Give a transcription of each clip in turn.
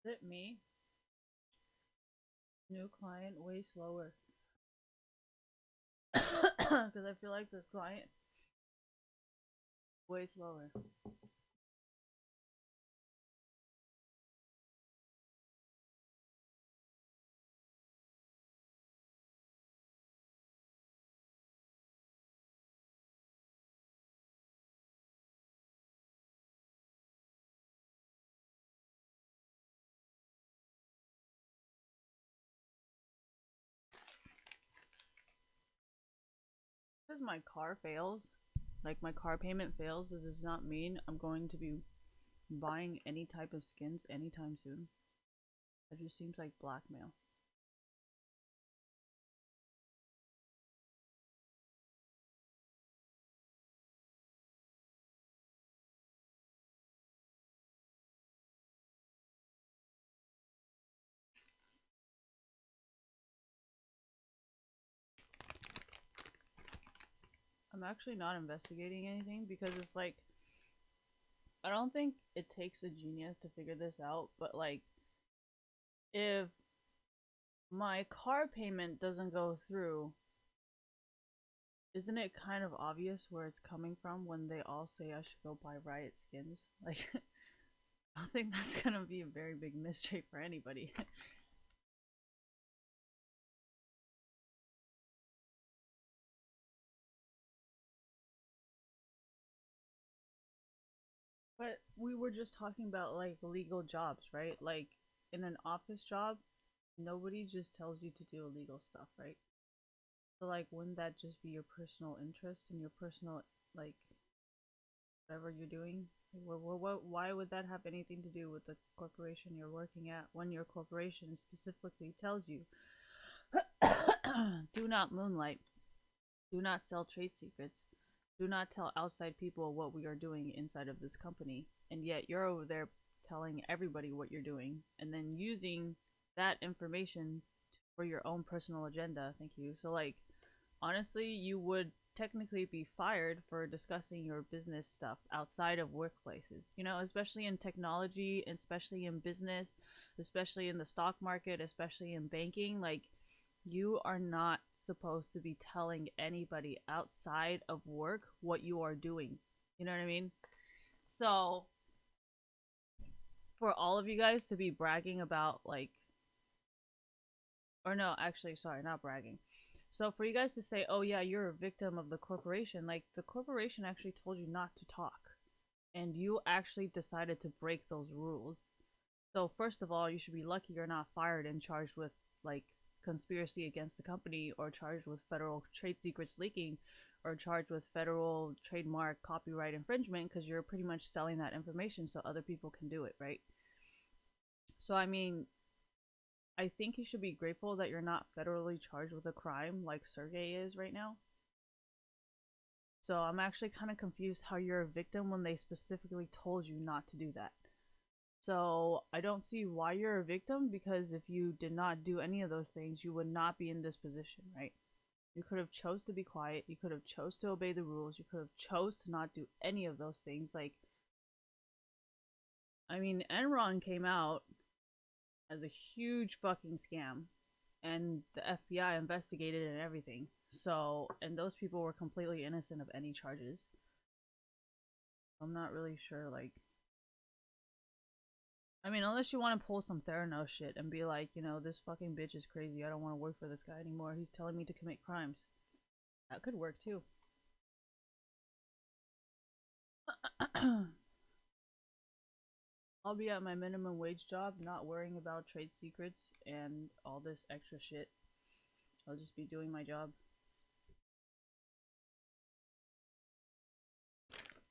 Is it me? New client way slower. Because I feel like this client way slower. Because my car fails, like my car payment fails, this does not mean I'm going to be buying any type of skins anytime soon. That just seems like blackmail. I'm actually not investigating anything because it's like I don't think it takes a genius to figure this out, but like if my car payment doesn't go through, isn't it kind of obvious where it's coming from when they all say I should go buy Riot skins? Like I don't think that's gonna be a very big mystery for anybody. But we were just talking about like legal jobs, right? Like in an office job, nobody just tells you to do illegal stuff, right? So like wouldn't that just be your personal interest and your personal like whatever you're doing? Why would that have anything to do with the corporation you're working at when your corporation specifically tells you do not moonlight, do not sell trade secrets, do not tell outside people what we are doing inside of this company, and yet you're over there telling everybody what you're doing and then using that information for your own personal agenda. Thank you. So like honestly, you would technically be fired for discussing your business stuff outside of workplaces. You know, especially in technology, especially in business, especially in the stock market, especially in banking. Like, you are not supposed to be telling anybody outside of work what you are doing. You know what I mean? So, for all of you guys to be bragging about, like, or no, actually, sorry, not bragging. So for you guys to say, "Oh yeah, you're a victim of the corporation," like the corporation actually told you not to talk, and you actually decided to break those rules. So first of all, you should be lucky you're not fired and charged with like conspiracy against the company, or charged with federal trade secrets leaking, or charged with federal trademark copyright infringement because you're pretty much selling that information so other people can do it, right? So I mean, I think you should be grateful that you're not federally charged with a crime like Sergey is right now. So I'm actually kind of confused how you're a victim when they specifically told you not to do that. So I don't see why you're a victim, because if you did not do any of those things, you would not be in this position, right? You could have chose to be quiet, you could have chose to obey the rules, you could have chose to not do any of those things. Like I mean, Enron came out as a huge fucking scam, and the FBI investigated it and everything. So, and those people were completely innocent of any charges. I'm not really sure, like, I mean, unless you want to pull some Theranos shit and be like, you know, this fucking bitch is crazy. I don't want to work for this guy anymore. He's telling me to commit crimes. That could work too. I'll be at my minimum wage job, not worrying about trade secrets and all this extra shit. I'll just be doing my job.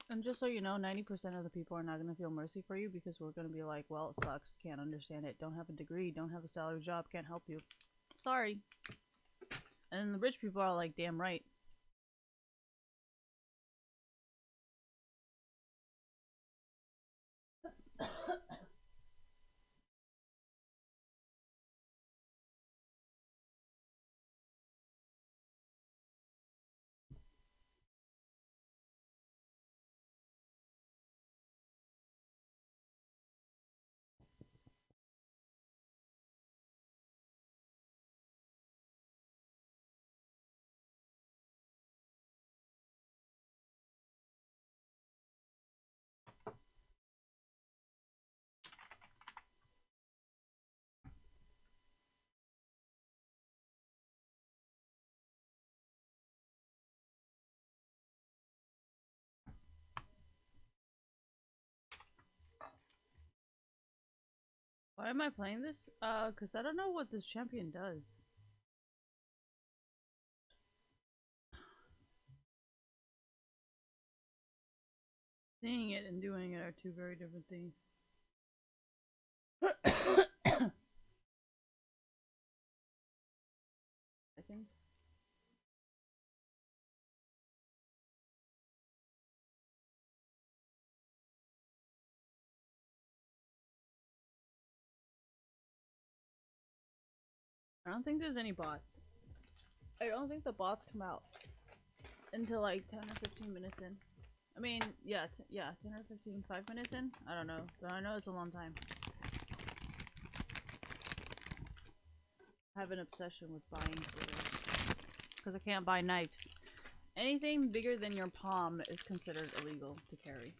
And just so you know, 90% of the people are not going to feel mercy for you, because we're going to be like, well, it sucks, can't understand it, don't have a degree, don't have a salary job, can't help you. Sorry. And then the rich people are like, damn right. Why am I playing this? Cause I don't know what this champion does. Seeing it and doing it are two very different things. Seconds. I don't think there's any bots. I don't think the bots come out until like 10 or 15 minutes in. I mean, yeah, yeah, 10 or 15, 5 minutes in? I don't know. But I know it's a long time. I have an obsession with buying scissors. Because I can't buy knives. Anything bigger than your palm is considered illegal to carry.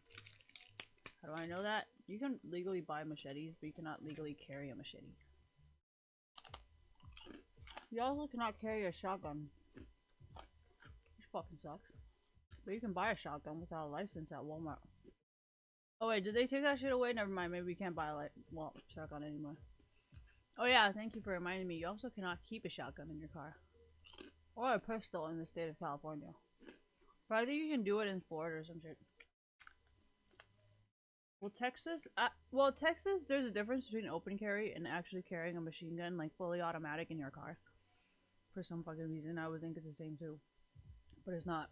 How do I know that? You can legally buy machetes, but you cannot legally carry a machete. You also cannot carry a shotgun. Which fucking sucks. But you can buy a shotgun without a license at Walmart. Oh wait, did they take that shit away? Never mind, maybe we can't buy a shotgun anymore. Oh yeah, thank you for reminding me. You also cannot keep a shotgun in your car. Or a pistol in the state of California. But I think you can do it in Florida or some shit. Well, Texas, there's a difference between open carry and actually carrying a machine gun, like fully automatic in your car. For some fucking reason, I would think it's the same too. But it's not.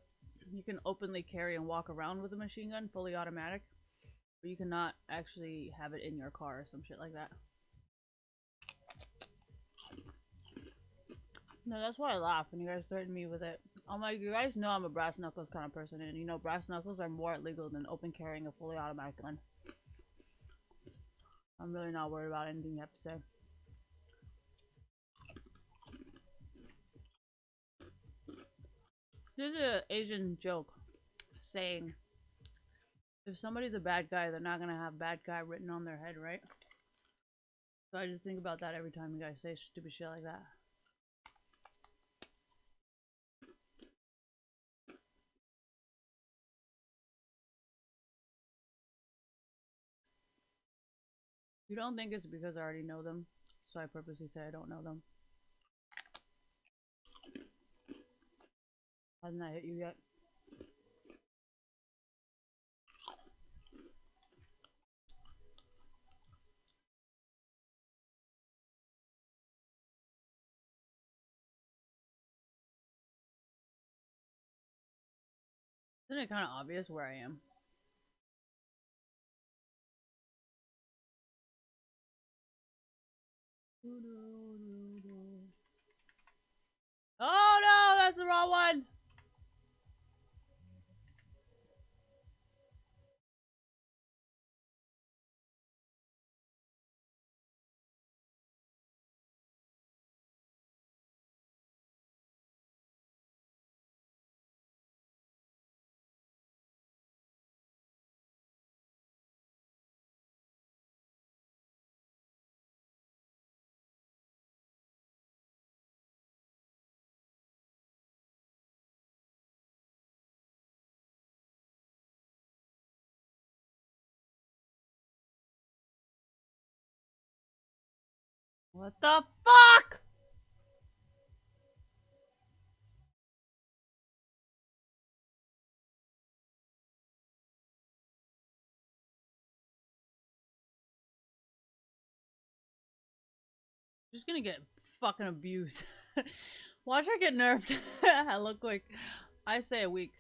You can openly carry and walk around with a machine gun, fully automatic. But you cannot actually have it in your car or some shit like that. No, that's why I laugh when you guys threaten me with it. I'm like, you guys know I'm a brass knuckles kind of person, and you know brass knuckles are more illegal than open carrying a fully automatic gun. I'm really not worried about anything you have to say. There's an Asian joke saying, if somebody's a bad guy, they're not gonna have bad guy written on their head, right? So I just think about that every time you guys say stupid shit like that. You don't think it's because I already know them, so I purposely say I don't know them. Hasn't that hit you yet? Isn't it kind of obvious where I am? Oh no, that's the wrong one! What the fuck? Just gonna get fucking abused. Watch her get nerfed. Hella quick. I say a week.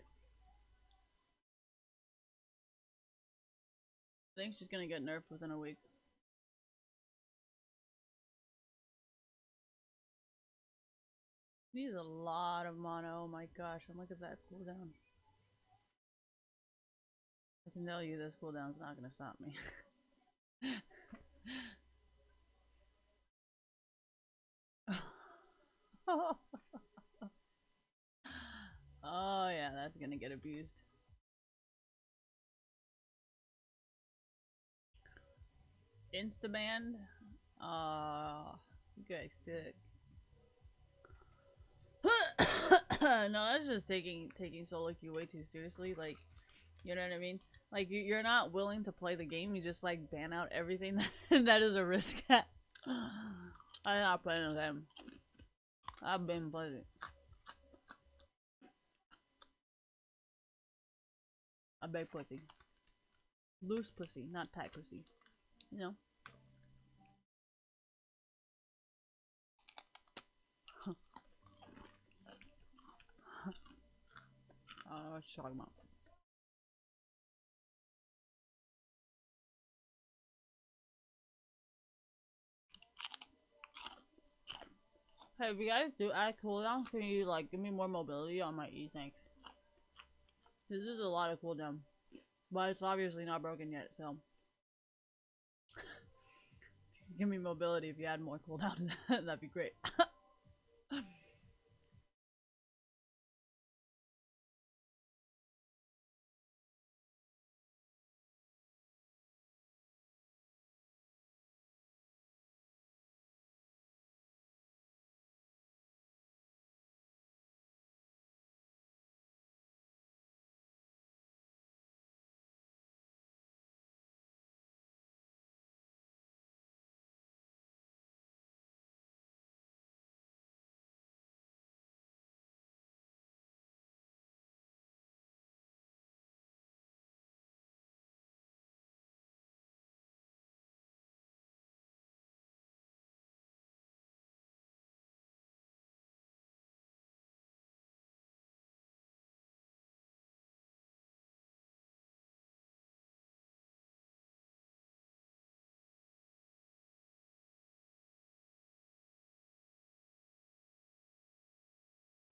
I think she's gonna get nerfed within a week. Needs a lot of mono. Oh my gosh, and look at that cooldown. I can tell you this cooldown's not gonna stop me. Oh yeah, that's gonna get abused. Instaband? You guys sick. No, that's just taking solo queue way too seriously. Like, you know what I mean? Like you're not willing to play the game. You just like ban out everything that is a risk. I'm not playing with them. I've been playing. I beg pussy. Loose pussy, not tight pussy. You know? What you talking about? Hey, if you guys do add cooldown, can you like give me more mobility on my E-Tank? This is a lot of cooldown. But it's obviously not broken yet, so give me mobility if you add more cooldown. That'd be great.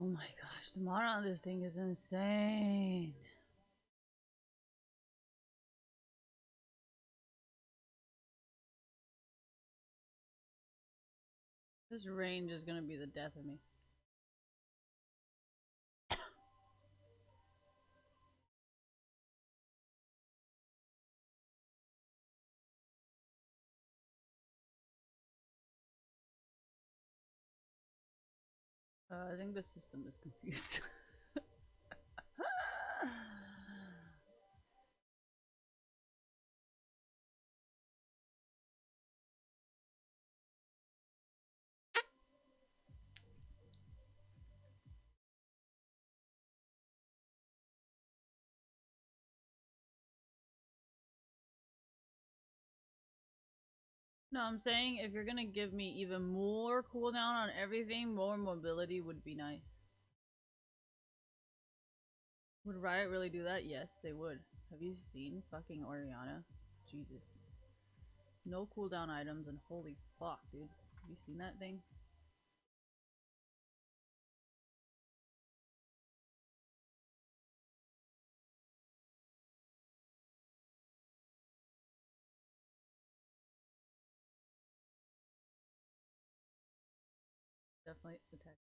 Oh my gosh, the mod on this thing is insane. This range is gonna be the death of me. I think the system is confused. No, I'm saying if you're gonna give me even more cooldown on everything, more mobility would be nice. Would Riot really do that? Yes, they would. Have you seen fucking Oriana? Jesus. No cooldown items and holy fuck, dude. Have you seen that thing? Definitely attack.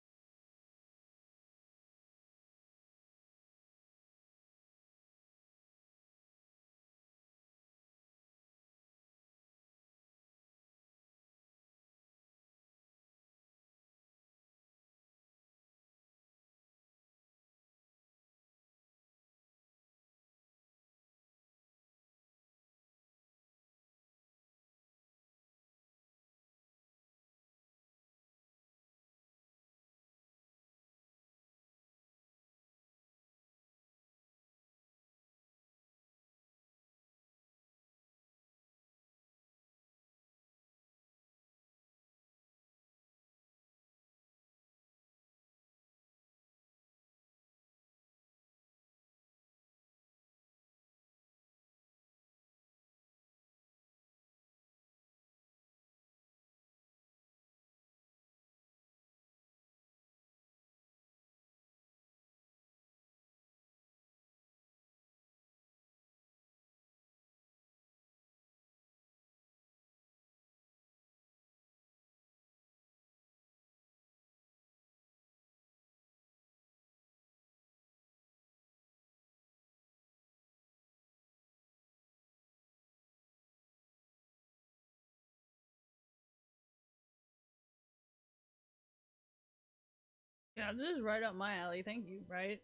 Yeah, this is right up my alley. Thank you, right?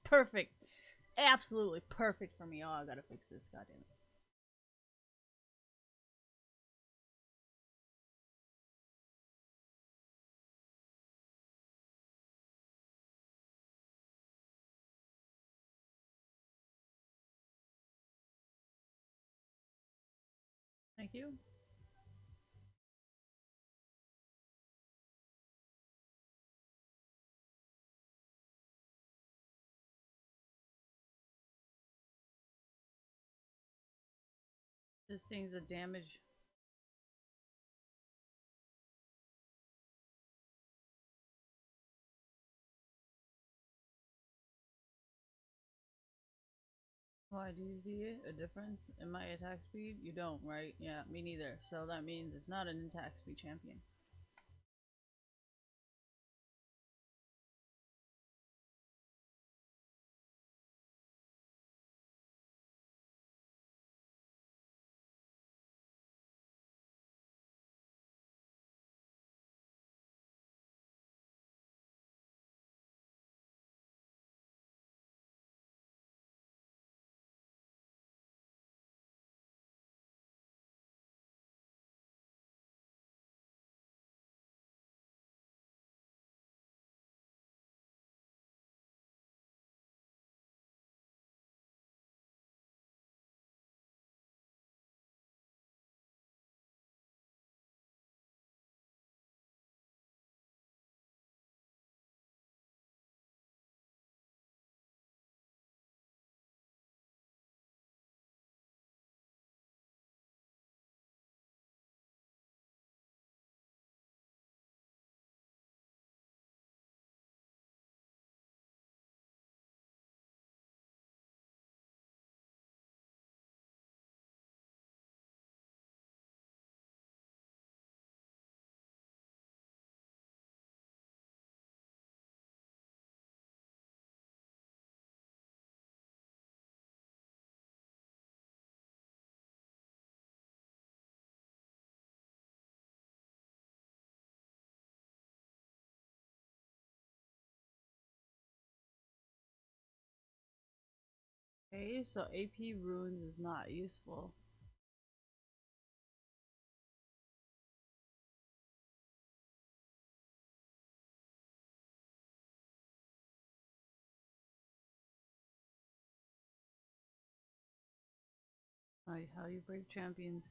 Perfect. absolutely perfect for me. Oh, I gotta fix this. Goddamn it. Thank you. This thing's a damage. Why do you see it? A difference in my attack speed? You don't, right? Yeah, me neither. So that means it's not an attack speed champion. Okay, so AP runes is not useful. How you break champions.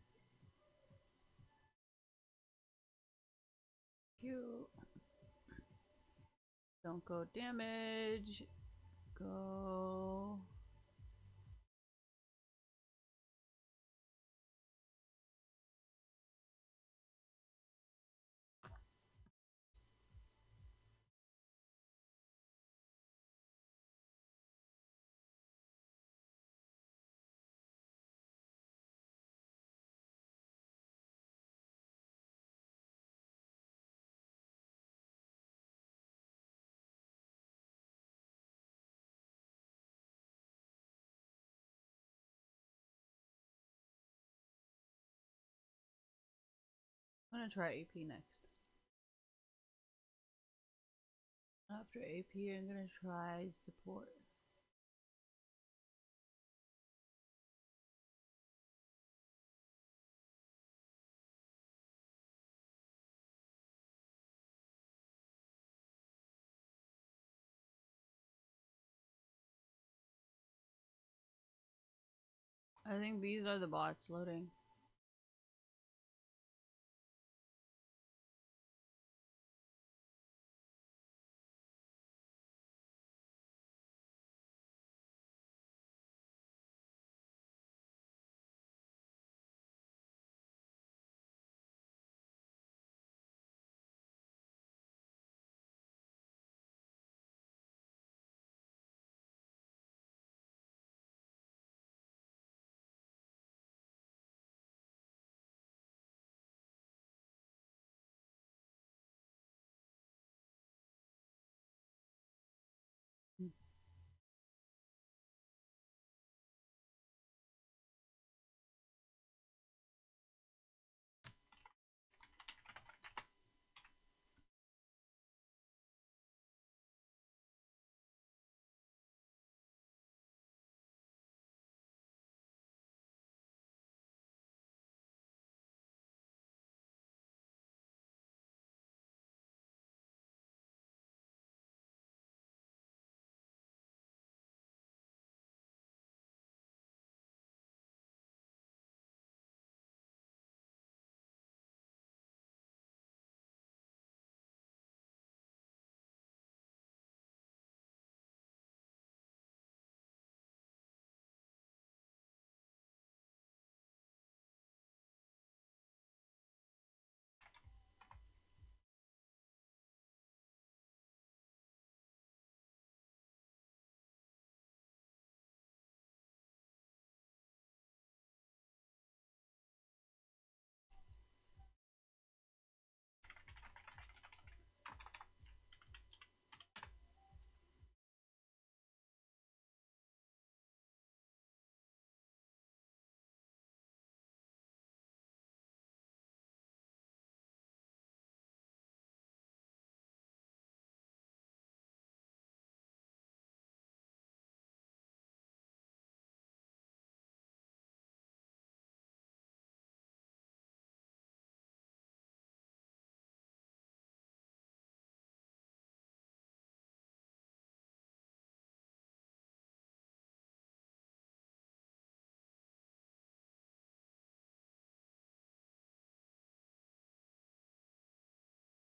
Cute. Don't go damage. Go. I'm gonna try AP next. After AP, I'm gonna try support. I think these are the bots loading.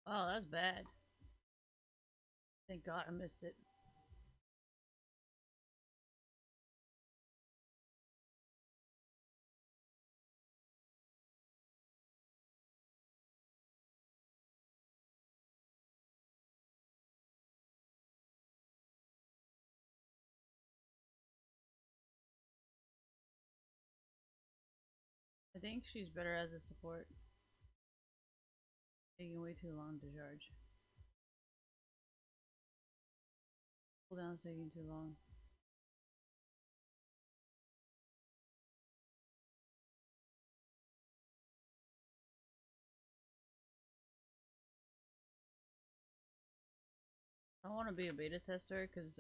Oh, that's bad. Thank God I missed it. I think she's better as a support. Taking way too long to charge. Cooldown's taking too long. I want to be a beta tester because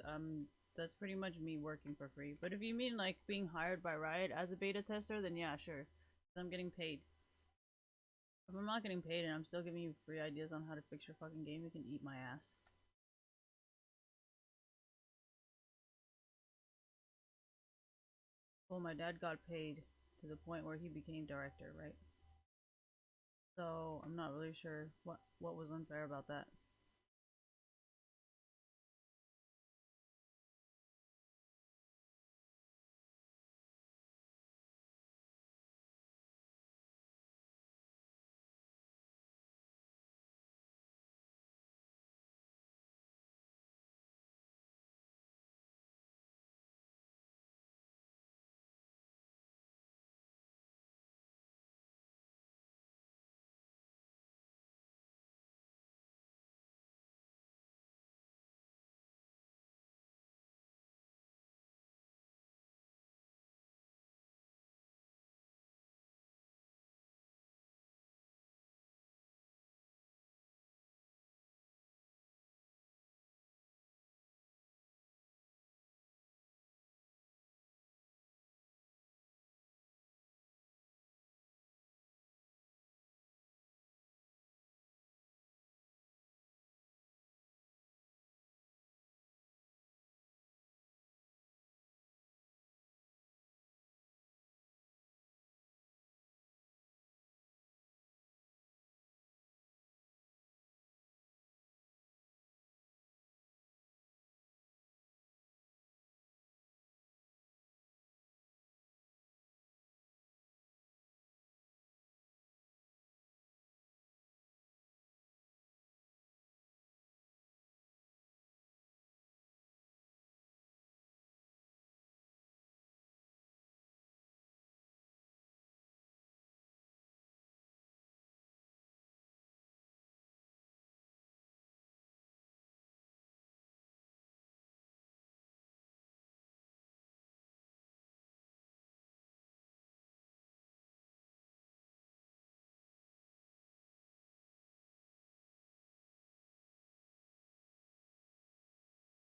that's pretty much me working for free. But if you mean like being hired by Riot as a beta tester, then yeah, sure. 'Cause I'm getting paid. If I'm not getting paid and I'm still giving you free ideas on how to fix your fucking game, you can eat my ass. Well, my dad got paid to the point where he became director, right? So I'm not really sure what was unfair about that.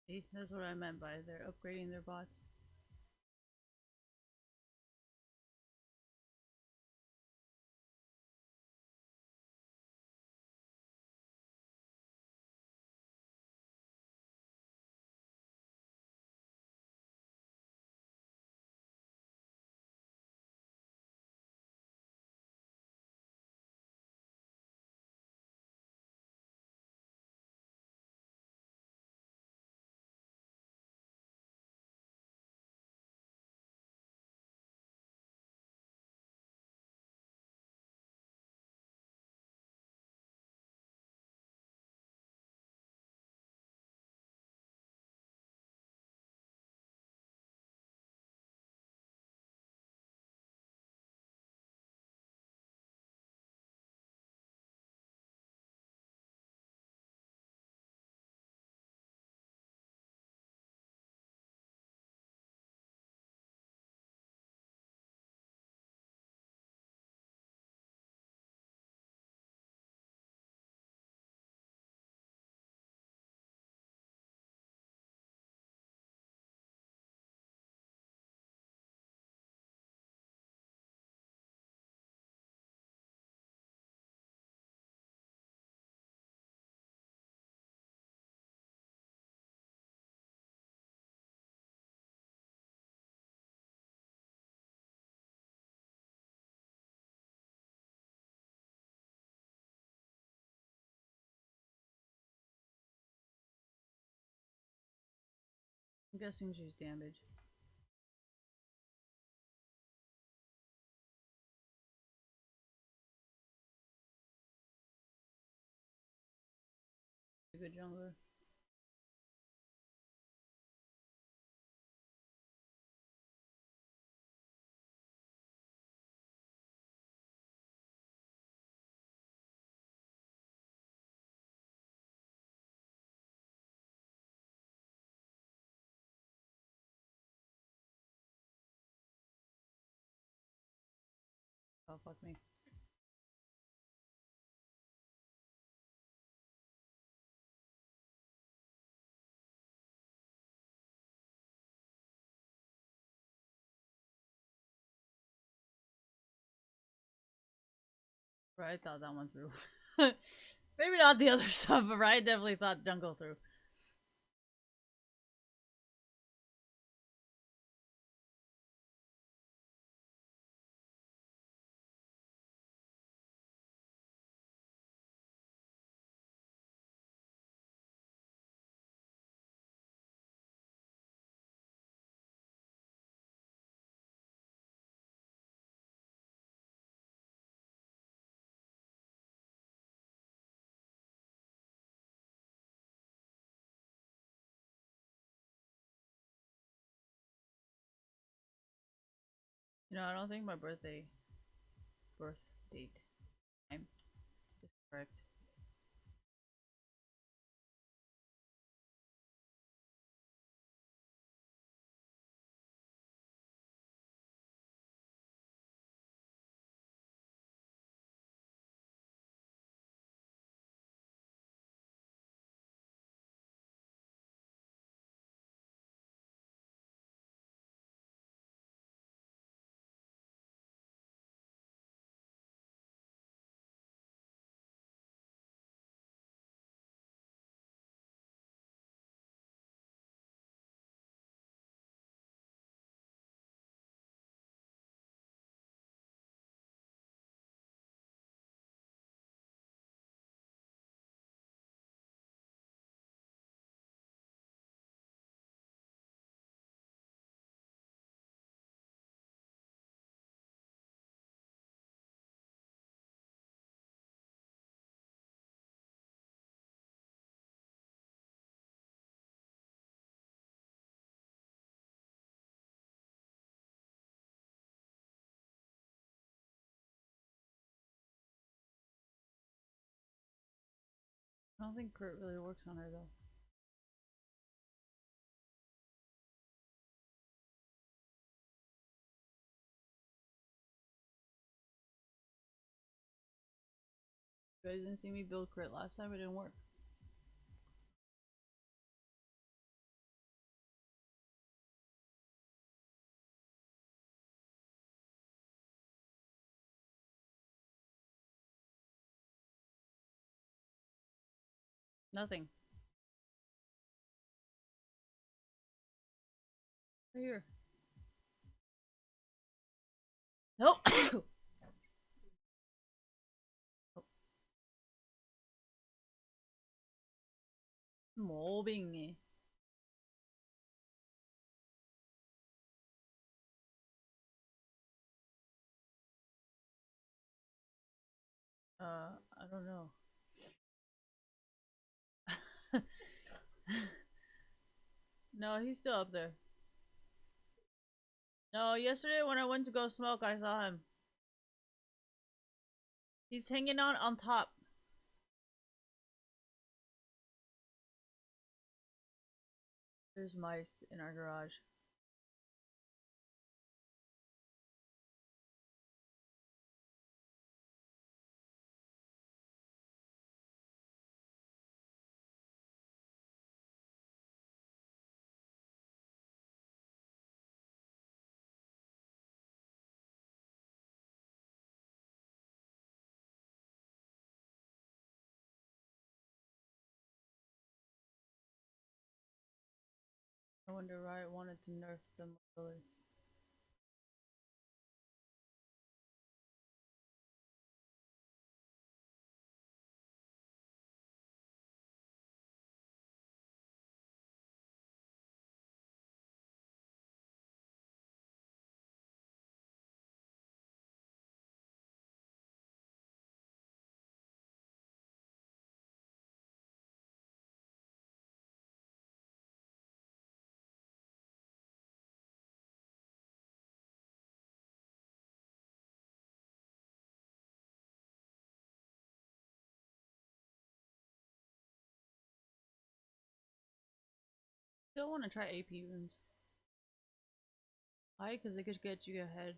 See, that's what I meant by they're upgrading their bots. guessing she's damaged. A good jungler. Oh, fuck me. Right, thought that one through. Maybe not the other stuff, but Riot definitely thought jungle through. You know, I don't think my birth date time is correct. I don't think Kurt really works on her though. You guys didn't see me build crit last time, it didn't work. Nothing. Right here. Nope. Mobbing. I don't know. No, he's still up there. No, yesterday when I went to go smoke, I saw him. He's hanging out on top. There's mice in our garage. I wonder why I wanted to nerf them early. Still want to try AP runes. Why? Because they could get you ahead.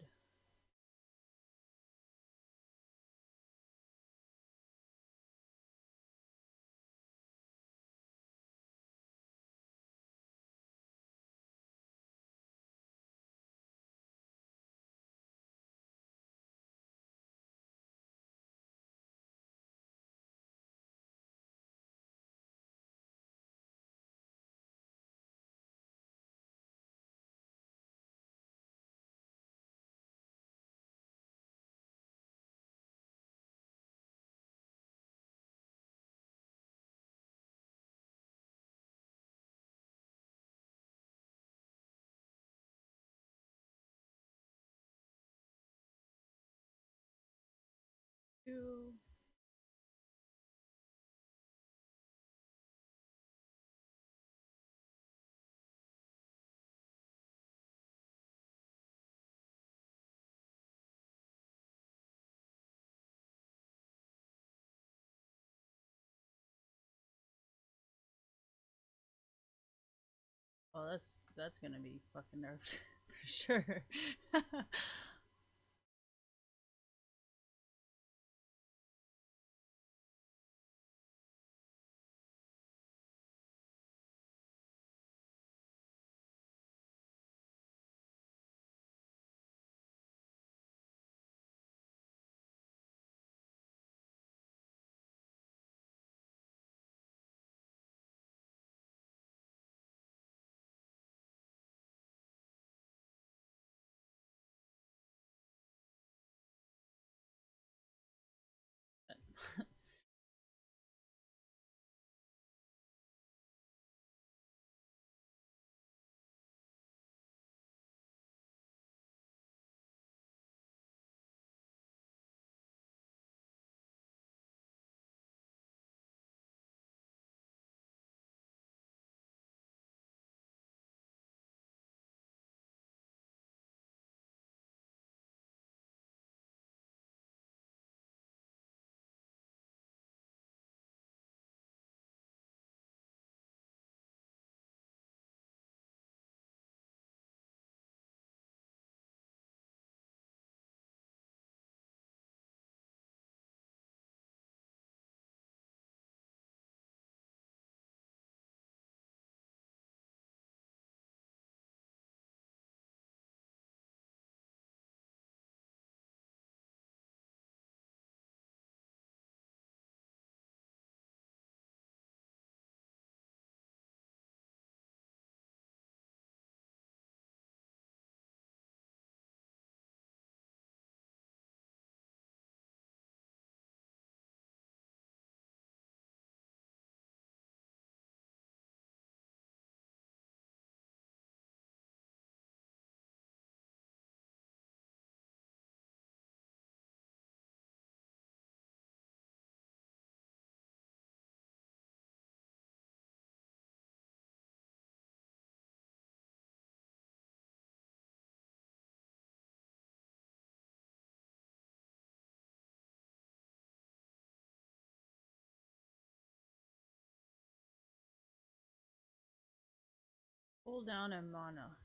Two. Oh, that's gonna be fucking nerfed for sure. Pull down and mana.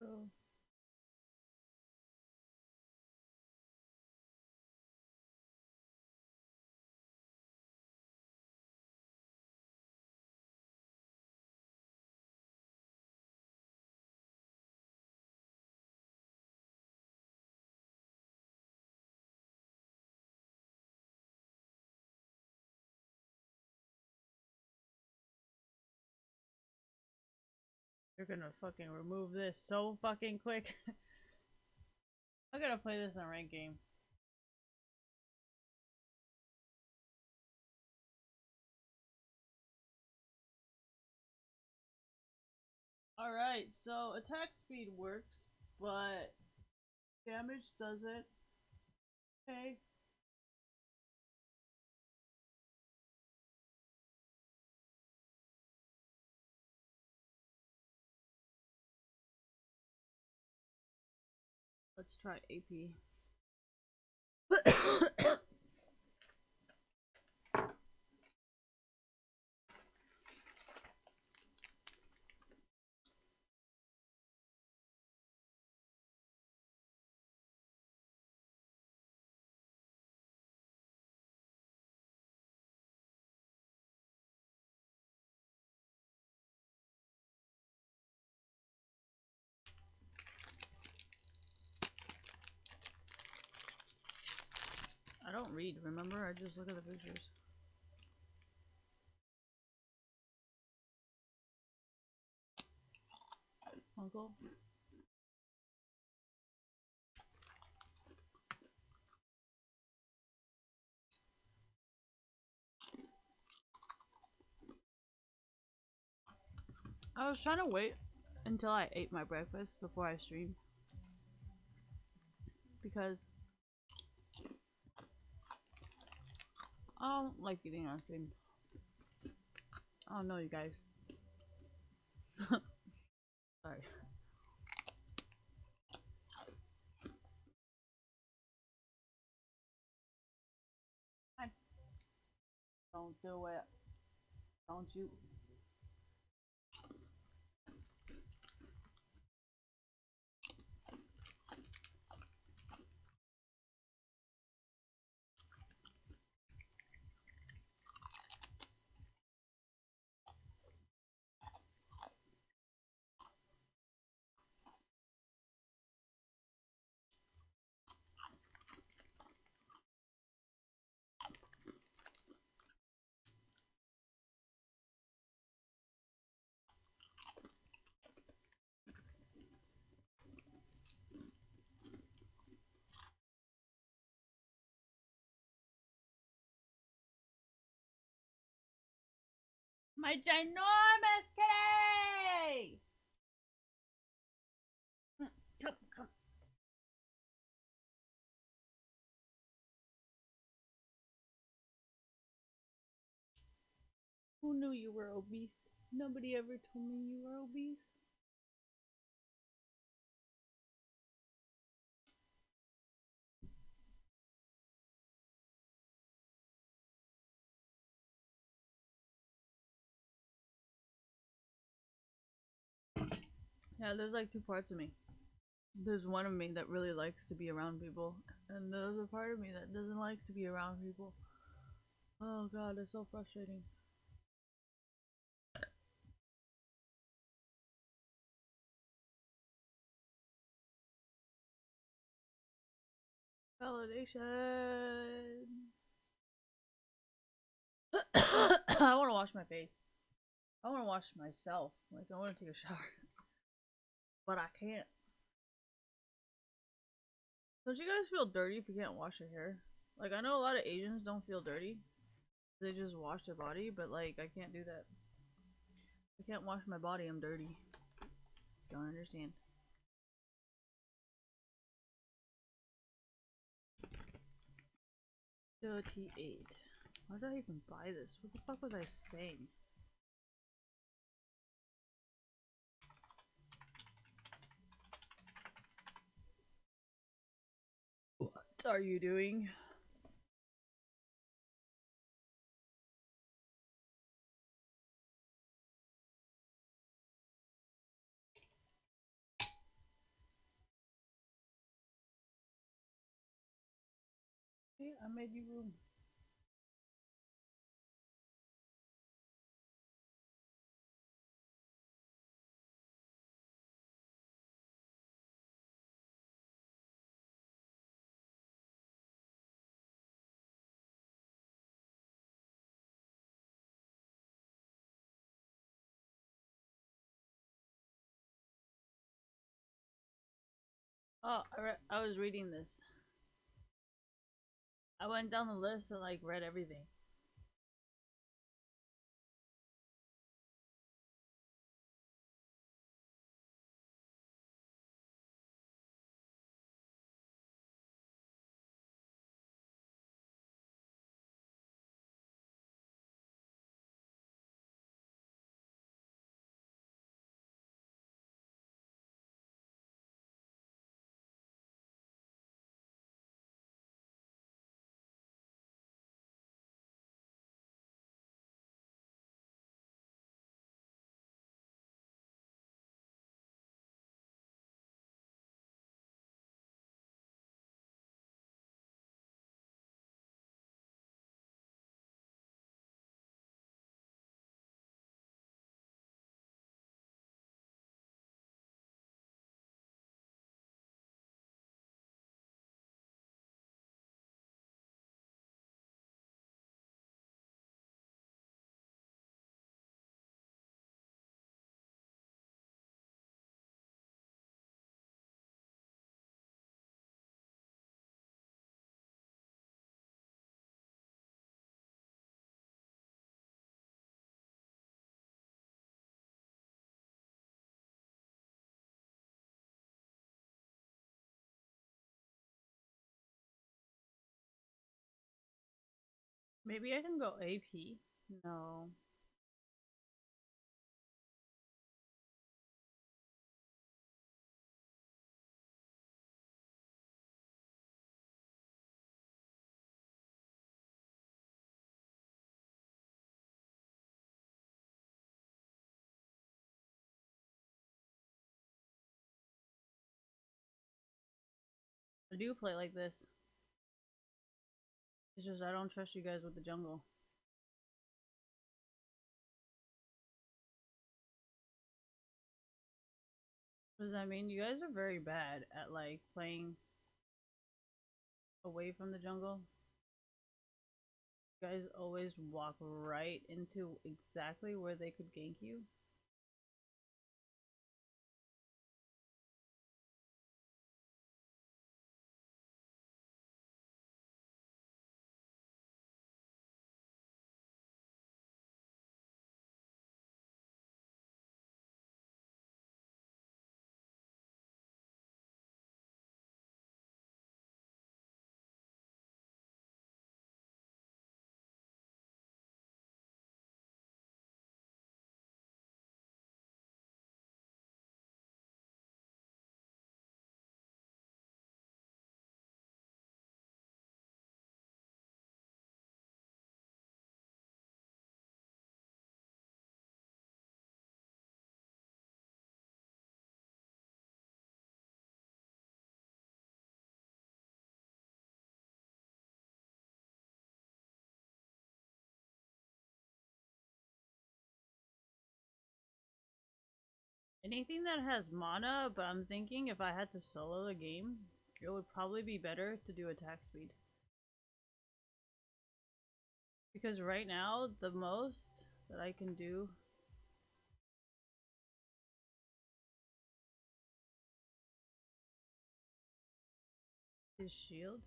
So You're gonna fucking remove this so fucking quick. I'm gonna play this in a ranked game. Alright, so attack speed works, but damage doesn't. Okay. Let's try AP. I don't read, remember? I just look at the pictures. Uncle? I was trying to wait until I ate my breakfast before I streamed. Because I don't like eating on stream. I don't know, you guys. Sorry. Hi. Don't do it. Don't you? My ginormous kitty! Come, come. Who knew you were obese? Nobody ever told me you were obese. Yeah, there's like two parts of me. There's one of me that really likes to be around people, and there's a part of me that doesn't like to be around people. Oh god, it's so frustrating. Validation. I want to wash my face. I want to wash myself. Like, I want to take a shower. But I can't. Don't you guys feel dirty if you can't wash your hair? Like, I know a lot of Asians don't feel dirty. They just wash their body, but like, I can't do that. I can't wash my body, I'm dirty. Don't understand. 38. Why did I even buy this? What the fuck was I saying? What are you doing? See, I made you room. Oh, I was reading this. I went down the list and like read everything. Maybe I can go AP. No. I do play like this. It's just I don't trust you guys with the jungle. What does that mean? You guys are very bad at like playing away from the jungle. You guys always walk right into exactly where they could gank you. Anything that has mana, but I'm thinking if I had to solo the game, it would probably be better to do attack speed. Because right now, the most that I can do is shield.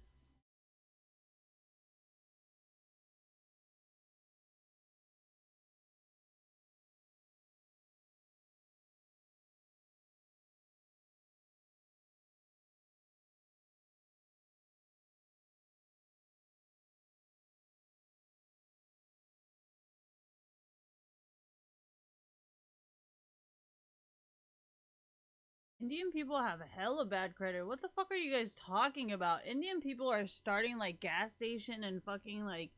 Indian people have hella bad credit. What the fuck are you guys talking about? Indian people are starting like gas station and fucking like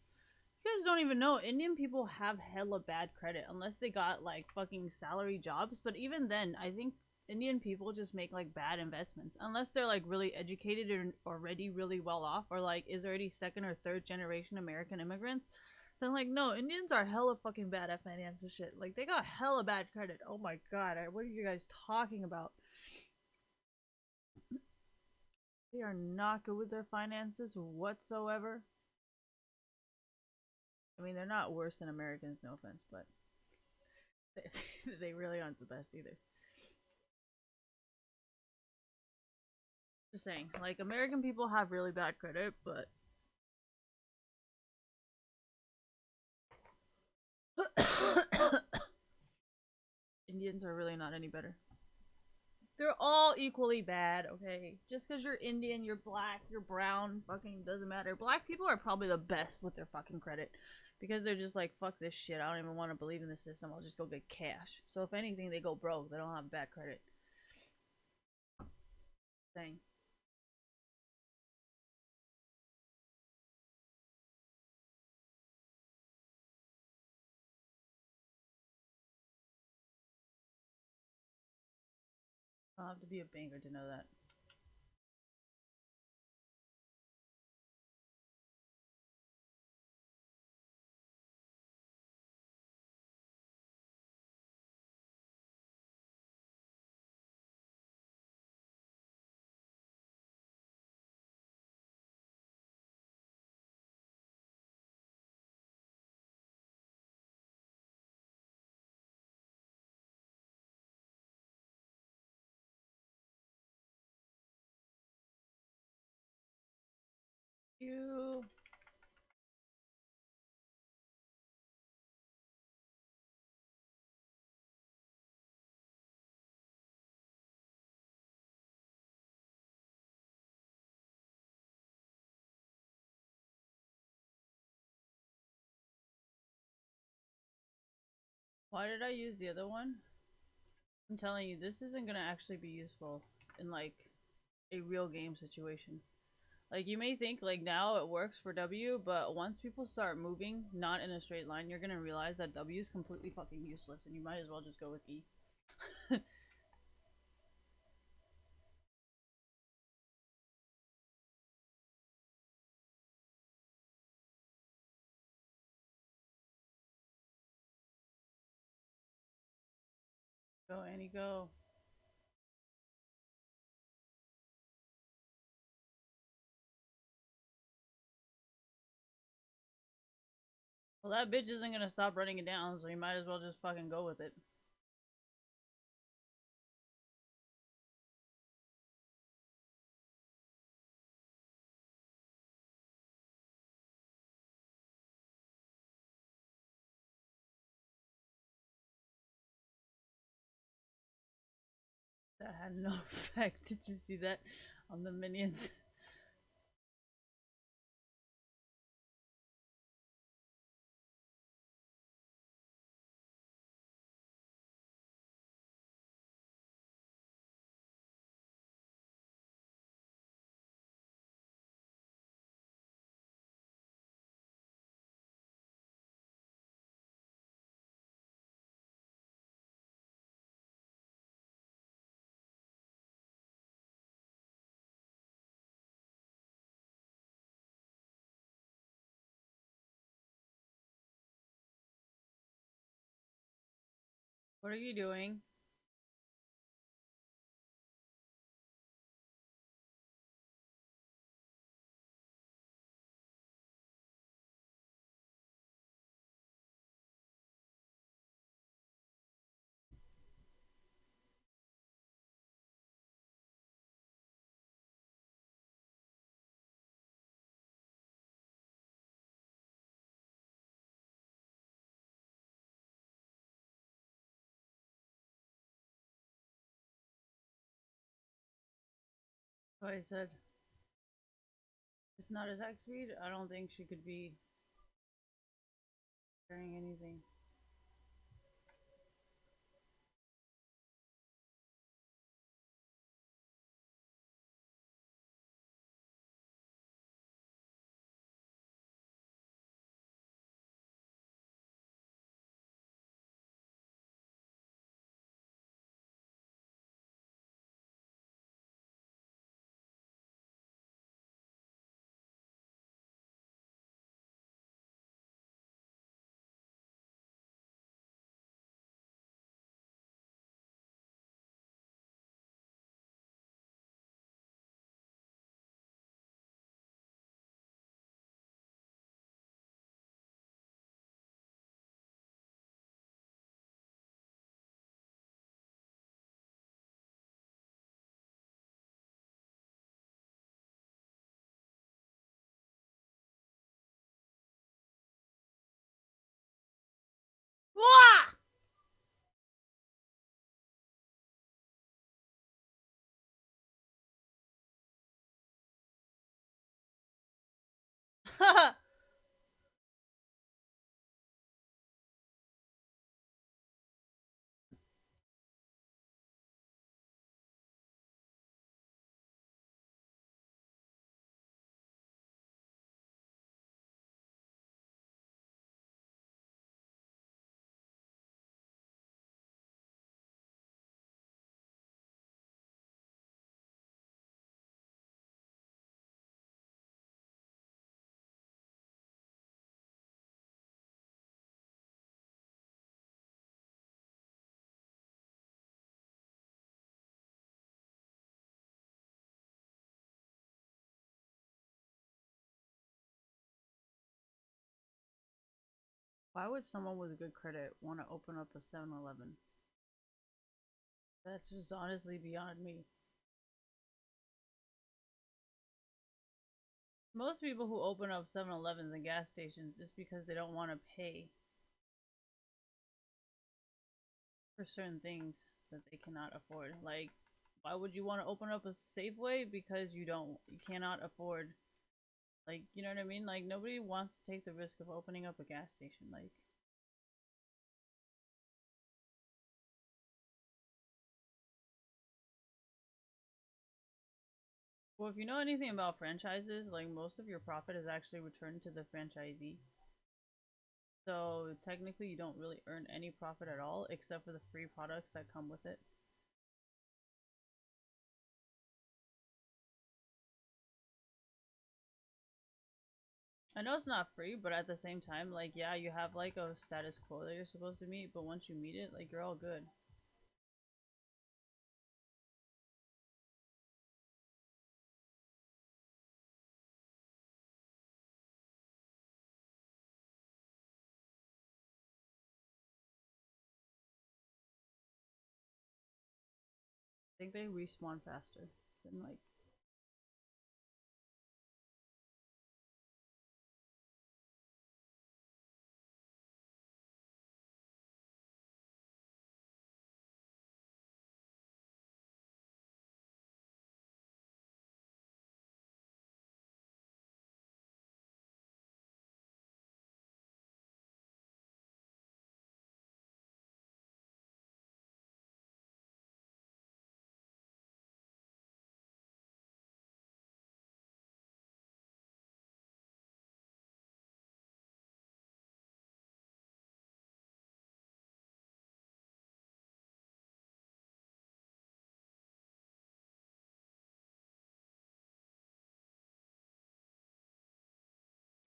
you guys don't even know Indian people have hella bad credit unless they got like fucking salary jobs. But even then, I think Indian people just make like bad investments unless they're like really educated or already really well off or like is already second or third generation American immigrants. Then like no, Indians are hella fucking bad at financial shit. Like they got hella bad credit. Oh my god, what are you guys talking about? They are not good with their finances whatsoever. I mean, they're not worse than Americans, no offense, but they, they really aren't the best either. Just saying, like American people have really bad credit, but Indians are really not any better. They're all equally bad, okay? Just because you're Indian, you're black, you're brown, fucking doesn't matter. Black people are probably the best with their fucking credit because they're just like, fuck this shit. I don't even want to believe in the system. I'll just go get cash. So if anything, they go broke. They don't have bad credit. Saying. I'll have to be a banker to know that. You. Why did I use the other one? I'm telling you, this isn't gonna actually be useful in like a real game situation. Like you may think like now it works for W, but once people start moving not in a straight line, you're gonna realize that W is completely fucking useless, and you might as well just go with E. Go Annie, go. Well, that bitch isn't gonna stop running it down, so you might as well just fucking go with it. That had no effect. Did you see that on the minions? What are you doing? Oh, I said it's not attack speed. I don't think she could be carrying anything. Why would someone with good credit want to open up a 7-Eleven? That's just honestly beyond me. Most people who open up 7-Elevens and gas stations is because they don't want to pay for certain things that they cannot afford. Like, why would you want to open up a Safeway? Because you cannot afford, like, you know what I mean? Like, nobody wants to take the risk of opening up a gas station. Like, well, if you know anything about franchises, like, most of your profit is actually returned to the franchisee. So technically, you don't really earn any profit at all, except for the free products that come with it. I know it's not free, but at the same time, like, yeah, you have like a status quo that you're supposed to meet, but once you meet it, like, you're all good. I think they respawn faster than like.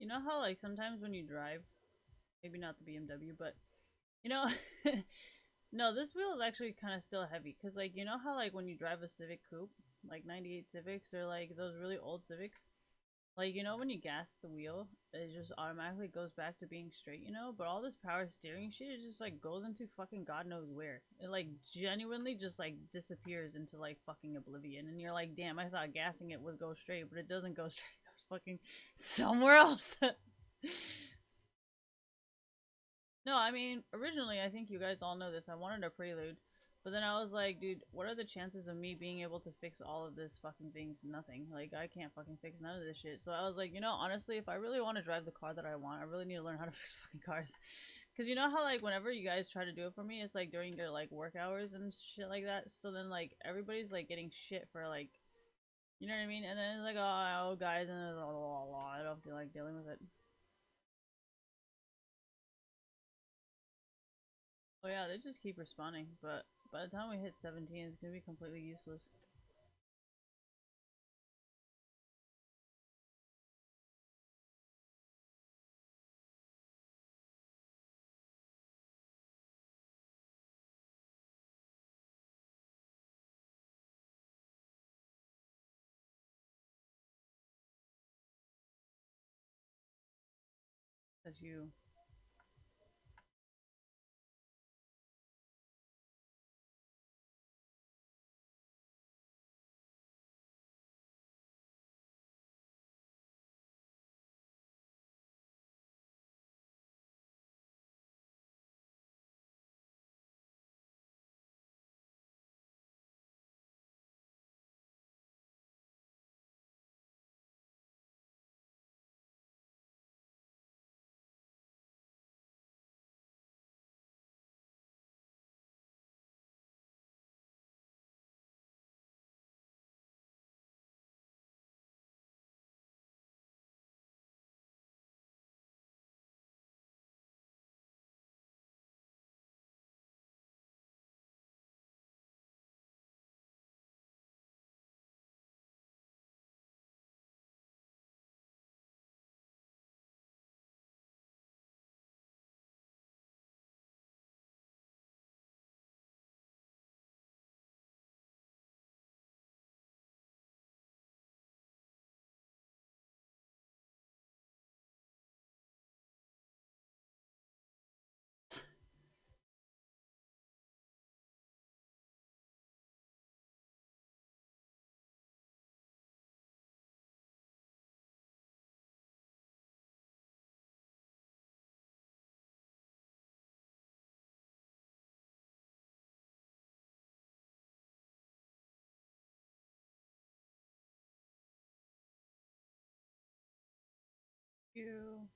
You know how like sometimes when you drive, maybe not the BMW, but you know, no, this wheel is actually kind of still heavy because like you know how like when you drive a Civic Coupe, like '98 Civics or like those really old Civics, like, you know, when you gas the wheel, it just automatically goes back to being straight, you know? But all this power steering shit, it just, like, goes into fucking God knows where. It, like, genuinely just, like, disappears into, like, fucking oblivion. And you're like, damn, I thought gassing it would go straight, but it doesn't go straight. It goes fucking somewhere else. No, I mean, originally, I think you guys all know this. I wanted a prelude. But then I was like, dude, what are the chances of me being able to fix all of this fucking things? Nothing. Like, I can't fucking fix none of this shit. So I was like, you know, honestly, if I really want to drive the car that I want, I really need to learn how to fix fucking cars. Because you know how, like, whenever you guys try to do it for me, it's like during your, like, work hours and shit like that. So then, like, everybody's, like, getting shit for, like, you know what I mean? And then it's like, oh guys, and then, I don't feel like dealing with it. Oh yeah, they just keep respawning, but by the time we hit 17, it's gonna be completely useless. As you You.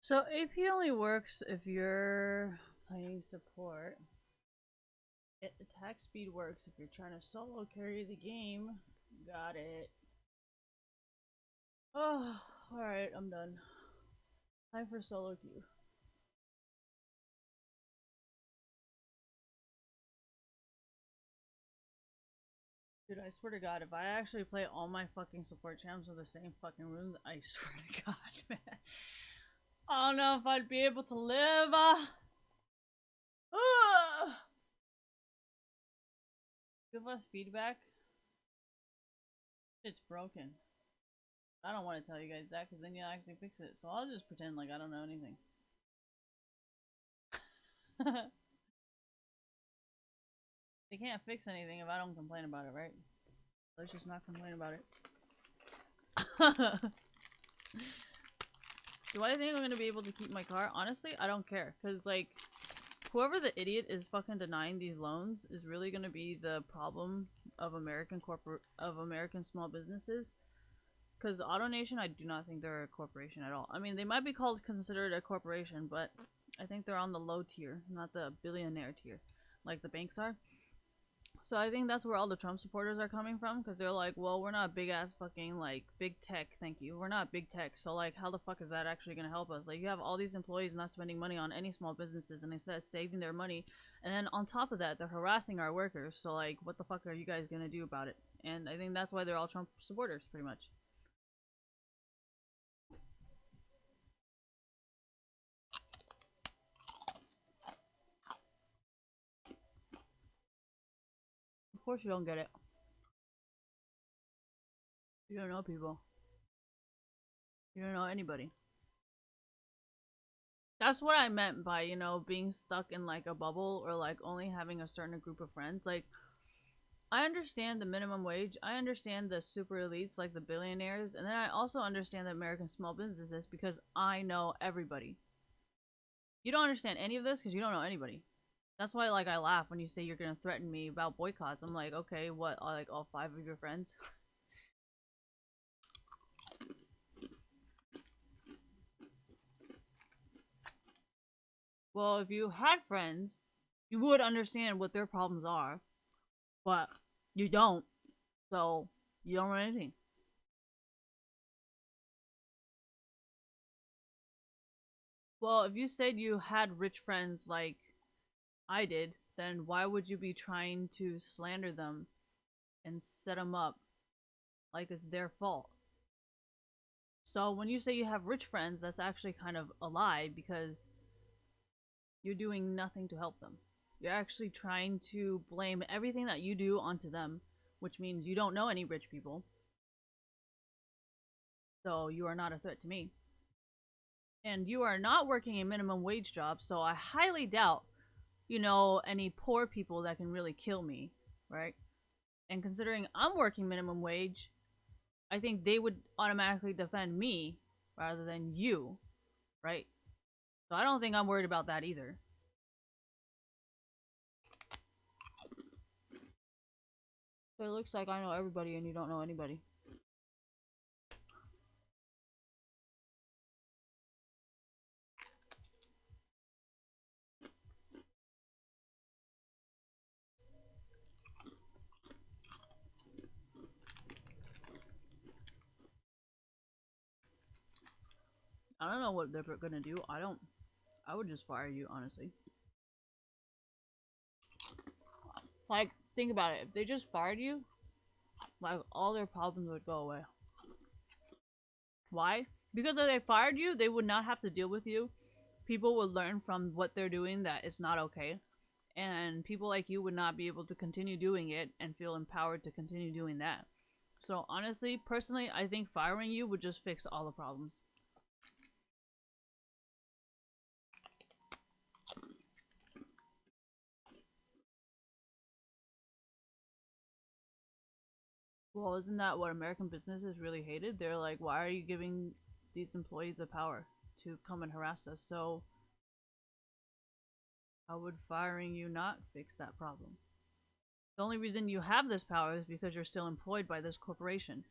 So AP only works if you're playing support. Attack speed works if you're trying to solo carry the game. Got it. Oh, alright, I'm done. Time for solo queue. Dude, I swear to God, if I actually play all my fucking support champs with the same fucking runes, I swear to God, man. I don't know if I'd be able to live. Give us feedback. It's broken. I don't want to tell you guys that because then you'll actually fix it. So I'll just pretend like I don't know anything. They can't fix anything if I don't complain about it, right? Let's just not complain about it. Do I think I'm gonna be able to keep my car? Honestly, I don't care. Because, like, whoever the idiot is fucking denying these loans is really gonna be the problem of American small businesses. Because AutoNation, I do not think they're a corporation at all. I mean, they might be considered a corporation, but I think they're on the low tier, not the billionaire tier, like the banks are. So I think that's where all the Trump supporters are coming from, because they're like, well, we're not big ass fucking, like, big tech, thank you. We're not big tech, so, like, how the fuck is that actually gonna help us? Like, you have all these employees not spending money on any small businesses, and instead saving their money, and then on top of that, they're harassing our workers, so, like, what the fuck are you guys gonna do about it? And I think that's why they're all Trump supporters, pretty much. Of course you don't get it. You don't know people. You don't know anybody. That's what I meant by, you know, being stuck in like a bubble or like only having a certain group of friends. Like, I understand the minimum wage. I understand the super elites, like the billionaires. And then I also understand the American small businesses because I know everybody. You don't understand any of this because you don't know anybody. That's why, like, I laugh when you say you're gonna threaten me about boycotts. I'm like, okay, what? Like, all 5 of your friends? Well, if you had friends, you would understand what their problems are, but you don't, so you don't know anything. Well, if you said you had rich friends like I did, then why would you be trying to slander them and set them up like it's their fault? So when you say you have rich friends, that's actually kind of a lie because you're doing nothing to help them. You're actually trying to blame everything that you do onto them, which means you don't know any rich people. So you are not a threat to me. And you are not working a minimum wage job, so I highly doubt you know any poor people that can really kill me, right? And considering I'm working minimum wage, I think they would automatically defend me rather than you, right? So I don't think I'm worried about that either. So it looks like I know everybody and you don't know anybody. I don't know what they're gonna do. I would just fire you, honestly. Like, think about it. If they just fired you, like, all their problems would go away. Why? Because if they fired you, they would not have to deal with you. People would learn from what they're doing that it's not okay. And people like you would not be able to continue doing it and feel empowered to continue doing that. So honestly, personally, I think firing you would just fix all the problems. Well, isn't that what American businesses really hated? They're like, why are you giving these employees the power to come and harass us? So, how would firing you not fix that problem? The only reason you have this power is because you're still employed by this corporation.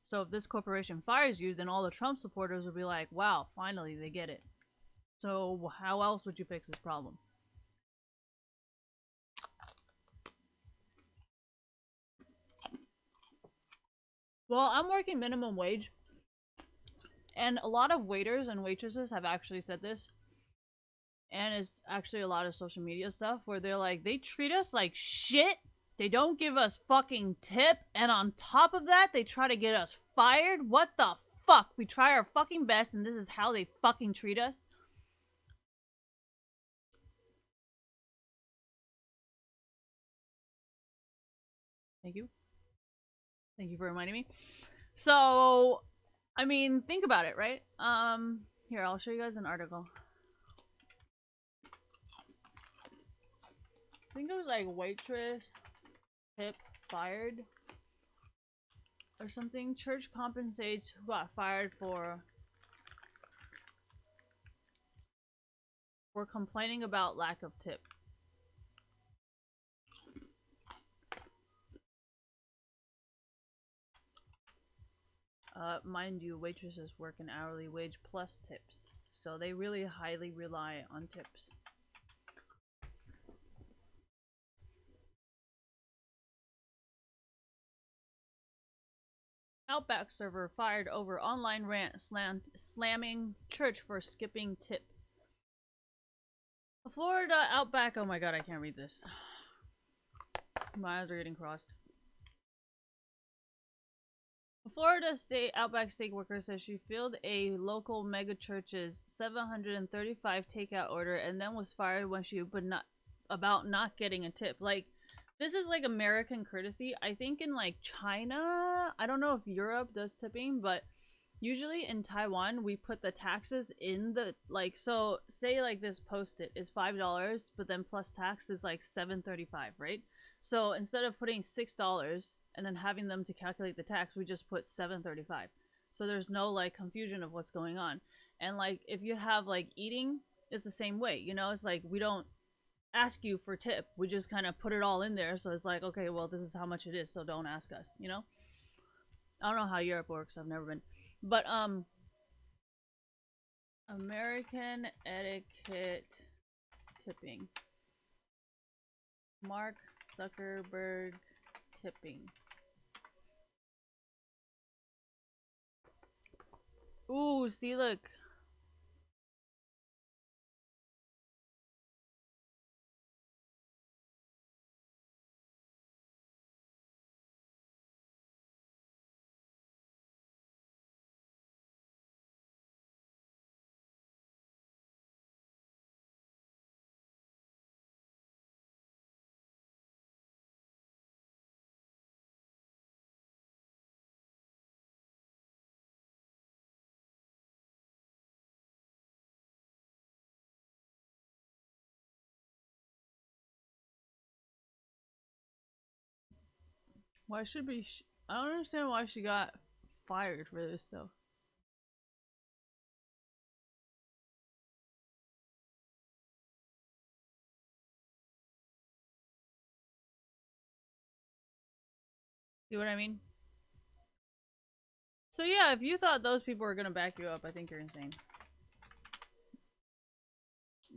So, if this corporation fires you, then all the Trump supporters will be like, wow, finally they get it. So, how else would you fix this problem? Well, I'm working minimum wage, and a lot of waiters and waitresses have actually said this, and it's actually a lot of social media stuff where they're like, they treat us like shit. They don't give us fucking tip, and on top of that, they try to get us fired. What the fuck? We try our fucking best, and this is how they fucking treat us. Thank you. Thank you for reminding me. So, I mean, think about it, right? Here, I'll show you guys an article. I think it was like waitress tip fired or something. Church compensates who got fired for complaining about lack of tip. Mind you, waitresses work an hourly wage plus tips, so they really highly rely on tips. Outback server fired over online rant slamming church for skipping tip. A Florida Outback. Oh my god, I can't read this. My eyes are getting crossed. A Florida State Outback steak worker says she filled a local megachurch's 735 takeout order and then was fired when she but not about not getting a tip. Like, this is like American courtesy. I think in like China, I don't know if Europe does tipping, but usually in Taiwan we put the taxes in the like, so say like this post-it is $5, but then plus tax is like $7.35, right? So instead of putting $6 and then having them to calculate the tax, we just put $7.35. So there's no like confusion of what's going on. And like if you have like eating, it's the same way. You know, it's like we don't ask you for tip. We just kind of put it all in there. So it's like, okay, well, this is how much it is, so don't ask us, you know? I don't know how Europe works. I've never been. But American etiquette tipping. Mark Zuckerberg tipping. Ooh, see, look. Why should be? I don't understand why she got fired for this though. See what I mean? So yeah, if you thought those people were gonna back you up, I think you're insane.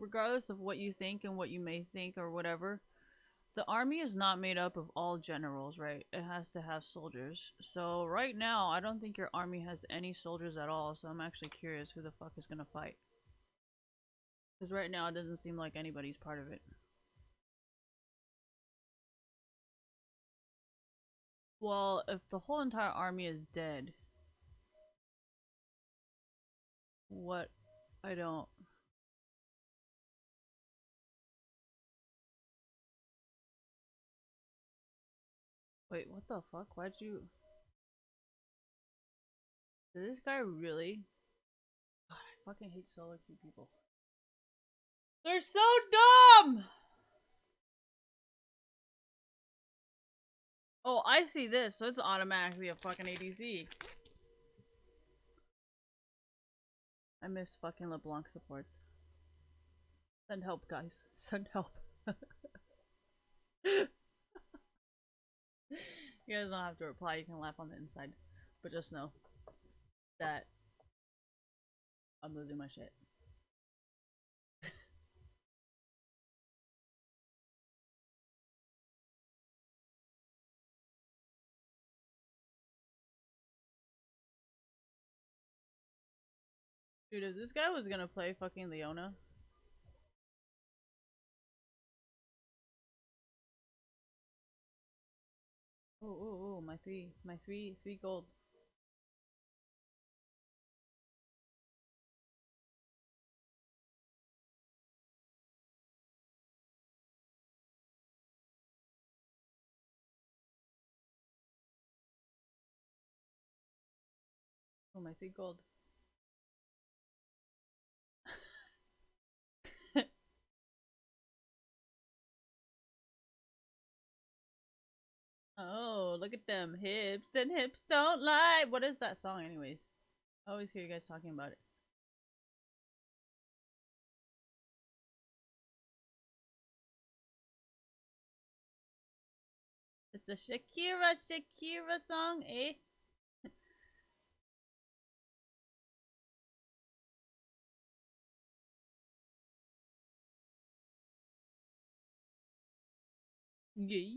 Regardless of what you think and what you may think or whatever, the army is not made up of all generals, right? It has to have soldiers. So right now, I don't think your army has any soldiers at all. So I'm actually curious who the fuck is gonna fight. Because right now, it doesn't seem like anybody's part of it. Well, if the whole entire army is dead, what? I don't. Wait, what the fuck? Why'd you. Did this guy really? God, I fucking hate solo queue people. They're so dumb! Oh, I see this, so it's automatically a fucking ADC. I miss fucking LeBlanc supports. Send help, guys. Send help. You guys don't have to reply, you can laugh on the inside. But just know that I'm losing my shit. Dude, if this guy was gonna play fucking Leona. Oh, my three gold. Oh, my three gold. Oh, look at them hips. Then hips don't lie. What is that song, anyways? I always hear you guys talking about it. It's a Shakira song, eh? Yay.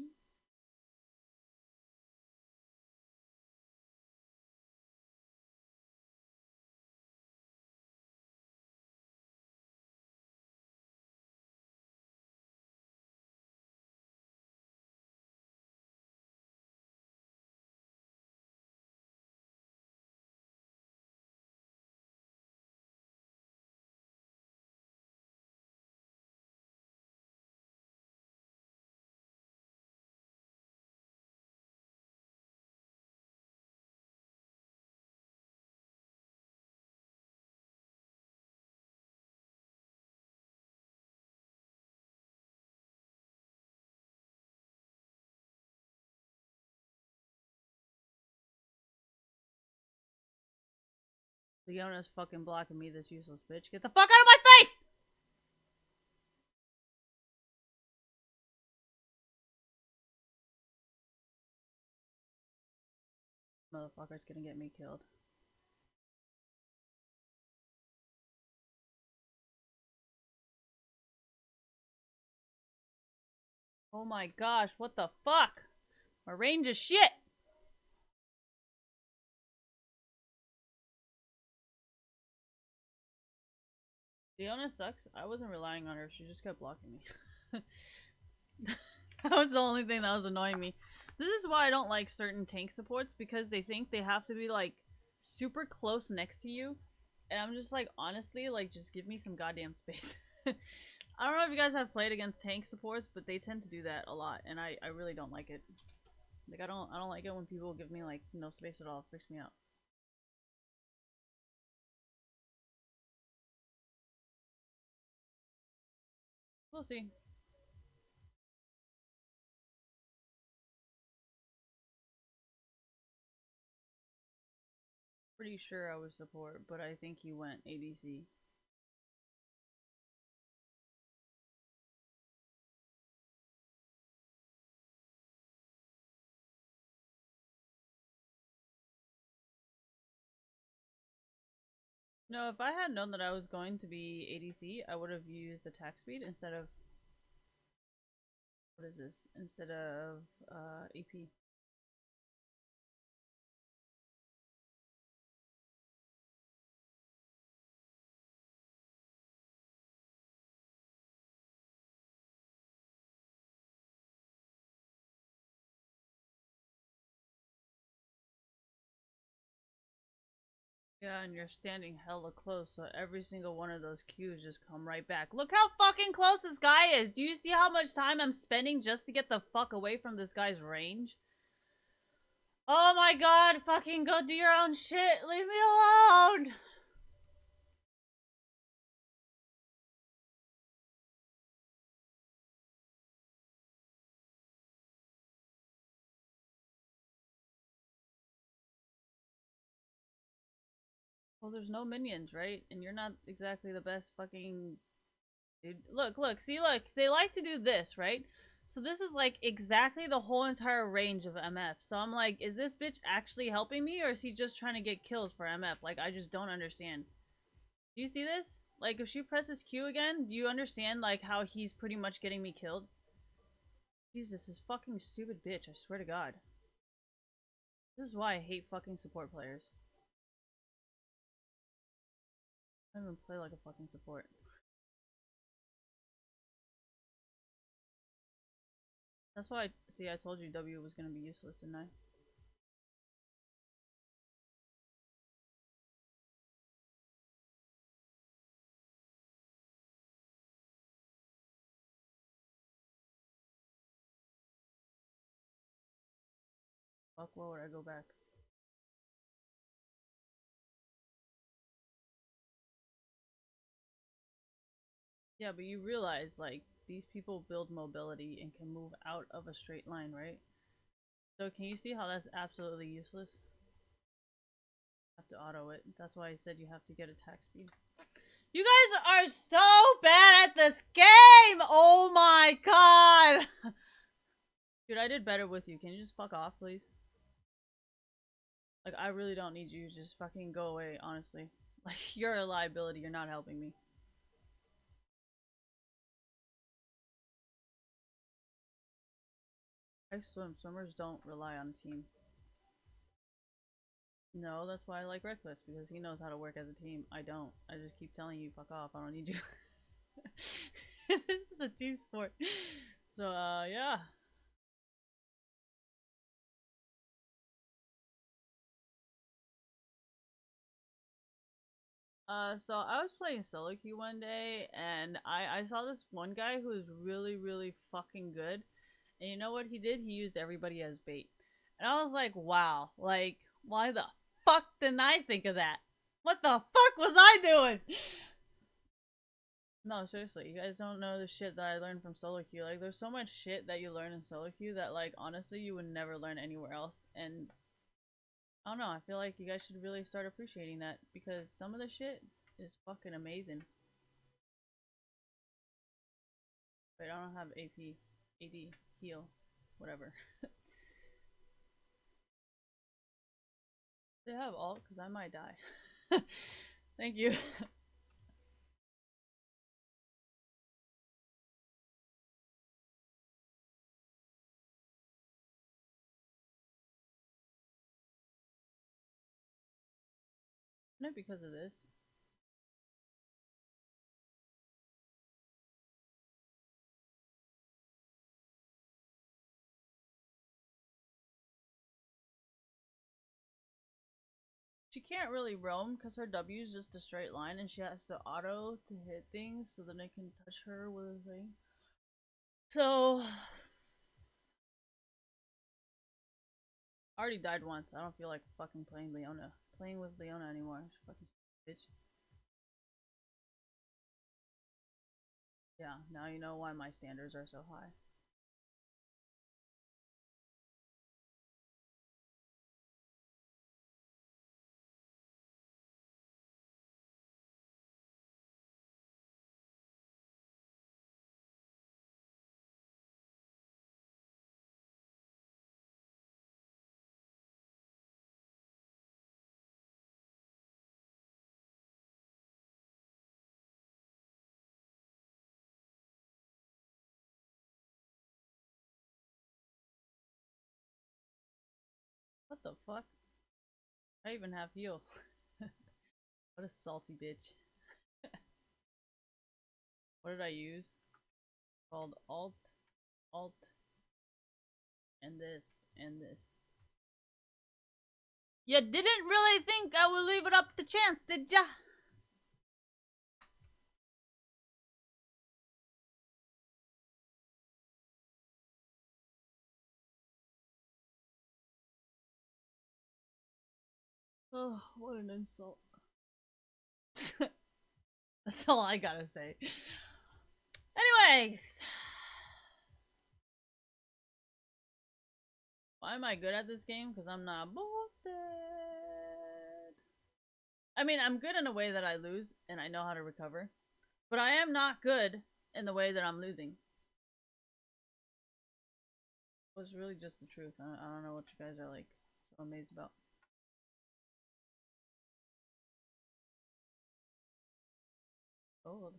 Leona's fucking blocking me, this useless bitch. Get the fuck out of my face! Motherfucker's gonna get me killed. Oh my gosh, what the fuck? My range is shit! Leona sucks. I wasn't relying on her, she just kept blocking me. That was the only thing that was annoying me. This is why I don't like certain tank supports, because they think they have to be like super close next to you. And I'm just like, honestly, like just give me some goddamn space. I don't know if you guys have played against tank supports, but they tend to do that a lot, and I really don't like it. Like I don't like it when people give me like no space at all. It freaks me out. We'll see. Pretty sure I was support, but I think he went ADC. No, if I had known that I was going to be ADC, I would have used attack speed instead of, what is this? Instead of AP. Yeah, and you're standing hella close, so every single one of those Qs just come right back. Look how fucking close this guy is! Do you see how much time I'm spending just to get the fuck away from this guy's range? Oh my god, fucking go do your own shit! Leave me alone! Well, there's no minions, right? And you're not exactly the best fucking dude. Look, look, see, look. They like to do this, right? So this is like exactly the whole entire range of MF. So I'm like, is this bitch actually helping me, or is he just trying to get kills for MF? Like, I just don't understand. Do you see this? Like, if she presses Q again, do you understand, like, how he's pretty much getting me killed? Jesus, this fucking stupid bitch, I swear to God. This is why I hate fucking support players. I don't even play like a fucking support. That's why, see, I told you W was gonna be useless, didn't I? Fuck, where would I go back? Yeah, but you realize, like, these people build mobility and can move out of a straight line, right? So can you see how that's absolutely useless? Have to auto it. That's why I said you have to get attack speed. You guys are so bad at this game! Oh my god! Dude, I did better with you. Can you just fuck off, please? Like, I really don't need you. Just fucking go away, honestly. Like, you're a liability. You're not helping me. I swim. Swimmers don't rely on a team. No, that's why I like Reckless, because he knows how to work as a team. I don't. I just keep telling you, fuck off. I don't need you. This is a team sport. So, yeah. So I was playing solo queue one day, and I saw this one guy who was really, really fucking good. And you know what he did? He used everybody as bait. And I was like, wow, like, why the fuck didn't I think of that? What the fuck was I doing? No, seriously, you guys don't know the shit that I learned from solo queue. Like, there's so much shit that you learn in solo queue that, like, honestly, you would never learn anywhere else. And I don't know, I feel like you guys should really start appreciating that, because some of the shit is fucking amazing. Wait, I don't have AP, AD, heal, whatever. They have alt, because I might die. Thank you. Not because of this. She can't really roam because her W is just a straight line, and she has to auto to hit things so then it can touch her with a thing. So, I already died once. I don't feel like fucking playing Leona. Playing with Leona anymore. She fucking bitch. Yeah, now you know why my standards are so high. What the fuck? I even have heal. What a salty bitch. What did I use? Called alt, alt, and this, and this. You didn't really think I would leave it up to chance, did ya? Oh, what an insult. That's all I gotta say. Anyways. Why am I good at this game? Because I'm not boosted. I mean, I'm good in a way that I lose and I know how to recover, but I am not good in the way that I'm losing. It was really just the truth. I don't know what you guys are like so amazed about. Oh,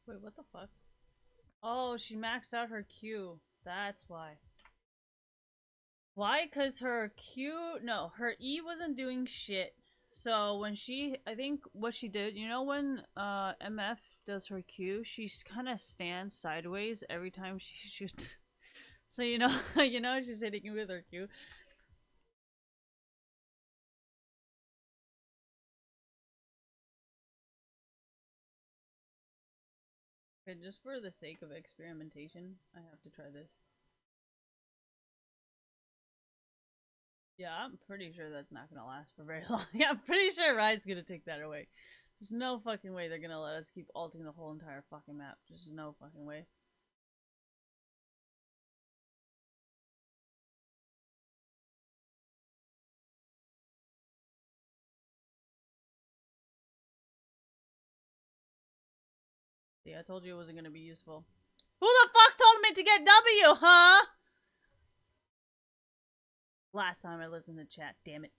wait, what the fuck? Oh, she maxed out her Q. That's why. Why? Because her Q, no, her E wasn't doing shit. So when she, I think what she did, you know, when MF does her Q, she kind of stands sideways every time she shoots. So you know, you know, she's hitting you with her Q. Okay, just for the sake of experimentation, I have to try this. Yeah, I'm pretty sure that's not gonna last for very long. I'm pretty sure Riot's gonna take that away. There's no fucking way they're gonna let us keep alting the whole entire fucking map. There's no fucking way. See, I told you it wasn't gonna be useful. Who the fuck told me to get W, huh? Last time I listened to chat, damn it.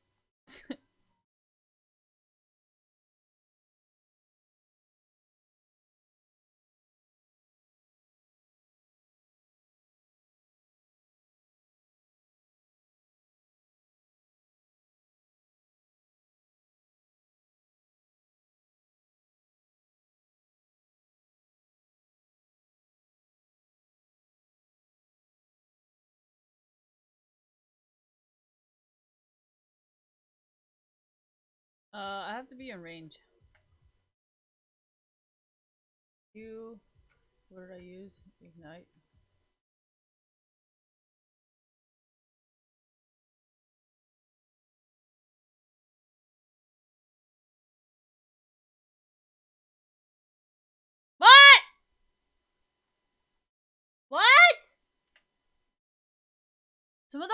I have to be in range. Q. What did I use? Ignite. What? What? Sumodoshi?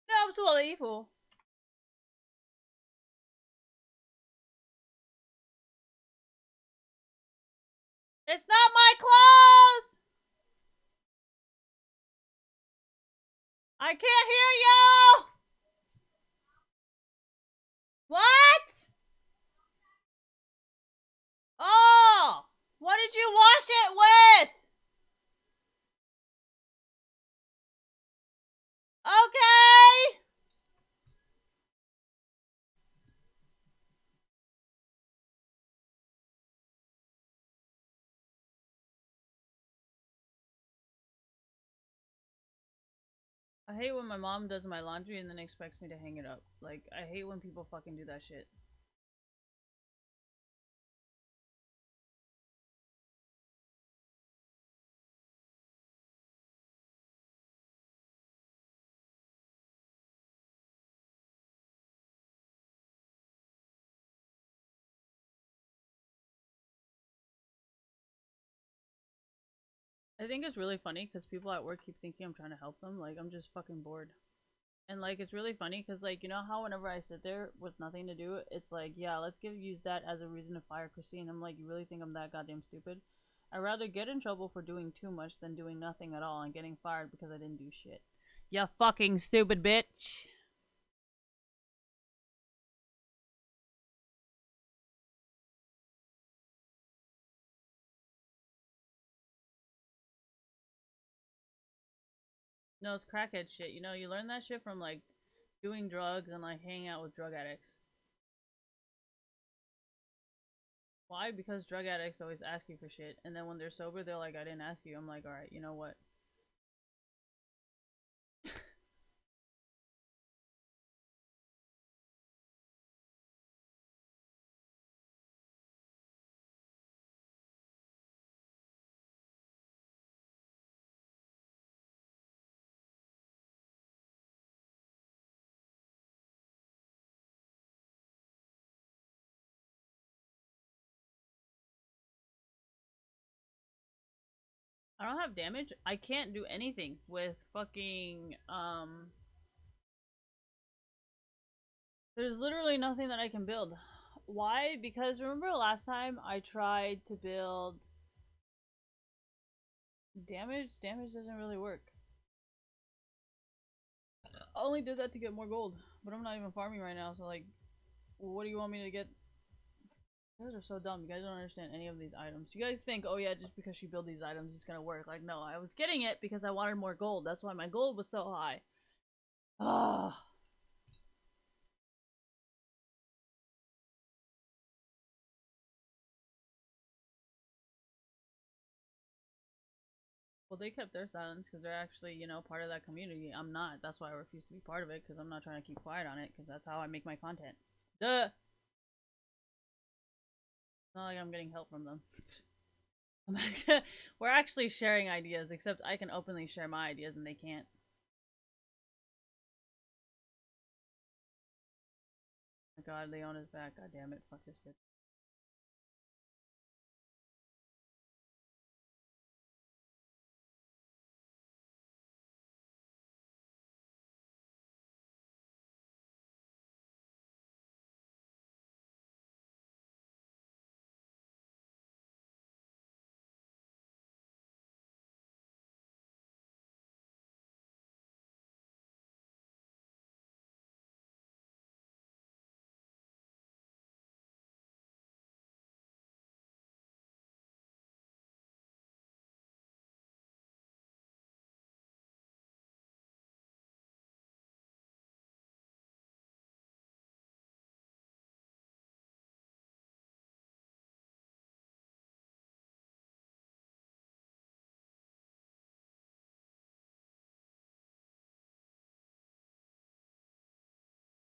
No, I'm so evil. It's not my clothes! I can't hear you! What? Oh! What did you wash it with? Okay! I hate when my mom does my laundry and then expects me to hang it up. Like, I hate when people fucking do that shit. I think it's really funny because people at work keep thinking I'm trying to help them. Like, I'm just fucking bored. And, like, it's really funny because, like, you know how whenever I sit there with nothing to do, it's like, yeah, let's use that as a reason to fire Christine. I'm like, you really think I'm that goddamn stupid? I'd rather get in trouble for doing too much than doing nothing at all and getting fired because I didn't do shit. You fucking stupid bitch. No, it's crackhead shit. You know, you learn that shit from, like, doing drugs and like hanging out with drug addicts. Why? Because drug addicts always ask you for shit, and then when they're sober, they're like, "I didn't ask you." I'm like, "All right, you know what? I don't have damage. I can't do anything with fucking There's literally nothing that I can build. Why? Because remember last time I tried to build damage? Damage doesn't really work. I only did that to get more gold, but I'm not even farming right now, so like, what do you want me to get? You guys are so dumb. You guys don't understand any of these items. You guys think, oh yeah, just because you build these items, it's gonna work. Like, no, I was getting it because I wanted more gold. That's why my gold was so high. Ah. Well, they kept their silence because they're actually, part of that community. I'm not. That's why I refuse to be part of it because I'm not trying to keep quiet on it because that's how I make my content. Duh! It's not like I'm getting help from them. We're actually sharing ideas, except I can openly share my ideas and they can't. Oh my god, Leona's back. God damn it. Fuck this bitch.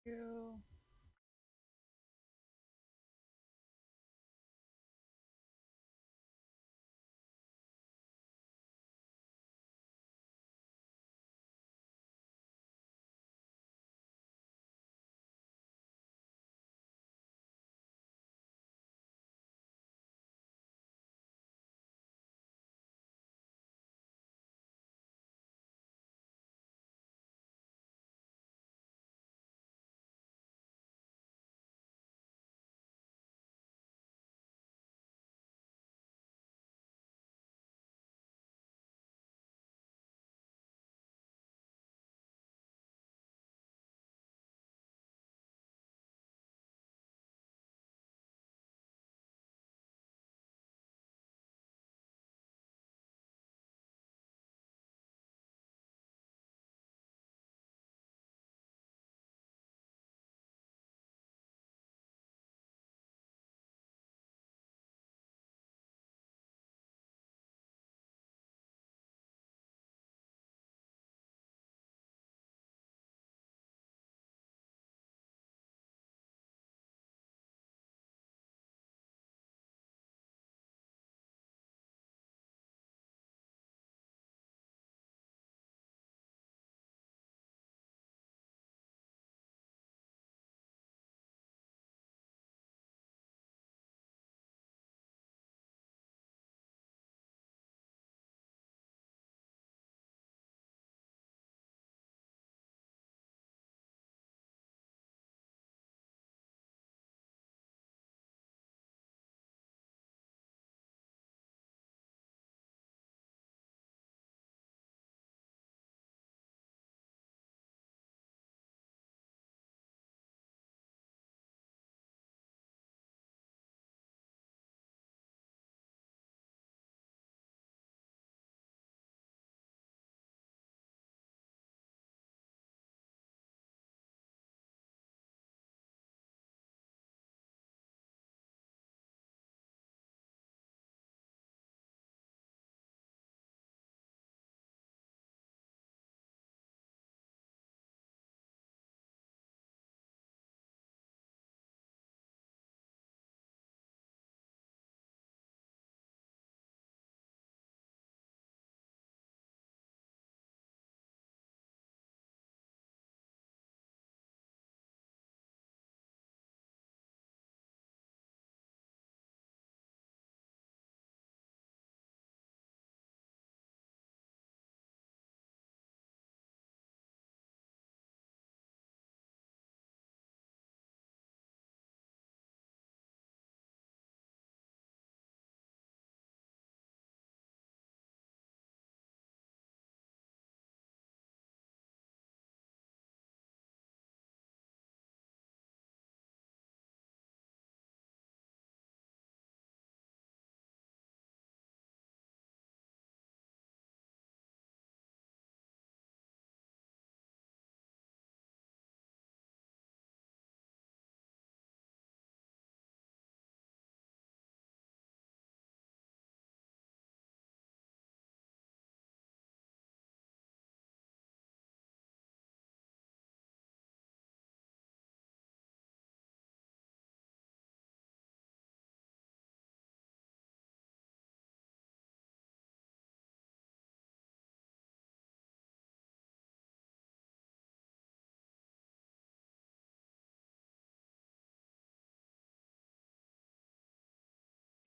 You.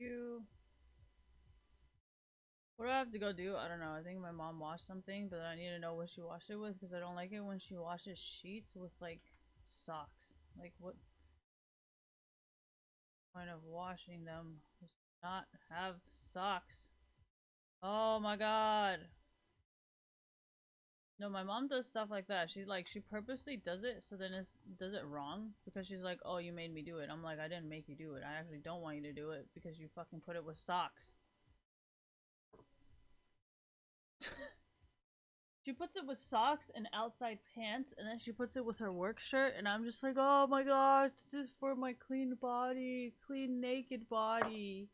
You. What do I have to go do? I don't know. I think my mom washed something, but I need to know what she washed it with because I don't like it when she washes sheets with like socks. Like, what point of washing them? Just not have socks. Oh my god. No, my mom does stuff like that. She purposely does it so then does it wrong because she's like, "Oh, you made me do it." I'm like, "I didn't make you do it. I actually don't want you to do it because you fucking put it with socks." She puts it with socks and outside pants, and then she puts it with her work shirt, and I'm just like, "Oh my god, this is for my clean body, clean naked body."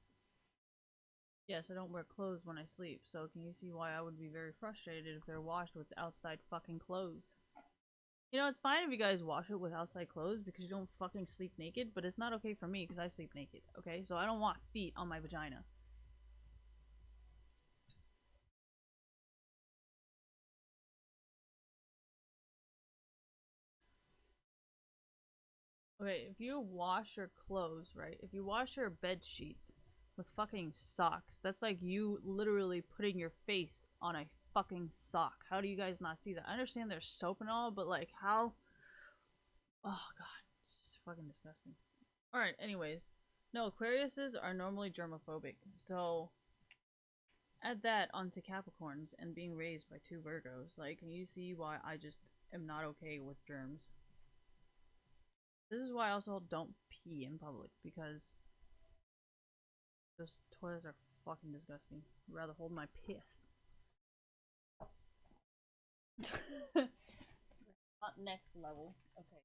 Yes, I don't wear clothes when I sleep, so can you see why I would be very frustrated if they're washed with outside fucking clothes? You know, it's fine if you guys wash it with outside clothes because you don't fucking sleep naked, but it's not okay for me because I sleep naked, okay? So I don't want feet on my vagina. Okay, if you wash your clothes, right? If you wash your bed sheets with fucking socks, that's like you literally putting your face on a fucking sock. How do you guys not see that? I understand there's soap and all, but like how? Oh god, it's just fucking disgusting. Alright, anyways. No, Aquariuses are normally germophobic, so add that onto Capricorns and being raised by two Virgos. Like, can you see why I just am not okay with germs? This is why I also don't pee in public because those toilets are fucking disgusting. I'd rather hold my piss. Not next level. Okay.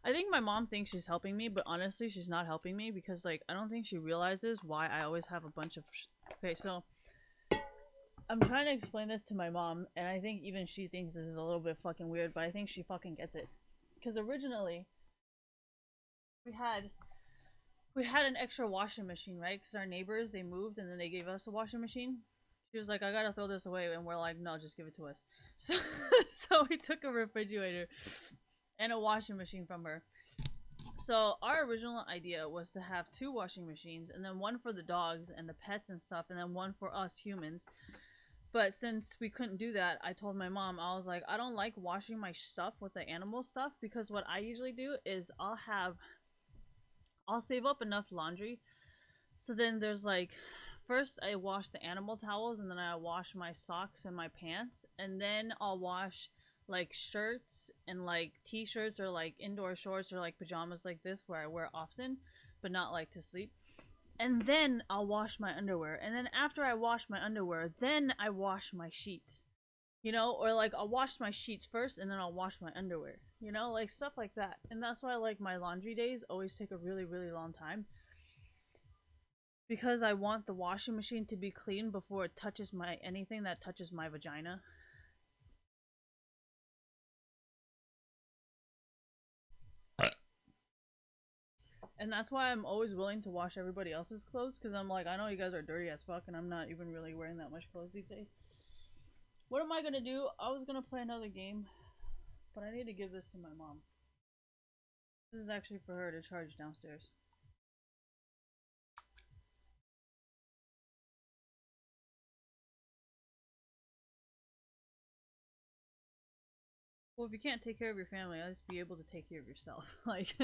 I think my mom thinks she's helping me, but honestly, she's not helping me because, like, I don't think she realizes why I always have a bunch of. Okay, so I'm trying to explain this to my mom, and I think even she thinks this is a little bit fucking weird, but I think she fucking gets it. Because originally, we had we had an extra washing machine, right? Because our neighbors they moved and then they gave us a washing machine. She was like, "I gotta throw this away," and we're like, "No, just give it to us." So, so we took a refrigerator and a washing machine from her. So our original idea was to have two washing machines, and then one for the dogs and the pets and stuff, and then one for us humans. But since we couldn't do that, I told my mom, I was like, I don't like washing my stuff with the animal stuff because what I usually do is I'll save up enough laundry. So then there's like, first I wash the animal towels and then I wash my socks and my pants. And then I'll wash like shirts and like t-shirts or like indoor shorts or like pajamas like this where I wear often, but not like to sleep. And then I'll wash my underwear. And then after I wash my underwear, then I wash my sheets. You know, or like I'll wash my sheets first and then I'll wash my underwear. You know, like stuff like that. And that's why like my laundry days always take a really, really long time because I want the washing machine to be clean before it touches my anything that touches my vagina. And that's why I'm always willing to wash everybody else's clothes, because I'm like, I know you guys are dirty as fuck, and I'm not even really wearing that much clothes these days. What am I gonna do? I was gonna play another game, but I need to give this to my mom. This is actually for her to charge downstairs. Well, if you can't take care of your family, at least be able to take care of yourself. Like,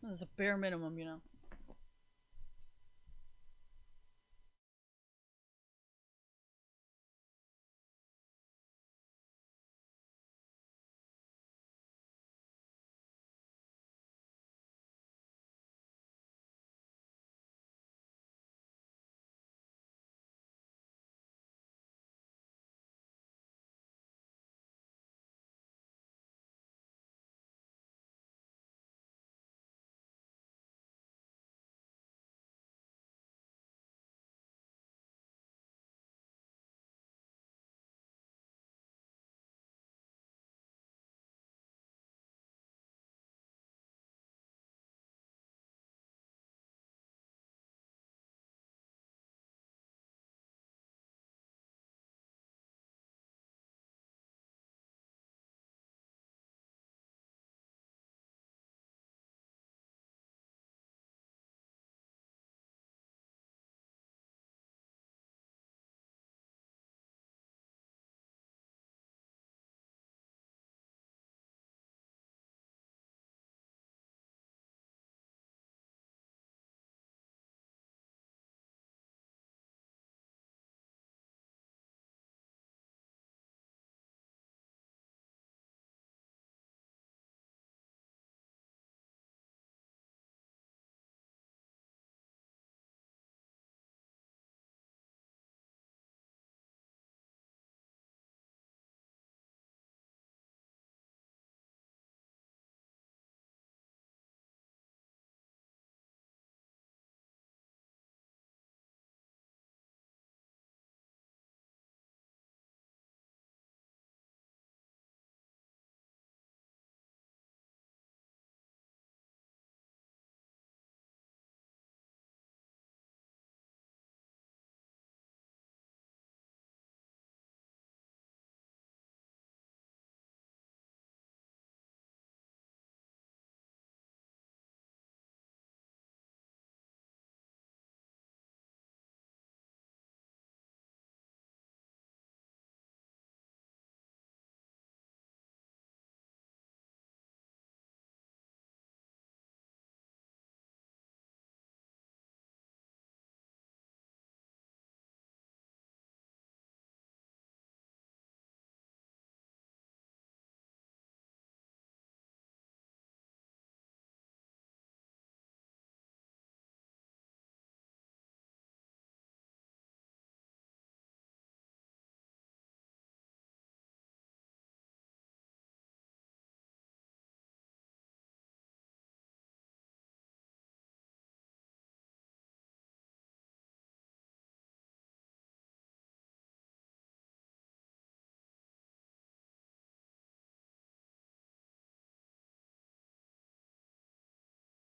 that's a bare minimum, you know?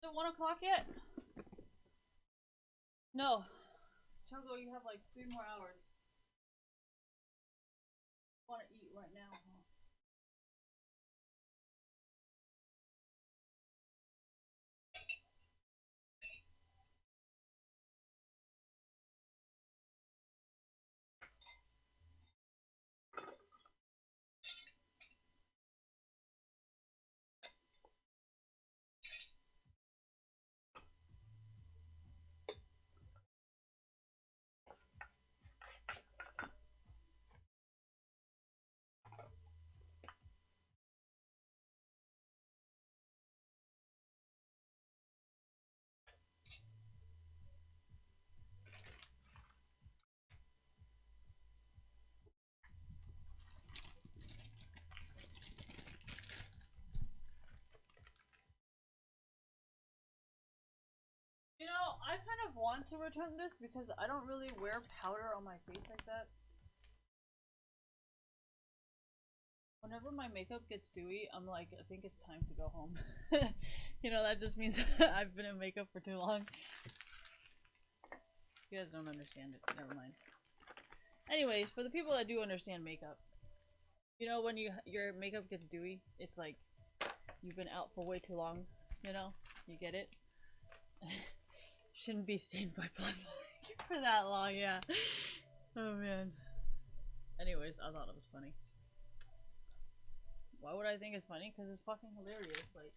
Is it 1 o'clock yet? No. Chungo, you have like 3 more hours. I want to eat right now, huh? You know, I kind of want to return this because I don't really wear powder on my face like that. Whenever my makeup gets dewy, I'm like, I think it's time to go home. You know, that just means I've been in makeup for too long. You guys don't understand it. Never mind. Anyways, for the people that do understand makeup, you know when your makeup gets dewy, it's like you've been out for way too long. You know, you get it. Shouldn't be stained by blood for that long. Yeah. Oh man. Anyways, I thought it was funny. Why would I think it's funny? Because it's fucking hilarious. Like,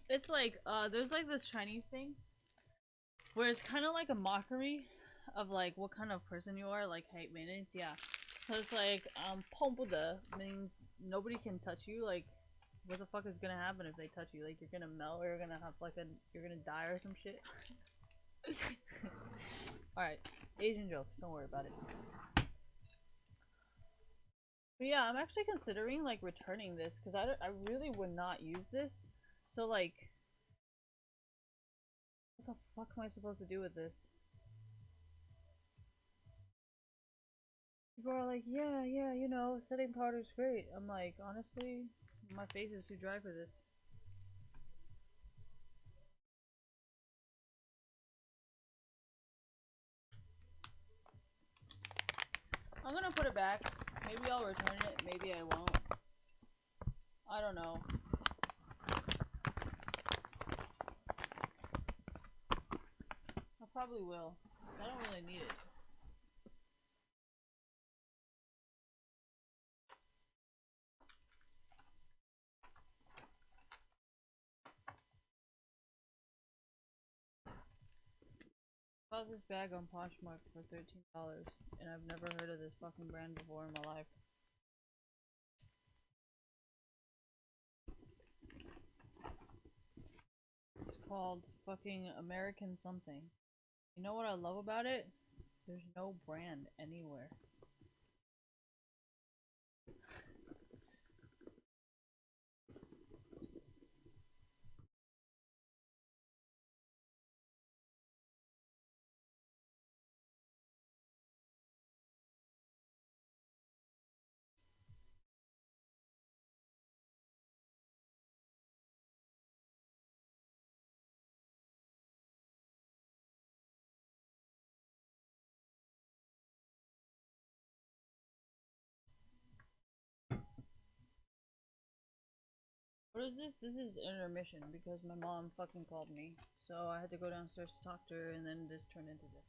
it's like there's like this Chinese thing where it's kind of like a mockery of like what kind of person you are, like hate maintenance. Yeah. So it's like "碰不得" means nobody can touch you. Like, what the fuck is gonna happen if they touch you? Like, you're gonna melt, or you're gonna have like you're gonna die or some shit. All right, Asian jokes. Don't worry about it. But yeah, I'm actually considering like returning this because I really would not use this. So like, what the fuck am I supposed to do with this? People are like, yeah, yeah, you know, setting powder's great. I'm like, honestly, my face is too dry for this. I'm gonna put it back. Maybe I'll return it. Maybe I won't. I don't know. I probably will. I don't really need it. I bought this bag on Poshmark for $13, and I've never heard of this fucking brand before in my life. It's called fucking American something. You know what I love about it? There's no brand anywhere. What is this? This is intermission because my mom fucking called me. So I had to go downstairs to talk to her, and then this turned into this.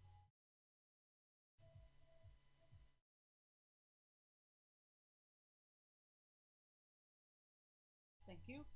Thank you.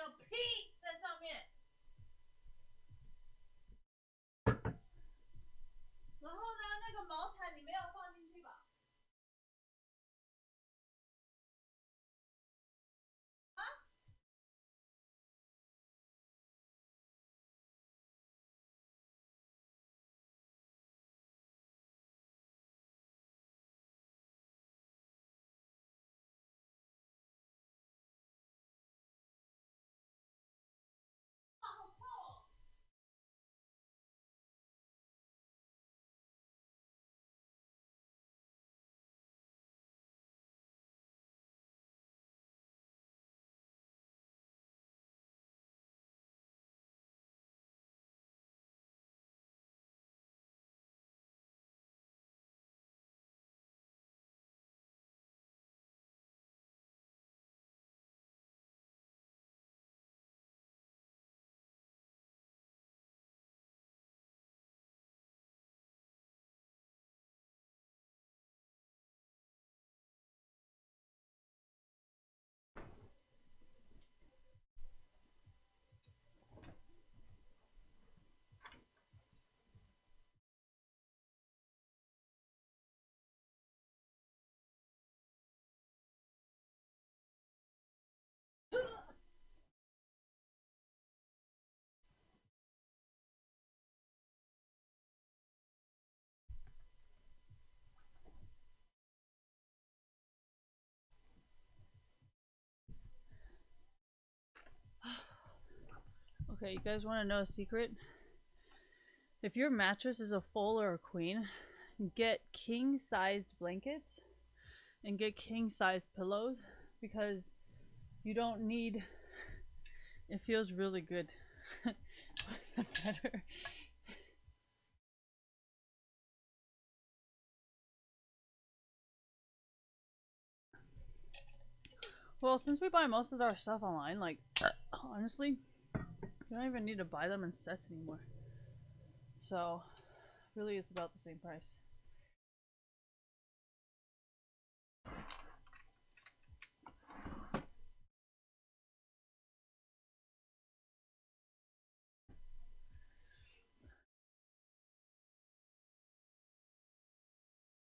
有屁在上面。然后呢，那个毛毯你没有放进去吧？啊？好臭哦！Okay, you guys want to know a secret? If your mattress is a full or a queen, get king-sized blankets and get king-sized pillows because you don't need. It feels really good. Better. Well, since we buy most of our stuff online, like honestly, you don't even need to buy them in sets anymore. So, really, it's about the same price.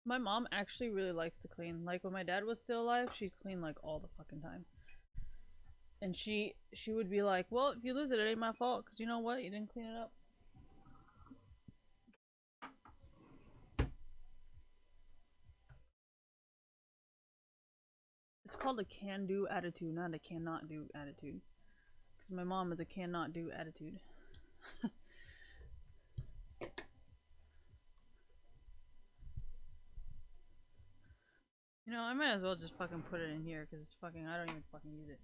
My mom actually really likes to clean. Like when my dad was still alive, she'd clean like all the fucking time. And she would be like, "Well, if you lose it, it ain't my fault, cause you know what? You didn't clean it up." It's called a can-do attitude, not a cannot-do attitude. Cause my mom is a cannot-do attitude. You know, I might as well just fucking put it in here, cause it's fucking. I don't even fucking use it.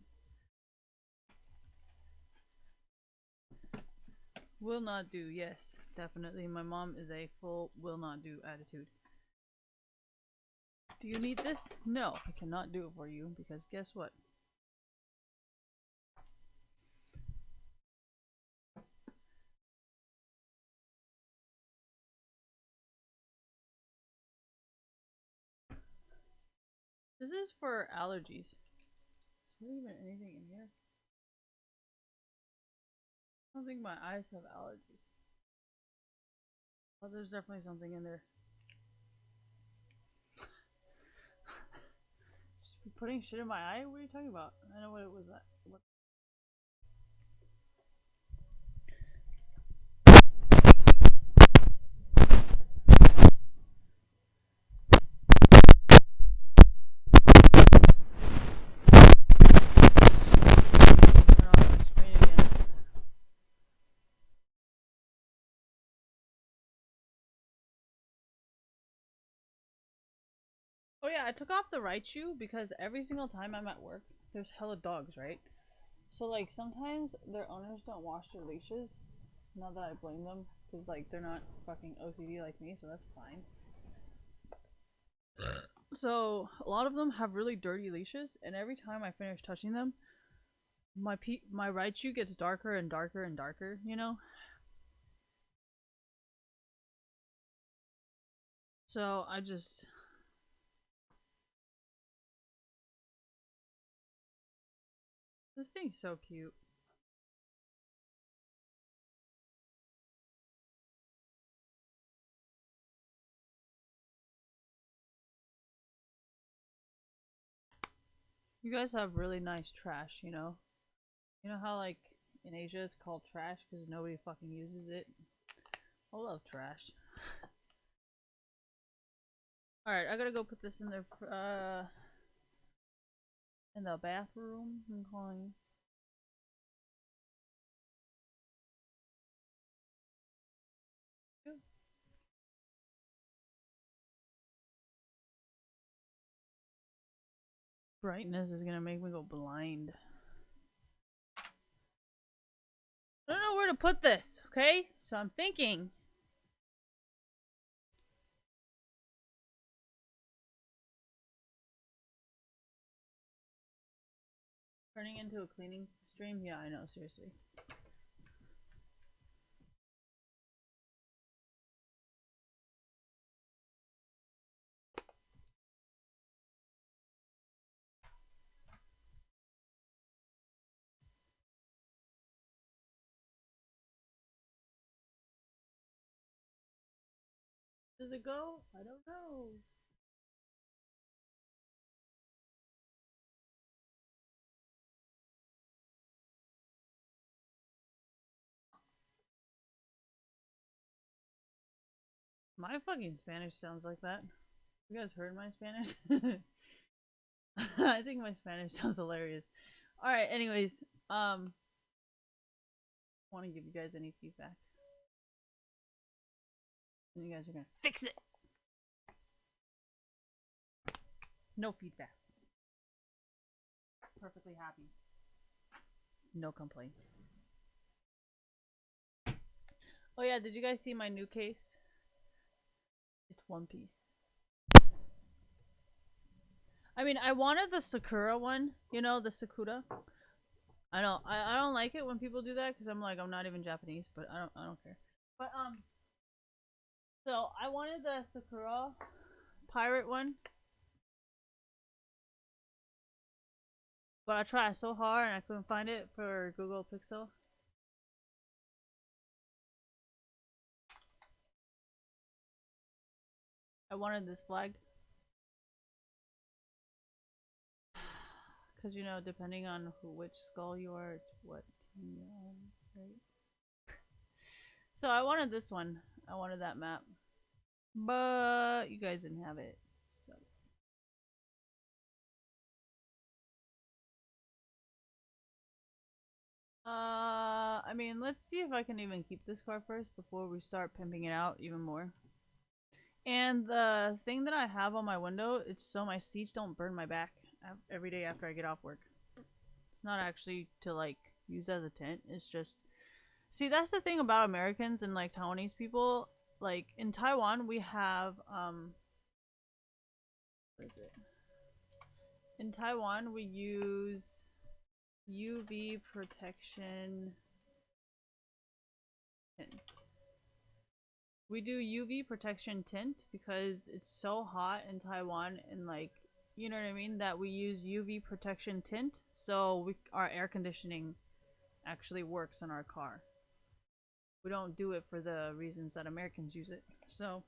Will not do, yes, definitely. My mom is a full will not do attitude. Do you need this? No, I cannot do it for you because guess what? This is for allergies. Is there even anything in here? I don't think my eyes have allergies. Oh, there's definitely something in there. Just putting shit in my eye? What are you talking about? I know what it was. What? Turn off the screen again. Oh yeah, I took off the right shoe because every single time I'm at work, there's hella dogs, right? So like sometimes their owners don't wash their leashes. Not that I blame them, because like they're not fucking OCD like me, so that's fine. So a lot of them have really dirty leashes, and every time I finish touching them, my right shoe gets darker and darker and darker. You know. So I just. This thing's so cute. You guys have really nice trash, you know? You know how, like, in Asia it's called trash because nobody fucking uses it? I love trash. Alright, I gotta go put this in the bathroom. I'm calling. Brightness is gonna make me go blind. I don't know where to put this, okay? So I'm thinking. Turning into a cleaning stream? Yeah, I know, seriously. Does it go? I don't know. My fucking Spanish sounds like that. You guys heard my Spanish? I think my Spanish sounds hilarious. Alright, anyways, want to give you guys any feedback. And you guys are gonna fix it! No feedback. Perfectly happy. No complaints. Oh yeah, did you guys see my new case? It's One Piece. I mean, I wanted the Sakura one. You know, the Sakura. I don't like it when people do that because I'm like, I'm not even Japanese, but I don't care. But so I wanted the Sakura pirate one, but I tried so hard and I couldn't find it for Google Pixel. I wanted this flag because you know, depending on which skull you are, it's what team you're on, right? So I wanted this one. I wanted that map, but you guys didn't have it. So I mean, let's see if I can even keep this car first before we start pimping it out even more. And the thing that I have on my window, it's so my seats don't burn my back every day after I get off work. It's not actually to like use as a tent. It's just see that's the thing about Americans and like Taiwanese people. Like in Taiwan, we have what is it? In Taiwan, we use UV protection tint. We do UV protection tint because it's so hot in Taiwan and like you know what I mean that we use UV protection tint so our air conditioning actually works in our car. We don't do it for the reasons that Americans use it. So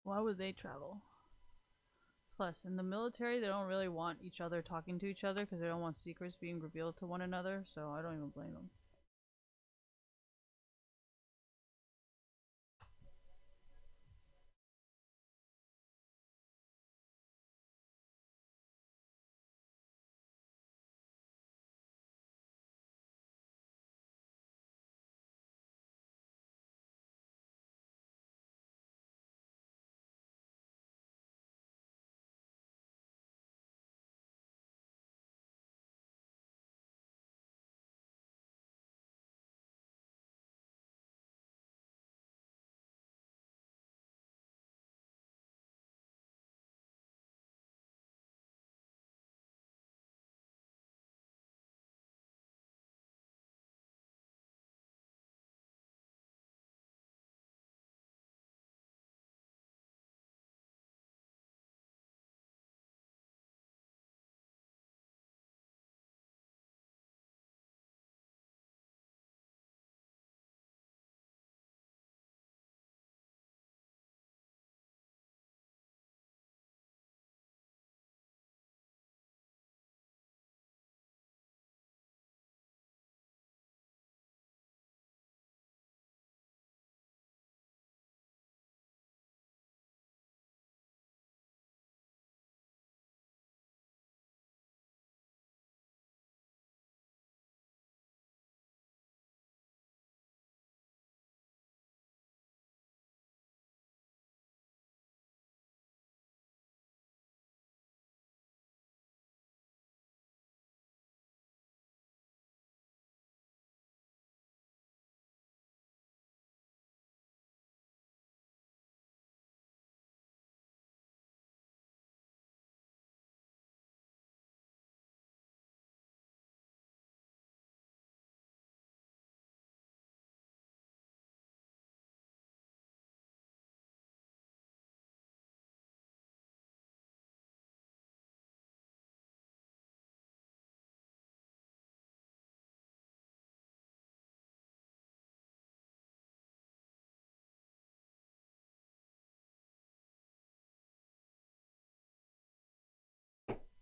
why would they travel? Plus, in the military, they don't really want each other talking to each other because they don't want secrets being revealed to one another. So I don't even blame them.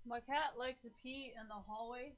My cat likes to pee in the hallway.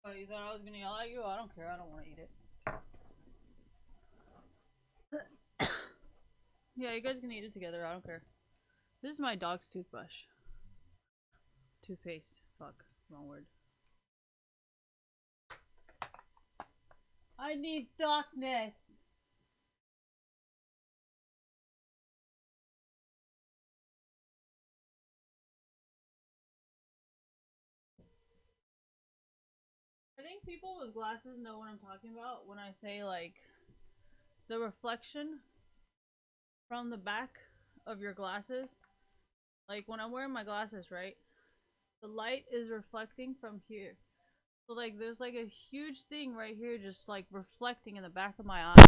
Oh, you thought I was gonna yell at you? I don't care. I don't want to eat it. Yeah, you guys can eat it together. I don't care. This is my dog's toothbrush. Toothpaste. Fuck. Wrong word. I need darkness. I think people with glasses know what I'm talking about when I say, like, the reflection from the back of your glasses. Like, when I'm wearing my glasses, right? The light is reflecting from here. So, like, there's, like, a huge thing right here just, like, reflecting in the back of my eye.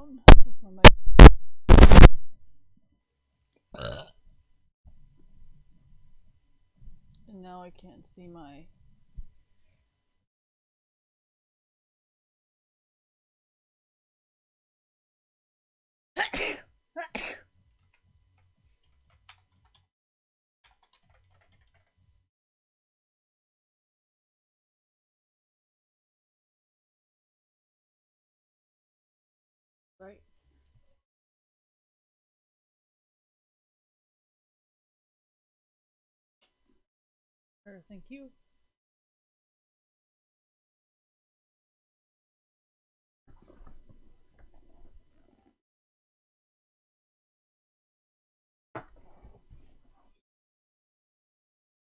down. And now I can't see my. Right. Thank you.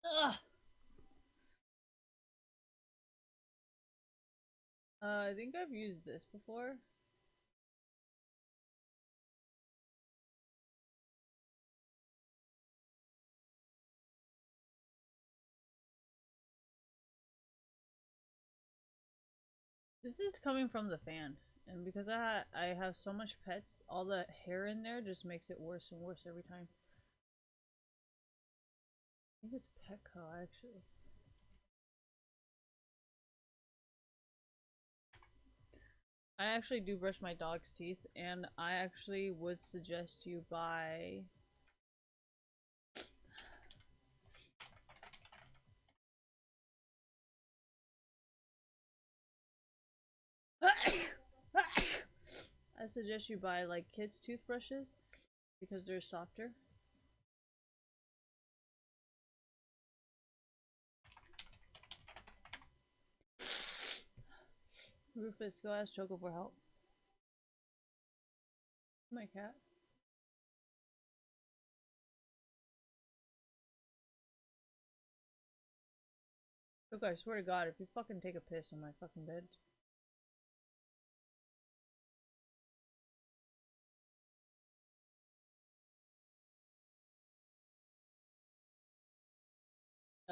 Ugh. I think I've used this before. This is coming from the fan, and because I have so much pets, all the hair in there just makes it worse and worse every time. I think it's Petco actually. I actually do brush my dog's teeth, and I actually would suggest you buy. I suggest you buy like kids' toothbrushes because they're softer. Rufus, go ask Choco for help. My cat. Choco, I swear to God, if you fucking take a piss on my fucking bed.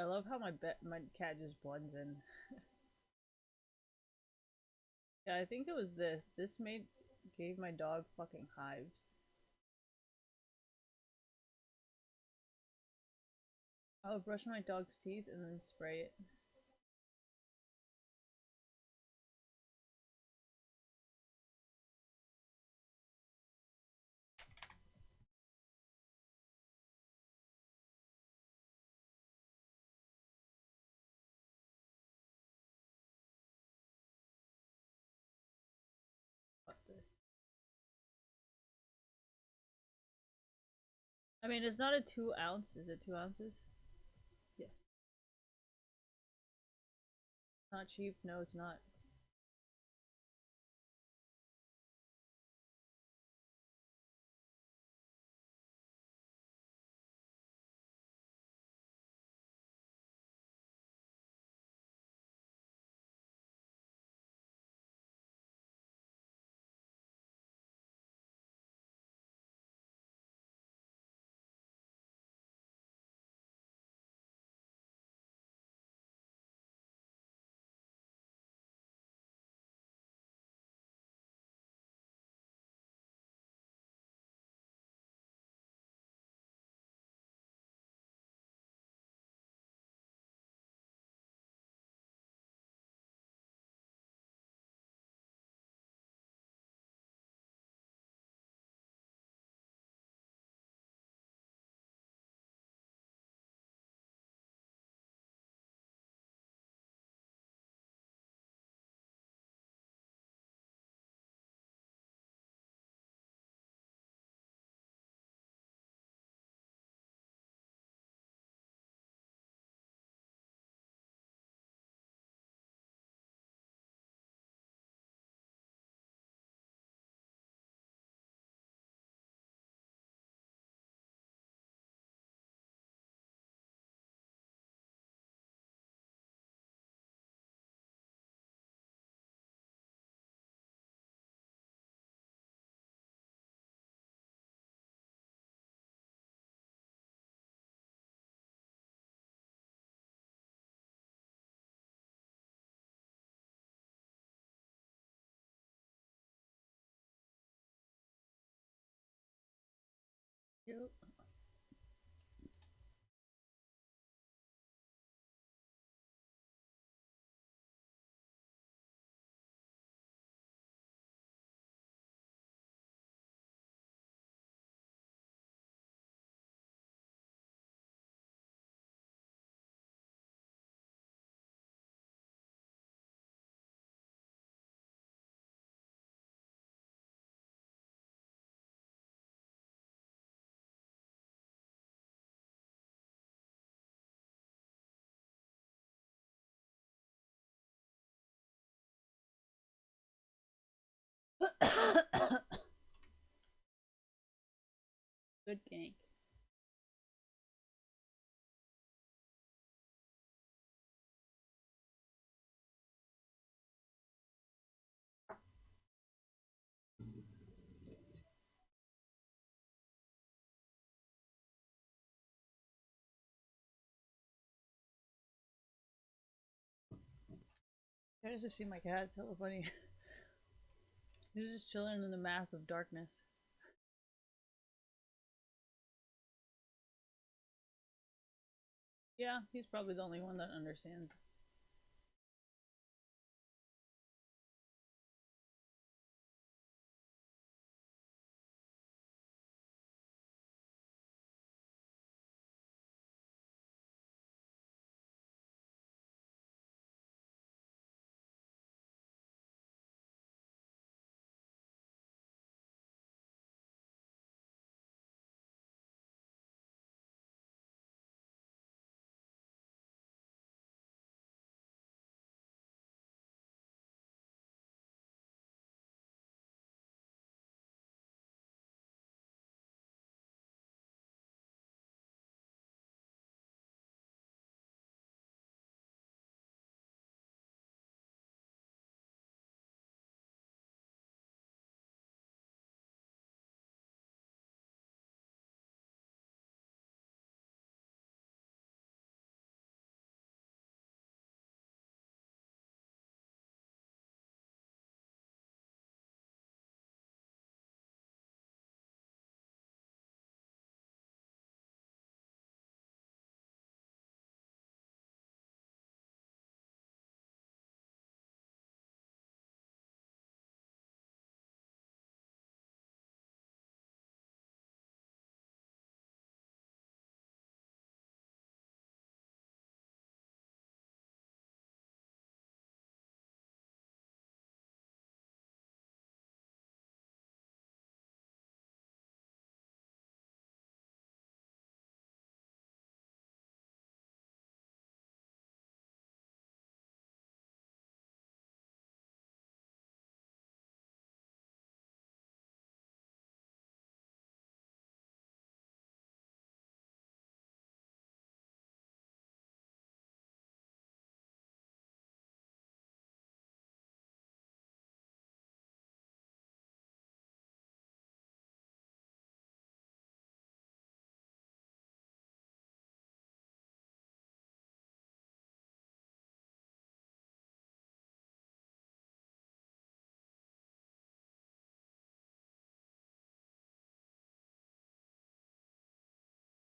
I love how my cat just blends in. Yeah, I think it was this. This gave my dog fucking hives. I would brush my dog's teeth and then spray it. Fuck this. I mean, it's not a 2 ounce. Is it 2 ounces? Yes. Not cheap. No, it's not. Yep. Good gank. I just see my cat. It's hella funny. He's just chilling in the mass of darkness. Yeah, he's probably the only one that understands.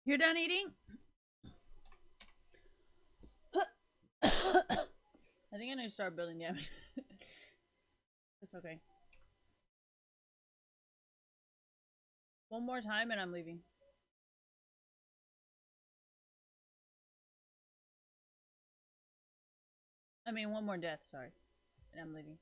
You're done eating? I think I need to start building damage. It's okay. One more time and I'm leaving. I mean, one more death, sorry. And I'm leaving.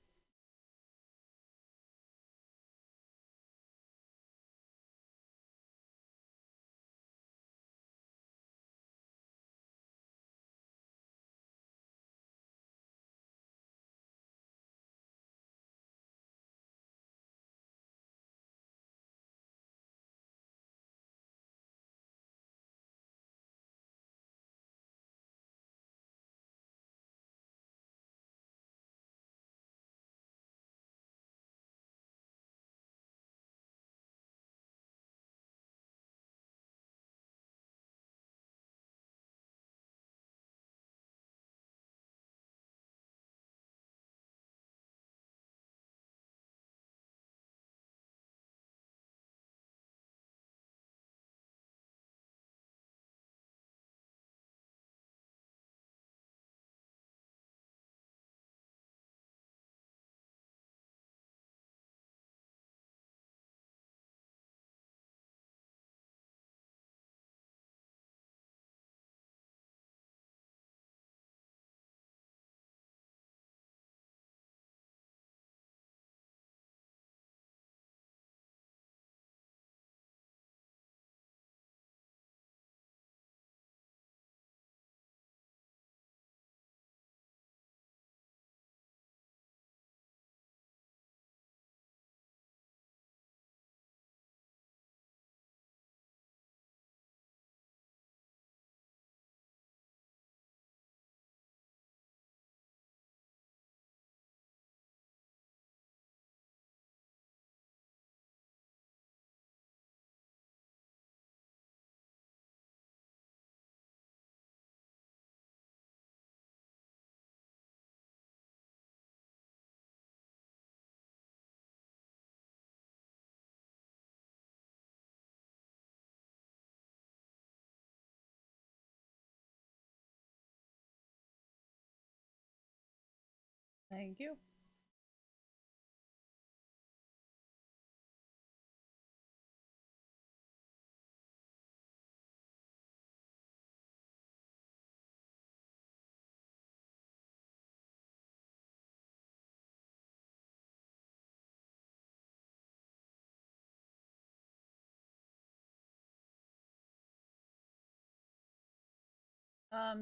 Thank you.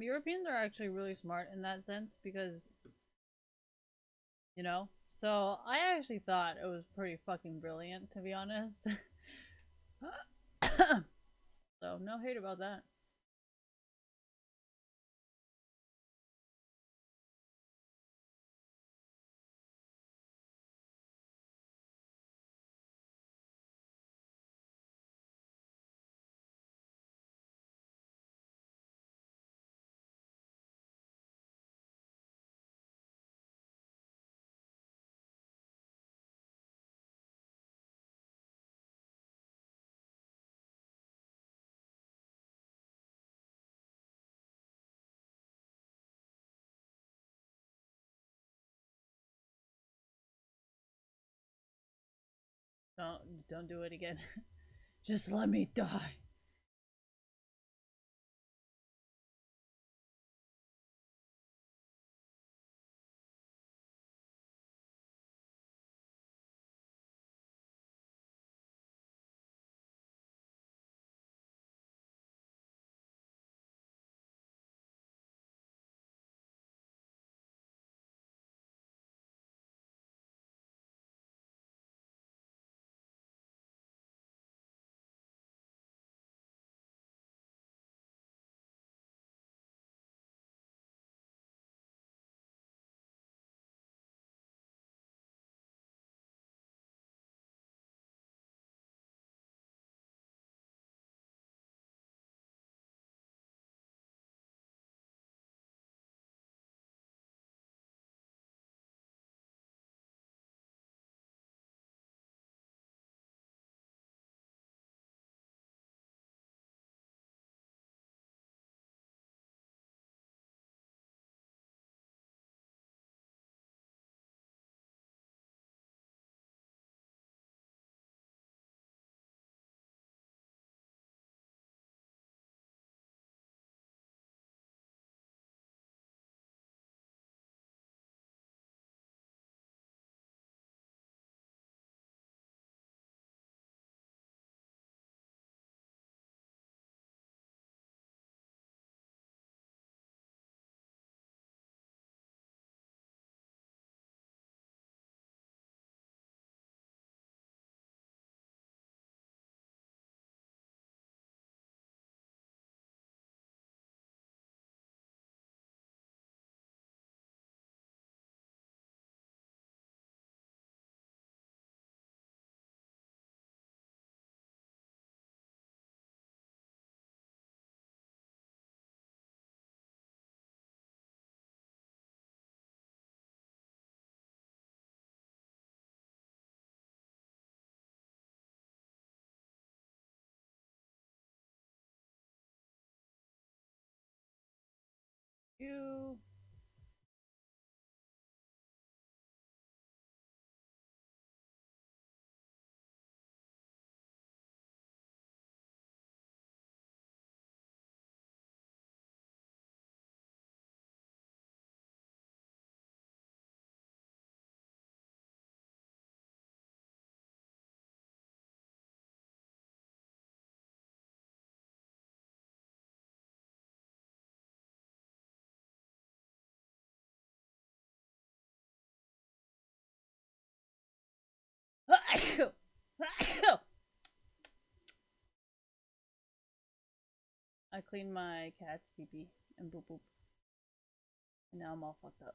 Europeans are actually really smart in that sense because, you know, so I actually thought it was pretty fucking brilliant, to be honest. So, no hate about that. Don't do it again. Just let me die. You. I cleaned my cat's pee pee and boop boop, and now I'm all fucked up.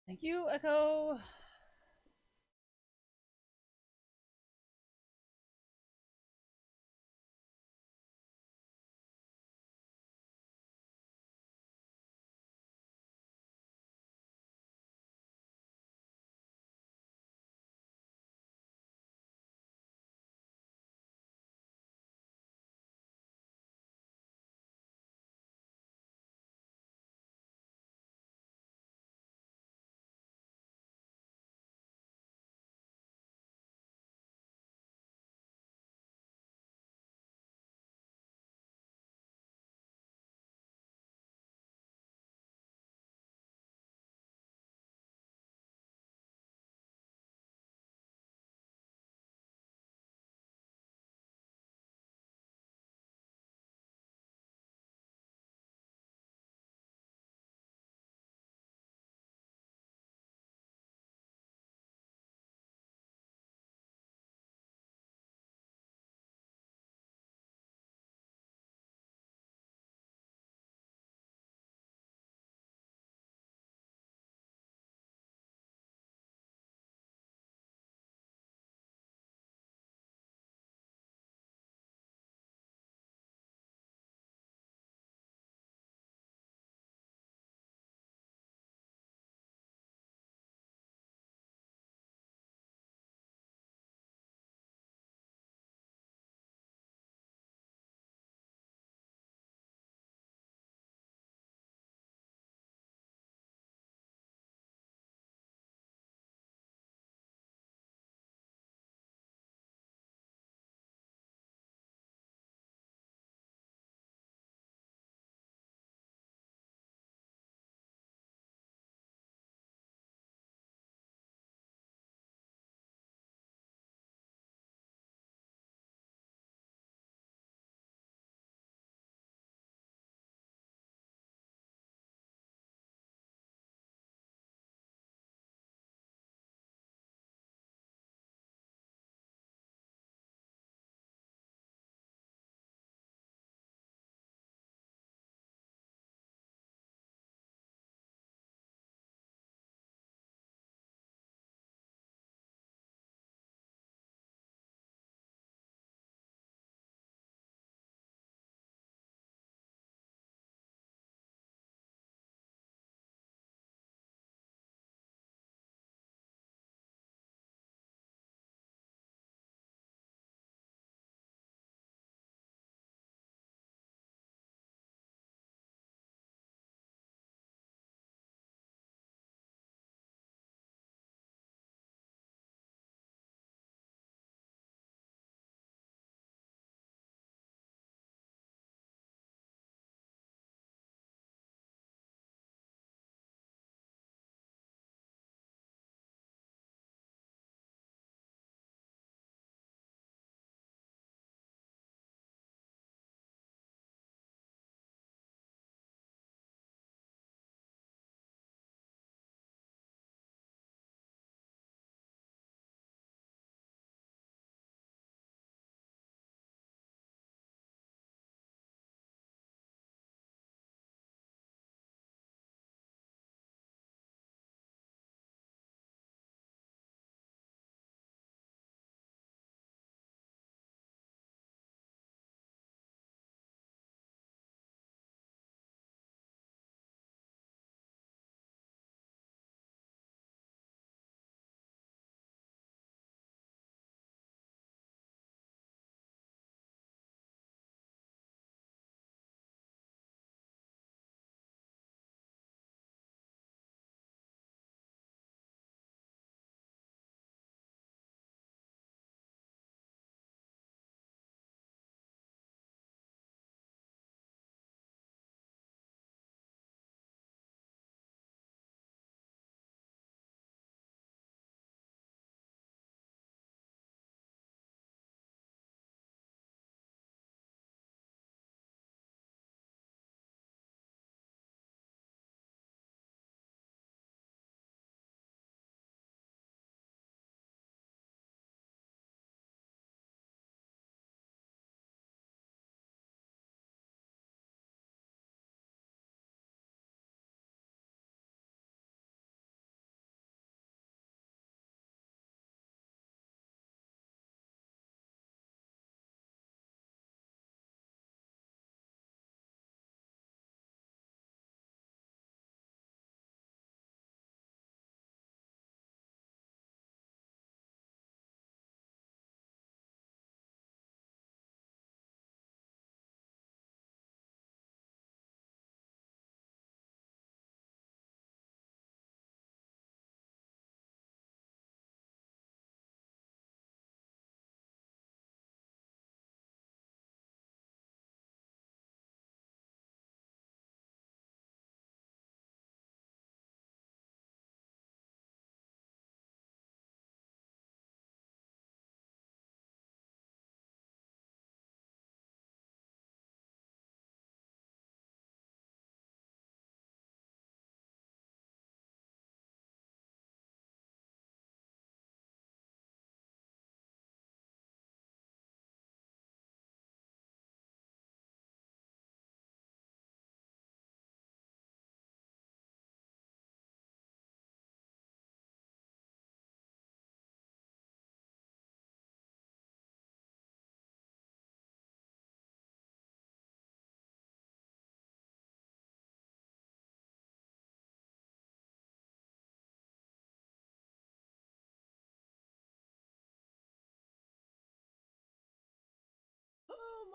Thank you, Echo.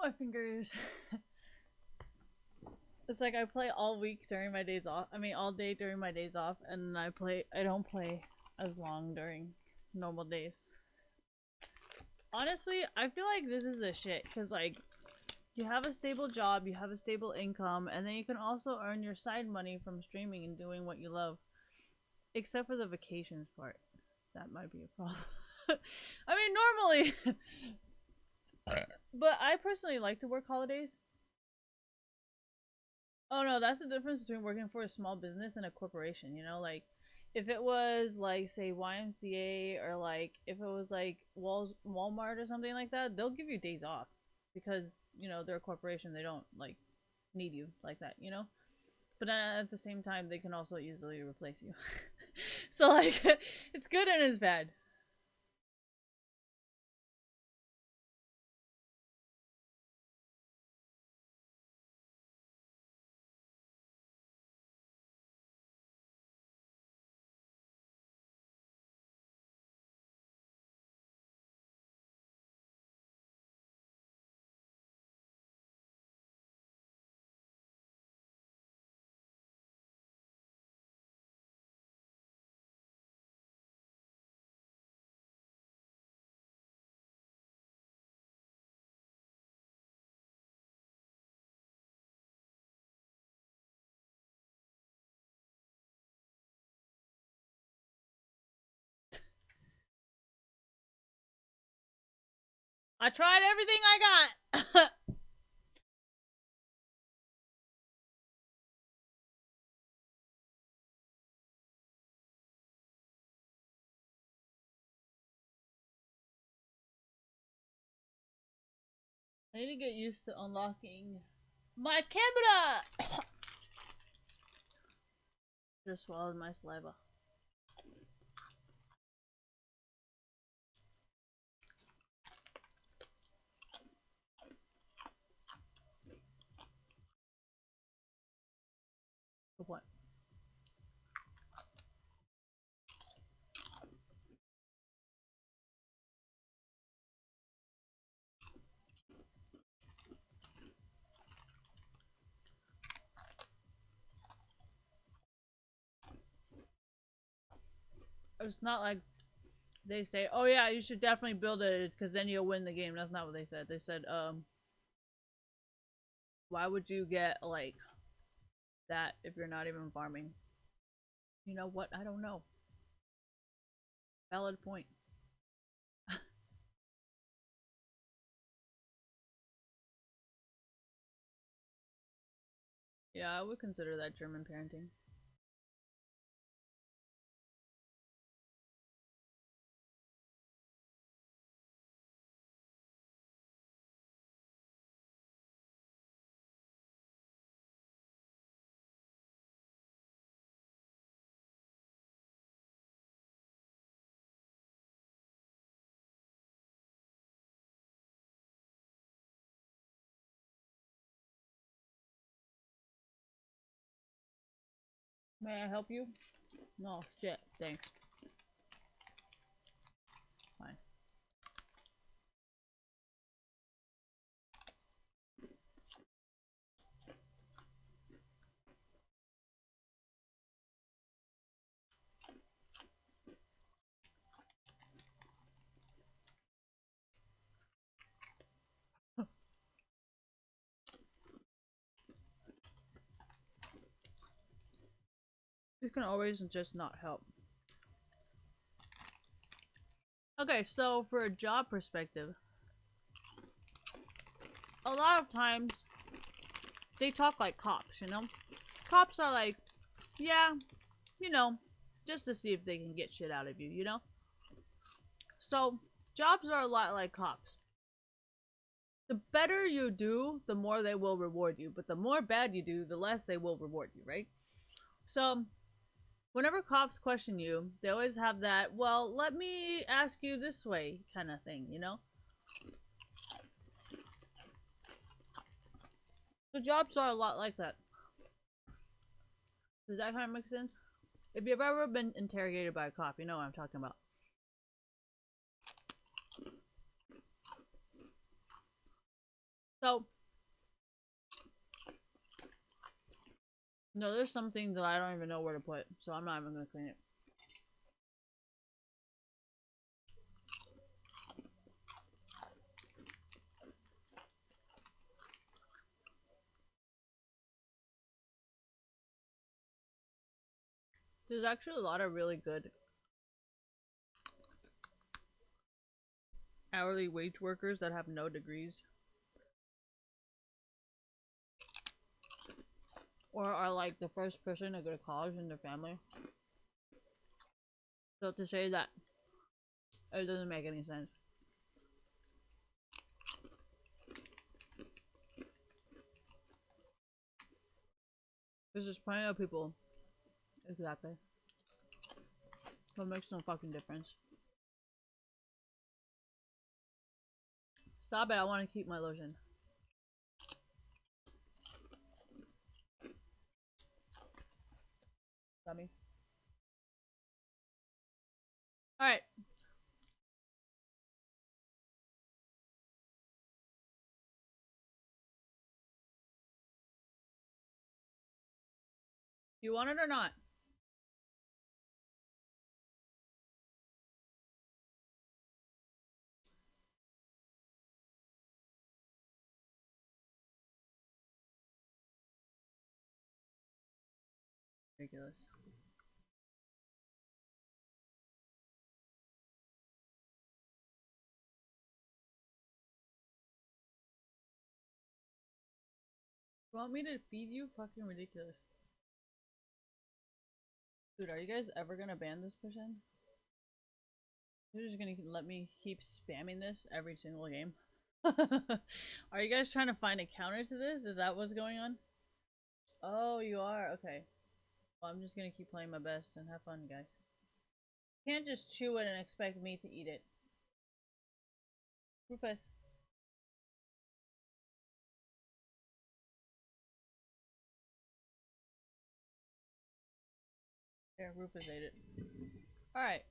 My fingers. It's like I play all week during my days off. I mean, all day during my days off, and I don't play as long during normal days. Honestly, I feel like this is a shit, because, like, you have a stable job, you have a stable income, and then you can also earn your side money from streaming and doing what you love. Except for the vacations part. That might be a problem. I mean, normally. But I personally like to work holidays. Oh no, that's the difference between working for a small business and a corporation, you know? Like, if it was, like, say, YMCA, or, like, if it was, like, Walmart or something like that, they'll give you days off. Because, you know, they're a corporation, they don't, like, need you like that, you know? But at the same time, they can also easily replace you. So, like, it's good and it's bad. I tried everything I got. I need to get used to unlocking my camera. Just swallowed my saliva. For what? It's not like they say, "Oh yeah, you should definitely build it because then you'll win the game." That's not what they said. They said, why would you get like that if you're not even farming? You know what? I don't know. Valid point. Yeah, I would consider that German parenting. May I help you? No, shit. Thanks. Fine. You can always just not help. Okay, so for a job perspective, a lot of times they talk like cops, you know? Cops are like, yeah, you know, just to see if they can get shit out of you, you know? So, jobs are a lot like cops. The better you do, the more they will reward you, but the more bad you do, the less they will reward you, right? So, whenever cops question you, they always have that, well, let me ask you this way kind of thing, you know? So, jobs are a lot like that. Does that kind of make sense? If you've ever been interrogated by a cop, you know what I'm talking about. So, no, there's some things that I don't even know where to put, so I'm not even gonna clean it. There's actually a lot of really good hourly wage workers that have no degrees or are like the first person to go to college in their family. So to say that it doesn't make any sense. There's just plenty of people. Exactly. What makes no fucking difference. Stop it, I want to keep my lotion. Dummy. Alright. You want it or not? Ridiculous. You want me to feed you? Fucking ridiculous. Dude, are you guys ever gonna ban this person? You're just gonna let me keep spamming this every single game? Are you guys trying to find a counter to this? Is that what's going on? Oh, you are? Okay. Well, I'm just gonna keep playing my best and have fun, guys. You can't just chew it and expect me to eat it. Rufus. There, Rufus ate it. Alright.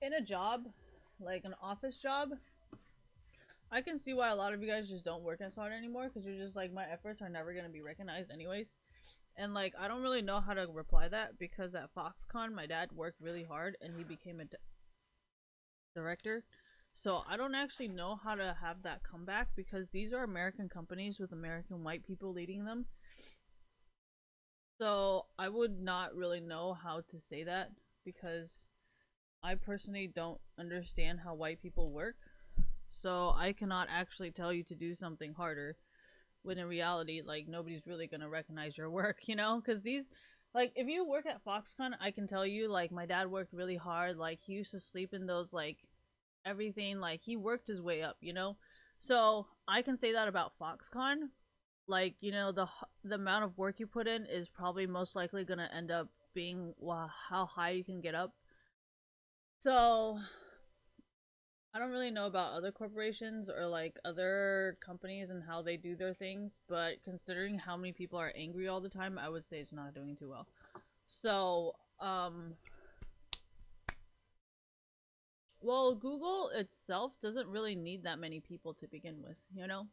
In a job, like an office job, I can see why a lot of you guys just don't work as hard anymore because you're just like, my efforts are never gonna be recognized anyways. And like, I don't really know how to reply that because at Foxconn, my dad worked really hard and he became a director. So I don't actually know how to have that comeback because these are American companies with American white people leading them. So I would not really know how to say that because I personally don't understand how white people work. So I cannot actually tell you to do something harder when in reality, like, nobody's really gonna recognize your work, you know? Because these, like, if you work at Foxconn, I can tell you, like, my dad worked really hard. Like, he used to sleep in those, like, everything. Like, he worked his way up, you know? So I can say that about Foxconn. Like, you know, the amount of work you put in is probably most likely gonna end up being, wow, how high you can get up. So I don't really know about other corporations or like other companies and how they do their things, but considering how many people are angry all the time, I would say it's not doing too well. So, well, Google itself doesn't really need that many people to begin with, you know?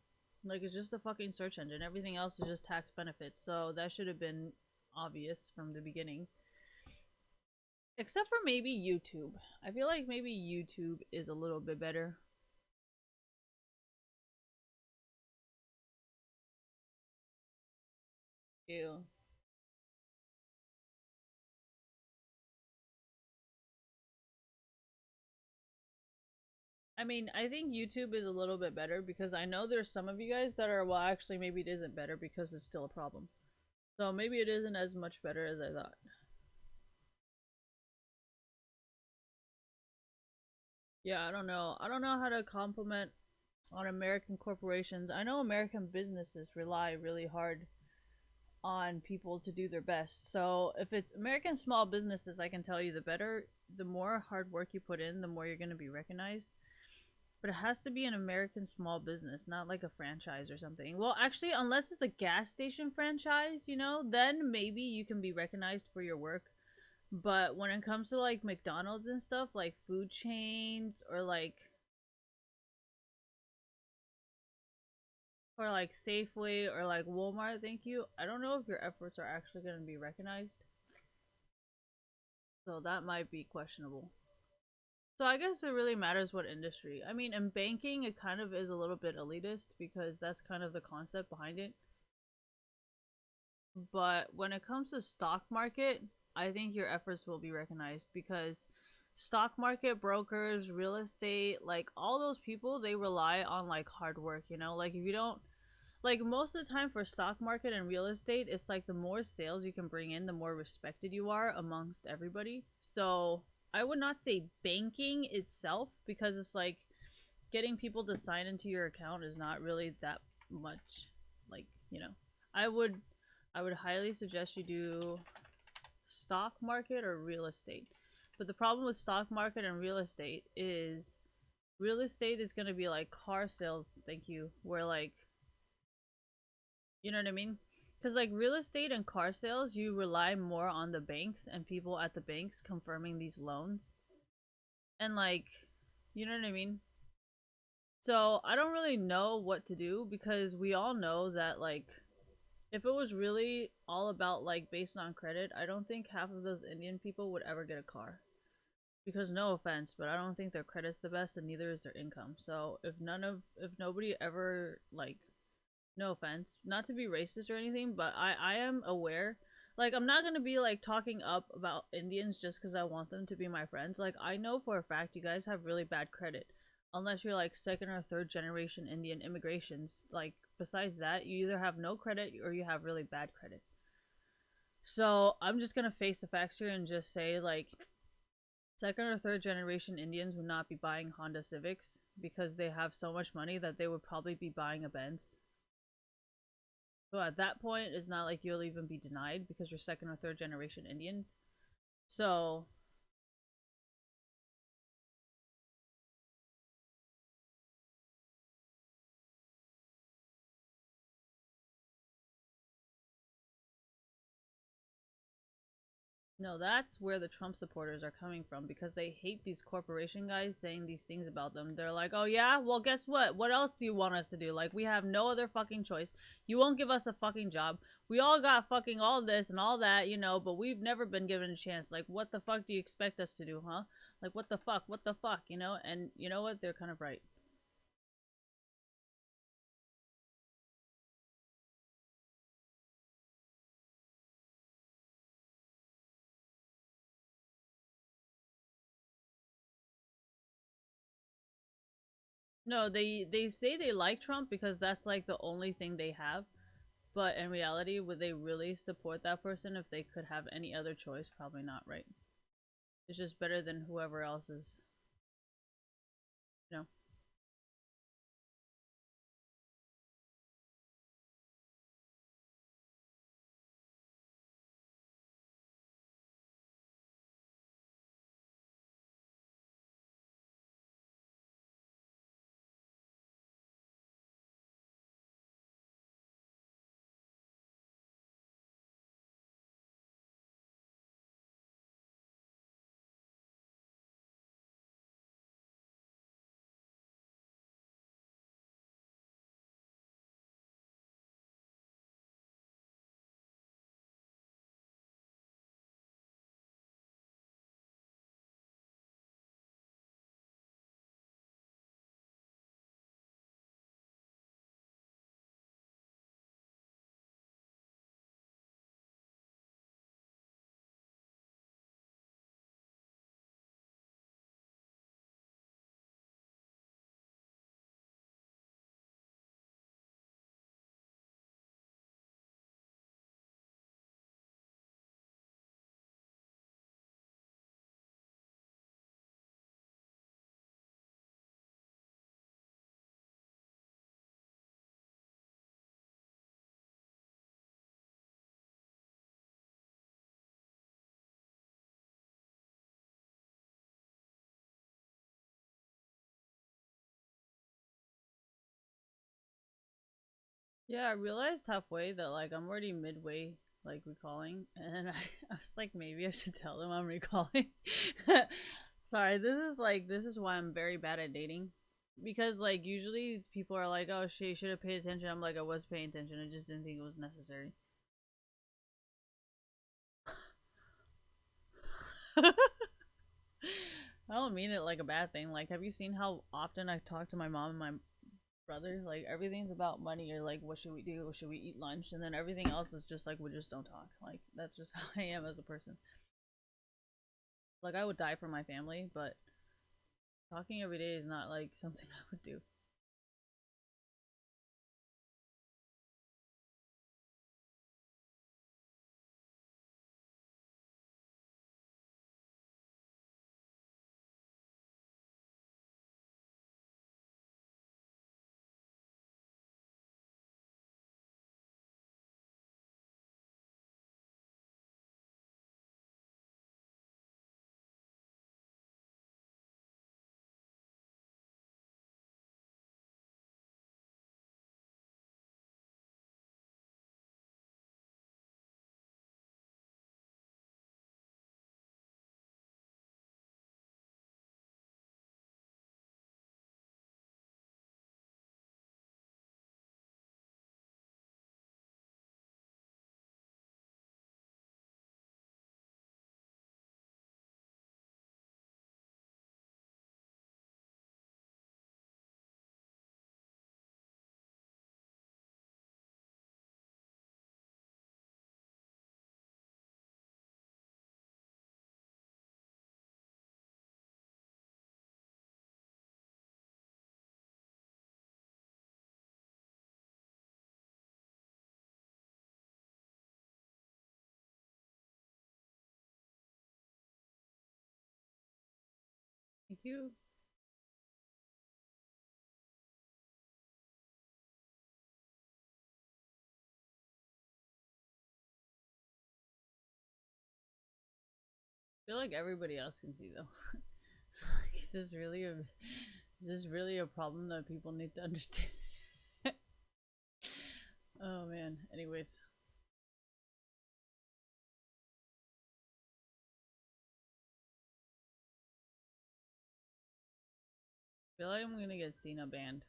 Like, it's just a fucking search engine. Everything else is just tax benefits, so that should have been obvious from the beginning. Except for maybe YouTube. I feel like maybe YouTube is a little bit better. Ew. I mean, I think YouTube is a little bit better because I know there's some of you guys that are, well, actually, maybe it isn't better because it's still a problem. So maybe it isn't as much better as I thought. Yeah, I don't know. I don't know how to compliment on American corporations. I know American businesses rely really hard on people to do their best. So if it's American small businesses, I can tell you the better, the more hard work you put in, the more you're going to be recognized. But it has to be an American small business, not like a franchise or something. Well, actually, unless it's a gas station franchise, you know, then maybe you can be recognized for your work. But when it comes to like McDonald's and stuff, like food chains or like Safeway or like Walmart, thank you. I don't know if your efforts are actually going to be recognized. So that might be questionable. So I guess it really matters what industry. I mean, in banking, it kind of is a little bit elitist because that's kind of the concept behind it. But when it comes to stock market, I think your efforts will be recognized because stock market brokers, real estate, like all those people, they rely on like hard work, you know? Like if you don't like most of the time for stock market and real estate, it's like the more sales you can bring in, the more respected you are amongst everybody. So I would not say banking itself because it's like getting people to sign into your account is not really that much like, you know. I would I would highly suggest you do stock market or real estate. But the problem with stock market and real estate is going to be like car sales, thank you, where like you know what I mean? Because like real estate and car sales, you rely more on the banks and people at the banks confirming these loans. And like, you know what I mean? So I don't really know what to do because we all know that like if it was really all about like based on credit, I don't think half of those Indian people would ever get a car. Because no offense, but I don't think their credit's the best and neither is their income. So if nobody ever like no offense, not to be racist or anything, but I am aware. Like I'm not gonna be like talking up about Indians just because I want them to be my friends. Like I know for a fact you guys have really bad credit, unless you're like second or third generation Indian immigrations. Like besides that, you either have no credit or you have really bad credit. So I'm just gonna face the facts here and just say like second or third generation Indians would not be buying Honda Civics because they have so much money that they would probably be buying a Benz. So at that point, it's not like you'll even be denied because you're second or third generation Indians. So no, that's where the Trump supporters are coming from because they hate these corporation guys saying these things about them. They're like, oh yeah, well guess what? What else do you want us to do? Like we have no other fucking choice. You won't give us a fucking job. We all got fucking all this and all that, you know, but we've never been given a chance. Like what the fuck do you expect us to do, huh? Like what the fuck? What the fuck? You know? And you know what? They're kind of right. No, they say they like Trump because that's like the only thing they have. But in reality, would they really support that person if they could have any other choice? Probably not, right? It's just better than whoever else is, you know. Yeah, I realized halfway that like I'm already midway. like recalling, and then I was like, maybe I should tell them I'm recalling. Sorry, this is why I'm very bad at dating. Because like usually people are like, oh, she should have paid attention. I'm like, I was paying attention. I just didn't think it was necessary. I don't mean it like a bad thing. Like, have you seen how often I talk to my mom and my brother? Like, everything's about money or like, what should we do? Should we eat lunch? And then everything else is just like, we just don't talk. Like, that's just how I am as a person. Like, I would die for my family, but talking every day is not like something I would do. Thank you. I feel like everybody else can see though. So, like, is this really a problem that people need to understand? Oh man. Anyways, I feel like I'm gonna get Cena banned.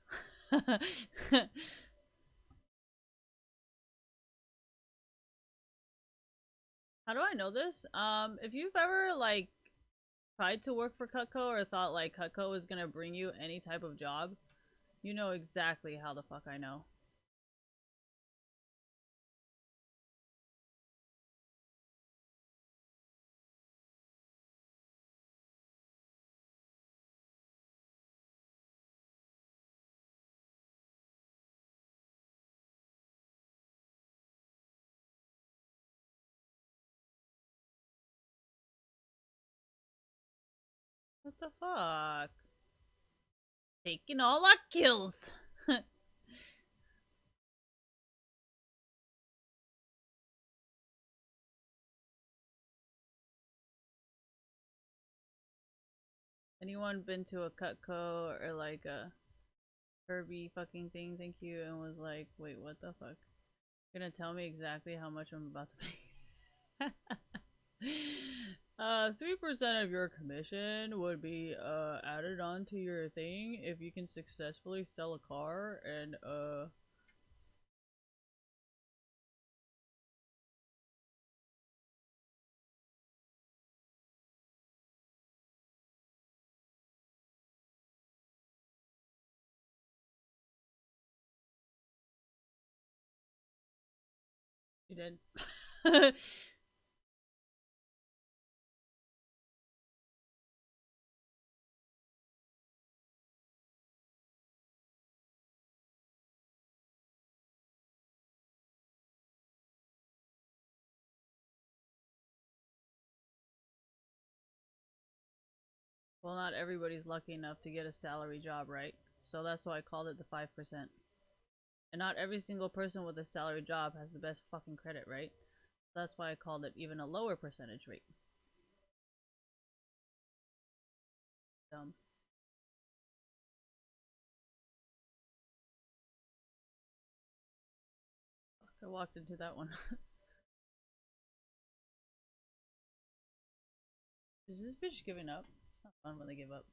How do I know this? If you've ever like tried to work for Cutco or thought like Cutco was gonna bring you any type of job, you know exactly how the fuck I know. What the fuck? Taking all our kills. Anyone been to a Cutco or like a Kirby fucking thing? Thank you, and was like, wait, what the fuck? You're gonna tell me exactly how much I'm about to pay? 3% of your commission would be added onto your thing if you can successfully sell a car and you did. Well, not everybody's lucky enough to get a salary job, right? So that's why I called it the 5%. And not every single person with a salary job has the best fucking credit, right? That's why I called it even a lower percentage rate. Dumb. I walked into that one. Is this bitch giving up? It's not fun when they give up.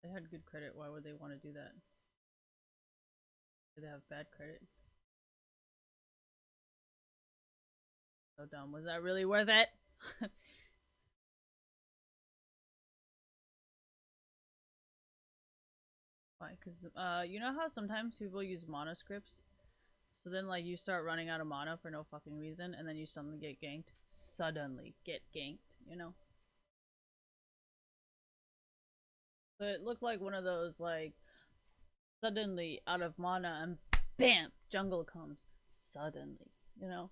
They had good credit. Why would they want to do that? Do they have bad credit? So dumb. Was that really worth it? Why? Because you know how sometimes people use mana scripts? So then, like, you start running out of mana for no fucking reason, and then you suddenly get ganked. Suddenly get ganked, you know? So it looked like one of those, like, suddenly out of mana, and BAM! Jungle comes. Suddenly, you know?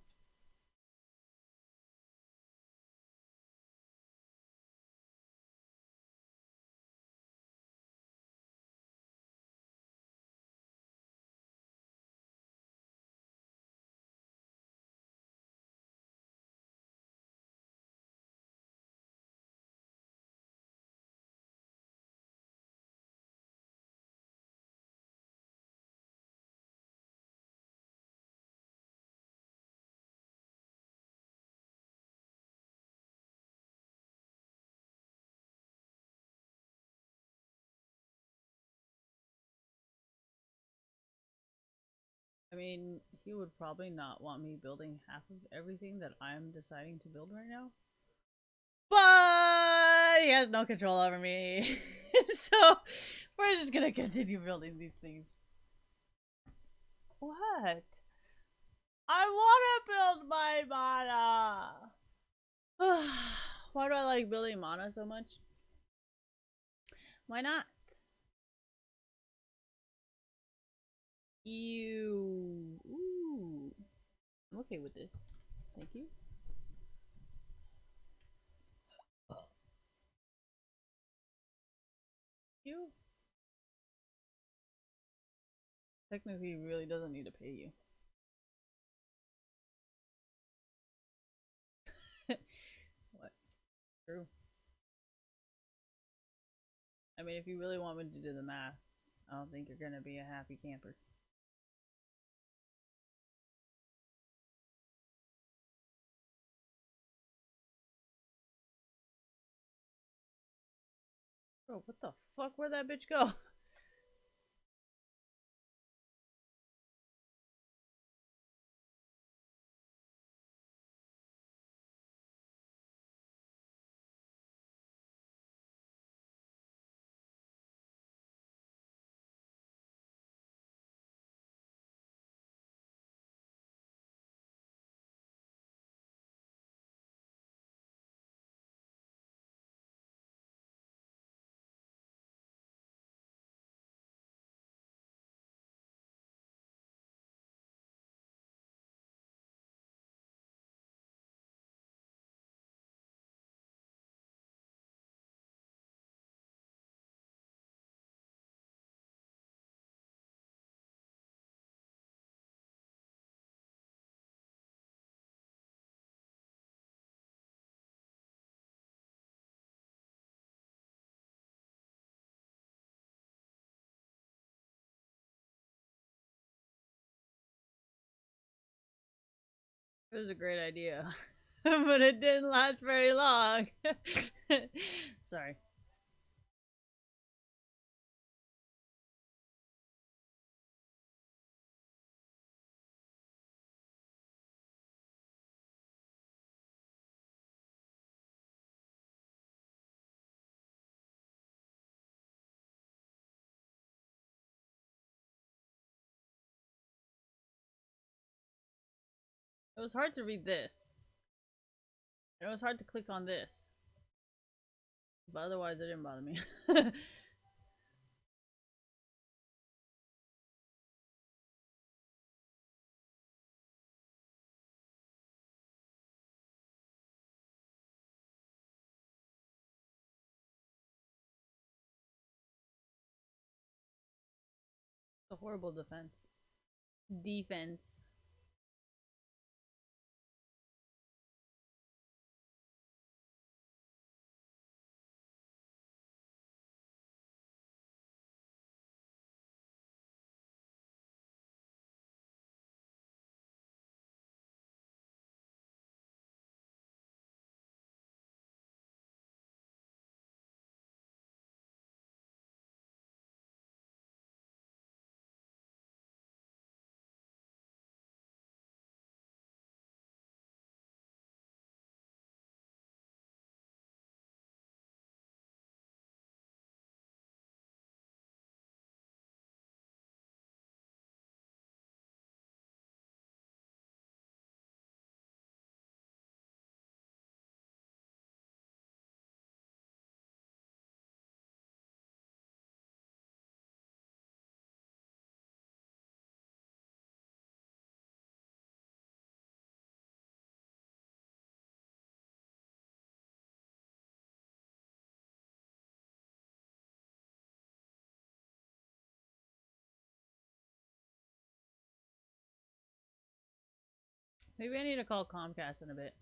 I mean, he would probably not want me building half of everything that I'm deciding to build right now. But he has no control over me. So we're just gonna continue building these things. What? I wanna build my mana! Why do I like building mana so much? Why not? Ew. Ooh. I'm okay with this. Thank you. You. Technically, he really doesn't need to pay you. What? True. I mean, if you really want me to do the math, I don't think you're gonna be a happy camper. Bro, what the fuck? Where'd that bitch go? It was a great idea, but it didn't last very long. Sorry. It was hard to read this. And it was hard to click on this. But otherwise, it didn't bother me. It's a horrible defense. Defense. Maybe I need to call Comcast in a bit.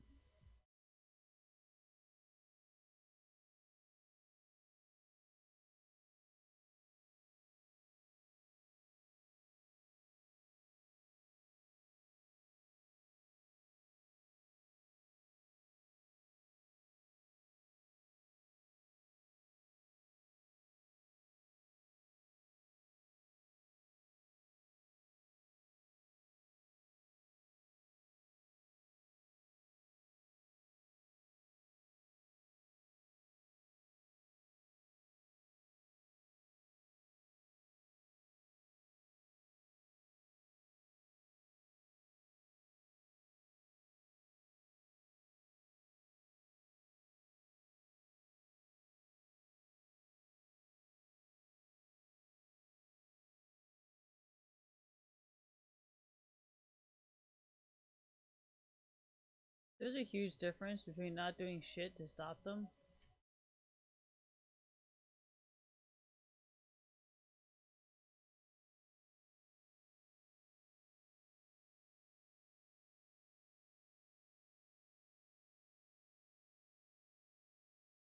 There's a huge difference between not doing shit to stop them.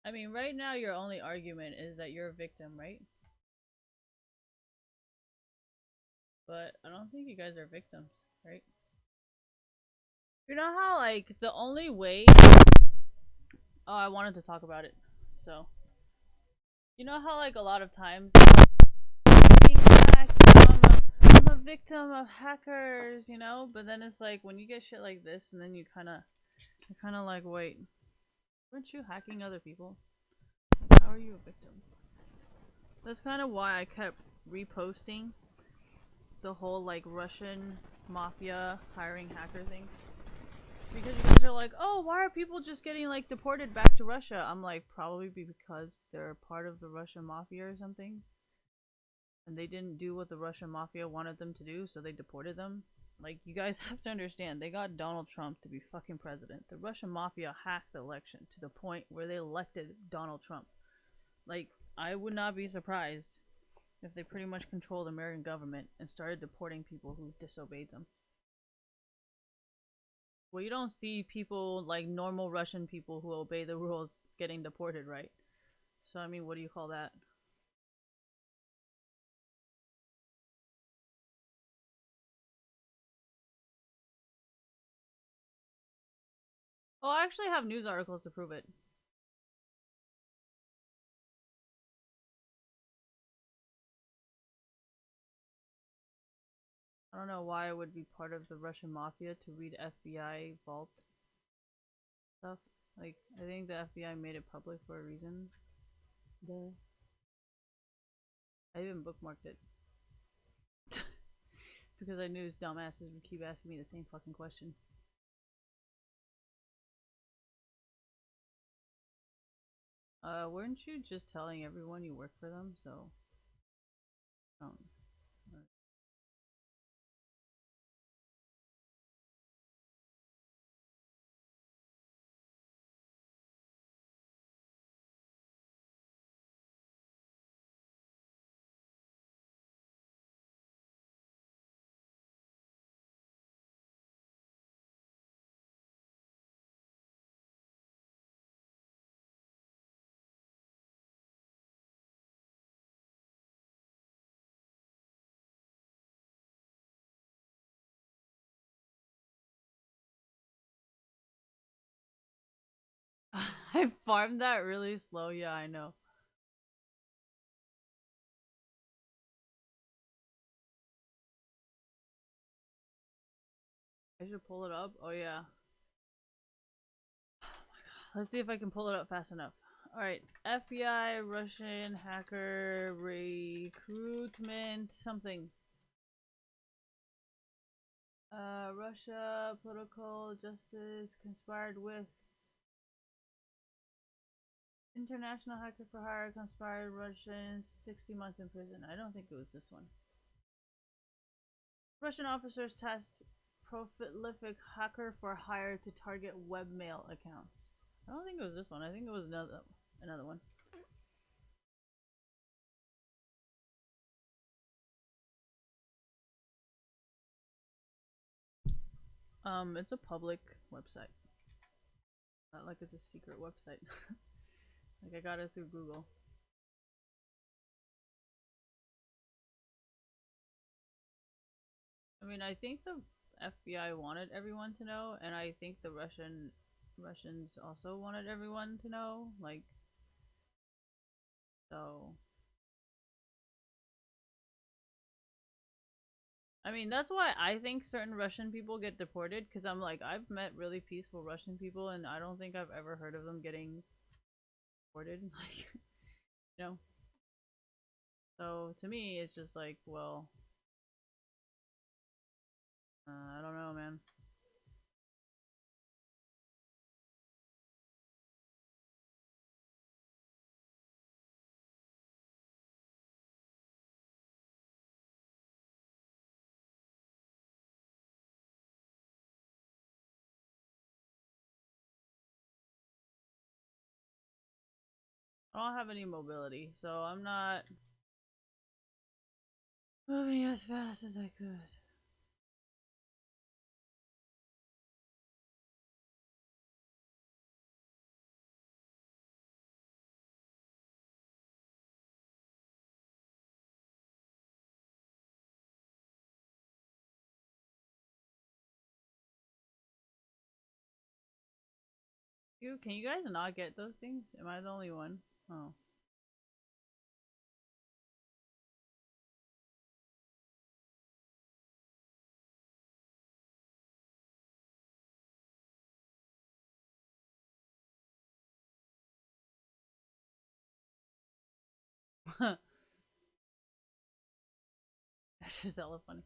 I mean, right now your only argument is that you're a victim, right? But I don't think you guys are victims, right? You know how, like, the only way. Oh, I wanted to talk about it. So, you know how, like, a lot of times being hacked, I'm a victim of hackers, you know? But then it's like when you get shit like this, and then you're kind of like, wait, weren't you hacking other people? Like, how are you a victim? That's kind of why I kept reposting the whole like Russian mafia hiring hacker thing. Because you guys are like, oh, why are people just getting like deported back to Russia? I'm like, probably because they're part of the Russian mafia or something. And they didn't do what the Russian mafia wanted them to do, so they deported them. Like, you guys have to understand, they got Donald Trump to be fucking president. The Russian mafia hacked the election to the point where they elected Donald Trump. Like, I would not be surprised if they pretty much controlled the American government and started deporting people who disobeyed them. Well, you don't see people like normal Russian people who obey the rules getting deported, right? So, I mean, what do you call that? Oh, I actually have news articles to prove it. I don't know why I would be part of the Russian mafia to read FBI vault stuff. Like, I think the FBI made it public for a reason. Duh. I even bookmarked it. Because I knew dumbasses would keep asking me the same fucking question. Weren't you just telling everyone you work for them? So, um, I farmed that really slow. Yeah, I know. I should pull it up. Oh yeah. Let's see if I can pull it up fast enough. Alright. FBI, Russian, hacker, recruitment, something. Russia, political justice, conspired with. International hacker for hire, conspired Russians, 60 months in prison. I don't think it was this one. Russian officers tasked prolific hacker for hire to target webmail accounts. I don't think it was this one. I think it was another one. It's a public website. Not like it's a secret website. Like I got it through Google. I mean, I think the FBI wanted everyone to know, and I think the Russians also wanted everyone to know. Like, so. I mean, that's why I think certain Russian people get deported. Because I'm like, I've met really peaceful Russian people, and I don't think I've ever heard of them getting deported. Like, you know. So to me, it's just like, well, I don't know, man. I don't have any mobility, so I'm not moving as fast as I could. Can you guys not get those things? Am I the only one? Oh. That's just hella funny.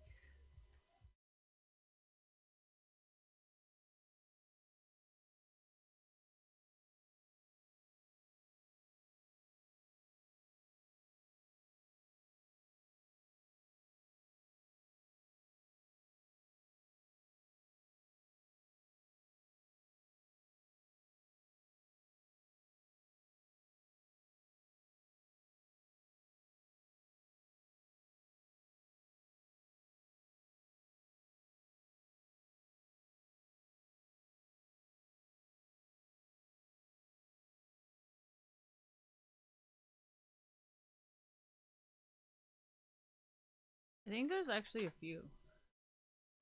I think there's actually a few.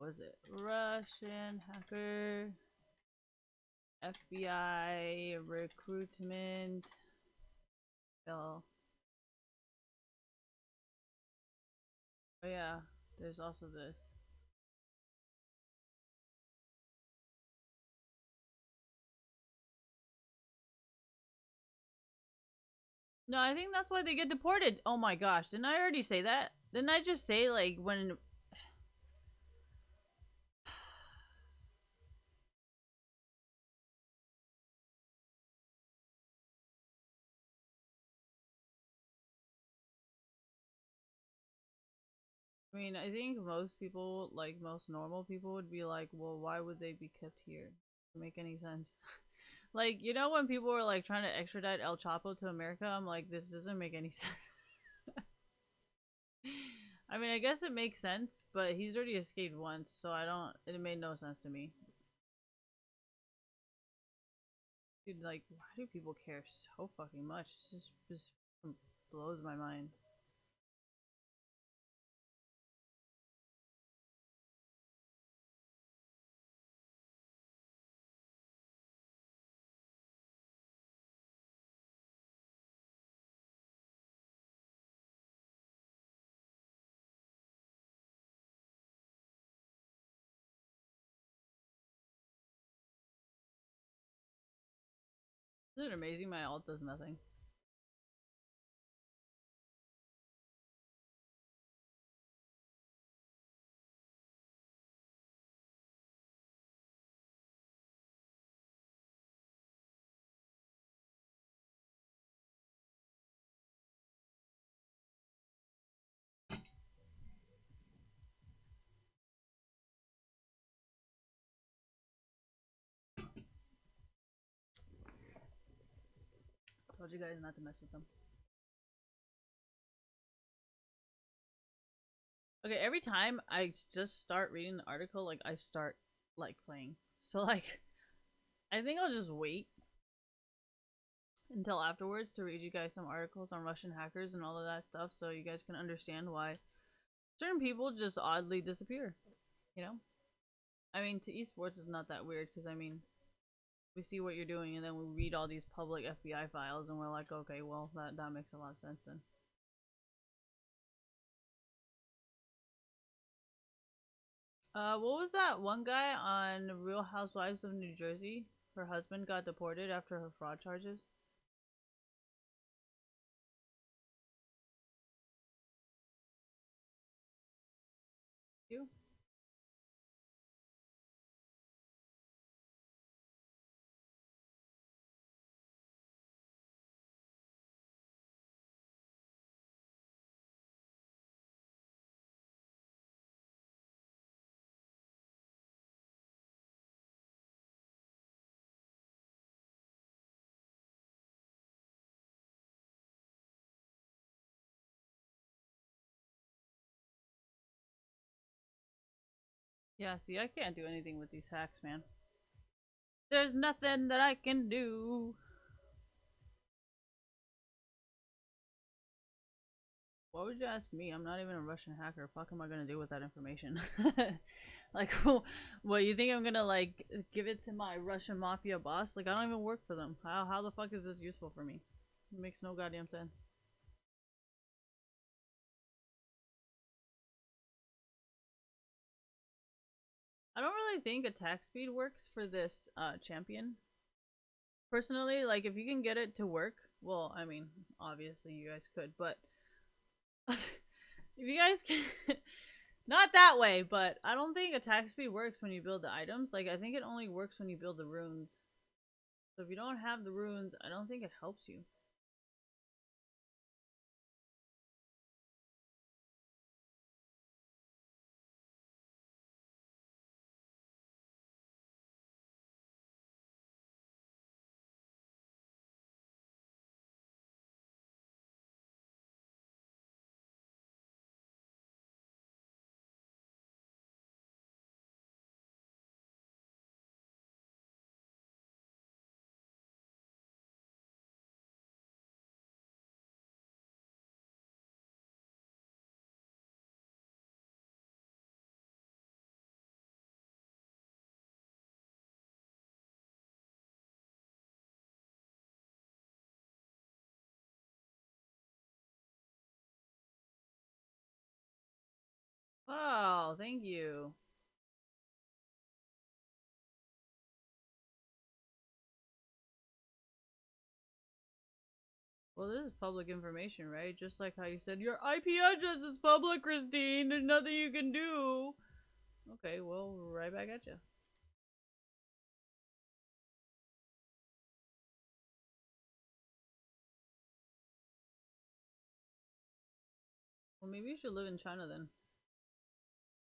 Was it Russian hacker, FBI recruitment? Oh, oh yeah. There's also this. No, I think that's why they get deported. Oh my gosh, didn't I already say that? Didn't I just say like when? I mean, I think most people, like most normal people, would be like, well, why would they be kept here? Doesn't make any sense. Like, you know, when people were like trying to extradite El Chapo to America, I'm like, this doesn't make any sense. I mean, I guess it makes sense, but he's already escaped once, so I don't. It made no sense to me. Dude, like, why do people care so fucking much? It just blows my mind. Isn't it amazing? My alt does nothing. Told you guys not to mess with them. Okay, every time I just start reading the article, like I start like playing. So like, I think I'll just wait until afterwards to read you guys some articles on Russian hackers and all of that stuff, so you guys can understand why certain people just oddly disappear. You know, I mean, to esports is not that weird because I mean, we see what you're doing and then we read all these public FBI files and we're like, okay, well that makes a lot of sense then. What was that one guy on Real Housewives of New Jersey? Her husband got deported after her fraud charges. You? Yeah, see, I can't do anything with these hacks, man. There's nothing that I can do. Why would you ask me? I'm not even a Russian hacker. Fuck am I gonna do with that information? Like, what, you think I'm gonna, like, give it to my Russian mafia boss? Like, I don't even work for them. How the fuck is this useful for me? It makes no goddamn sense. I don't really think attack speed works for this champion. Personally, like, if you can get it to work, well, I mean, obviously you guys could, but if you guys can. Not that way, but I don't think attack speed works when you build the items. Like, I think it only works when you build the runes. So if you don't have the runes, I don't think it helps you. Wow, thank you. Well, this is public information, right? Just like how you said your IP address is public, Christine. There's nothing you can do. Okay, well, right back at you. Well, maybe you should live in China then,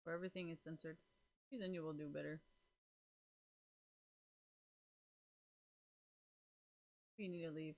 where everything is censored. Maybe then you will do better. You need to leave.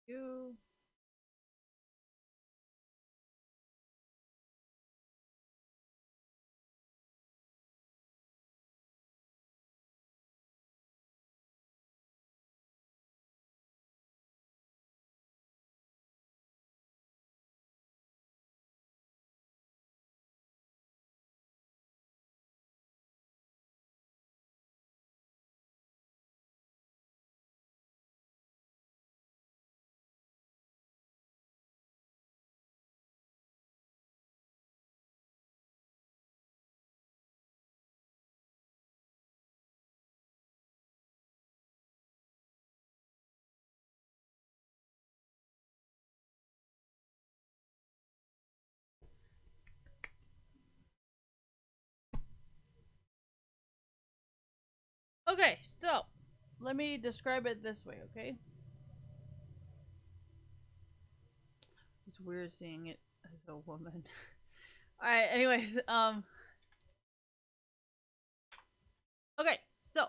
You. Okay, so let me describe it this way, okay? It's weird seeing it as a woman. Alright, anyways, okay, so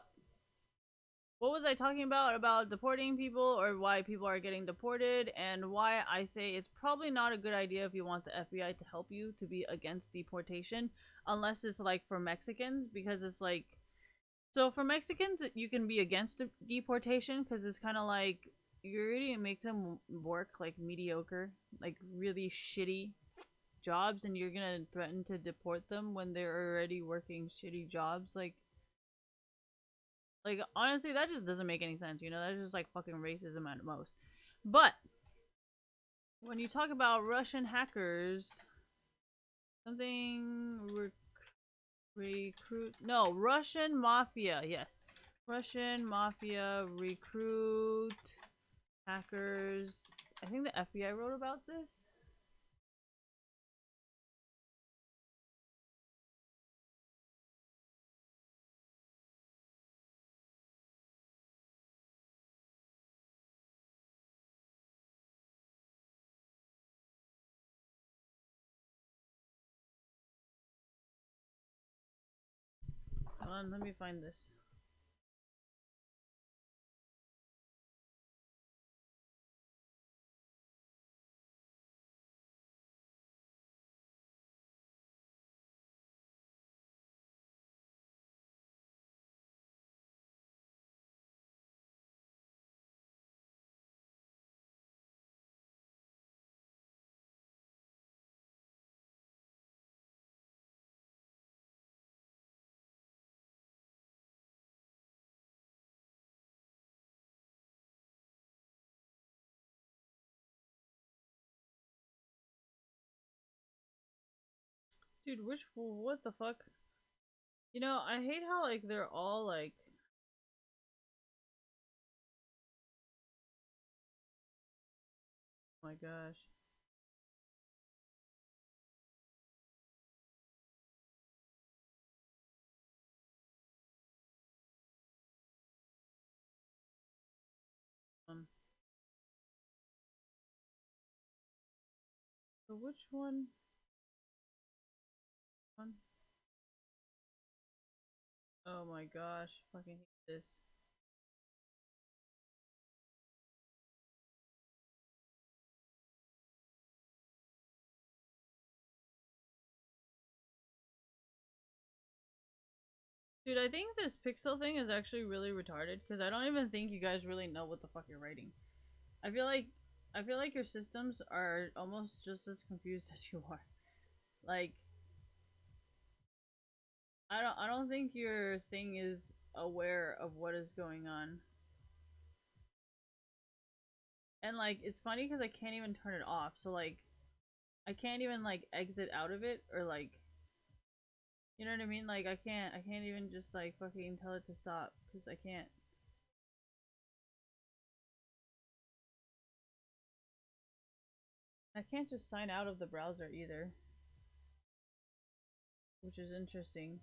what was I talking about? About deporting people or why people are getting deported and why I say it's probably not a good idea if you want the FBI to help you to be against deportation unless it's like for Mexicans because it's like so for Mexicans you can be against deportation because it's kind of like you're going to make them work like mediocre, like really shitty jobs and you're going to threaten to deport them when they're already working shitty jobs like honestly, that just doesn't make any sense. You know, that's just like fucking racism at most. But when you talk about Russian hackers, something recruit no Russian mafia. Yes, Russian mafia recruit hackers. I think the FBI wrote about this. Hold on, let me find this. Dude, which what the fuck? You know, I hate how like they're all like oh my gosh. Um so which one? One? Oh my gosh, fucking hate this. Dude, I think this pixel thing is actually really retarded because I don't even think you guys really know what the fuck you're writing. I feel like I feel like your systems are almost just as confused as you are. Like I don't think your thing is aware of what is going on. And like it's funny because I can't even turn it off. So like I can't even like exit out of it or like you know what I mean? Like I can't even just like fucking tell it to stop because I can't. I can't just sign out of the browser either, which is interesting.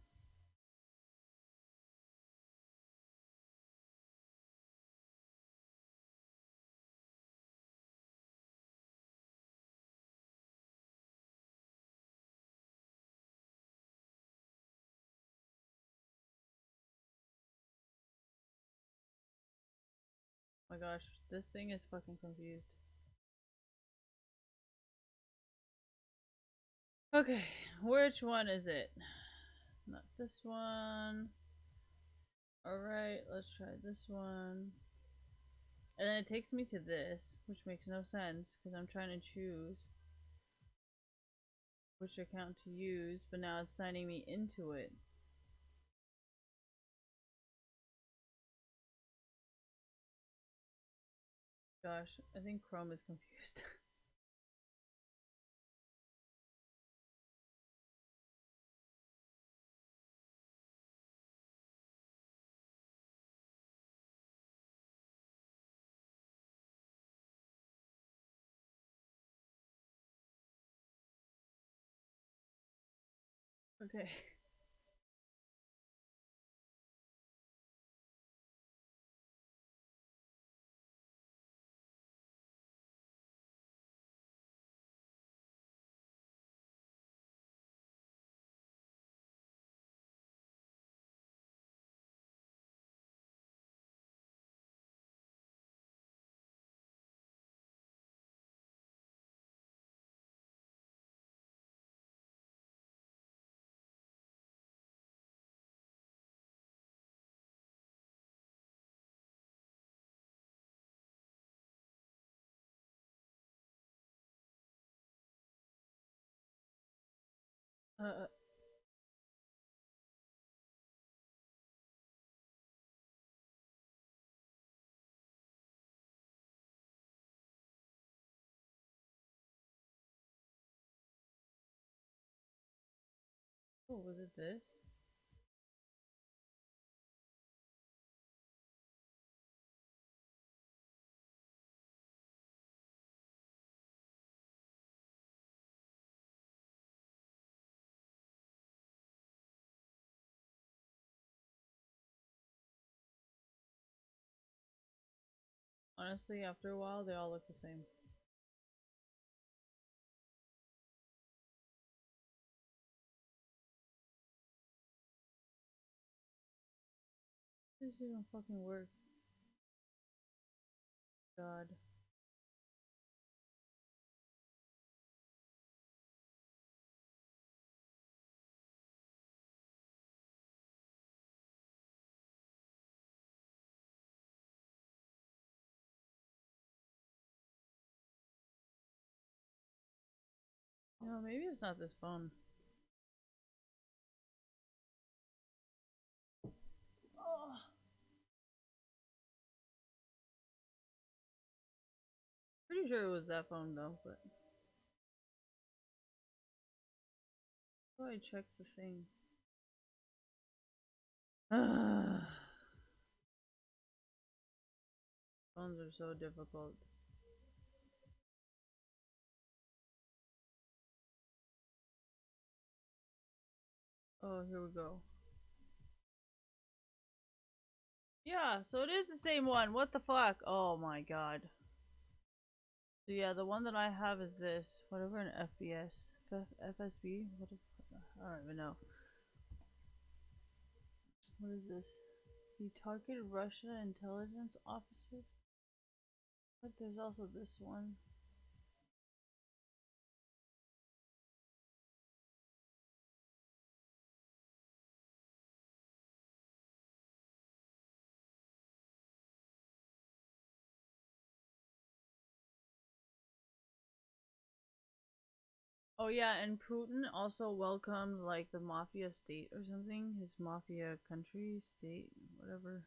Oh my gosh, this thing is fucking confused. Okay, which one is it? Not this one. Alright, let's try this one. And then it takes me to this, which makes no sense because I'm trying to choose which account to use, but now it's signing me into it. Gosh, I think Chrome is confused. Okay. Uh, oh, was it this? Honestly, after a while, they all look the same. This even fucking work. God. You know, maybe it's not this phone. Oh, pretty sure it was that phone though, but how do I check the thing? Phones are so difficult. Oh, here we go. Yeah, so it is the same one. What the fuck? Oh my god. So yeah, the one that I have is this. Whatever an FBS. FSB? What the fuck? I don't even know. What is this? He targeted Russian intelligence officers? But there's also this one. Oh yeah, and Putin also welcomed like the mafia state or something. His mafia country, state, whatever.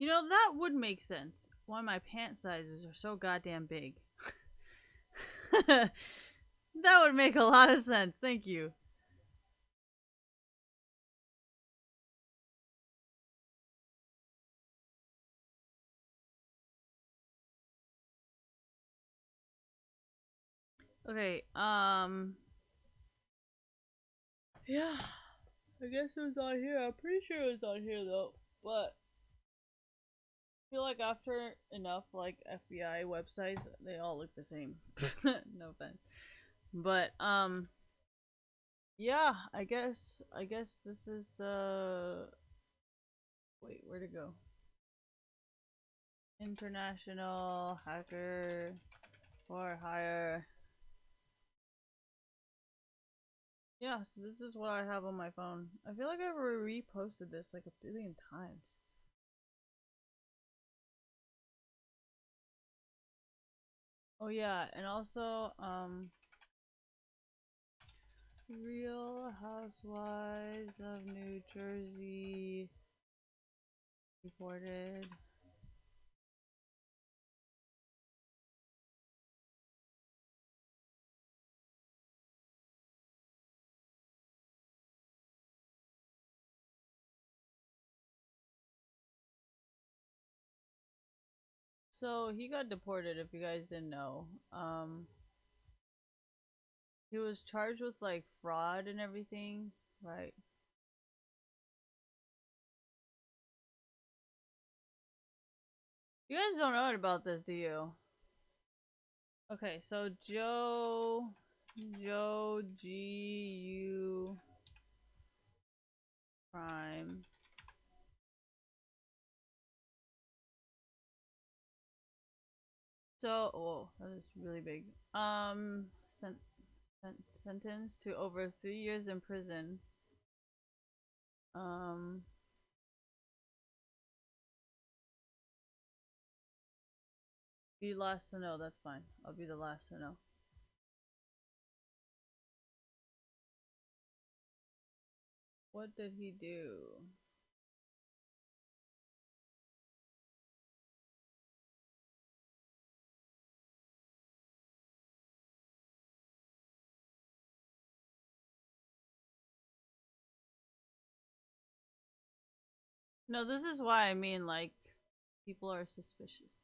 You know, that would make sense. Why my pant sizes are so goddamn big. That would make a lot of sense. Thank you. Okay, yeah. I guess it was on here. I'm pretty sure it was on here though. But I feel like after enough like FBI websites, they all look the same. No offense. But yeah, I guess this is the wait, where'd it go? International hacker for hire. Yeah, so this is what I have on my phone. I feel like I've reposted this like a billion times. Oh yeah, and also Real Housewives of New Jersey reported. So he got deported if you guys didn't know. He was charged with like fraud and everything, right? You guys don't know about this, do you? Okay, so Joe GU Prime. So, oh, that is really big. Sent, sentenced to over 3 years in prison. Um, be last to know. That's fine. I'll be the last to know. What did he do? No, this is why I mean, like, people are suspicious.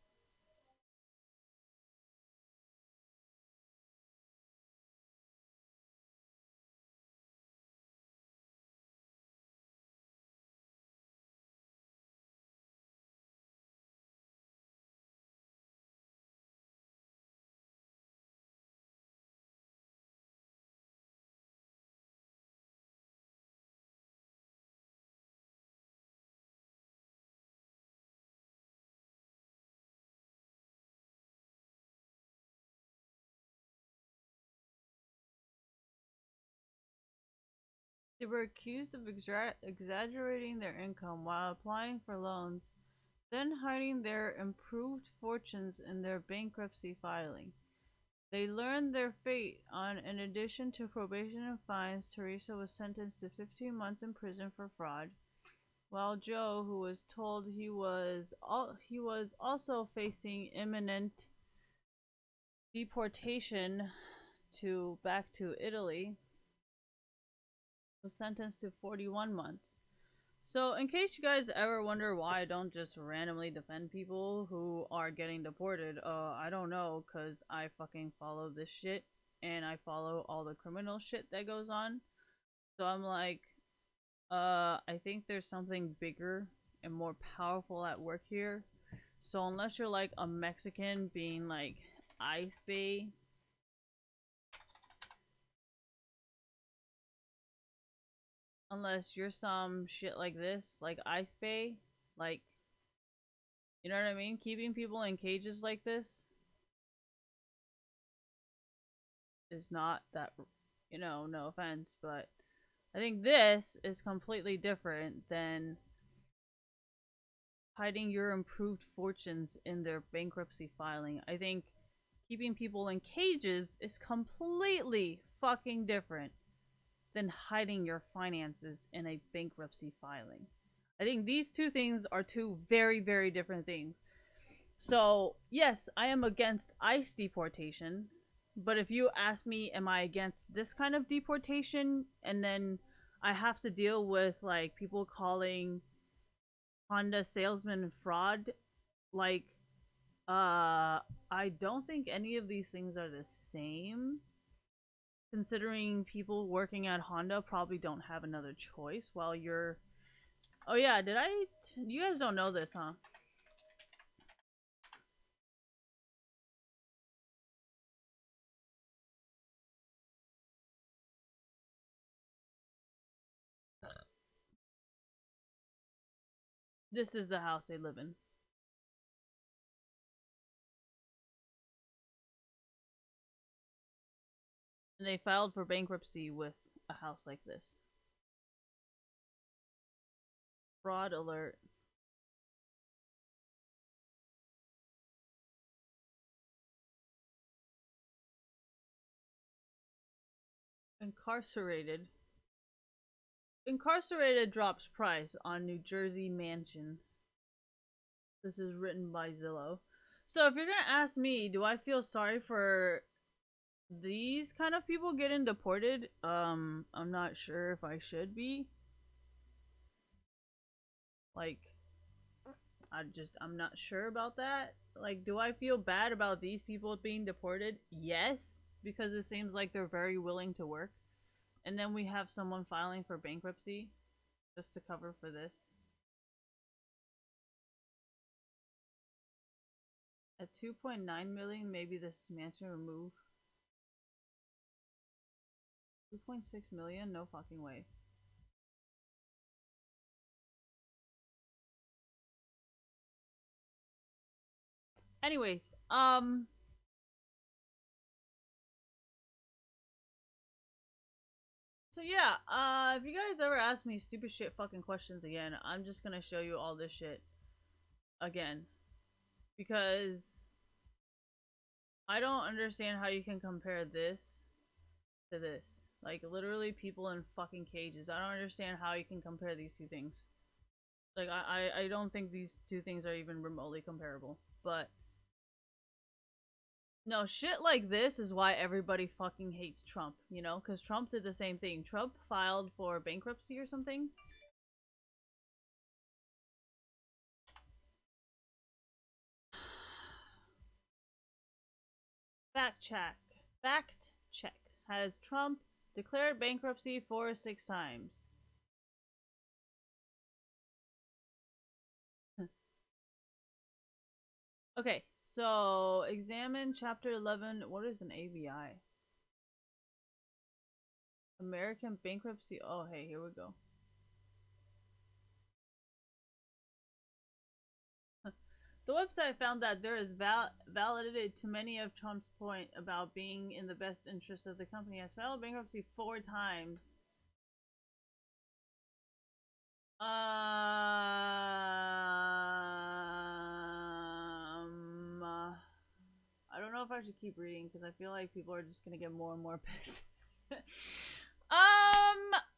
They were accused of exaggerating their income while applying for loans, then hiding their improved fortunes in their bankruptcy filing. They learned their fate on in addition to probation and fines. Teresa was sentenced to 15 months in prison for fraud, while Joe, who was told he was also facing imminent deportation to back to Italy, was sentenced to 41 months. So, in case you guys ever wonder why I don't just randomly defend people who are getting deported, I don't know, cause I fucking follow this shit and I follow all the criminal shit that goes on. So I'm like, I think there's something bigger and more powerful at work here. So unless you're like a Mexican being like Ice Bay, unless you're some shit like this, like Ice Bay, like, you know what I mean? Keeping people in cages like this is not that, no offense, but I think this is completely different than hiding your improved fortunes in their bankruptcy filing. I think keeping people in cages is completely fucking different than hiding your finances in a bankruptcy filing. I think these two things are two very, very different things. So, yes, I am against ICE deportation, but if you ask me, am I against this kind of deportation, and then I have to deal with like people calling Honda salesman fraud, like, I don't think any of these things are the same. Considering people working at Honda probably don't have another choice while you're. Oh yeah, you guys don't know this, huh? This is the house they live in. And they filed for bankruptcy with a house like this. Fraud alert. Incarcerated. Incarcerated drops price on New Jersey mansion. This is written by Zillow. So if you're gonna ask me, do I feel sorry for these kind of people getting deported? I'm not sure if I should be. Like, I'm not sure about that. Like, do I feel bad about these people being deported? Yes, because it seems like they're very willing to work. And then we have someone filing for bankruptcy just to cover for this. At 2.9 million, maybe this mansion will move. 2.6 million? No fucking way. Anyways, so yeah, if you guys ever ask me stupid shit fucking questions again, I'm just gonna show you all this shit again. Because I don't understand how you can compare this to this. Like, literally people in fucking cages. I don't understand how you can compare these two things. Like, I don't think these two things are even remotely comparable. But no, shit like this is why everybody fucking hates Trump, you know? Because Trump did the same thing. Trump filed for bankruptcy or something. Fact check. Fact check. Has Trump declared bankruptcy 4 or 6 times? Okay, so examine chapter 11. What is an ABI? American bankruptcy. Oh, hey, here we go. The website found that there is validated to many of Trump's point about being in the best interest of the company. Has filed bankruptcy 4 times. I don't know if I should keep reading because I feel like people are just gonna get more and more pissed.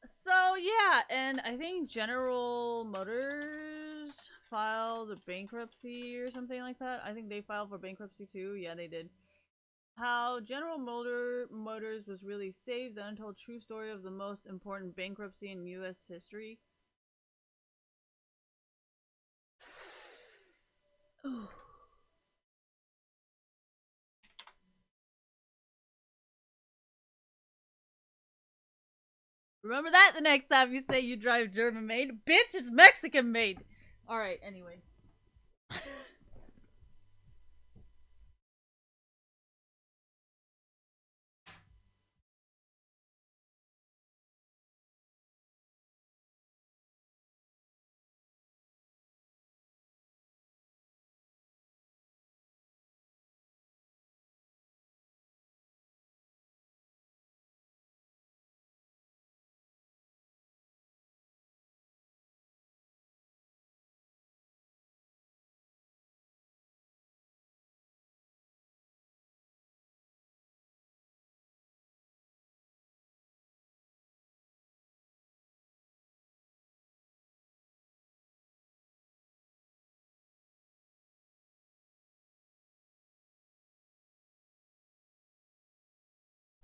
So yeah, and I think General Motors filed bankruptcy or something like that. I think they filed for bankruptcy too. Yeah, they did. How General Motors was really saved, the untold true story of the most important bankruptcy in U.S. history. Remember that the next time you say you drive German made. Bitch, it's Mexican made. Alright, anyway.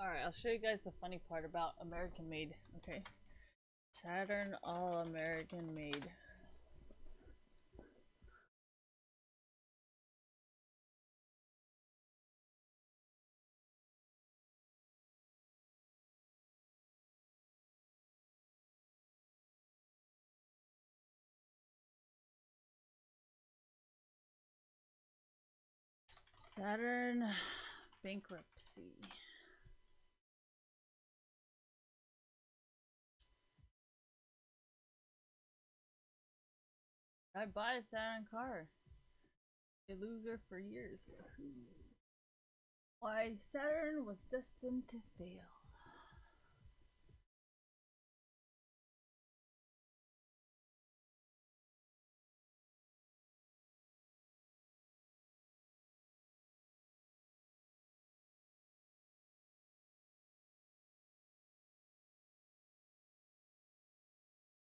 Alright, I'll show you guys the funny part about American made. Okay. Saturn All American made. Saturn bankruptcy. I buy a Saturn car. A loser for years. Why Saturn was destined to fail.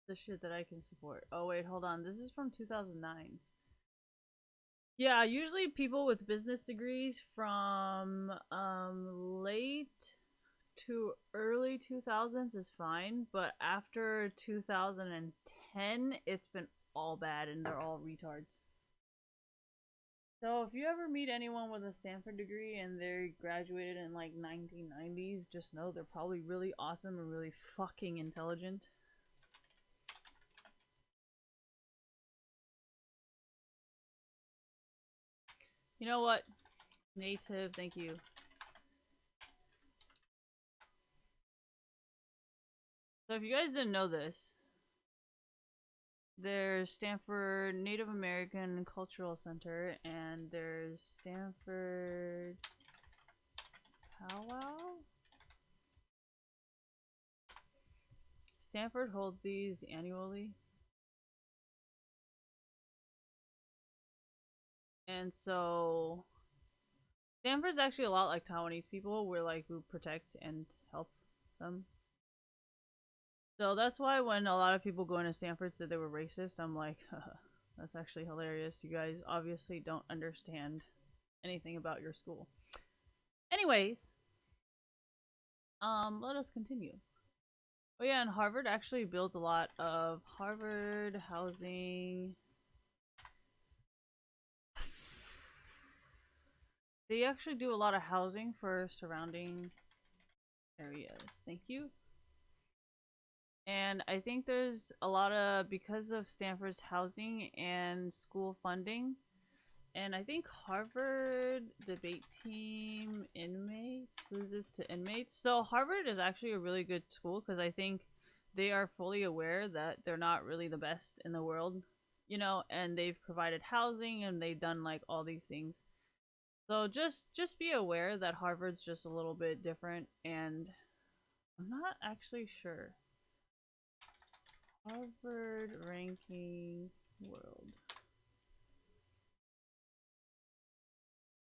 The shit that I can support. Oh wait, hold on. This is from 2009. Yeah, usually people with business degrees from late to early 2000s is fine, but after 2010 it's been all bad and they're all retards. So if you ever meet anyone with a Stanford degree and they graduated in like 1990s, just know they're probably really awesome and really fucking intelligent. You know what? Native, thank you. So if you guys didn't know this, there's Stanford Native American Cultural Center, and there's Stanford Powwow? Stanford holds these annually. And so Stanford's actually a lot like Taiwanese people, where like we protect and help them. So that's why when a lot of people going to Stanford said they were racist, I'm like, that's actually hilarious. You guys obviously don't understand anything about your school. Anyways, let us continue. Oh yeah, and Harvard actually builds a lot of Harvard housing. They actually do a lot of housing for surrounding areas. Thank you. And I think there's a lot of, because of Stanford's housing and school funding, and I think Harvard debate team inmates loses to inmates. So Harvard is actually a really good school because I think they are fully aware that they're not really the best in the world, you know, and they've provided housing and they've done like all these things. So just be aware that Harvard's just a little bit different, and I'm not actually sure. Harvard ranking world.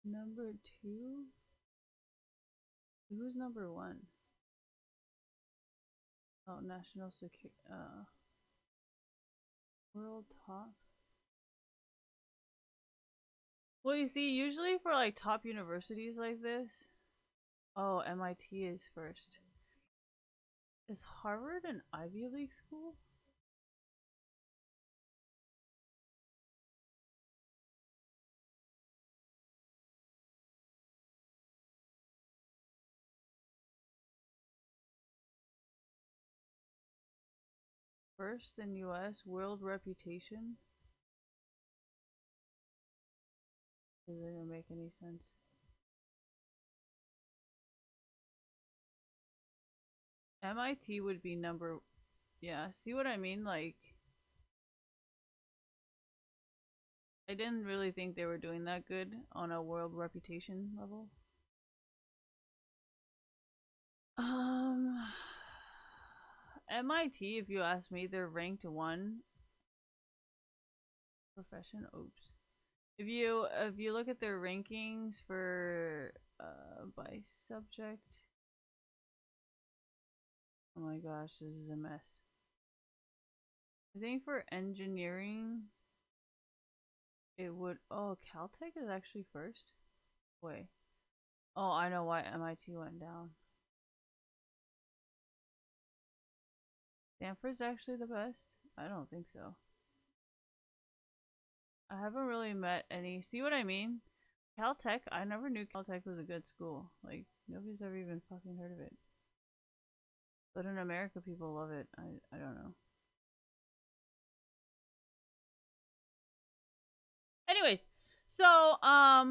Number 2? Who's number 1? Oh, national security. World top. Well, you see, usually for like top universities like this. Oh, MIT is first. Is Harvard an Ivy League school? First in US, world reputation? Doesn't even make any sense. MIT would be number. Yeah, see what I mean? Like, I didn't really think they were doing that good on a world reputation level. Um, MIT, if you ask me, they're ranked 1. Profession, oops. If you look at their rankings for by subject, oh my gosh, this is a mess. I think for engineering, it would. Oh, Caltech is actually first. Wait. Oh, I know why MIT went down. Stanford's actually the best? I don't think so. I haven't really met any. See what I mean? Caltech, I never knew Caltech was a good school. Like, nobody's ever even fucking heard of it. But in America, people love it. I don't know. Anyways, so, I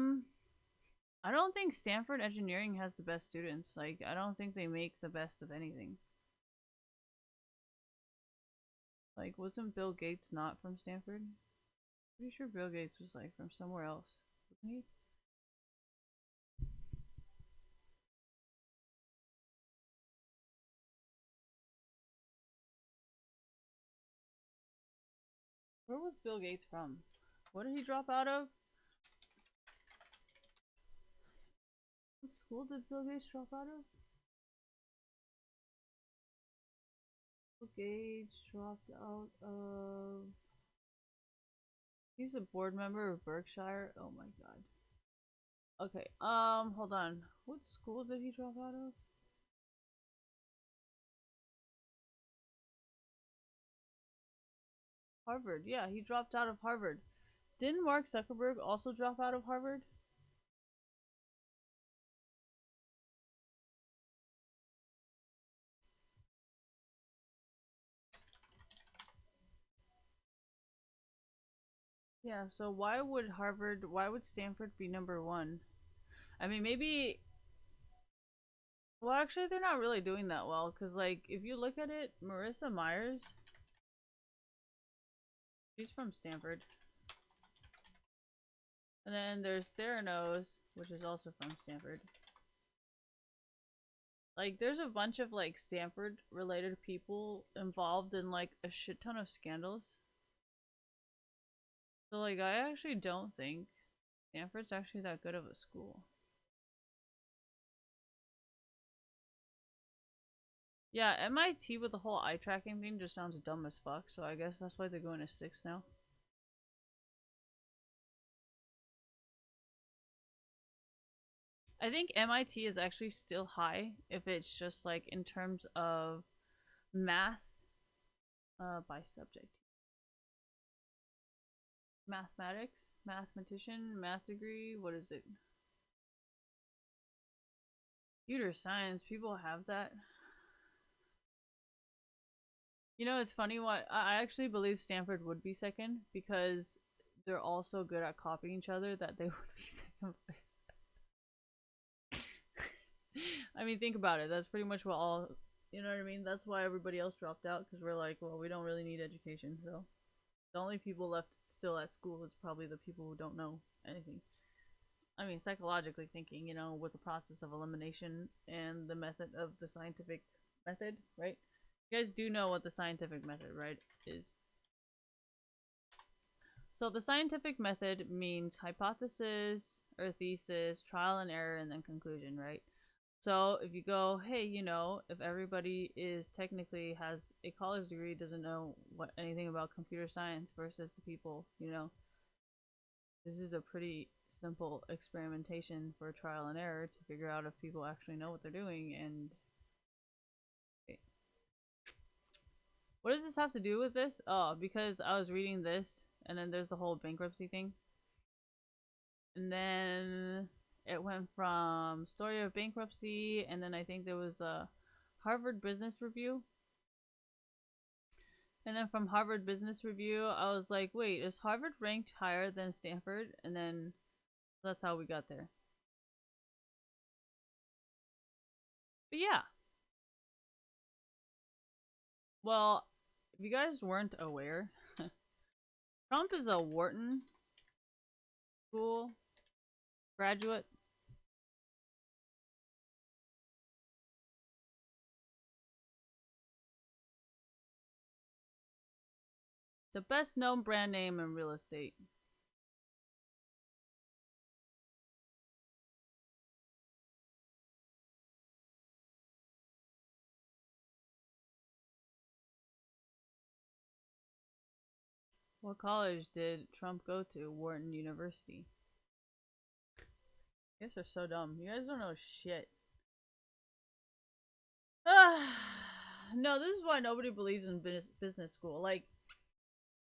don't think Stanford Engineering has the best students. Like, I don't think they make the best of anything. Like, wasn't Bill Gates not from Stanford? Pretty sure Bill Gates was, like, from somewhere else. Wasn't he? Where was Bill Gates from? What did he drop out of? What school did Bill Gates drop out of? Bill Gates dropped out of. He's a board member of Berkshire. Oh my god. Okay, hold on. What school did he drop out of? Harvard. Yeah, he dropped out of Harvard. Didn't Mark Zuckerberg also drop out of Harvard? Yeah, so why would Stanford be number one? I mean, maybe, well, actually, they're not really doing that well, because, like, if you look at it, Marissa Myers, she's from Stanford. And then there's Theranos, which is also from Stanford. Like, there's a bunch of, like, Stanford-related people involved in, like, a shit ton of scandals. So, like, I actually don't think Stanford's actually that good of a school. Yeah, MIT with the whole eye tracking thing just sounds dumb as fuck, so I guess that's why they're going to six now. I think MIT is actually still high if it's just like in terms of math by subject. Mathematics, mathematician, math degree, what is it? Computer science, people have that. You know, it's funny what I actually believe Stanford would be second because they're all so good at copying each other that they would be second place. I mean, think about it. That's pretty much what all, you know what I mean? That's why everybody else dropped out because we're like, well, we don't really need education. So the only people left still at school is probably the people who don't know anything. I mean, psychologically thinking, you know, with the process of elimination and the method of the scientific method, right? You guys do know what the scientific method, right, is. So the scientific method means hypothesis or thesis, trial and error, and then conclusion, right? So if you go, hey, you know, if everybody is technically has a college degree, doesn't know what anything about computer science versus the people, you know, this is a pretty simple experimentation for trial and error to figure out if people actually know what they're doing. And what does this have to do with this? Oh, because I was reading this, and then there's the whole bankruptcy thing, and then it went from story of bankruptcy, and then I think there was a Harvard Business Review. And then from Harvard Business Review, I was like, wait, is Harvard ranked higher than Stanford? And then that's how we got there. But yeah, well, if you guys weren't aware, Trump is a Wharton School graduate. The best known brand name in real estate. What college did Trump go to? Wharton University. You guys are so dumb. You guys don't know shit. No, this is why nobody believes in business school. Like,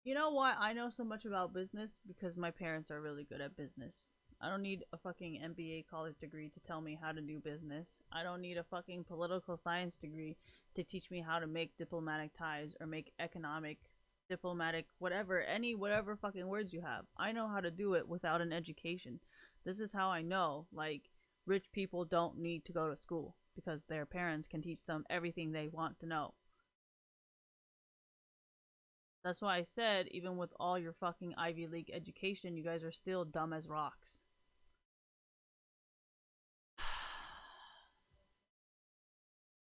you know why I know so much about business? Because my parents are really good at business. I don't need a fucking MBA college degree to tell me how to do business. I don't need a fucking political science degree to teach me how to make diplomatic ties or make economic, diplomatic, whatever, any whatever fucking words you have. I know how to do it without an education. This is how I know, like, rich people don't need to go to school because their parents can teach them everything they want to know. That's why I said, even with all your fucking Ivy League education, you guys are still dumb as rocks.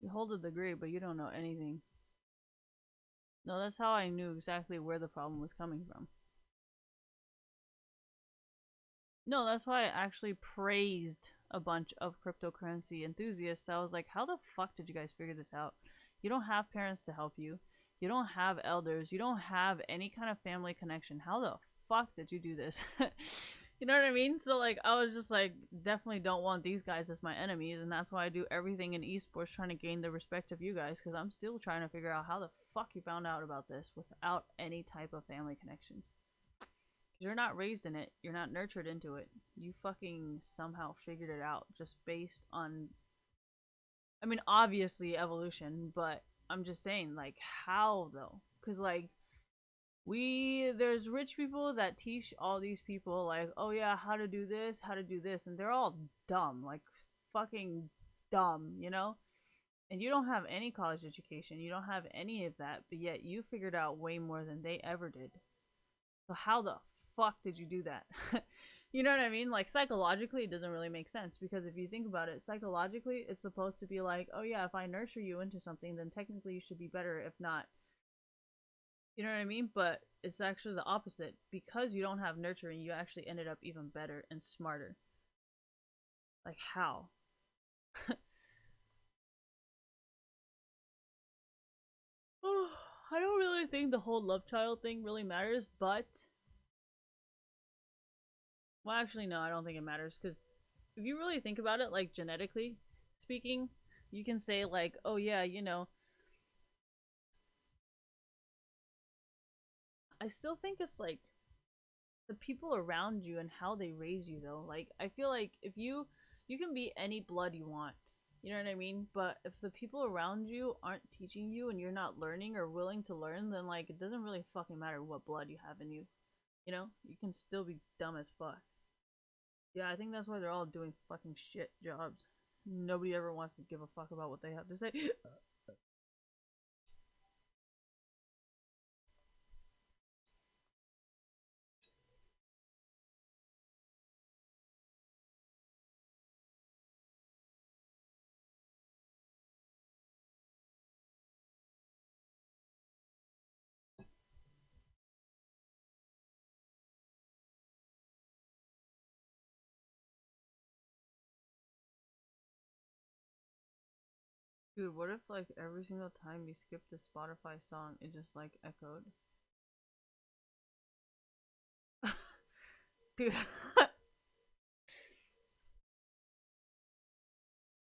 You hold a degree, but you don't know anything. No, that's how I knew exactly where the problem was coming from. No, that's why I actually praised a bunch of cryptocurrency enthusiasts. I was like, how the fuck did you guys figure this out? You don't have parents to help you. You don't have elders. You don't have any kind of family connection. How the fuck did you do this? You know what I mean? So like I was just like definitely don't want these guys as my enemies, and that's why I do everything in esports trying to gain the respect of you guys because I'm still trying to figure out how the fuck you found out about this without any type of family connections. You're not raised in it. You're not nurtured into it. You fucking somehow figured it out just based on, I mean, obviously evolution, but I'm just saying, like, how though? Because, like, There's rich people that teach all these people like, oh yeah, how to do this, how to do this, and they're all dumb, like fucking dumb, you know? And you don't have any college education, you don't have any of that, but yet you figured out way more than they ever did. So how the fuck did you do that? You know what I mean? Like psychologically, it doesn't really make sense because if you think about it, psychologically, it's supposed to be like, oh yeah, if I nurture you into something, then technically you should be better. If not, you know what I mean? But it's actually the opposite. Because you don't have nurturing, you actually ended up even better and smarter. Like how? I don't really think the whole love child thing really matters, but well, actually, no, I don't think it matters because if you really think about it, like genetically speaking, you can say like, oh yeah, you know, I still think it's like the people around you and how they raise you though. Like I feel like if you can be any blood you want. You know what I mean? But if the people around you aren't teaching you and you're not learning or willing to learn, then like it doesn't really fucking matter what blood you have in you. You know? You can still be dumb as fuck. Yeah, I think that's why they're all doing fucking shit jobs. Nobody ever wants to give a fuck about what they have to say. Dude, what if like every single time you skipped a Spotify song, it just like echoed? Dude,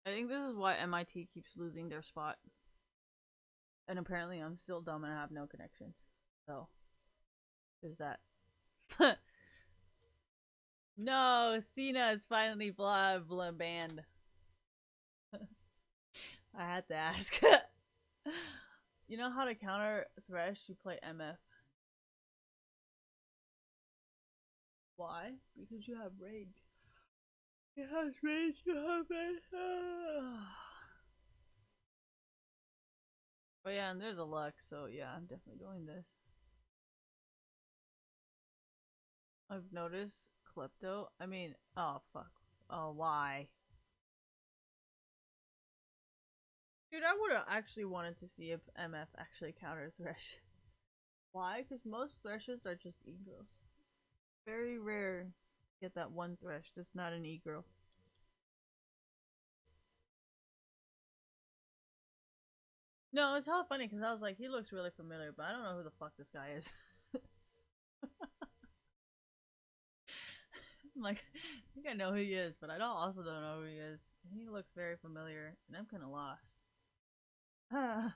I think this is why MIT keeps losing their spot. And apparently I'm still dumb and I have no connections. So, there's that. No, Cena is finally banned. I had to ask. You know how to counter Thresh? You play MF. Why? Because you have rage. He has rage, you have rage. Oh yeah, and there's a Lux, so yeah, I'm definitely doing this. I've noticed Klepto. I mean, oh fuck. Oh, why? Dude, I would have actually wanted to see if MF actually countered Thresh. Why? Because most Threshes are just e-girls. Very rare to get that one Thresh that's not an e-girl. No, it's hella funny because I was like, he looks really familiar, but I don't know who the fuck this guy is. I'm like, I think I know who he is, but I also don't know who he is. He looks very familiar, and I'm kind of lost. I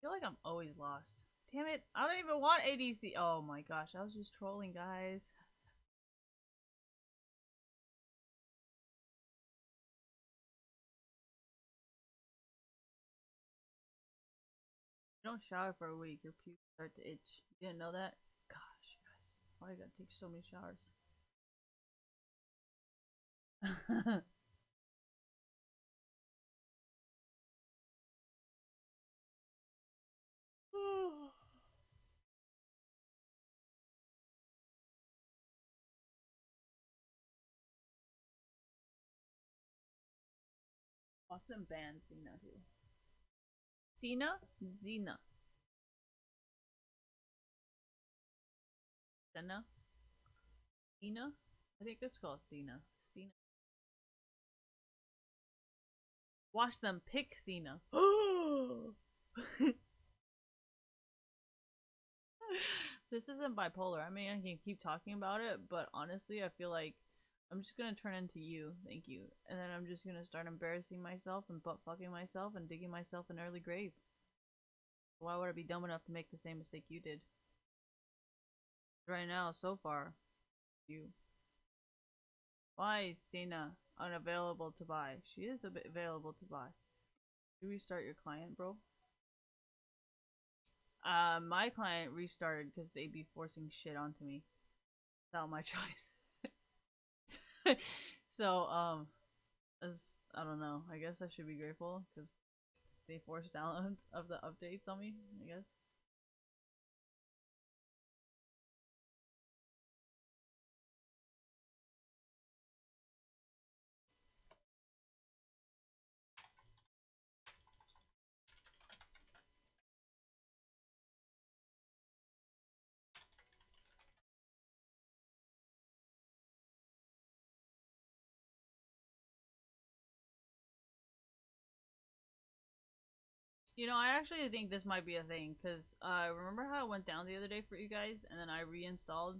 feel like I'm always lost. Damn it, I don't even want ADC. Oh my gosh, I was just trolling, guys. You don't shower for a week, your pubes start to itch. You didn't know that? Gosh, guys, why do I gotta take so many showers? Austin banned Cena too. Cena? Xena. Cena? Cena? I think it's called Cena. Cena. Watch them pick Cena. This isn't bipolar. I mean, I can keep talking about it, but honestly, I feel like I'm just gonna turn into you. Thank you. And then I'm just gonna start embarrassing myself and butt fucking myself and digging myself an early grave. Why would I be dumb enough to make the same mistake you did? Right now, so far, you. Why is Cena unavailable to buy? She is a bit available to buy. Do restart your client, bro? My client restarted because they'd be forcing shit onto me without my choice. So, as I don't know, I guess I should be grateful because they forced downloads of the updates on me, I guess. You know, I actually think this might be a thing because remember how it went down the other day for you guys, and then I reinstalled.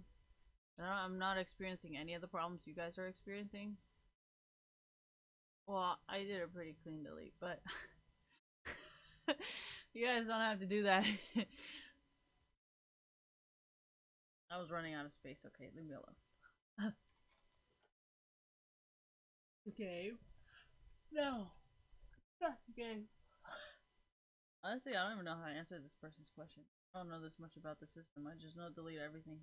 And I'm not experiencing any of the problems you guys are experiencing. Well, I did a pretty clean delete, but you guys don't have to do that. I was running out of space. Okay, leave me alone. Okay. No. That's okay. Honestly, I don't even know how to answer this person's question. I don't know this much about the system. I just know delete everything.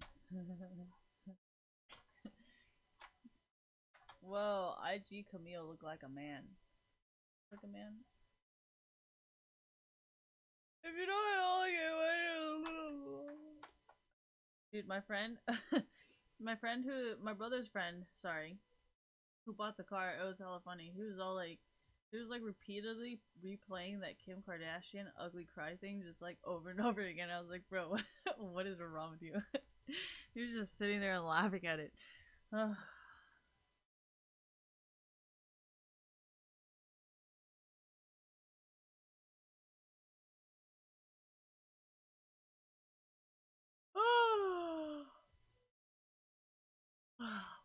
Whoa, IG Camille look like a man. Like a man? If you don't like it, dude, my friend, my brother's friend, sorry, who bought the car, it was hella funny. He was like repeatedly replaying that Kim Kardashian ugly cry thing just like over and over again. I was like, bro, what is wrong with you? He was just sitting there and laughing at it.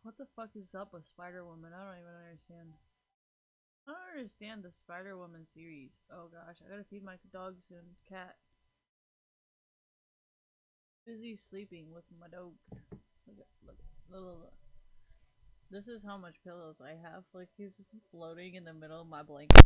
What the fuck is up with Spider Woman? I don't even understand. I don't understand the Spider Woman series. Oh gosh, I gotta feed my dog soon. Cat. Busy sleeping with my dog. Look. This is how much pillows I have. Like he's just floating in the middle of my blanket.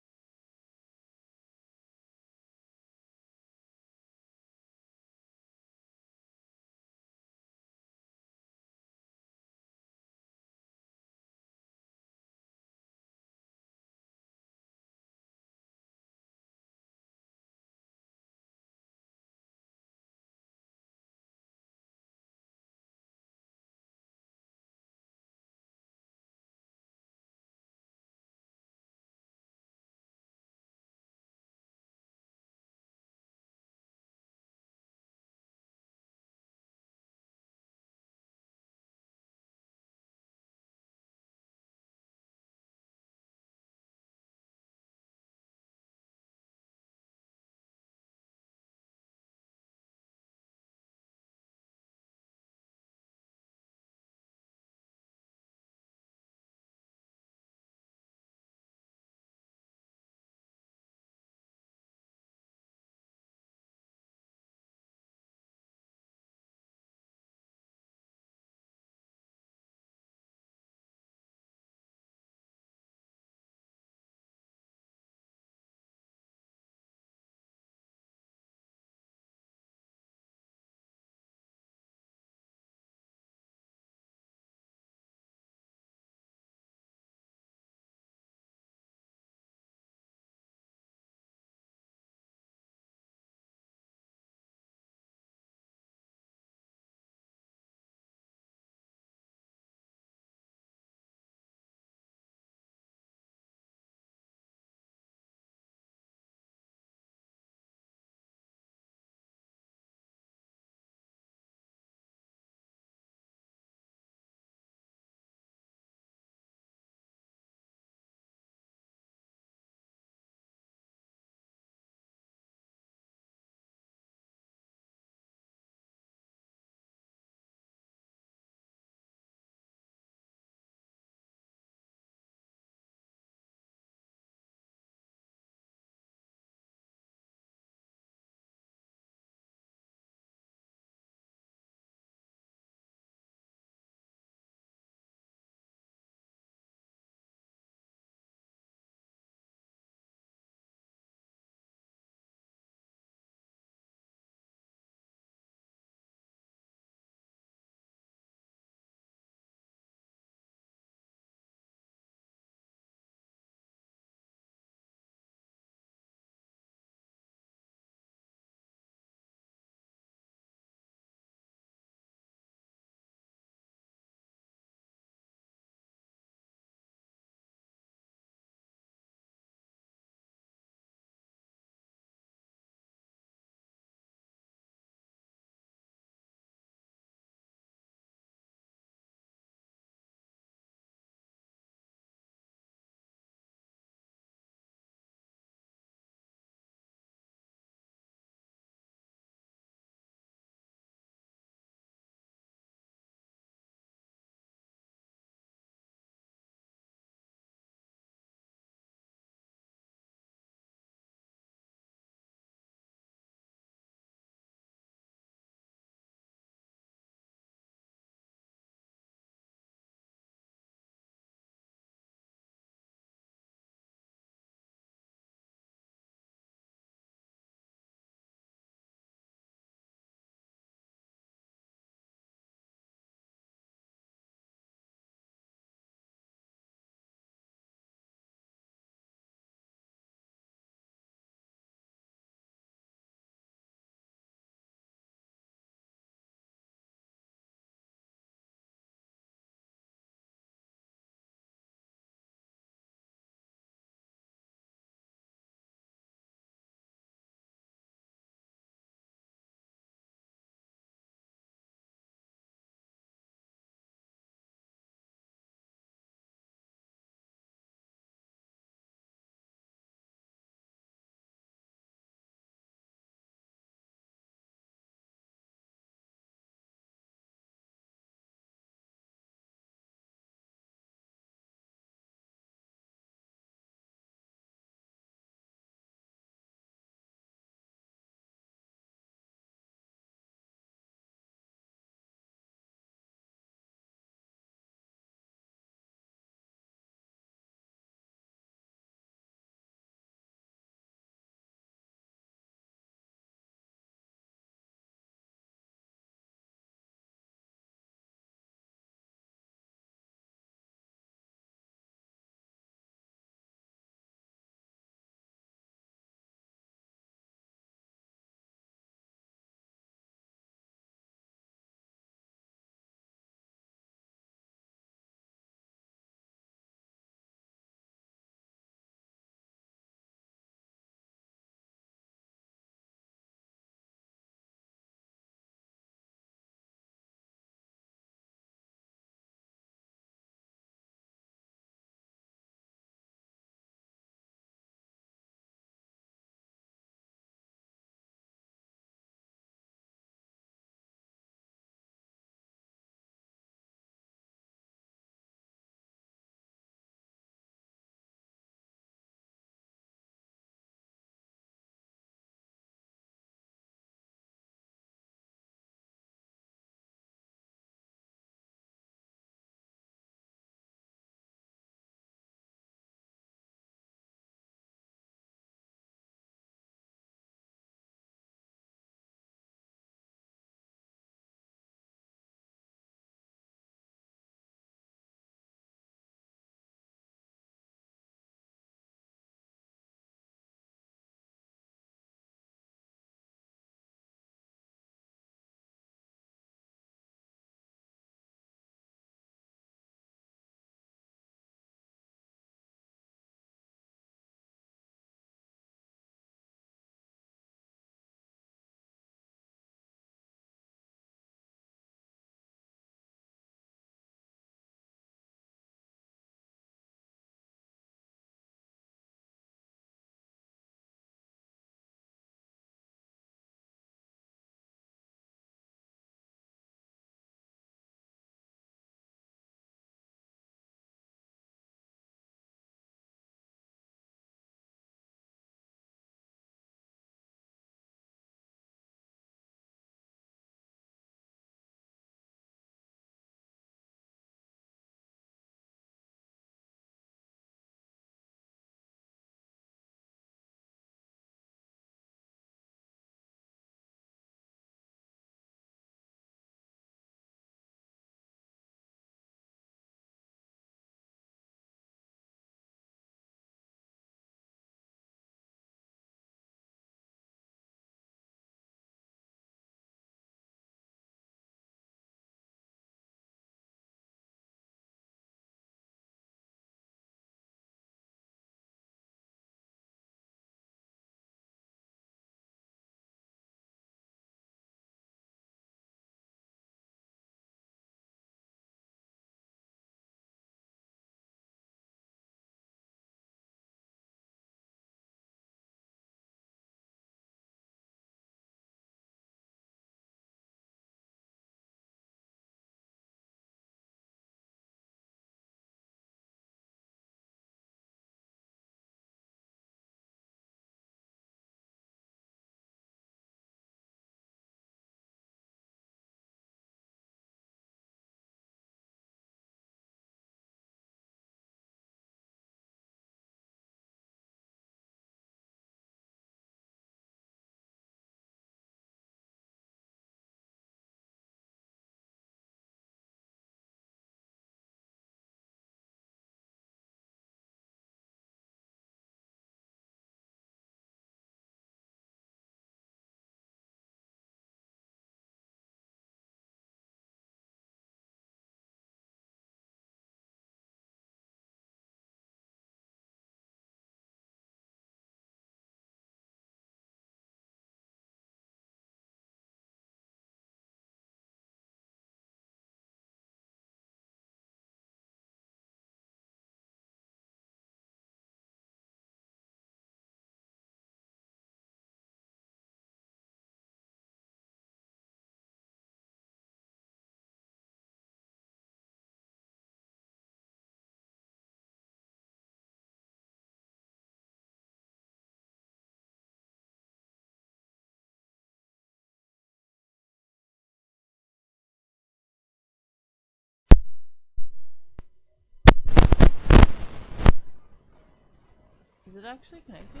Is it actually connected?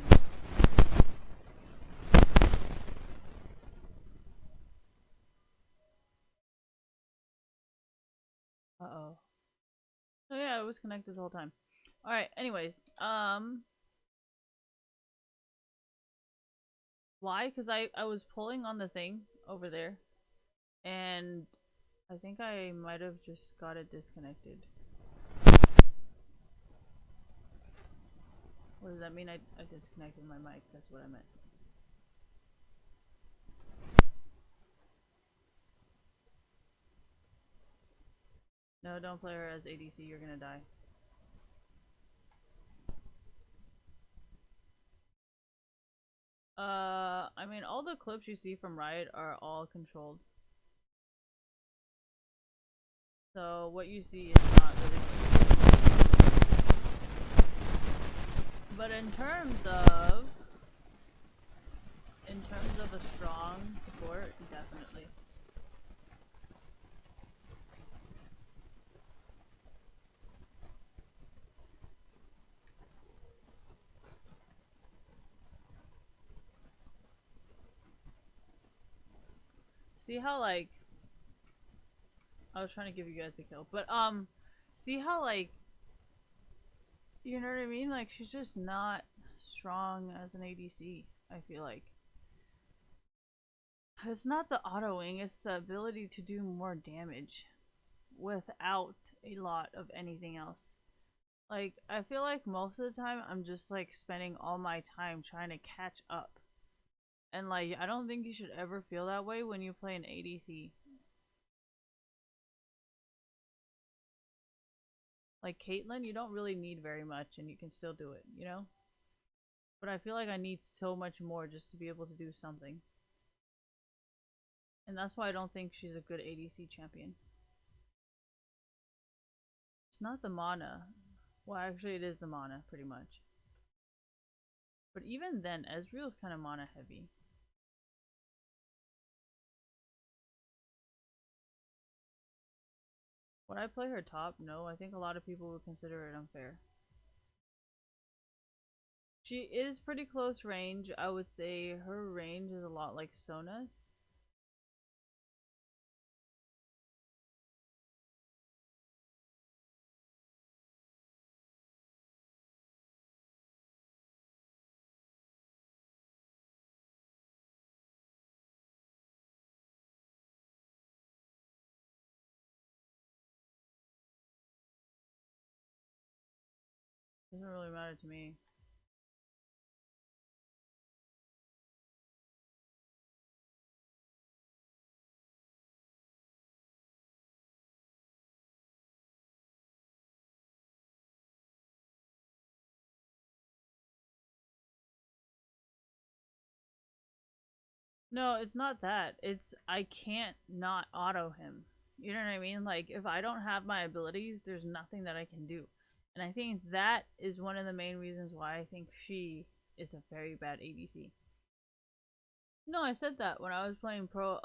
Uh-oh. Oh yeah, it was connected the whole time. Alright, anyways. Why? Because I was pulling on the thing over there. And I think I might have just got it disconnected. What does that mean? I disconnected my mic. That's what I meant. No, don't play her as ADC. You're gonna die. I mean, all the clips you see from Riot are all controlled. So what you see is not really. But in terms of a strong support, definitely. See how like I was trying to give you guys a kill, but see how like you know what I mean? Like she's just not strong as an ADC. I feel like it's not the autoing; it's the ability to do more damage without a lot of anything else. Like I feel like most of the time I'm just like spending all my time trying to catch up. And like I don't think you should ever feel that way when you play an ADC. Like Caitlyn, you don't really need very much and you can still do it, you know? But I feel like I need so much more just to be able to do something. And that's why I don't think she's a good ADC champion. It's not the mana. Well, actually it is the mana, pretty much. But even then, Ezreal's kind of mana heavy. Would I play her top? No, I think a lot of people would consider it unfair. She is pretty close range. I would say her range is a lot like Sona's. Doesn't really matter to me. No, it's not that. It's I can't not auto him. You know what I mean? Like if I don't have my abilities, there's nothing that I can do. And I think that is one of the main reasons why I think she is a very bad ADC. No, I said that when I was playing pro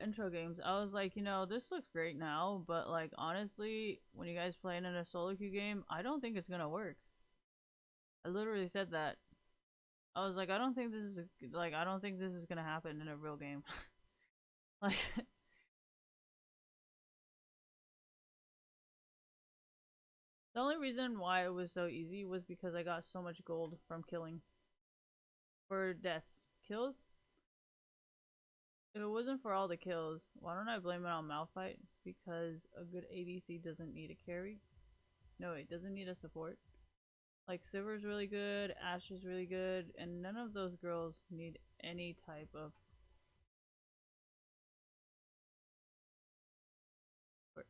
intro games. I was like, you know, this looks great now, but like honestly, when you guys play in a solo queue game, I don't think it's gonna work. I literally said that. I was like, I don't think this is I don't think this is gonna happen in a real game. Like the only reason why it was so easy was because I got so much gold from killing. For deaths. Kills? If it wasn't for all the kills, why don't I blame it on Malphite? Because a good ADC doesn't need a carry. No, it doesn't need a support. Like Sivir's really good, Ashe is really good, and none of those girls need any type of support.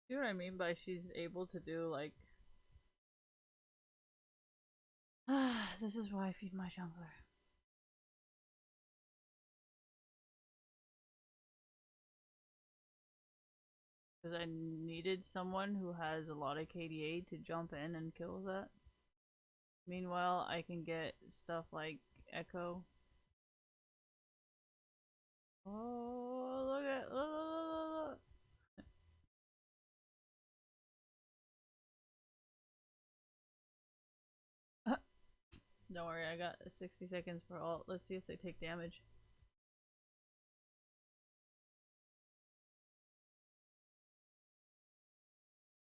See what I mean by she's able to do like this is why I feed my jungler. Because I needed someone who has a lot of KDA to jump in and kill that. Meanwhile, I can get stuff like Echo. Oh, look at look. Don't worry, I got 60 seconds for ult. Let's see if they take damage.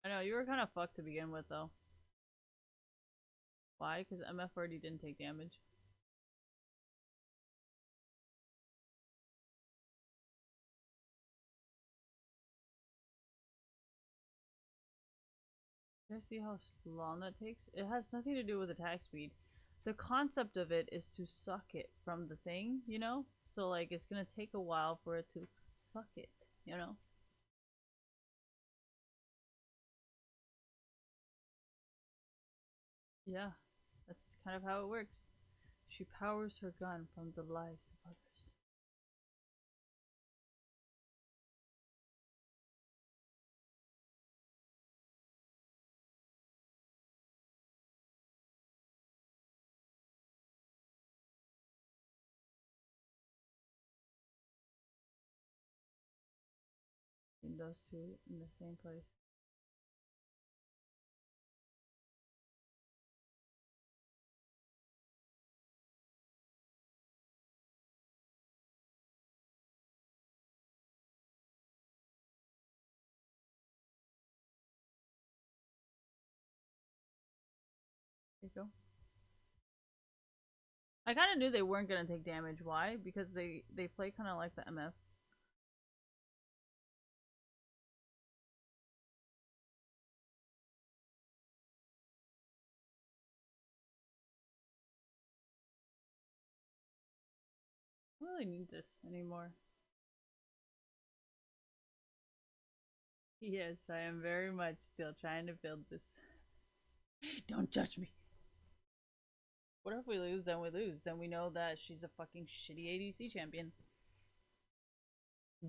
I know, you were kind of fucked to begin with, though. Why? Because MF already didn't take damage. You guys see how long that takes? It has nothing to do with attack speed. The concept of it is to suck it from the thing, you know? So, like, it's gonna take a while for it to suck it, you know? Yeah, that's kind of how it works. She powers her gun from the lives of others. In those two in the same place. There you go. I kind of knew they weren't gonna take damage. Why? Because they play kind of like the MF. I don't really need this anymore. Yes, I am very much still trying to build this. Don't judge me. What if we lose? Then we lose. Then we know that she's a fucking shitty ADC champion.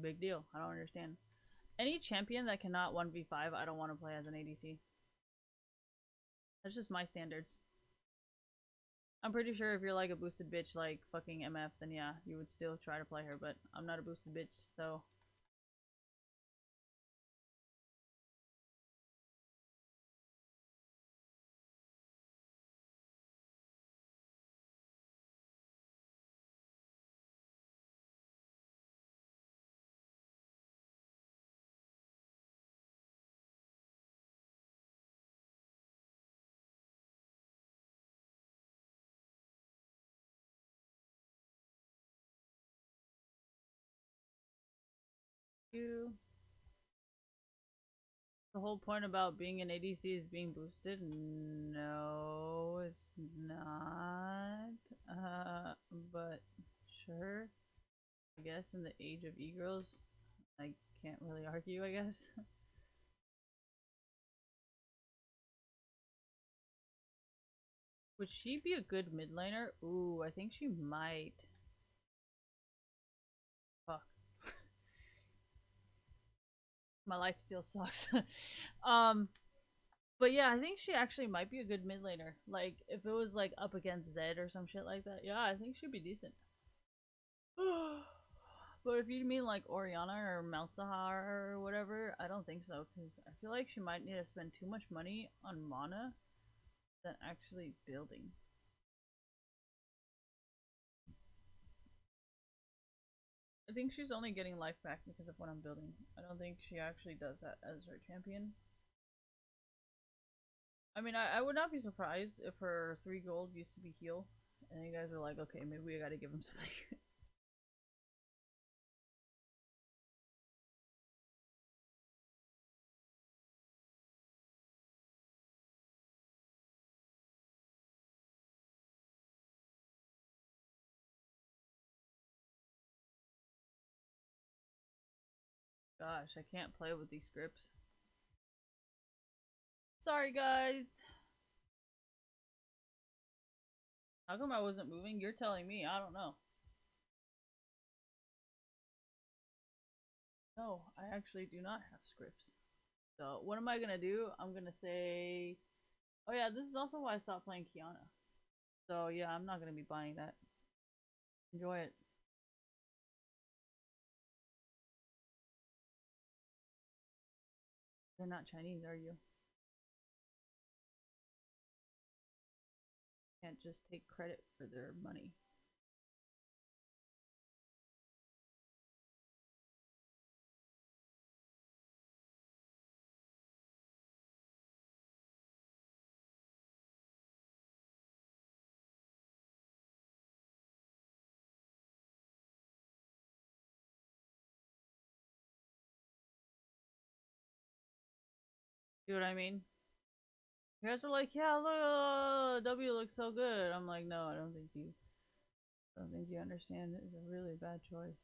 Big deal. I don't understand. Any champion that cannot 1v5, I don't want to play as an ADC. That's just my standards. I'm pretty sure if you're like a boosted bitch like fucking MF, then yeah, you would still try to play her, but I'm not a boosted bitch, so. You. The whole point about being an ADC is being boosted? No, it's not. But sure. I guess in the age of e-girls, I can't really argue, I guess. Would she be a good mid laner? Ooh, I think she might. Fuck. My life still sucks. um, but yeah, I think she actually might be a good mid laner. Like, if it was like up against Zed or some shit like that, yeah, I think she'd be decent. But if you mean like Oriana or Malzahar or whatever, I don't think so, because I feel like she might need to spend too much money on mana than actually building. I think she's only getting life back because of what I'm building. I don't think she actually does that as her champion. I mean, I would not be surprised if her 3 gold used to be heal, and you guys were like, okay, maybe we gotta give him something. Gosh, I can't play with these scripts. Sorry, guys. How come I wasn't moving? You're telling me. I don't know. No, I actually do not have scripts. So what am I gonna do? I'm gonna say, oh yeah, this is also why I stopped playing Kiana. So yeah, I'm not gonna be buying that. Enjoy it. You're not Chinese, are you? Can't just take credit for their money. See what I mean? You guys are like, yeah, look, W looks so good. I'm like, no, I don't think you understand. It's a really bad choice.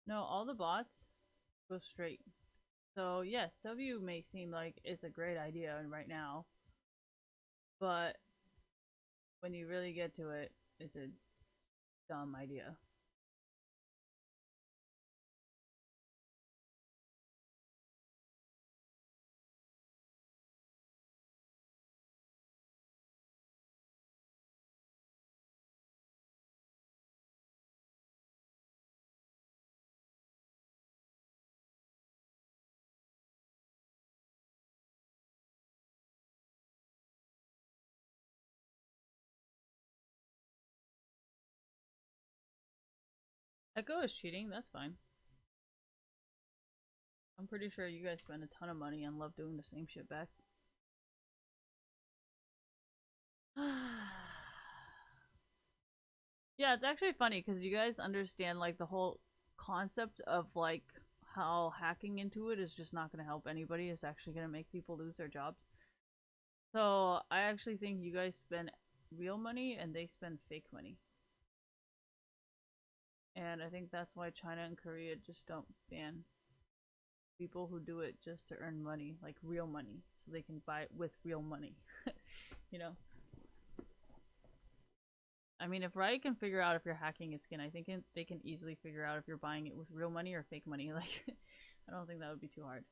No, all the bots go straight. So yes, W may seem like it's a great idea right now, but when you really get to it, it's a dumb idea. Echo is cheating, that's fine. I'm pretty sure you guys spend a ton of money and love doing the same shit back. Yeah, it's actually funny because you guys understand like the whole concept of like how hacking into it is just not going to help anybody. It's actually going to make people lose their jobs. So I actually think you guys spend real money and they spend fake money. And I think that's why China and Korea just don't ban people who do it just to earn money, like real money, so they can buy it with real money. you know? I mean, if Riot can figure out if you're hacking a skin, I think they can easily figure out if you're buying it with real money or fake money. Like, I don't think that would be too hard.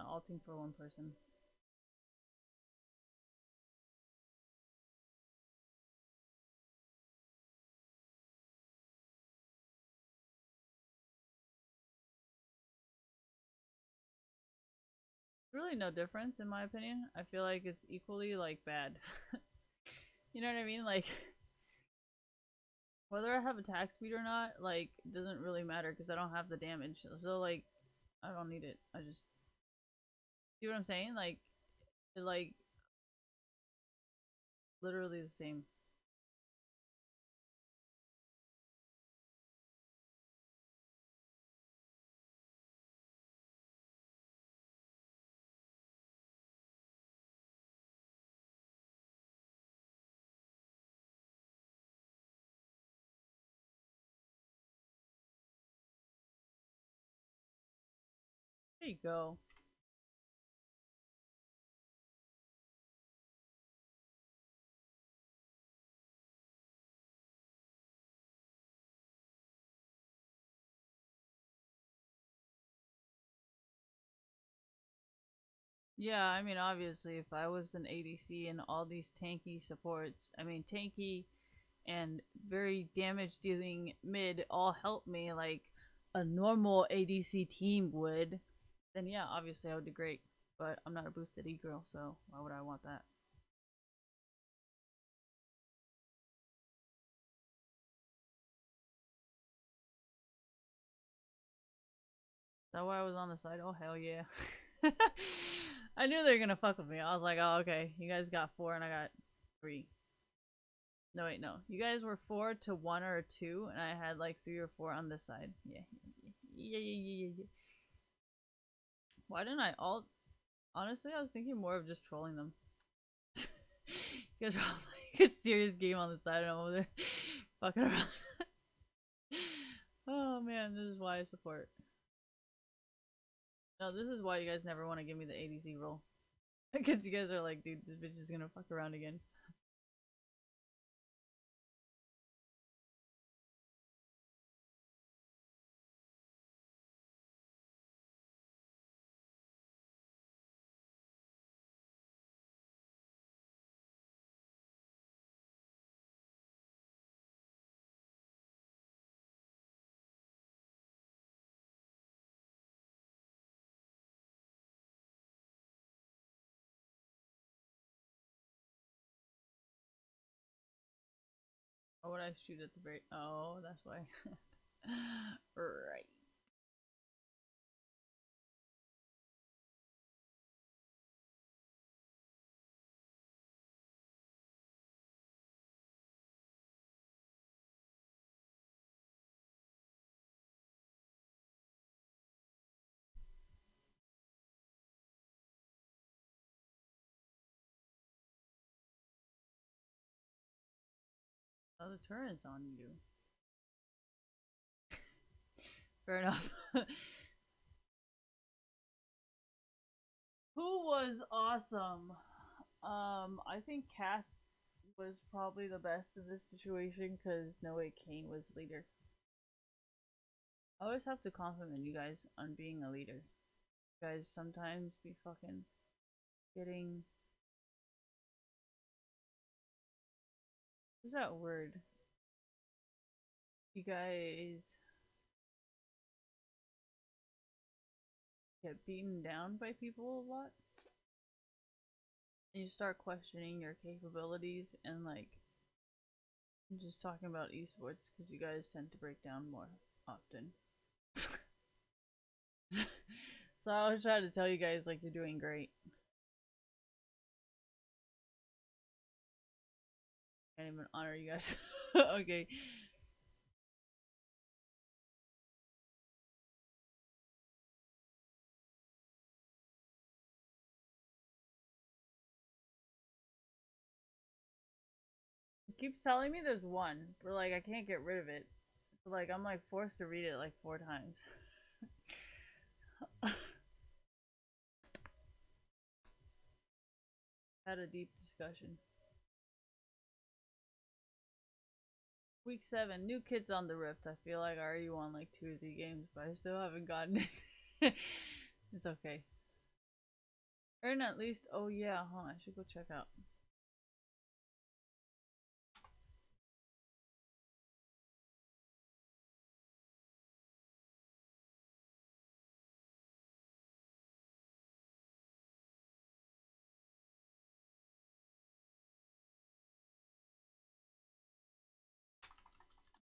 Alting for one person. Really no difference in my opinion. I feel like it's equally like bad. you know what I mean? Like whether I have attack speed or not, like doesn't really matter because I don't have the damage. So like I don't need it. I just see what I'm saying? Like literally the same. There you go. Yeah, I mean obviously if I was an ADC and all these tanky supports, I mean tanky and very damage dealing mid all help me like a normal ADC team would, then yeah, obviously I would do great. But I'm not a boosted E girl, so why would I want that? Is that why I was on the side? Oh hell yeah. I knew they were gonna fuck with me. I was like, oh okay, you guys got 4 and I got 3. No wait, no. You guys were 4 to 1 or 2, and I had like 3 or 4 on this side. Yeah. Yeah. Why didn't I alt? Honestly, I was thinking more of just trolling them. you guys are playing a serious game on the side and I'm over there fucking around. Oh man, this is why I support. No, this is why you guys never want to give me the ADC role. Because you guys are like, dude, this bitch is gonna fuck around again. Or would I shoot at the very? Oh, that's why. Right. Oh, the turn is on you. Fair enough. Who was awesome? I think Cass was probably the best in this situation because no way Kane was leader. I always have to compliment you guys on being a leader. You guys sometimes be fucking getting. What's that word? You guys get beaten down by people a lot. And you start questioning your capabilities and like I'm just talking about esports because you guys tend to break down more often. So I was trying to tell you guys like you're doing great. Can't even honor you guys. Okay. It keeps telling me there's one, but like I can't get rid of it. So like I'm like forced to read it like 4 times. Had a deep discussion. Week 7, new kids on the Rift. I feel like I already won like 2 or 3 games, but I still haven't gotten it. It's okay. Earn at least. Oh yeah, huh? I should go check out.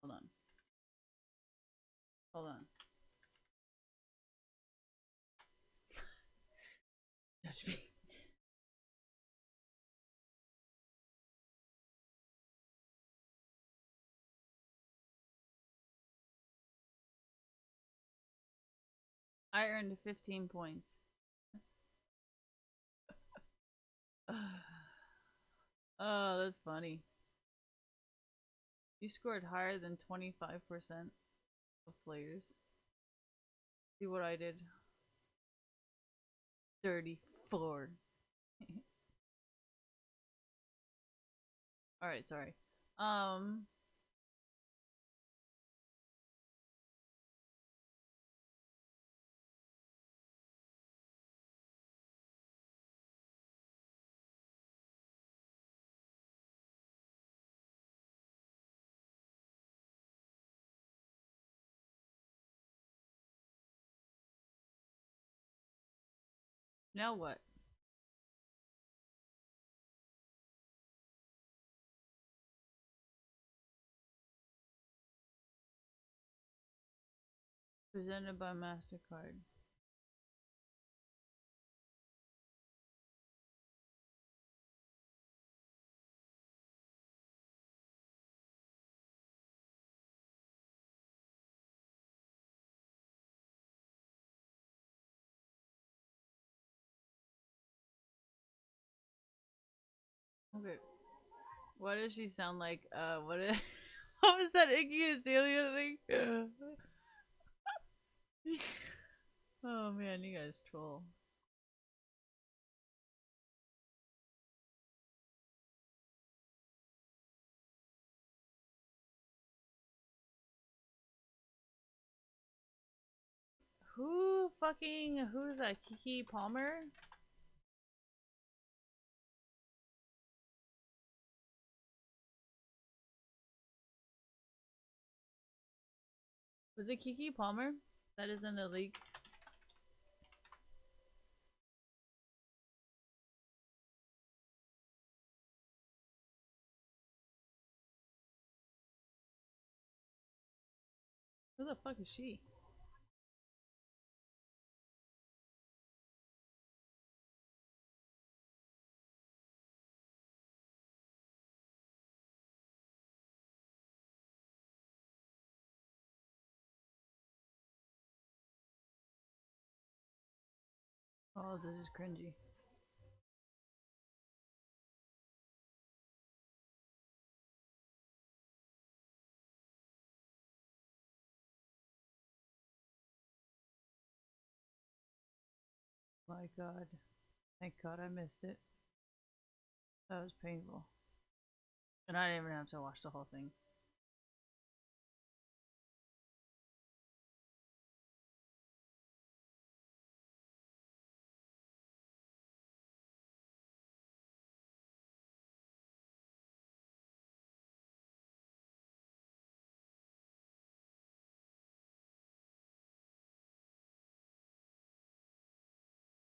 Hold on. Hold on. Judge me. I earned 15 points. Oh, that's funny. You scored higher than 25% of players. See what I did? 34. Alright, sorry. Um, now what? Presented by MasterCard. Okay. What does she sound like? What is, what was that Iggy Azalea thing? Oh man, you guys troll. Who's that? Kiki Palmer? Was it Kiki Palmer? That is in the league. Who the fuck is she? Oh, this is cringy. My god. Thank god I missed it. That was painful. And I didn't even have to watch the whole thing.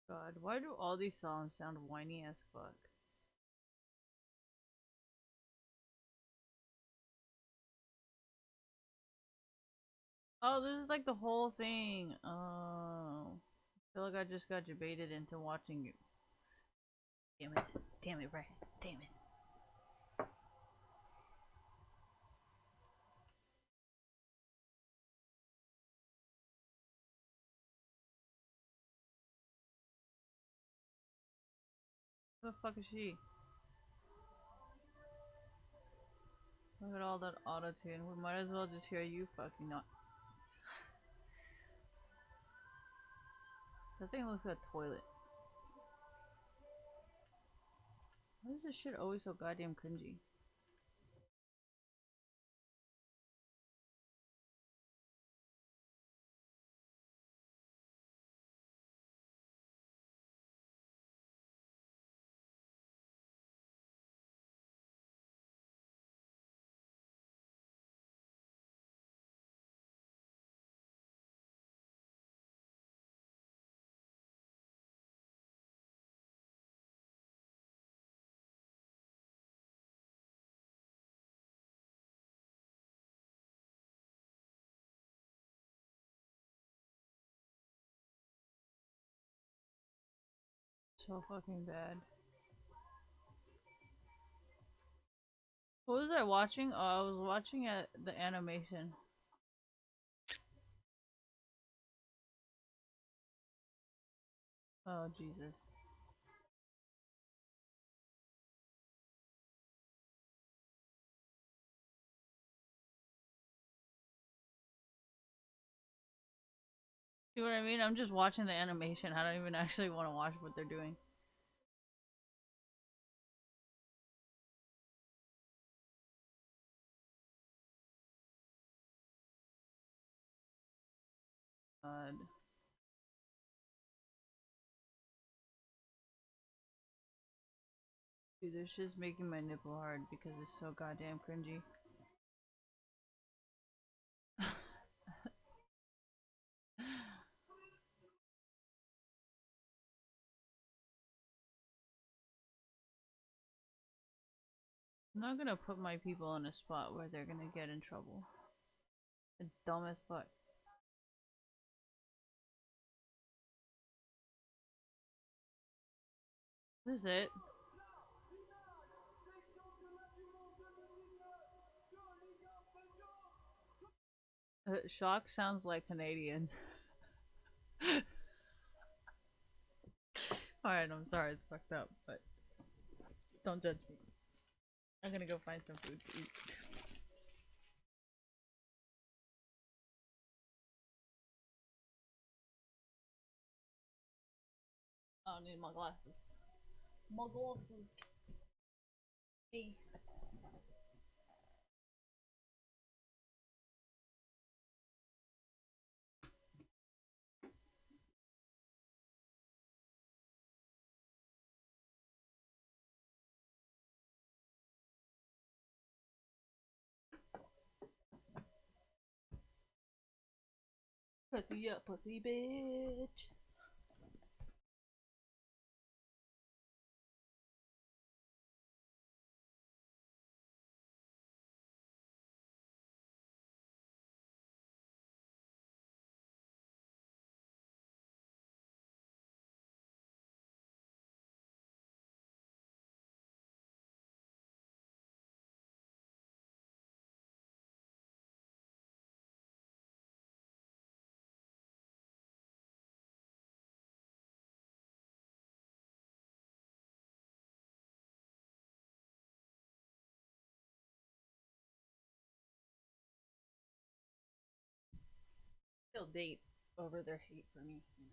God, why do all these songs sound whiny as fuck? Oh, this is like the whole thing. Oh. I feel like I just got debated into watching it. Damn it. Damn it, Brian. Damn it. Who the fuck is she? Look at all that auto-tune. We might as well just hear you fucking not. That thing looks like a toilet. Why is this shit always so goddamn cringy? So fucking bad. What was I watching? Oh, I was watching the animation. Oh, Jesus. See what I mean? I'm just watching the animation. I don't even actually want to watch what they're doing. God. Dude, this shit's making my nipple hard because it's so goddamn cringy. I'm not gonna put my people in a spot where they're gonna get in trouble. The dumbest fuck. This is it. Shock sounds like Canadians. Alright, I'm sorry it's fucked up, but just don't judge me. I'm gonna go find some food to eat. I don't need my glasses. My glasses. Hey. Pussy up, pussy bitch. They'll date over their hate for me. You know?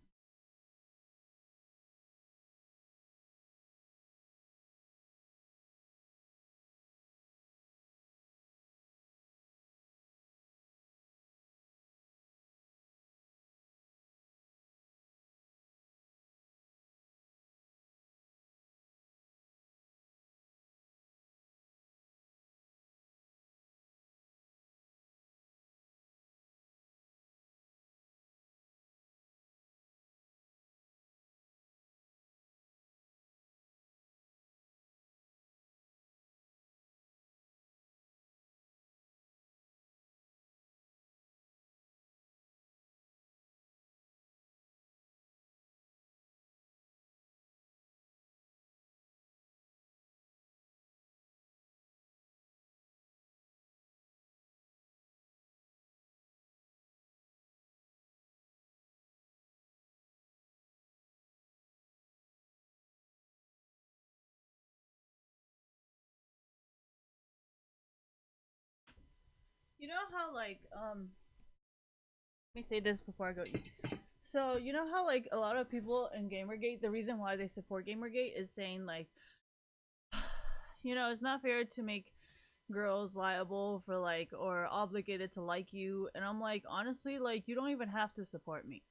You know how like let me say this before I go eat. So you know how like a lot of people in Gamergate, the reason why they support Gamergate is saying like, you know, it's not fair to make girls liable for like or obligated to like you. And I'm like, honestly, like you don't even have to support me.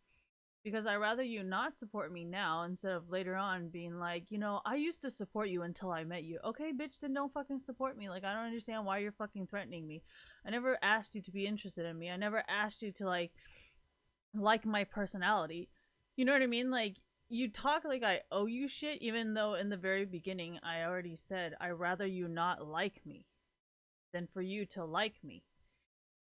Because I rather you not support me now instead of later on being like, you know, I used to support you until I met you. Okay, bitch, then don't fucking support me. Like I don't understand why you're fucking threatening me. I never asked you to be interested in me. I never asked you to like my personality. You know what I mean? Like you talk like I owe you shit even though in the very beginning I already said I rather you not like me than for you to like me.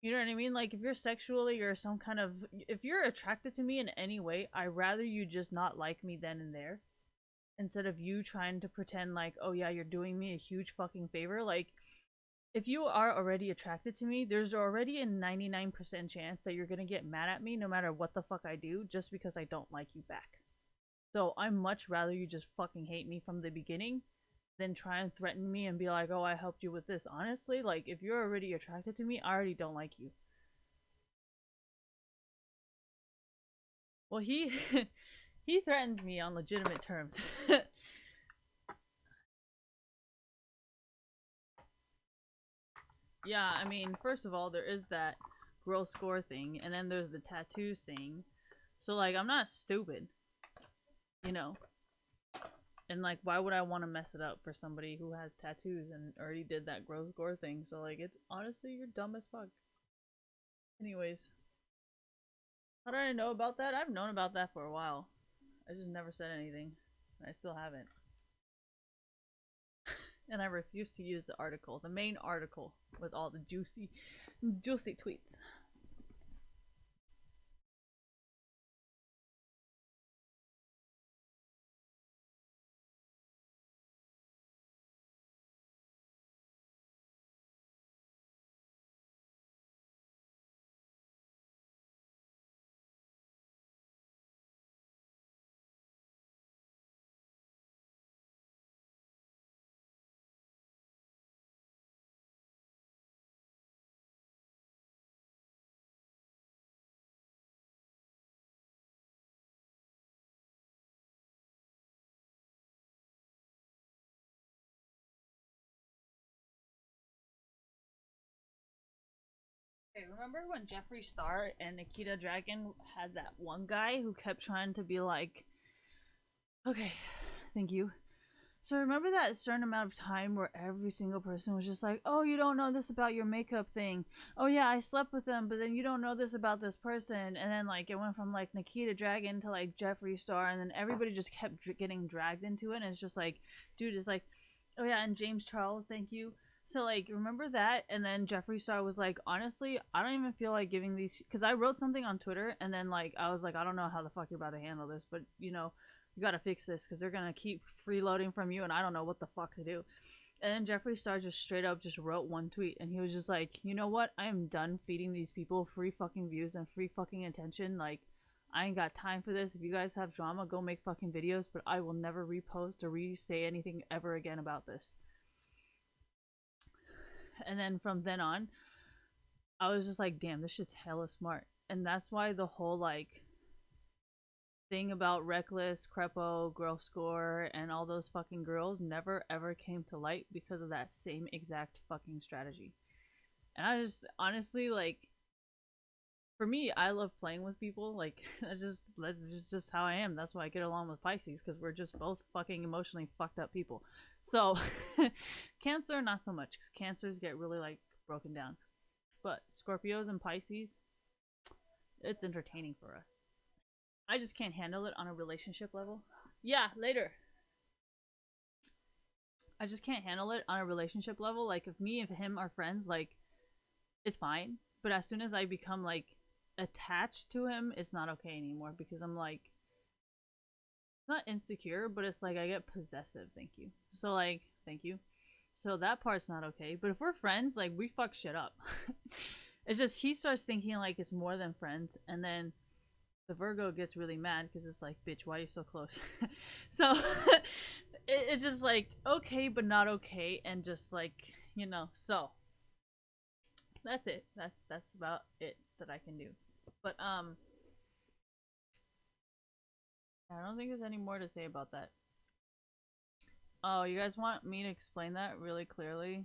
You know what I mean? Like if you're sexually or some kind of if you're attracted to me in any way, I rather you just not like me then and there instead of you trying to pretend like, "Oh yeah, you're doing me a huge fucking favor." Like if you are already attracted to me, there's already a 99% chance that you're going to get mad at me no matter what the fuck I do just because I don't like you back. So I much rather you just fucking hate me from the beginning than try and threaten me and be like, "Oh, I helped you with this." Honestly, like if you're already attracted to me, I already don't like you. Well, he he threatened me on legitimate terms. Yeah, I mean, first of all, there is that girl score thing, and then there's the tattoos thing. So like, I'm not stupid, you know. And like, why would I want to mess it up for somebody who has tattoos and already did that gross gore thing? So like, it's honestly, you're dumb as fuck. Anyways, how did I know about that? I've known about that for a while. I just never said anything. I still haven't. And I refuse to use the article, the main article with all the juicy tweets. Okay, remember when Jeffree Star and Nikita Dragon had that one guy who kept trying to be like, okay, thank you. So remember that certain amount of time where every single person was just like, "Oh, you don't know this about your makeup thing. Oh yeah, I slept with them, but then you don't know this about this person." And then like it went from like Nikita Dragon to like Jeffree Star, and then everybody just kept getting dragged into it. And it's just like, dude, it's like, oh yeah, and James Charles, thank you. So like, remember that? And then Jeffree Star was like, honestly, I don't even feel like giving these because I wrote something on Twitter, and then like I was like, I don't know how the fuck you're about to handle this, but you gotta fix this because they're gonna keep freeloading from you and I don't know what the fuck to do. And then Jeffree Star just straight up just wrote one tweet and he was just like, you know what? I am done feeding these people free fucking views and free fucking attention. Like, I ain't got time for this. If you guys have drama, go make fucking videos, but I will never repost or re-say anything ever again about this. And then from then on, I was just like, damn, this shit's hella smart. And that's why the whole like thing about Reckless, Crepo, Girl Score, and all those fucking girls never ever came to light because of that same exact fucking strategy. And I just honestly like, for me, I love playing with people. Like that's just how I am. That's why I get along with Pisces because we're just both fucking emotionally fucked up people. So Cancer not so much because Cancers get really like broken down, but Scorpios and Pisces, it's entertaining for us. I just can't handle it on a relationship level. Yeah, later. I just can't handle it on a relationship level. Like if me and him are friends, like it's fine. But as soon as I become like attached to him, it's not okay anymore because I'm like not insecure, but it's like I get possessive. Thank you. So like, thank you. So that part's not okay. But if we're friends, like we fuck shit up. It's just he starts thinking like it's more than friends, and then the Virgo gets really mad because it's like, bitch, why are you so close? So it's just like okay, but not okay, and just like So that's it. That's about it that I can do. But I don't think there's any more to say about that. Oh, you guys want me to explain that really clearly?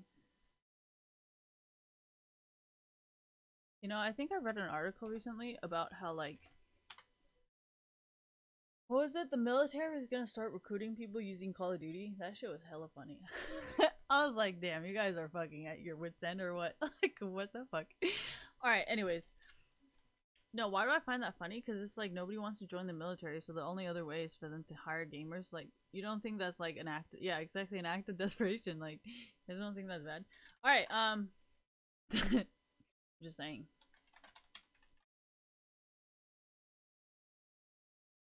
I think I read an article recently about how like what was it? The military was gonna start recruiting people using Call of Duty. That shit was hella funny. I was like, damn, you guys are fucking at your wits end or what? Like, what the fuck? All right. Anyways, no. Why do I find that funny? Because it's like nobody wants to join the military, so the only other way is for them to hire gamers. Like, you don't think that's like an act? Yeah, exactly, an act of desperation. Like, I don't think that's bad. All right. Just saying.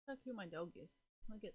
Look how cute my dog is. Look at.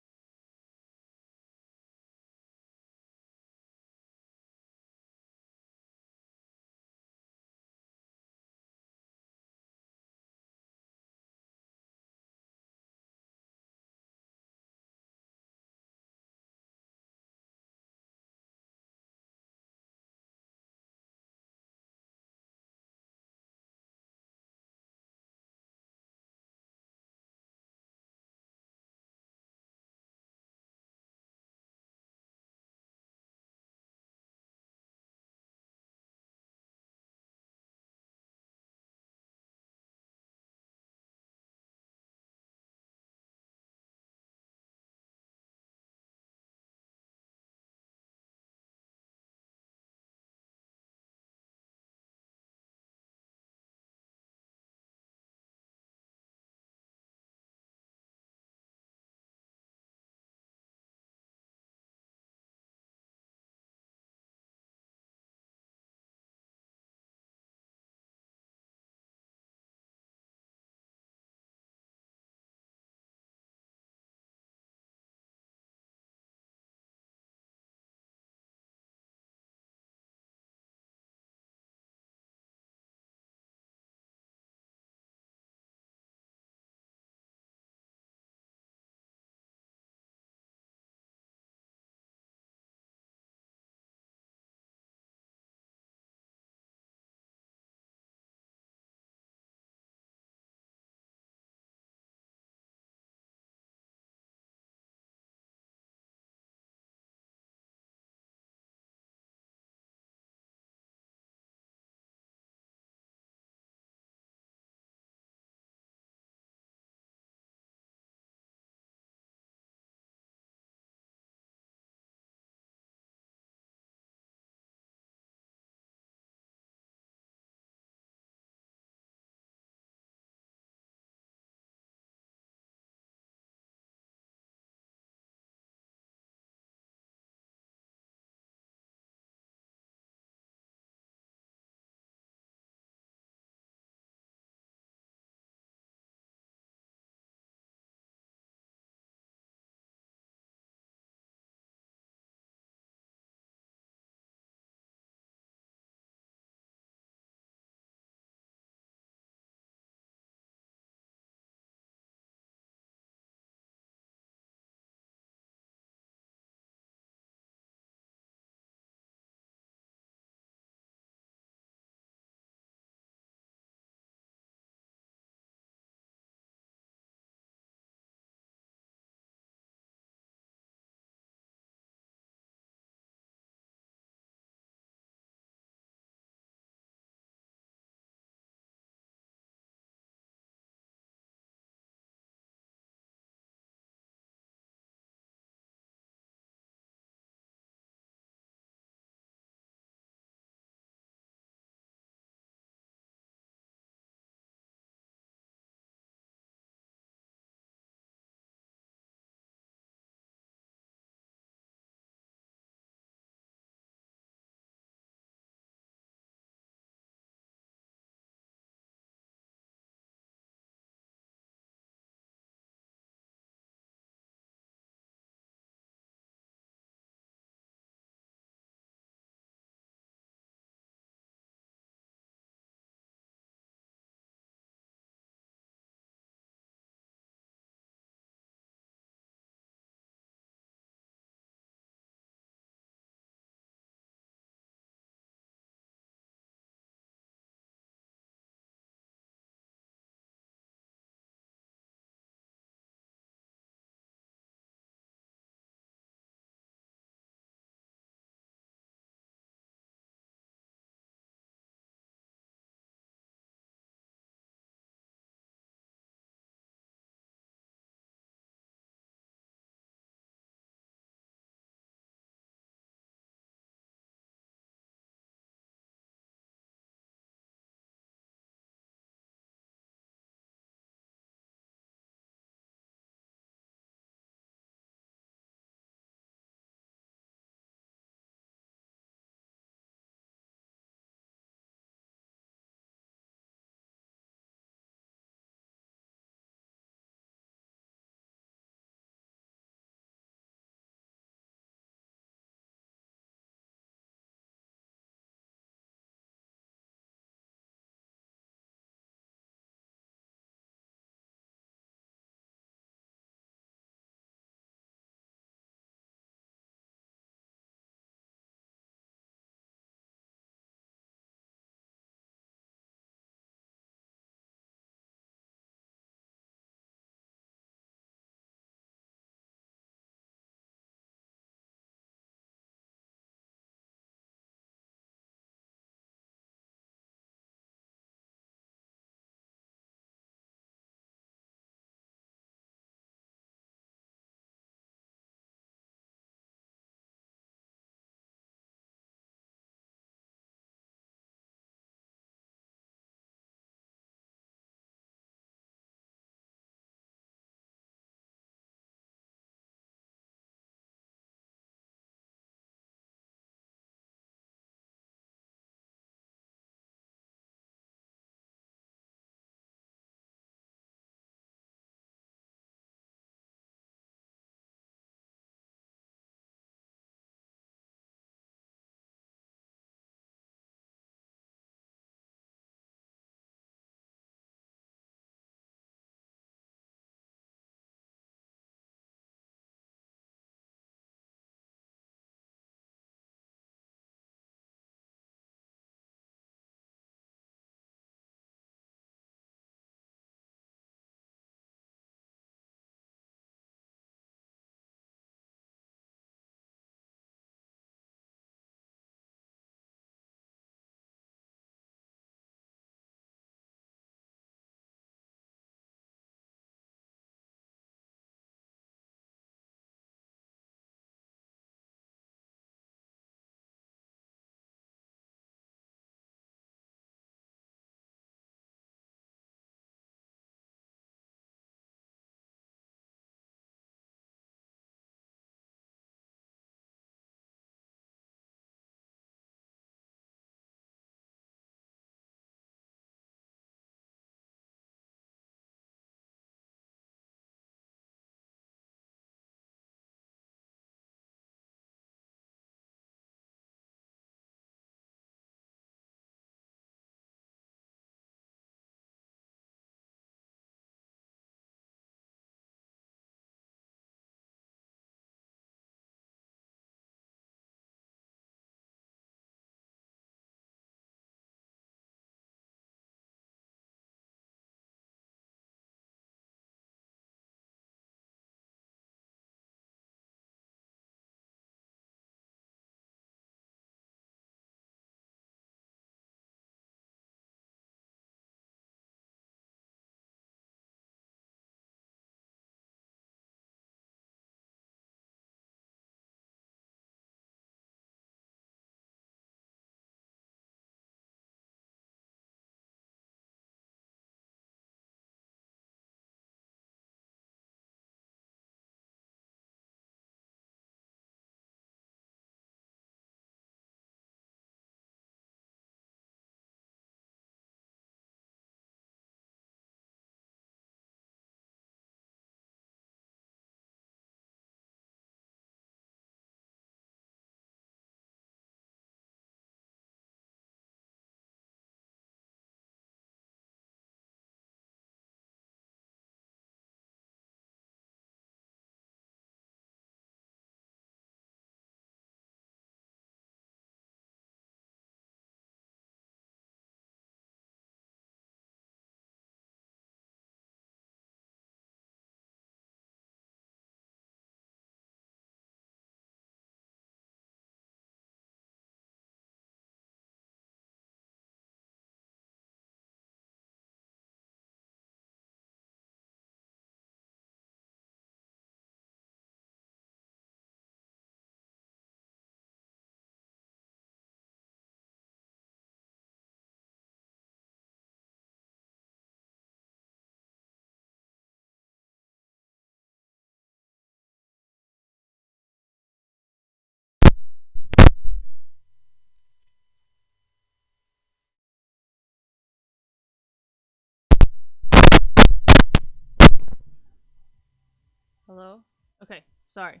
Okay, sorry.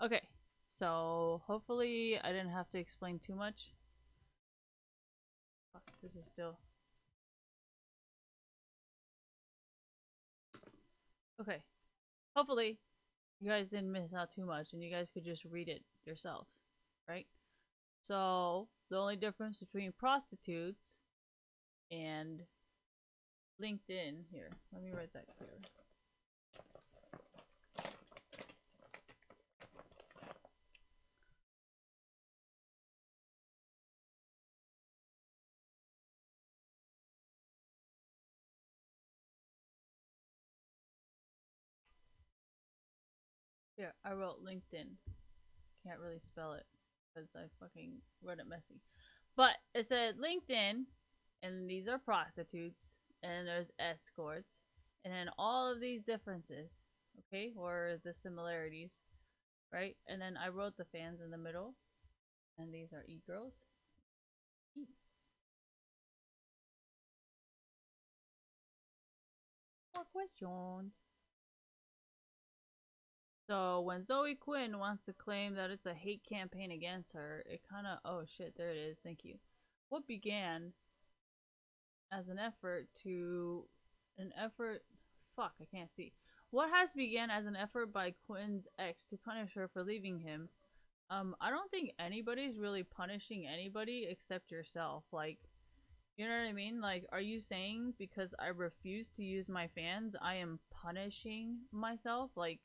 Okay, so hopefully I didn't have to explain too much. Fuck, this is still. Okay, hopefully you guys didn't miss out too much and you guys could just read it yourselves, right? So, the only difference between prostitutes and LinkedIn here, let me write that clear. Here, I wrote LinkedIn. Can't really spell it because I fucking wrote it messy. But it said LinkedIn, and these are prostitutes, and there's escorts, and then all of these differences, okay, or the similarities, right? And then I wrote the fans in the middle, and these are e-girls. More questions. So when Zoe Quinn wants to claim that it's a hate campaign against her, it kind of, oh shit, there it is. Thank you. What began as an effort, fuck, I can't see. What has began as an effort by Quinn's ex to punish her for leaving him. I don't think anybody's really punishing anybody except yourself. Like, you know what I mean? Like, are you saying because I refuse to use my fans, I am punishing myself? Like,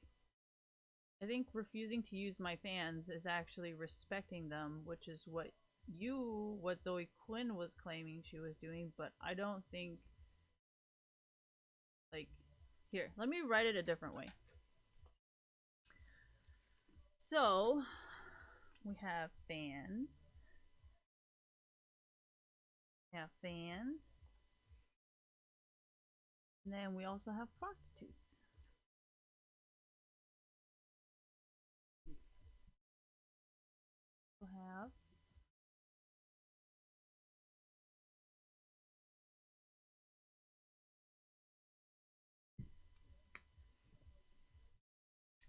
I think refusing to use my fans is actually respecting them, which is what Zoe Quinn was claiming she was doing, but I don't think, like, here, let me write it a different way. So, we have fans. We have fans. And then we also have prostitutes. We'll have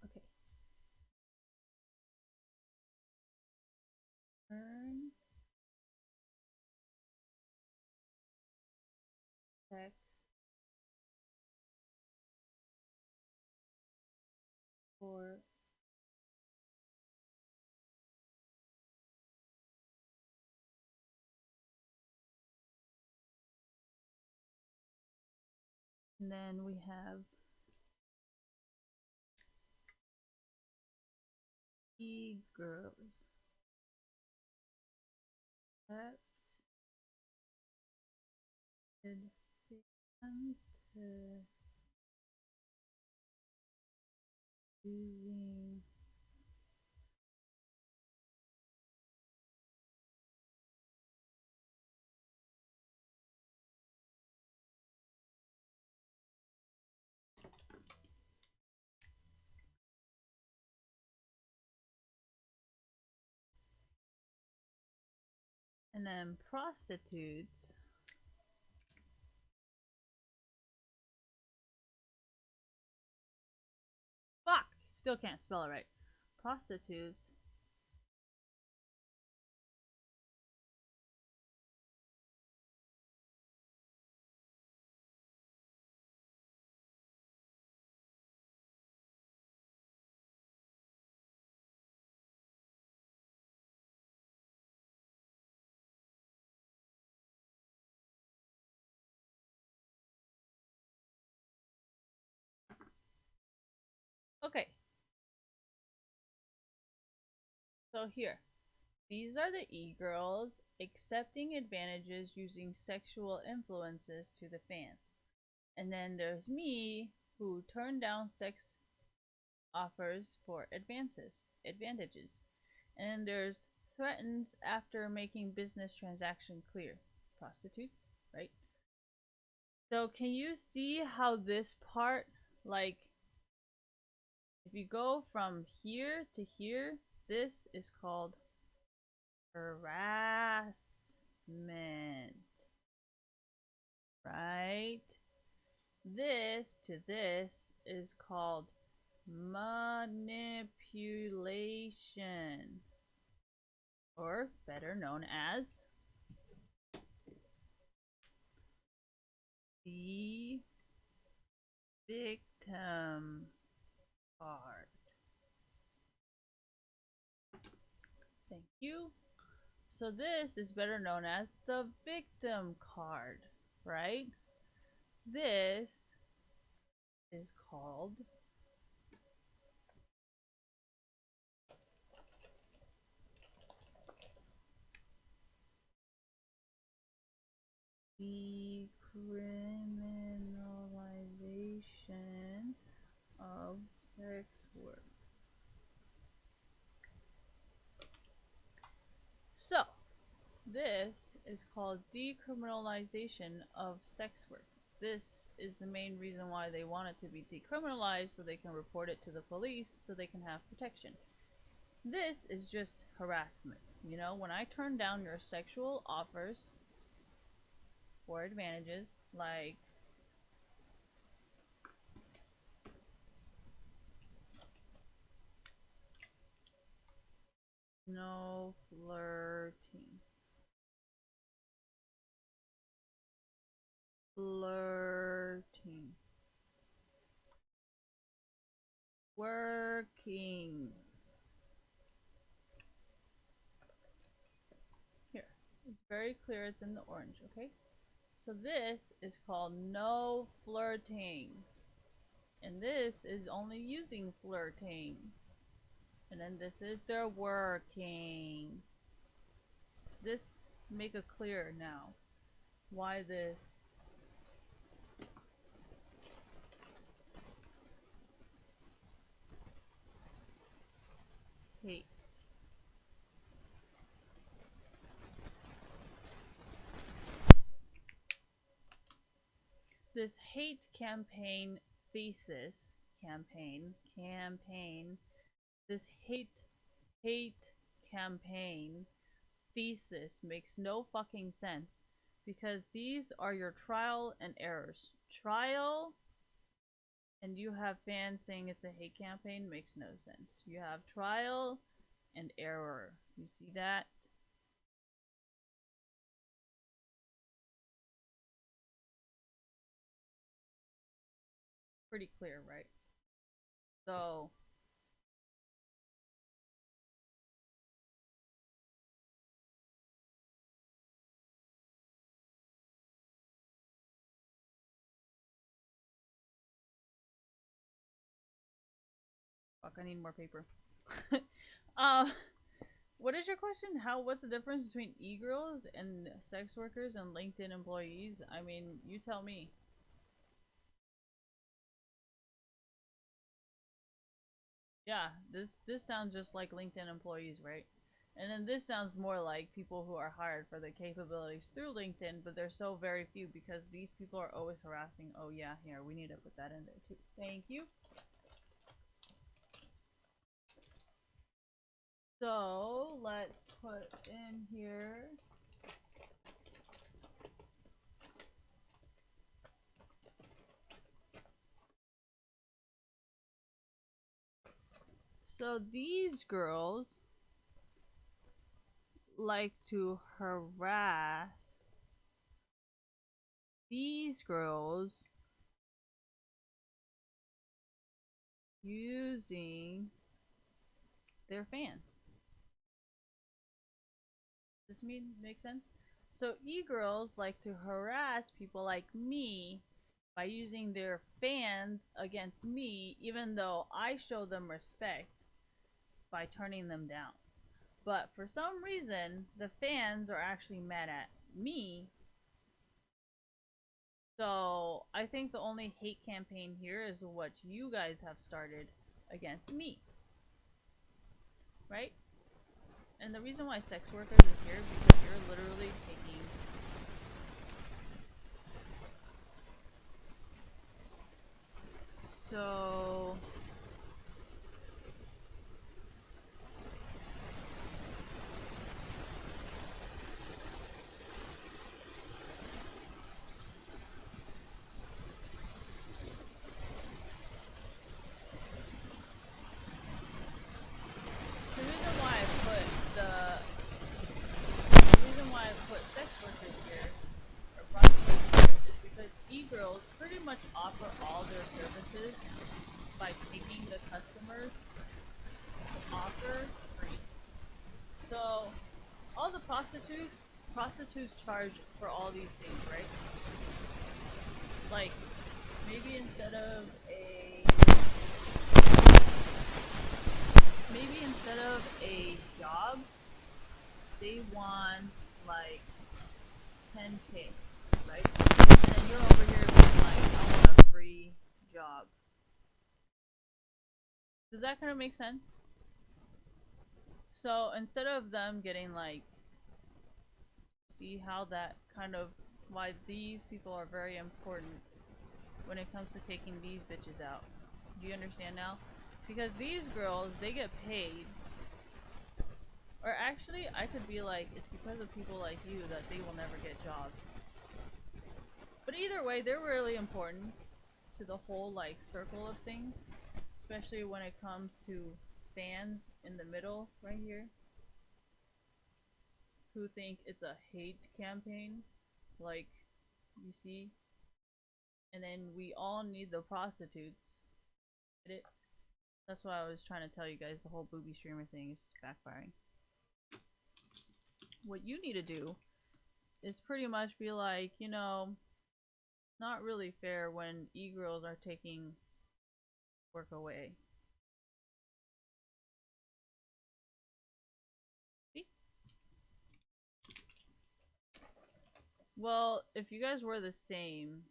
okay. Earn sex for and then we have e-girls. Accepted using and then prostitutes. Fuck! Still can't spell it right. Prostitutes. Okay. So here. These are the e-girls accepting advantages using sexual influences to the fans. And then there's me who turned down sex offers for advantages. And then there's threatens after making business transaction clear. Prostitutes, right? So can you see how this part, like, if you go from here to here, this is called harassment, right? This to this is called manipulation, or better known as the victim card. Thank you. So this is better known as the victim card, right? This is called decriminalization of sex work. So, this is called decriminalization of sex work. This is the main reason why they want it to be decriminalized, so they can report it to the police so they can have protection. This is just harassment. You know, when I turn down your sexual offers for advantages like no flirting. Flirting. Working. Here. It's very clear it's in the orange, okay? So this is called no flirting. And this is only using flirting. And then this is their working. Does this make it clear now? Why this? Hate. This hate campaign thesis, campaign, this hate campaign thesis makes no fucking sense because these are your trial and errors. Trial and you have fans saying it's a hate campaign makes no sense. You have trial and error. You see that? Pretty clear, right? So fuck, I need more paper. um what is your question? What's the difference between e-girls and sex workers and LinkedIn employees? I mean, you tell me. Yeah, this sounds just like LinkedIn employees, right? And then this sounds more like people who are hired for the capabilities through LinkedIn, but they're so very few because these people are always harassing. Oh yeah, here, we need to put that in there too. Thank you. So let's put in here. So these girls like to harass these girls using their fans. Does this make sense? So e-girls like to harass people like me by using their fans against me, even though I show them respect by turning them down. But for some reason, the fans are actually mad at me. So I think the only hate campaign here is what you guys have started against me. Right? And the reason why sex workers is here is because you're literally taking so customers to offer free. So all the prostitutes charge for all these things, right? Like maybe instead of a job, they want like 10K, right? And then you're over here being like, I want a free job. Does that kind of make sense? So instead of them getting like, see how that kind of, why these people are very important when it comes to taking these bitches out. Do you understand now? Because these girls, they get paid. Or actually, I could be like, it's because of people like you that they will never get jobs. But either way, they're really important to the whole like circle of things, especially when it comes to fans in the middle right here who think it's a hate campaign, like you see. And then we all need the prostitutes. Get it? That's why I was trying to tell you guys the whole booby streamer thing is backfiring. What you need to do is pretty much be like, you know, not really fair when e-girls are taking work away. See? Well, if you guys were the same,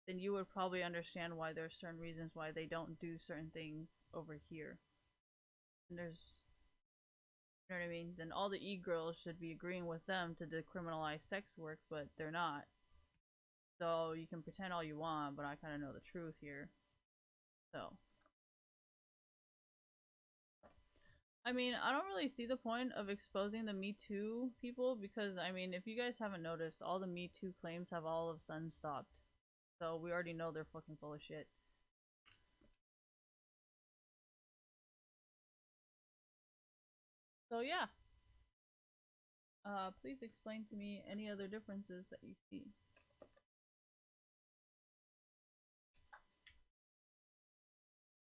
then you would probably understand why there's certain reasons why they don't do certain things over here. And there's, you know what I mean? Then all the e-girls should be agreeing with them to decriminalize sex work, but they're not. So you can pretend all you want, but I kind of know the truth here. So, I mean, I don't really see the point of exposing the Me Too people because, I mean, if you guys haven't noticed, all the Me Too claims have all of a sudden stopped. So we already know they're fucking full of shit. So yeah. Please explain to me any other differences that you see.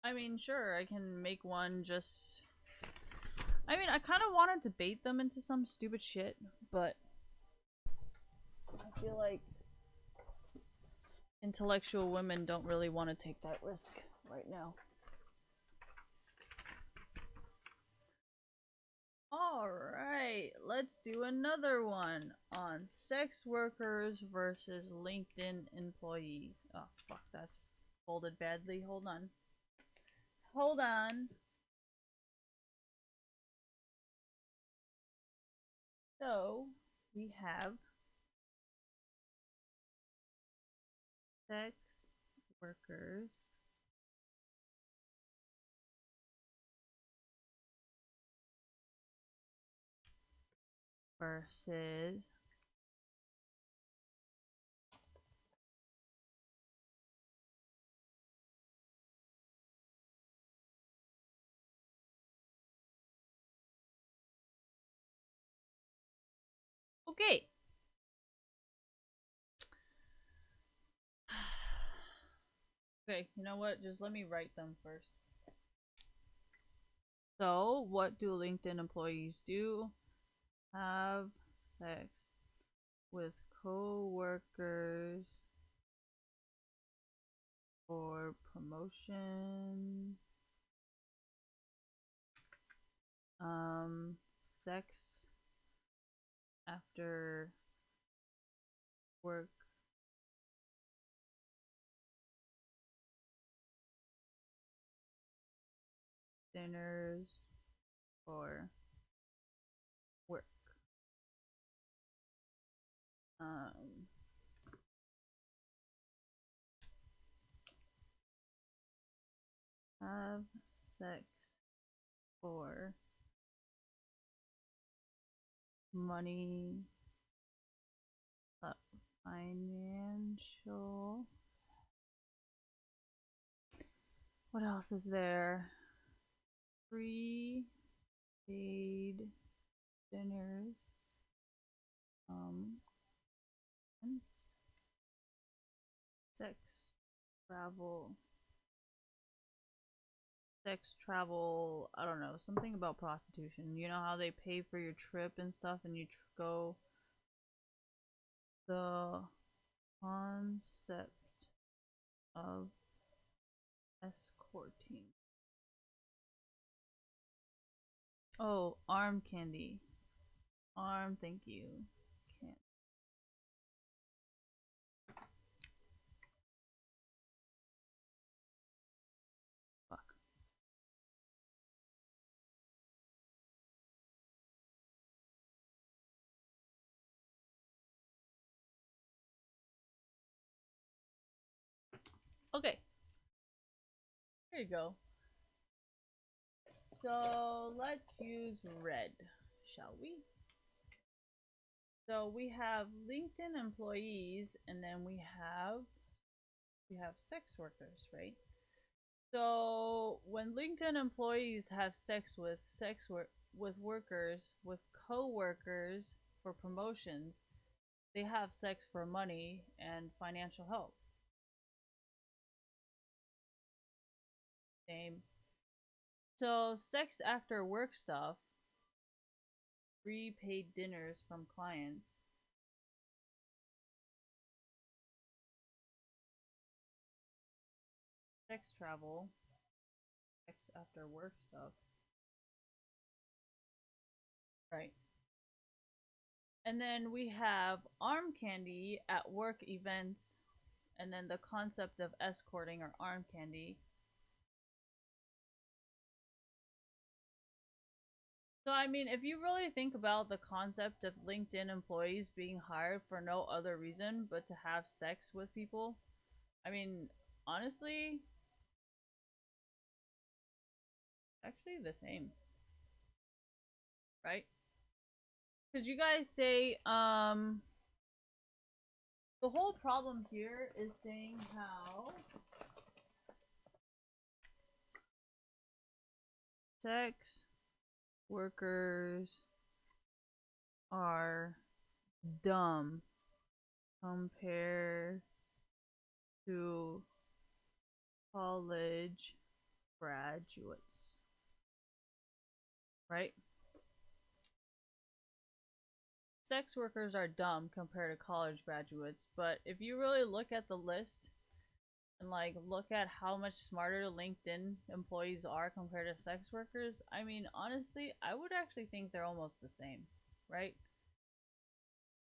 I mean, sure, I can make one just... I mean, I kind of want to debate them into some stupid shit, but I feel like intellectual women don't really want to take that risk right now. Alright, let's do another one on sex workers versus LinkedIn employees. Oh, fuck, that's folded badly. Hold on. Hold on. So, we have sex workers versus okay. Okay, you know what? Just let me write them first. So, what do LinkedIn employees do? Have sex with co-workers for promotion. Sex after work. Dinners for work. Um, have sex for money, financial. What else is there? Free paid dinners. And sex, travel, sex travel, I don't know, something about prostitution. You know how they pay for your trip and stuff and you go the concept of escorting. Oh, arm candy. Arm, thank you. Can't. Fuck. Okay. Here you go. So let's use red, shall we? So we have LinkedIn employees, and then we have sex workers, right? So when LinkedIn employees have sex with workers, with co-workers for promotions, they have sex for money and financial help. Same. So sex after work stuff, free paid dinners from clients, sex travel, sex after work stuff. Right. And then we have arm candy at work events, and then the concept of escorting or arm candy. So, I mean, if you really think about the concept of LinkedIn employees being hired for no other reason but to have sex with people, I mean, honestly, actually the same, right? Because you guys say, the whole problem here is saying how sex workers are dumb compared to college graduates, right? Sex workers are dumb compared to college graduates, but if you really look at the list and like look at how much smarter LinkedIn employees are compared to sex workers, I mean, honestly, I would actually think they're almost the same, right?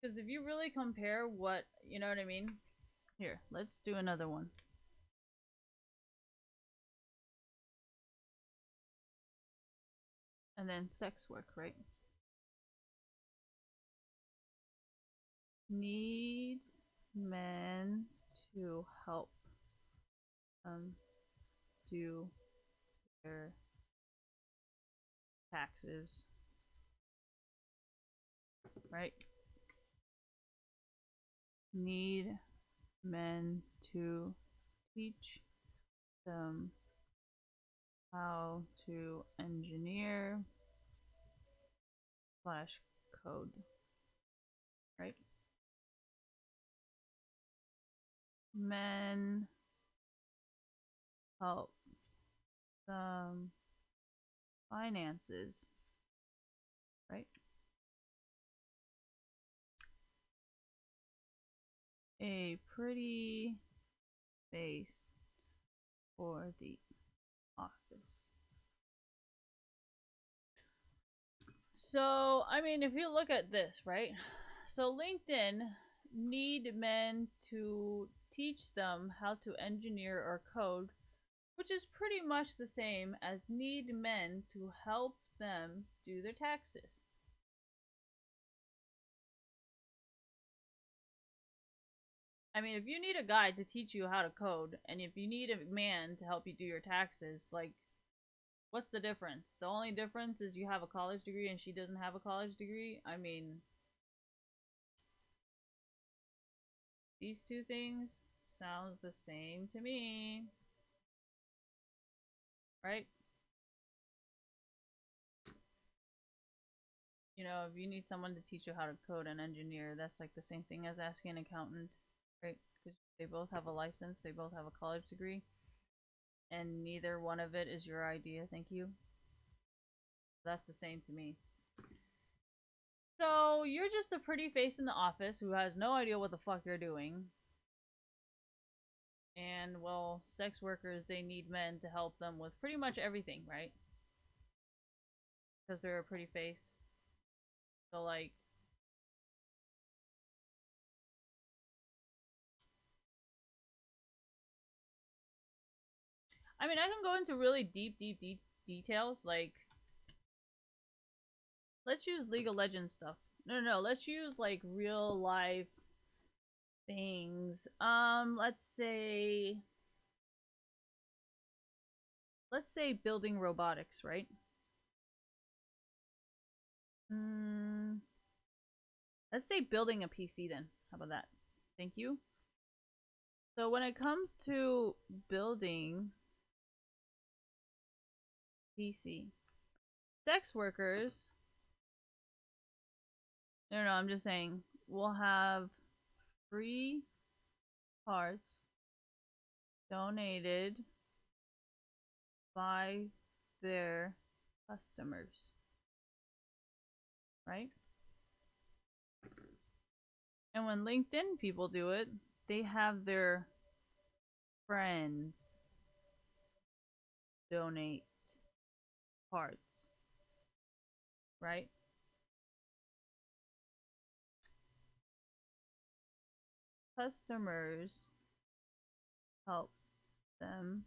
Because if you really compare what, you know what I mean? Here, let's do another one. And then sex work, right? Need men to help do their taxes, right? Need men to teach them how to engineer slash code, right? Men help them finances, right? A pretty face for the office. So, I mean, if you look at this, right? So, LinkedIn need men to teach them how to engineer or code, which is pretty much the same as need men to help them do their taxes. I mean, if you need a guy to teach you how to code, and if you need a man to help you do your taxes, like, what's the difference? The only difference is you have a college degree and she doesn't have a college degree. I mean, these two things sounds the same to me. Right? You know, if you need someone to teach you how to code and engineer, that's like the same thing as asking an accountant, right? Because they both have a license, they both have a college degree. and neither one of it is your idea. Thank you. That's the same to me. So you're just a pretty face in the office who has no idea what the fuck you're doing. And well, sex workers, they need men to help them with pretty much everything, right? Because they're a pretty face. So like, I mean, I can go into really deep details. Like, let's use League of Legends stuff. No. Let's use like real life things. Let's say building robotics, right? Hmm. Let's say building a PC then. How about that? Thank you. So when it comes to building PC, sex workers. No, I'm just saying we'll have free parts donated by their customers, right? And when LinkedIn people do it, they have their friends donate parts, right? Customers help them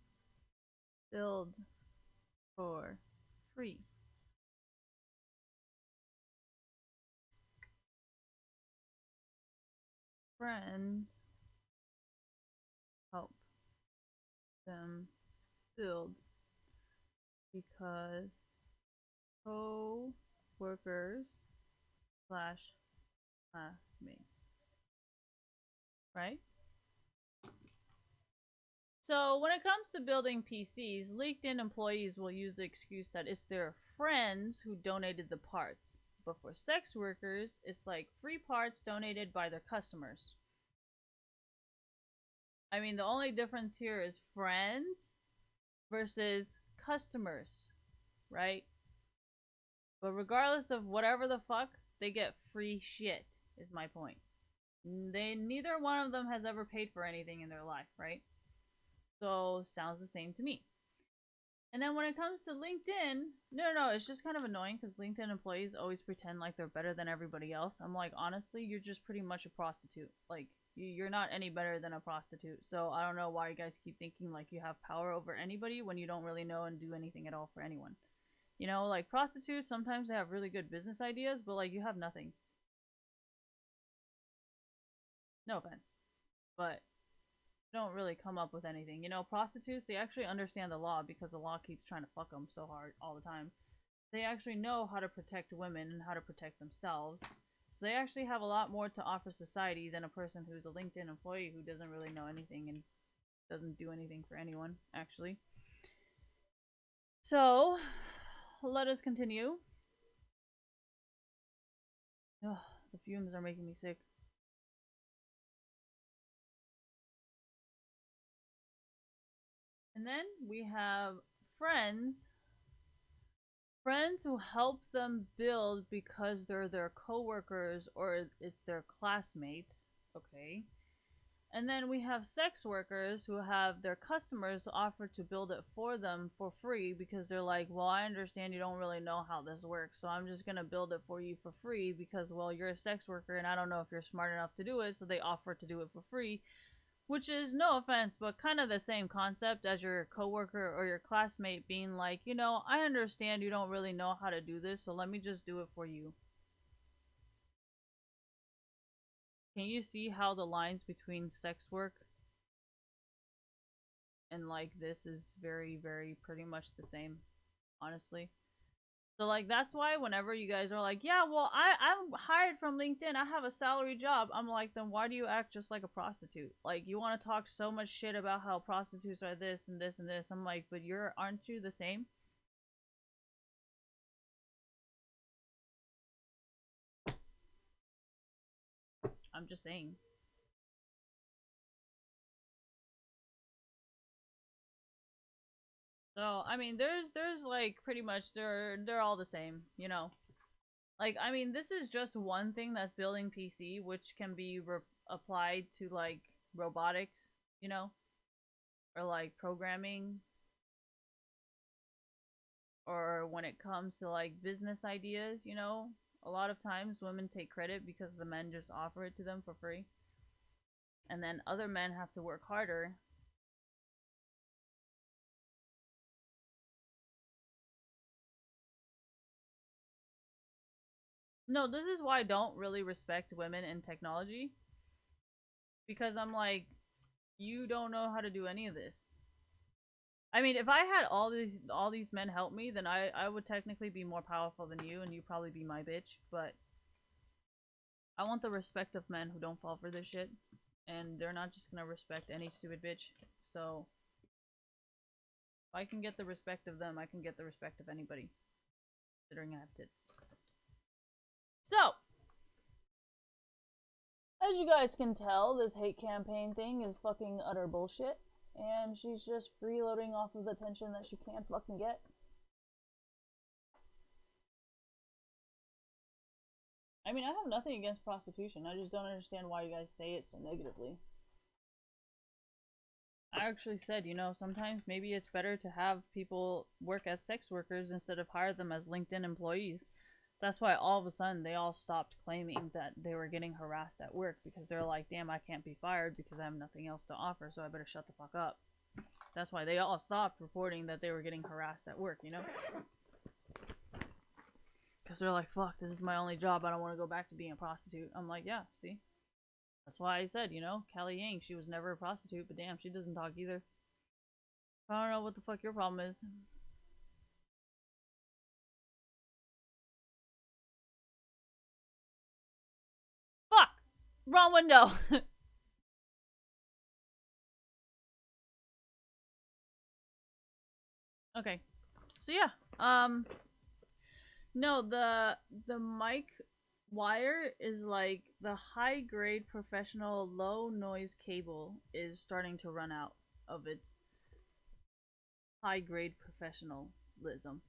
build for free. Friends help them build because co-workers slash classmates, right? So when it comes to building PCs, LinkedIn employees will use the excuse that it's their friends who donated the parts. But for sex workers, it's like free parts donated by their customers. I mean, the only difference here is friends versus customers, right? But regardless of whatever the fuck, they get free shit, is my point. Neither one of them has ever paid for anything in their life, right? So sounds the same to me. And then when it comes to LinkedIn, no, it's just kind of annoying because LinkedIn employees always pretend like they're better than everybody else. I'm like, honestly, you're just pretty much a prostitute. Like, you're not any better than a prostitute. So I don't know why you guys keep thinking like you have power over anybody when you don't really know and do anything at all for anyone. You know, like prostitutes, sometimes they have really good business ideas, but like you have nothing. No offense. But don't really come up with anything. You know, prostitutes, they actually understand the law because the law keeps trying to fuck them so hard all the time. They actually know how to protect women and how to protect themselves. So they actually have a lot more to offer society than a person who's a LinkedIn employee who doesn't really know anything and doesn't do anything for anyone, actually. So, let us continue. Ugh, the fumes are making me sick. And then we have friends. Friends who help them build because they're their coworkers or it's their classmates. Okay. And then we have sex workers who have their customers offer to build it for them for free because they're like, well, I understand you don't really know how this works, so I'm just going to build it for you for free because, well, you're a sex worker and I don't know if you're smart enough to do it, so they offer to do it for free. Which is, no offense, but kind of the same concept as your coworker or your classmate being like, you know, I understand you don't really know how to do this, so let me just do it for you. Can you see how the lines between sex work and like this is very pretty much the same, honestly? So like that's why whenever you guys are like, yeah, well, I'm hired from LinkedIn, I have a salary job, I'm like, then why do you act just like a prostitute? Like you want to talk so much shit about how prostitutes are this and this and this. I'm like, but aren't you the same? I'm just saying. So I mean, there's like pretty much they're all the same, you know. Like I mean, this is just one thing that's building PC, which can be applied to like robotics, you know, or like programming, or when it comes to like business ideas, you know. A lot of times women take credit because the men just offer it to them for free, and then other men have to work harder. No, this is why I don't really respect women in technology, because I'm like, you don't know how to do any of this. I mean, if I had all these men help me, then I would technically be more powerful than you, and you probably be my bitch. But I want the respect of men who don't fall for this shit, and they're not just gonna respect any stupid bitch. So if I can get the respect of them, I can get the respect of anybody, considering I have tits. So as you guys can tell, this hate campaign thing is fucking utter bullshit, and she's just freeloading off of the attention that she can't fucking get. I mean, I have nothing against prostitution. I just don't understand why you guys say it so negatively. I actually said, you know, sometimes maybe it's better to have people work as sex workers instead of hire them as LinkedIn employees. That's why all of a sudden they all stopped claiming that they were getting harassed at work, because they're like, damn, I can't be fired because I have nothing else to offer, so I better shut the fuck up. That's why they all stopped reporting that they were getting harassed at work, you know? Because they're like, fuck, this is my only job. I don't want to go back to being a prostitute. I'm like, yeah, see? That's why I said, you know, Callie Yang, she was never a prostitute, but damn, she doesn't talk either. I don't know what the fuck your problem is. Fuck! Wrong window! Okay. So yeah. No, the mic wire is like the high grade professional low noise cable is starting to run out of its high grade professionalism.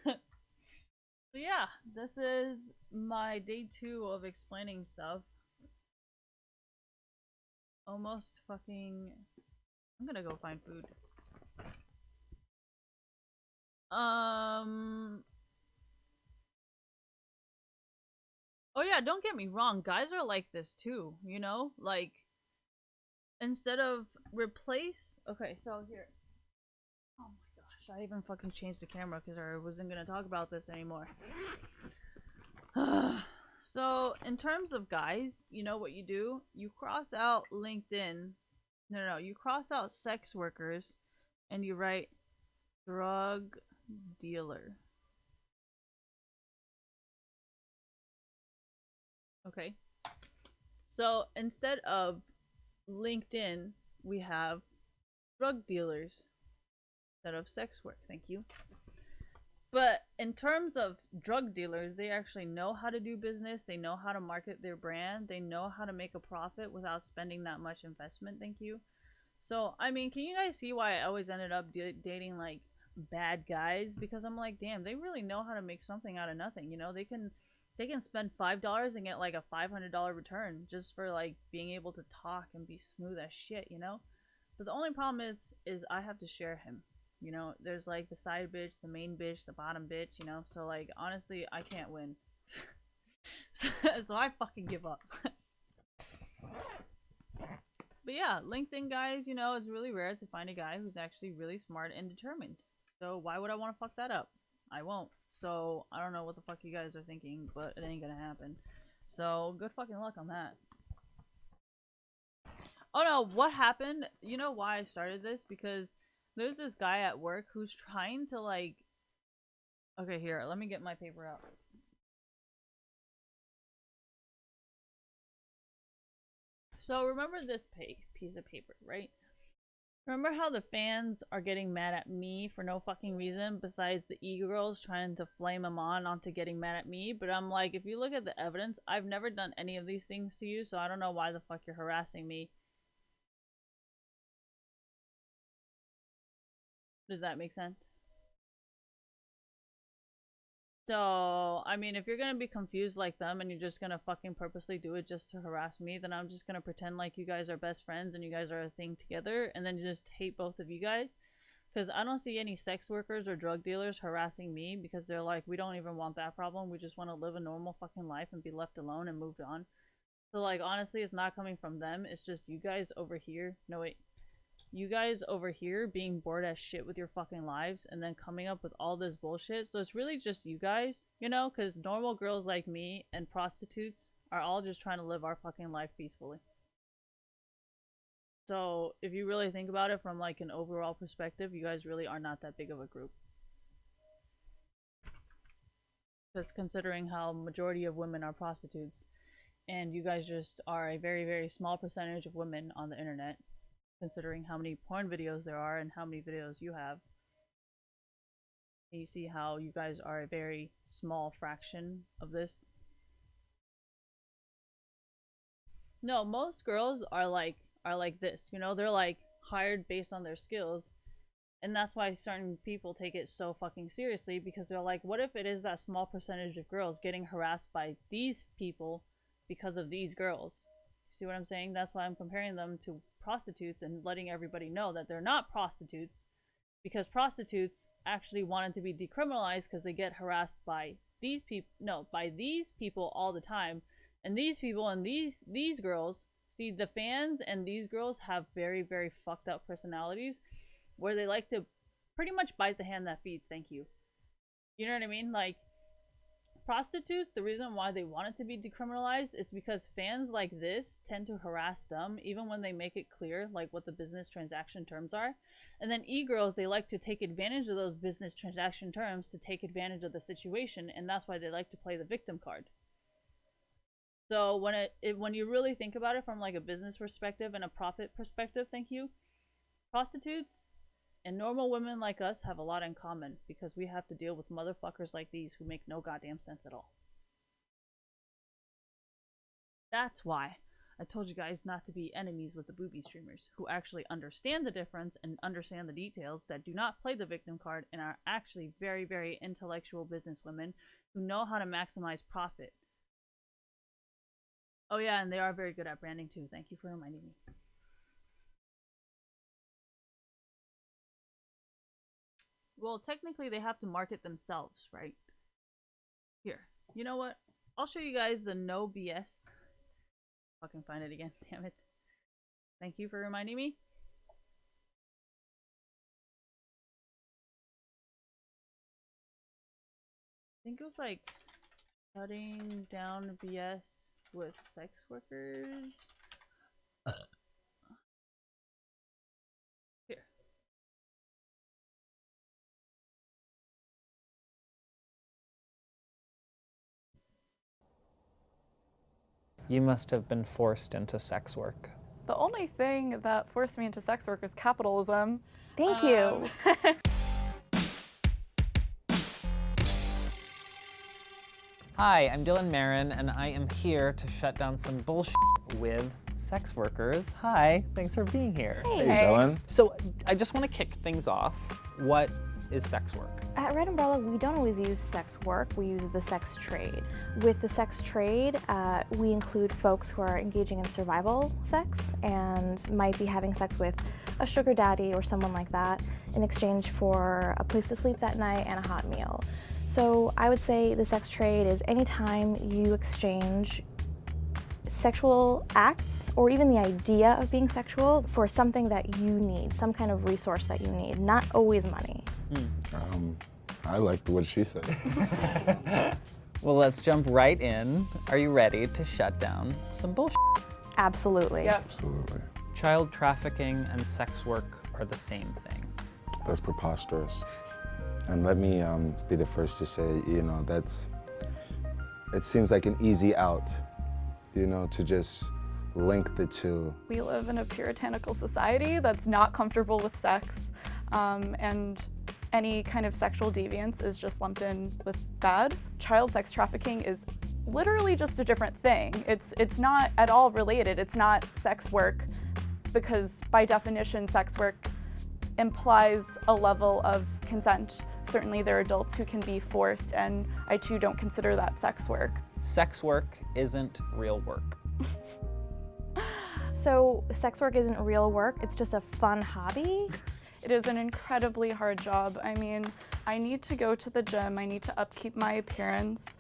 So yeah, this is my day 2 of explaining stuff. Almost fucking. I'm gonna go find food. Um. Oh yeah, don't get me wrong. Guys are like this too. You know, like instead of replace. Okay, so here. Oh my gosh, I even fucking changed the camera because I wasn't gonna talk about this anymore. So in terms of guys, you know what you do? You cross out LinkedIn. No, you cross out sex workers, and you write drug dealer. Okay. So instead of LinkedIn, we have drug dealers instead of sex work. Thank you. But in terms of drug dealers, they actually know how to do business. They know how to market their brand. They know how to make a profit without spending that much investment. Thank you. So, I mean, can you guys see why I always ended up dating like bad guys? Because I'm like, damn, they really know how to make something out of nothing. You know, they can spend $5 and get like a $500 return just for like being able to talk and be smooth as shit. You know, but the only problem is I have to share him. You know, there's like the side bitch, the main bitch, the bottom bitch. You know, so like honestly, I can't win. So I fucking give up. But yeah, LinkedIn guys, you know, it's really rare to find a guy who's actually really smart and determined. So why would I want to fuck that up? I won't. So I don't know what the fuck you guys are thinking, but it ain't gonna happen. So good fucking luck on that. Oh no, what happened? You know why I started this? Because there's this guy at work who's trying to like. Okay, here, let me get my paper out. So remember this piece of paper, right? Remember how the fans are getting mad at me for no fucking reason besides the e-girls trying to flame them onto getting mad at me? But I'm like, if you look at the evidence, I've never done any of these things to you, so I don't know why the fuck you're harassing me. Does that make sense? So, I mean, if you're gonna be confused like them and you're just gonna fucking purposely do it just to harass me, then I'm just gonna pretend like you guys are best friends and you guys are a thing together and then just hate both of you guys. Because I don't see any sex workers or drug dealers harassing me because they're like, we don't even want that problem. We just want to live a normal fucking life and be left alone and moved on. So, like, honestly, it's not coming from them. It's just you guys over here. No, wait. You guys over here being bored as shit with your fucking lives and then coming up with all this bullshit. So it's really just you guys, you know, because normal girls like me and prostitutes are all just trying to live our fucking life peacefully. So if you really think about it from like an overall perspective, you guys really are not that big of a group. Just considering how majority of women are prostitutes and you guys just are a very, very small percentage of women on the internet, considering how many porn videos there are and how many videos you have. And you see how you guys are a very small fraction of this. No, most girls are like this, you know, they're like hired based on their skills. And that's why certain people take it so fucking seriously, because they're like, what if it is that small percentage of girls getting harassed by these people because of these girls? See what I'm saying? That's why I'm comparing them to prostitutes and letting everybody know that they're not prostitutes, because prostitutes actually wanted to be decriminalized because they get harassed by these people, no, by these people all the time. And these people and these girls, see, the fans and these girls have very, very fucked up personalities where they like to pretty much bite the hand that feeds. Thank you. You know what I mean? Like, prostitutes, the reason why they want it to be decriminalized is because fans like this tend to harass them even when they make it clear like what the business transaction terms are. And then e-girls, they like to take advantage of those business transaction terms to take advantage of the situation, and that's why they like to play the victim card. So when you really think about it from like a business perspective and a profit perspective, thank you, prostitutes and normal women like us have a lot in common, because we have to deal with motherfuckers like these who make no goddamn sense at all. That's why I told you guys not to be enemies with the booby streamers, who actually understand the difference and understand the details, that do not play the victim card and are actually very, very intellectual businesswomen who know how to maximize profit. Oh yeah, and they are very good at branding too. Thank you for reminding me. Well, technically they have to market themselves, right? Here, you know what? I'll show you guys the no BS. Fucking find it again, damn it. Thank you for reminding me. I think it was like cutting down BS with sex workers. Here. You must have been forced into sex work. The only thing that forced me into sex work is capitalism. Thank you. Hi, I'm Dylan Marin, and I am here to shut down some bullshit with sex workers. Hi, thanks for being here. Hey. Hey, Dylan. So I just want to kick things off. What is sex work? At Red Umbrella, we don't always use sex work, we use the sex trade. With the sex trade, we include folks who are engaging in survival sex and might be having sex with a sugar daddy or someone like that in exchange for a place to sleep that night and a hot meal. So I would say the sex trade is anytime you exchange sexual acts or even the idea of being sexual for something that you need, some kind of resource that you need, not always money. I liked what she said. Well, let's jump right in. Are you ready to shut down some bullshit? Absolutely. Yep. Absolutely. Child trafficking and sex work are the same thing. That's preposterous. And let me be the first to say, you know, it seems like an easy out, you know, to just link the two. We live in a puritanical society that's not comfortable with sex, and any kind of sexual deviance is just lumped in with bad. Child sex trafficking is literally just a different thing. It's not at all related. It's not sex work, because by definition, sex work implies a level of consent. Certainly there are adults who can be forced, and I too don't consider that sex work. Sex work isn't real work. So sex work isn't real work, it's just a fun hobby. It is an incredibly hard job. I mean, I need to go to the gym, I need to upkeep my appearance.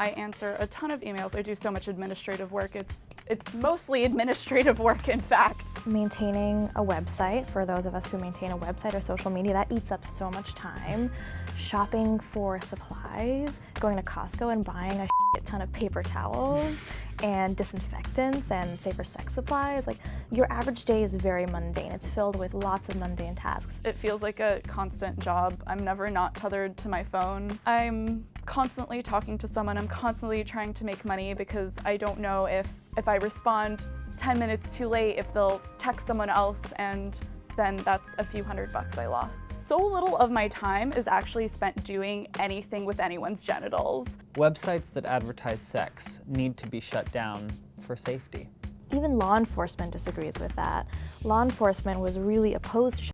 I answer a ton of emails. I do so much administrative work. It's mostly administrative work, in fact. Maintaining a website, for those of us who maintain a website or social media, that eats up so much time. Shopping for supplies, going to Costco and buying a ton of paper towels and disinfectants and safer sex supplies. Like, your average day is very mundane. It's filled with lots of mundane tasks. It feels like a constant job. I'm never not tethered to my phone. I'm constantly talking to someone. I'm constantly trying to make money because I don't know if I respond 10 minutes too late, if they'll text someone else, and then that's a few $100 I lost. So little of my time is actually spent doing anything with anyone's genitals. Websites that advertise sex need to be shut down for safety. Even law enforcement disagrees with that. Law enforcement was really opposed to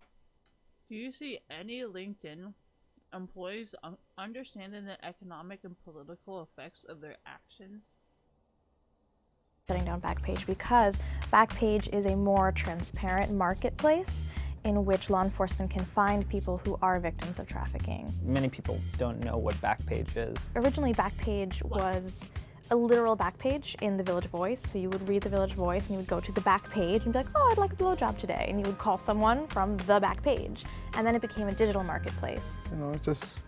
Do you see any LinkedIn employees understanding the economic and political effects of their actions? shutting down Backpage because Backpage is a more transparent marketplace in which law enforcement can find people who are victims of trafficking. Many people don't know what Backpage is. Originally, Backpage was a literal Backpage in the Village Voice. So you would read the Village Voice and you would go to the Backpage and be like, oh, I'd like a blowjob today. And you would call someone from the Backpage. And then it became a digital marketplace. You know, it's just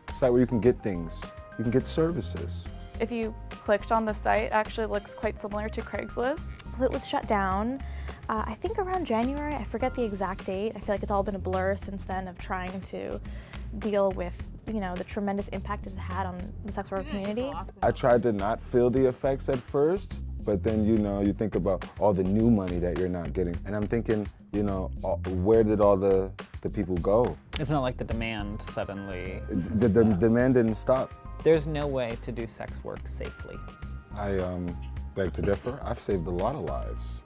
a site where you can get things, you can get services. If you clicked on the site, it actually looks quite similar to Craigslist. So it was shut down, I think around January. I forget the exact date. I feel like it's all been a blur since then of trying to deal with, you know, the tremendous impact it's had on the sex worker community. I tried to not feel the effects at first, but then, you know, you think about all the new money that you're not getting. And I'm thinking, you know, where did all the people go? It's not like the demand suddenly. The demand didn't stop. There's no way to do sex work safely. I beg to differ. I've saved a lot of lives,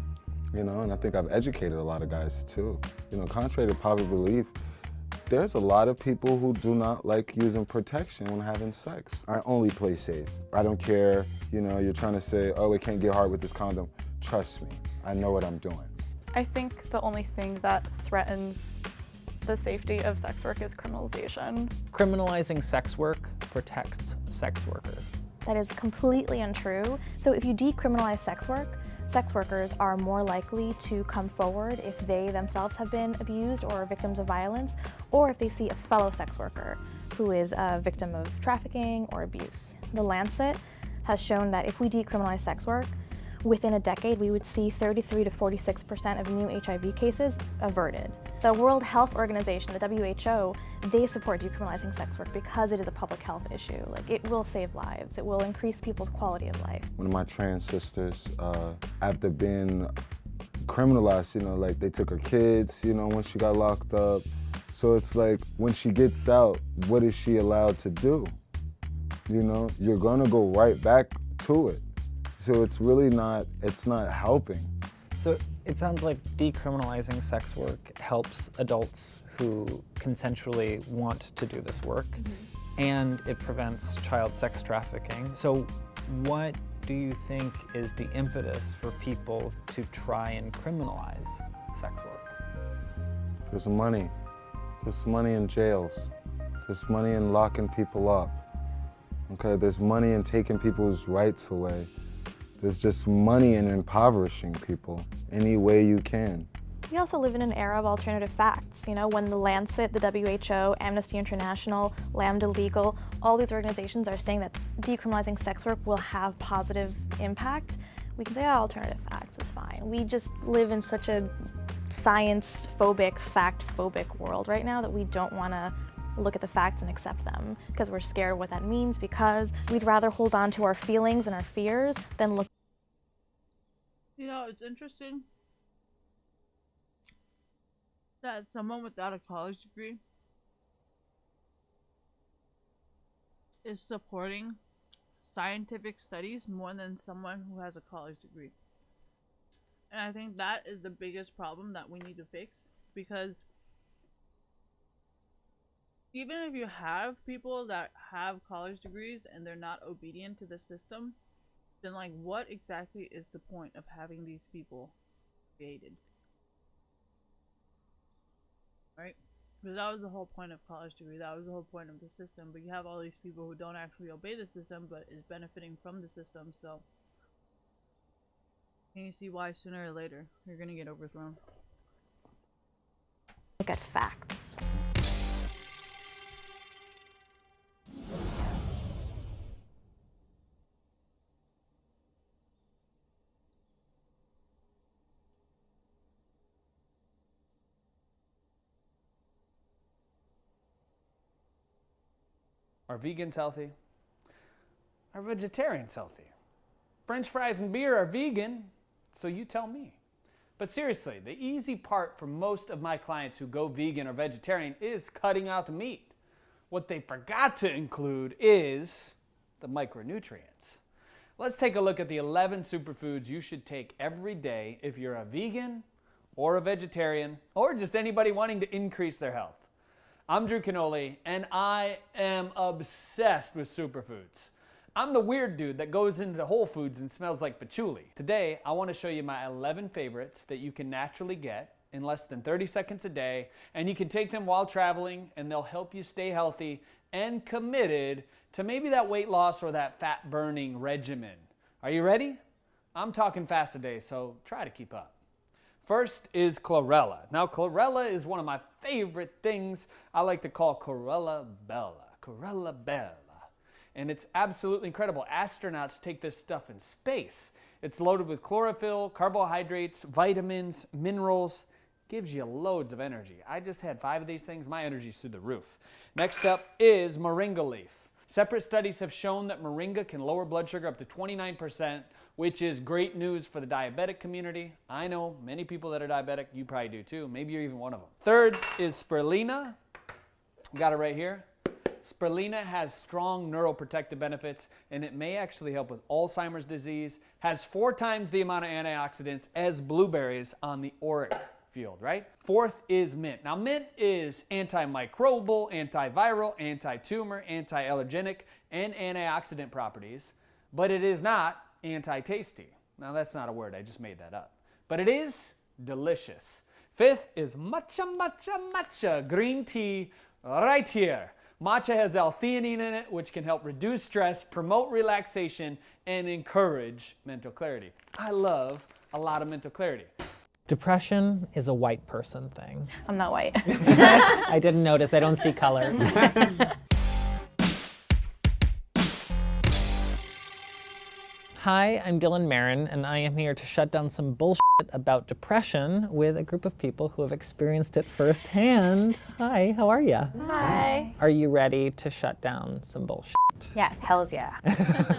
you know, and I think I've educated a lot of guys too. You know, contrary to popular belief, there's a lot of people who do not like using protection when having sex. I only play safe. I don't care, you know, you're trying to say, oh, it can't get hard with this condom. Trust me, I know what I'm doing. I think the only thing that threatens the safety of sex work is criminalization. Criminalizing sex work protects sex workers. That is completely untrue. So if you decriminalize sex work, sex workers are more likely to come forward if they themselves have been abused or victims of violence, or if they see a fellow sex worker who is a victim of trafficking or abuse. The Lancet has shown that if we decriminalize sex work, within a decade we would see 33 to 46% of new HIV cases averted. The World Health Organization, the WHO, they support decriminalizing sex work because it is a public health issue. Like, it will save lives. It will increase people's quality of life. One of my trans sisters, after being criminalized, you know, like they took her kids, you know, when she got locked up. So it's like, when she gets out, what is she allowed to do? You know, you're gonna go right back to it. So it's really not, it's not helping. So it sounds like decriminalizing sex work helps adults who consensually want to do this work, and it prevents child sex trafficking. So what do you think is the impetus for people to try and criminalize sex work? There's money. There's money in jails. There's money in locking people up. Okay, there's money in taking people's rights away. There's just money in impoverishing people any way you can. We also live in an era of alternative facts. You know, when the Lancet, the WHO, Amnesty International, Lambda Legal, all these organizations are saying that decriminalizing sex work will have positive impact, we can say, oh, alternative facts is fine. We just live in such a science-phobic, fact-phobic world right now that we don't want to look at the facts and accept them because we're scared of what that means, because we'd rather hold on to our feelings and our fears than look. You know, it's interesting that someone without a college degree is supporting scientific studies more than someone who has a college degree. And I think that is the biggest problem that we need to fix. because even if you have people that have college degrees and they're not obedient to the system, then like what exactly is the point of having these people created? Right? Because that was the whole point of college degree. That was the whole point of the system. But you have all these people who don't actually obey the system, but is benefiting from the system. So, can you see why sooner or later you're gonna get overthrown? Look at facts. Are vegans healthy? Are vegetarians healthy? French fries and beer are vegan, so you tell me. But seriously, the easy part for most of my clients who go vegan or vegetarian is cutting out the meat. What they forgot to include is the micronutrients. Let's take a look at the 11 superfoods you should take every day if you're a vegan or a vegetarian or just anybody wanting to increase their health. I'm Drew Canole, and I am obsessed with superfoods. I'm the weird dude that goes into Whole Foods and smells like patchouli. Today, I want to show you my 11 favorites that you can naturally get in less than 30 seconds a day, and you can take them while traveling, and they'll help you stay healthy and committed to maybe that weight loss or that fat burning regimen. Are you ready? I'm talking fast today, so try to keep up. First is chlorella. Now, chlorella is one of my favorite things. I like to call chlorella bella. Chlorella bella. And it's absolutely incredible. Astronauts take this stuff in space. It's loaded with chlorophyll, carbohydrates, vitamins, minerals. Gives you loads of energy. I just had 5 of these things. My energy's through the roof. Next up is moringa leaf. Separate studies have shown that moringa can lower blood sugar up to 29%, which is great news for the diabetic community. I know many people that are diabetic. You probably do too. Maybe you're even one of them. Third is spirulina. Got it right here. Spirulina has strong neuroprotective benefits, and it may actually help with Alzheimer's disease. Has 4 times the amount of antioxidants as blueberries on the ORAC field, right? Fourth is mint. Now, mint is antimicrobial, antiviral, anti-tumor, anti-allergenic, and antioxidant properties, but it is not anti-tasty. Now, that's not a word. I just made that up. But it is delicious. Fifth is matcha, matcha, matcha green tea right here. Matcha has L-theanine in it, which can help reduce stress, promote relaxation, and encourage mental clarity. I love a lot of mental clarity. Depression is a white person thing. I'm not white. I didn't notice. I don't see color. Hi, I'm Dylan Marin, and I am here to shut down some bullshit about depression with a group of people who have experienced it firsthand. Hi, how are you? Hi. Are you ready to shut down some bullshit? Yes, hells yeah.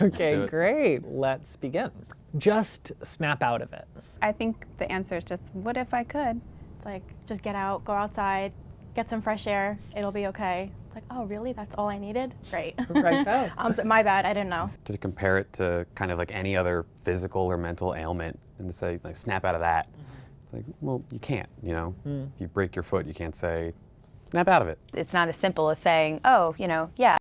Okay, great. Let's begin. Just snap out of it. I think the answer is just, what if I could? It's like, just get out, go outside, get some fresh air, it'll be okay. It's like, oh really, that's all I needed? Great. Right out. My bad, I didn't know. To compare it to kind of like any other physical or mental ailment and to say, like, snap out of that. It's like, well, you can't, you know? If you break your foot, you can't say, snap out of it. It's not as simple as saying, oh, you know, yeah.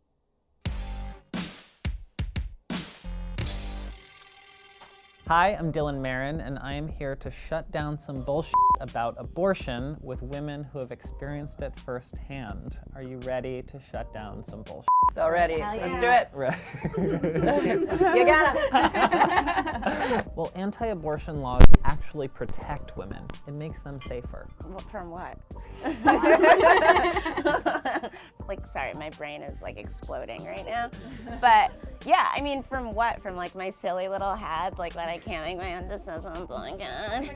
Hi, I'm Dylan Marin, and I am here to shut down some bullshit about abortion with women who have experienced it firsthand. Are you ready to shut down some bullshit? So ready. Let's do it. Right. You gotta. Well, anti-abortion laws actually protect women. It makes them safer. From what? Like, sorry, my brain is like exploding right now. But yeah, I mean, from what? From like my silly little head, like that I can't make my own decisions. Oh my God.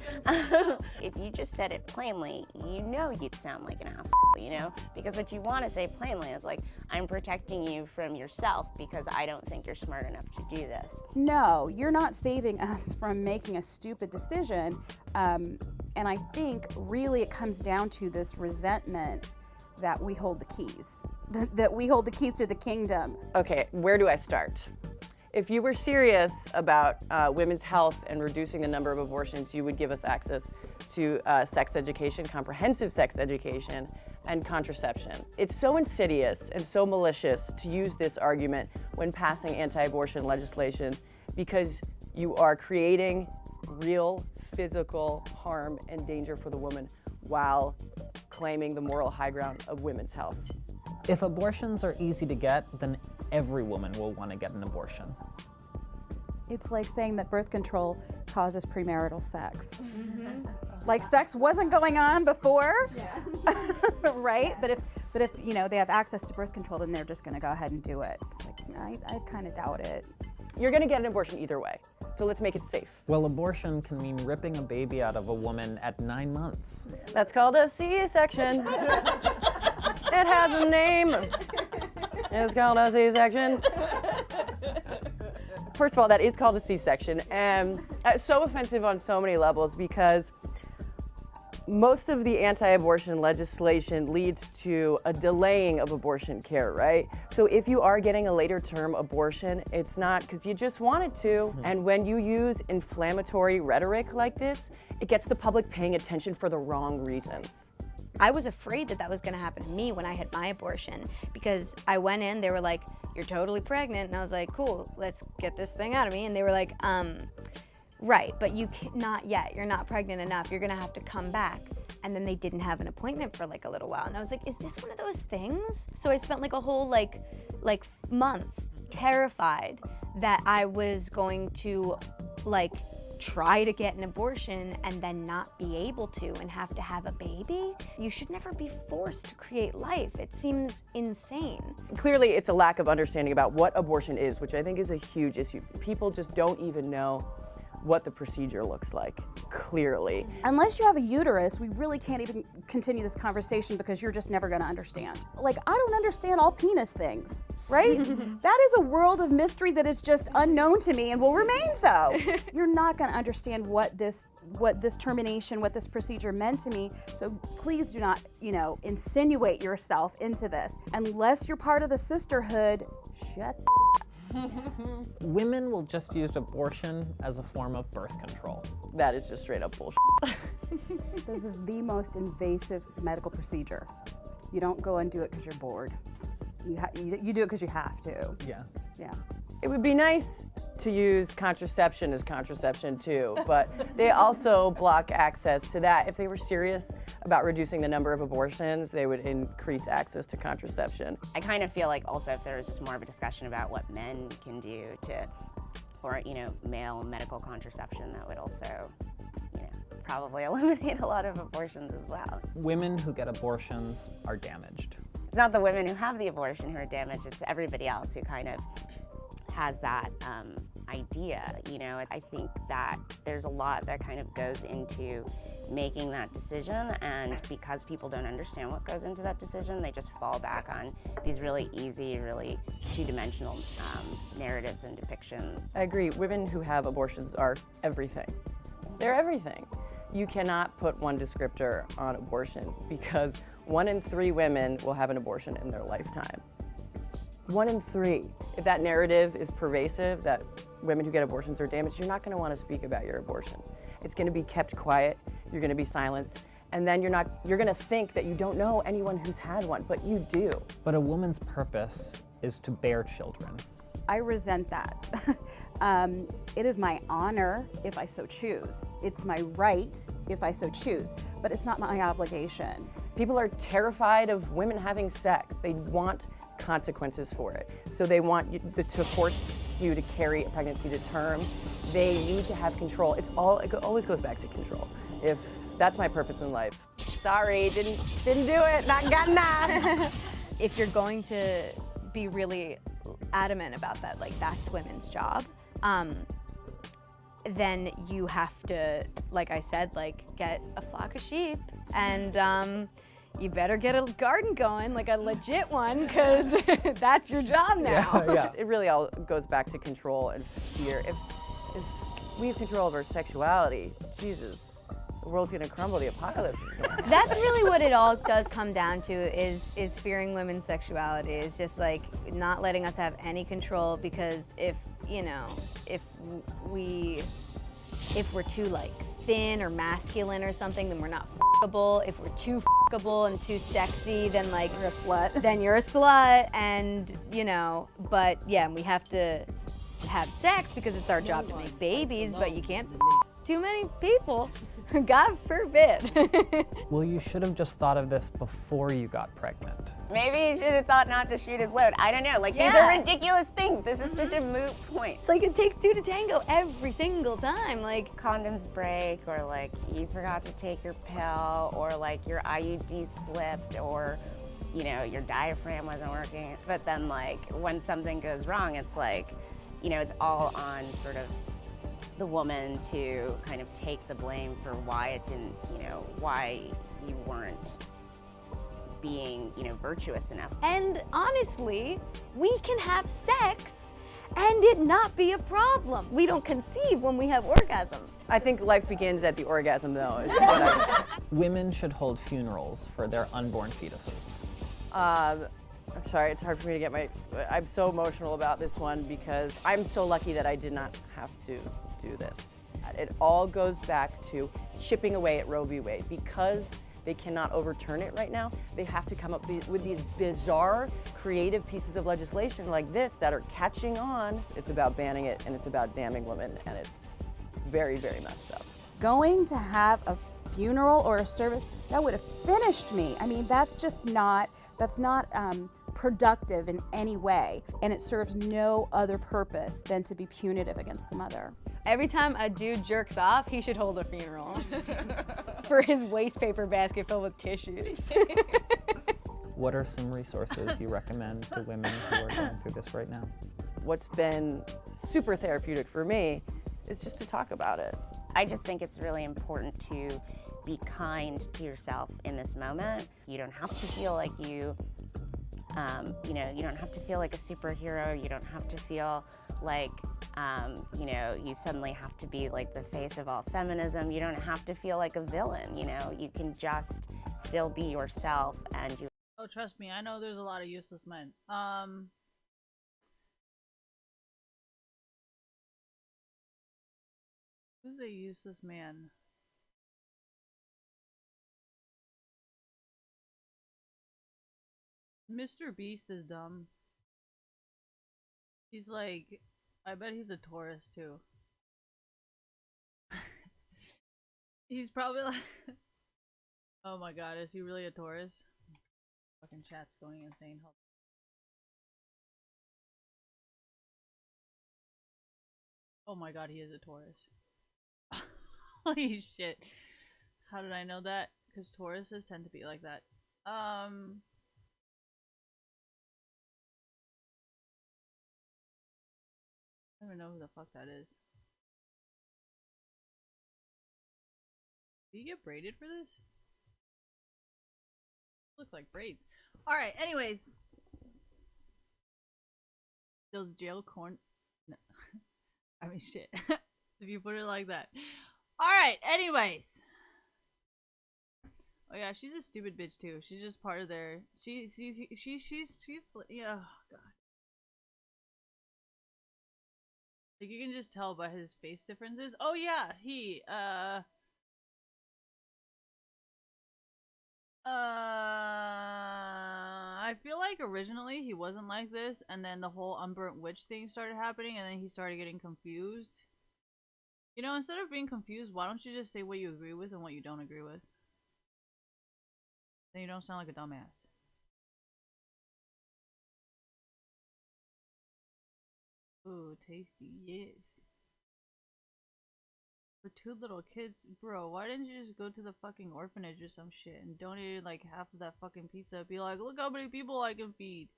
If you just said it plainly, you know you'd sound like an asshole, you know? Because what you want to say plainly is like, I'm protecting you from yourself because I don't think you're smart enough to do this. No, you're not saving us from making a stupid decision. And I think really it comes down to this resentment that we hold the keys, that we hold the keys to the kingdom. Okay, where do I start? If you were serious about women's health and reducing the number of abortions, you would give us access to sex education, comprehensive sex education, and contraception. It's so insidious and so malicious to use this argument when passing anti-abortion legislation because you are creating real physical harm and danger for the woman while claiming the moral high ground of women's health. If abortions are easy to get, then every woman will want to get an abortion. It's like saying that birth control causes premarital sex. Like sex wasn't going on before, right? But if you know they have access to birth control, then they're just going to go ahead and do it. It's like I kind of doubt it. You're going to get an abortion either way, so let's make it safe. Well, abortion can mean ripping a baby out of a woman at 9 months. That's called a C-section. It has a name. It's called a C-section. First of all, that is called a C-section, and it's so offensive on so many levels because most of the anti-abortion legislation leads to a delaying of abortion care, right? So if you are getting a later term abortion, it's not because you just wanted to. And when you use inflammatory rhetoric like this, it gets the public paying attention for the wrong reasons. I was afraid that that was going to happen to me when I had my abortion because I went in, they were like, "You're totally pregnant," and I was like, "Cool, let's get this thing out of me," and they were like, "Right, but you can't, not yet, you're not pregnant enough, you're going to have to come back." And then they didn't have an appointment for like a little while, and I was like, "Is this one of those things?" So I spent like a whole like month terrified that I was going to like try to get an abortion and then not be able to and have to have a baby. You should never be forced to create life. It seems insane. Clearly, it's a lack of understanding about what abortion is, which I think is a huge issue. People just don't even know what the procedure looks like, clearly. Unless you have a uterus, we really can't even continue this conversation because you're just never going to understand. Like, I don't understand all penis things, right? That is a world of mystery that is just unknown to me and will remain so. You're not going to understand what this termination, what this procedure meant to me. So please do not, insinuate yourself into this. Unless you're part of the sisterhood, shut the Women will just use abortion as a form of birth control. That is just straight up bullshit. This is the most invasive medical procedure. You don't go and do it because you're bored. You do it because you have to. Yeah. Yeah. It would be nice to use contraception as contraception too, but they also block access to that. If they were serious about reducing the number of abortions, they would increase access to contraception. I kind of feel like also if there was just more of a discussion about what men can do or male medical contraception, that would also, probably eliminate a lot of abortions as well. Women who get abortions are damaged. It's not the women who have the abortion who are damaged, it's everybody else who kind of has that idea. I think that there's a lot that kind of goes into making that decision, and because people don't understand what goes into that decision, they just fall back on these really easy, really two-dimensional narratives and depictions. I agree. Women who have abortions are everything. They're everything. You cannot put one descriptor on abortion because 1 in 3 women will have an abortion in their lifetime. 1 in 3. If that narrative is pervasive, that women who get abortions are damaged, you're not going to want to speak about your abortion. It's going to be kept quiet, you're going to be silenced, and then you're going to think that you don't know anyone who's had one, but you do. But a woman's purpose is to bear children. I resent that. It is my honor if I so choose. It's my right if I so choose, but it's not my obligation. People are terrified of women having sex. They want consequences for it. So they want you to force you to carry a pregnancy to term. They need to have control. It always goes back to control. If that's my purpose in life. Sorry, didn't do it, not gonna. If you're going to be really adamant about that, like that's women's job, then you have to, like I said, get a flock of sheep and you better get a garden going, like a legit one, because that's your job now. Yeah. It really all goes back to control and fear. If we have control of our sexuality, Jesus, the world's gonna crumble, the apocalypse is coming. That's really what it all does come down to is fearing women's sexuality. It's just like not letting us have any control, because if we're too like thin or masculine or something, then we're not fuckable. If we're too fuckable and too sexy, then like You're a slut. then you're a slut, and but yeah, we have to have sex because it's our job to make babies, but you can't too many people. God forbid. Well, you should have just thought of this before you got pregnant. Maybe he should have thought not to shoot his load. I don't know. Like, these are ridiculous things. This is such a moot point. It's like it takes two to tango every single time. Like, Condoms break, or like you forgot to take your pill, or like your IUD slipped, or your diaphragm wasn't working. But then like when something goes wrong, it's like, it's all on sort of the woman to kind of take the blame for why it didn't, why you weren't being, virtuous enough. and honestly, we can have sex and it not be a problem. We don't conceive when we have orgasms. I think life begins at the orgasm, though. Is what I, Women should hold funerals for their unborn fetuses. I'm sorry, it's hard for me to get I'm so emotional about this one because I'm so lucky that I did not have to do this. It all goes back to chipping away at Roe v. Wade. Because they cannot overturn it right now, they have to come up with these bizarre, creative pieces of legislation like this that are catching on. It's about banning it, and it's about damning women, and it's very, very messed up. Going to have a funeral or a service, that would have finished me. I mean, that's not productive in any way, and it serves no other purpose than to be punitive against the mother. Every time a dude jerks off, he should hold a funeral for his waste paper basket filled with tissues. What are some resources you recommend to women who are going through this right now? What's been super therapeutic for me is just to talk about it. I just think it's really important to be kind to yourself in this moment. You don't have to feel like you don't have to feel like a superhero. You don't have to feel like, you suddenly have to be like the face of all feminism. You don't have to feel like a villain, You can just still be yourself, and you. Oh, trust me, I know there's a lot of useless men. Who's a useless man? Mr. Beast is dumb. He's like, I bet he's a Taurus too. He's probably like, oh my god, is he really a Taurus? Fucking chat's going insane. Hold on. Oh my god, he is a Taurus. Holy shit. How did I know that? Because Tauruses tend to be like that. I don't even know who the fuck that is. Did you get braided for this? Look like braids. Alright, anyways. Those jail corn. No. I mean, shit. If you put it like that. Alright, anyways. Oh yeah, she's a stupid bitch too. She's just part of their. She's yeah. Oh god. Like, you can just tell by his face differences. Oh yeah, I feel like originally he wasn't like this, and then the whole unburnt witch thing started happening, and then he started getting confused. Instead of being confused, why don't you just say what you agree with and what you don't agree with? Then you don't sound like a dumbass. Ooh, tasty, yes. For 2 little kids, bro, why didn't you just go to the fucking orphanage or some shit and donate like half of that fucking pizza? Be like, look how many people I can feed.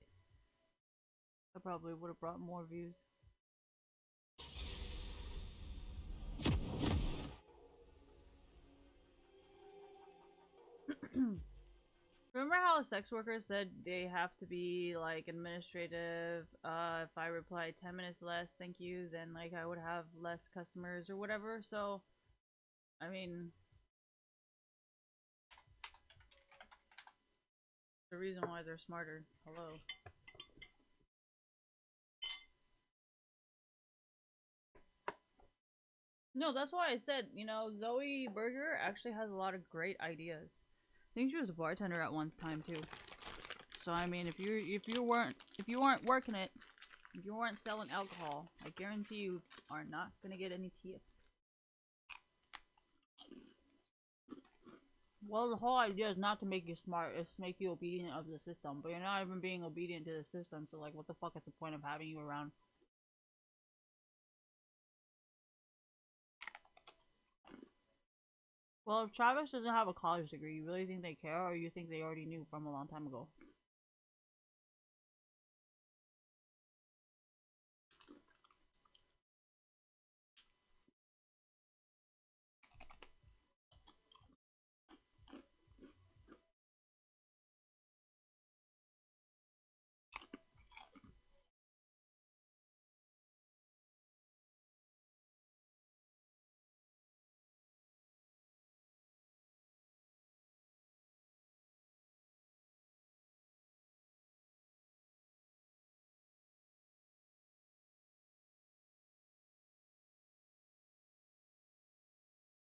That probably would have brought more views. Remember how sex workers said they have to be like administrative? If I reply 10 minutes less, thank you, then like I would have less customers or whatever. So, I mean, The reason why they're smarter. Hello. No, that's why I said, you know, Zoe Berger actually has a lot of great ideas. I think she was a bartender at one time too. So I mean, if you weren't working it, if you weren't selling alcohol, I guarantee you are not gonna get any tips. Well, the whole idea is not to make you smart, it's to make you obedient of the system. But you're not even being obedient to the system, so like, what the fuck is the point of having you around? Well, if Travis doesn't have a college degree, you really think they care, or you think they already knew from a long time ago?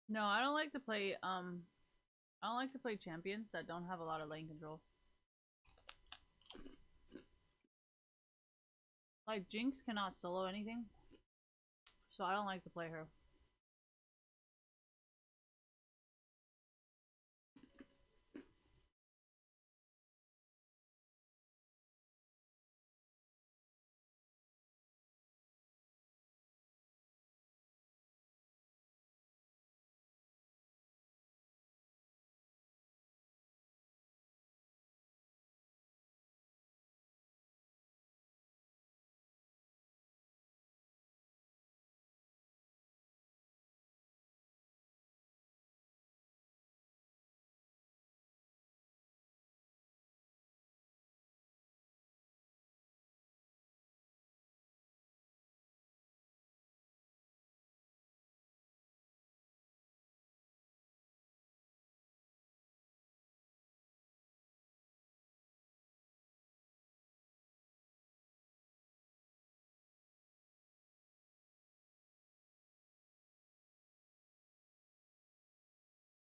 No, I don't like to play, I don't like to play champions that don't have a lot of lane control. Like, Jinx cannot solo anything, so I don't like to play her.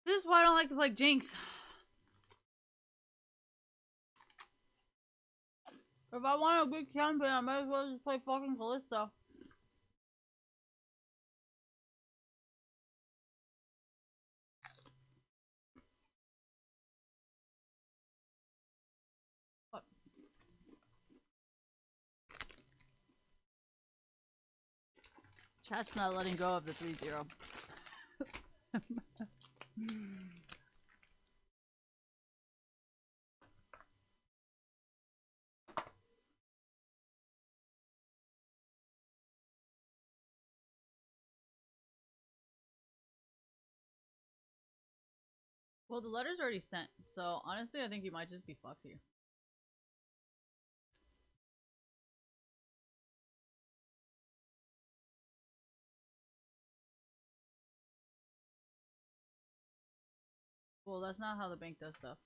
This is why I don't like to play Jinx. If I want a good champion, I might as well just play fucking Kalista. What? Chat's not letting go of the 3-0. Well, the letter's already sent, so honestly, I think you might just be fucked here. Well, that's not how the bank does stuff.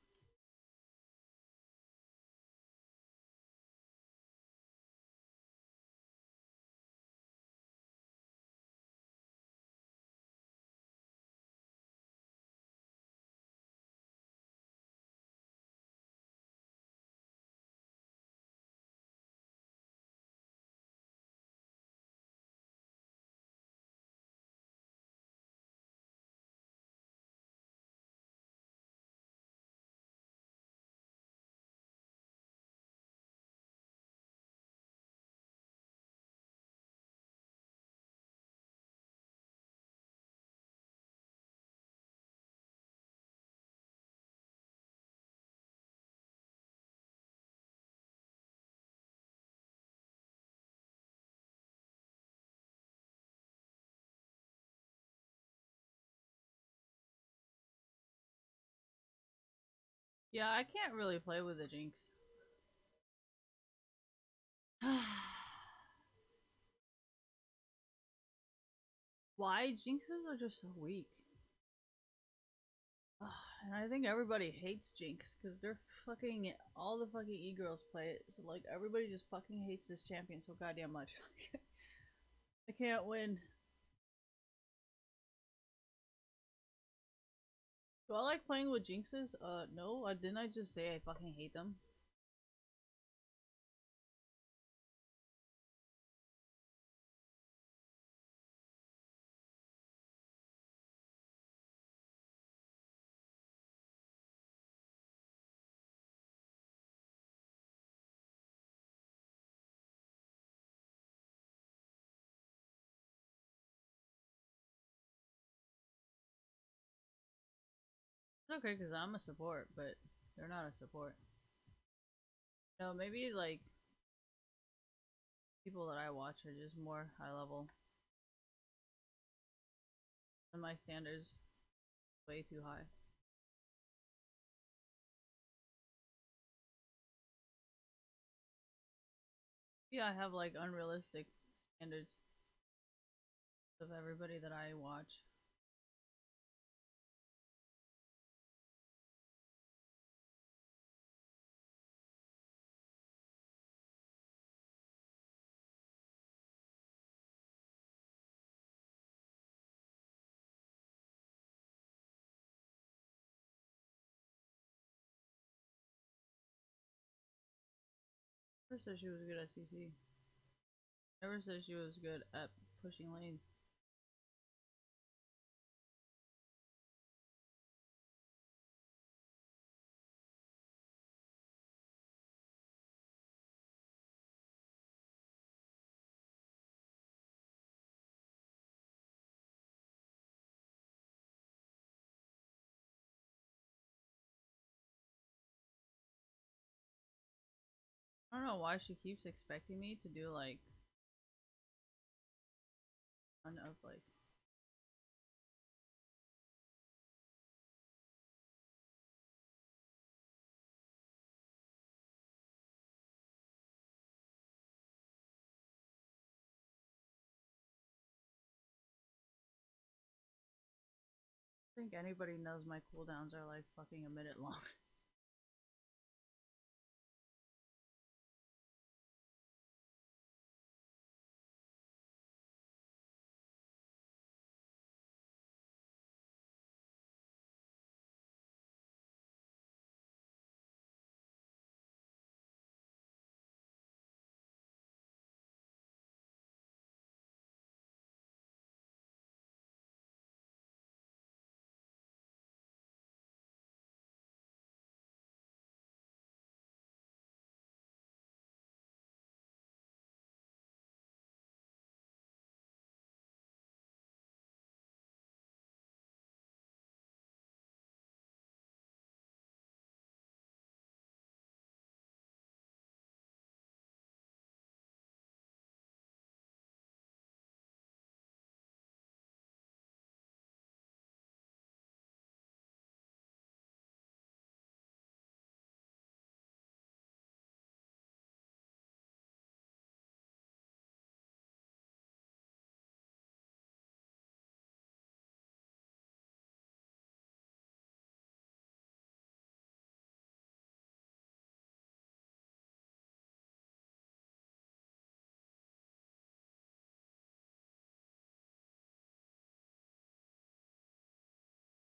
Yeah, I can't really play with the Jinx. Why? Jinxes are just so weak. And I think everybody hates Jinx because they're fucking all the fucking e-girls play it. So like everybody just fucking hates this champion so goddamn much. I can't win. Do I like playing with Jinxes? No. Didn't I just say I fucking hate them? It's okay because I'm a support, but they're not a support. No, maybe like people that I watch are just more high level. And my standards way too high. Yeah, I have like unrealistic standards of everybody that I watch. Never said she was good at CC. Never said she was good at pushing lanes. I don't know why she keeps expecting me to do like one of like I think anybody knows my cooldowns are like fucking a minute long.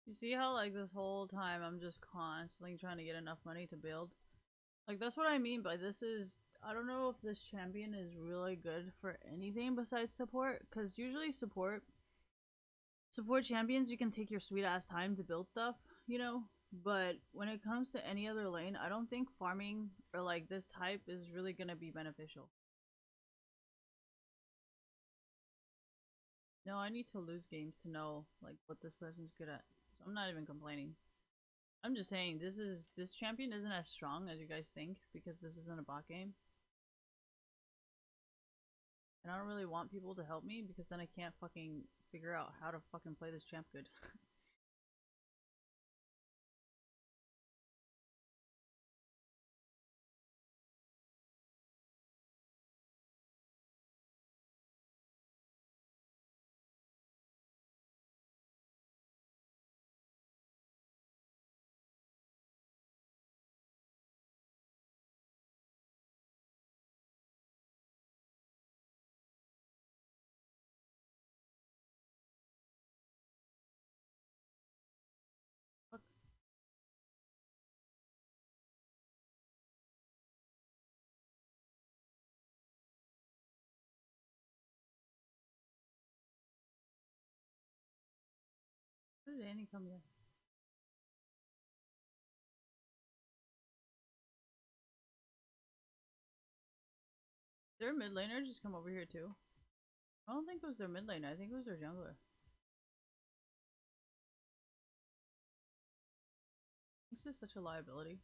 You see how like this whole time I'm just constantly trying to get enough money to build? Like that's what I mean by this is I don't know if this champion is really good for anything besides support, because usually support champions you can take your sweet ass time to build stuff, you know? But when it comes to any other lane, I don't think farming or like this type is really gonna be beneficial. No, I need to lose games to know like what this person's good at. So I'm not even complaining. I'm just saying this champion isn't as strong as you guys think because this isn't a bot game. And I don't really want people to help me because then I can't fucking figure out how to fucking play this champ good. Where did Annie come here? Their mid laner just come over here too. I don't think it was their mid laner. I think it was their jungler. This is such a liability.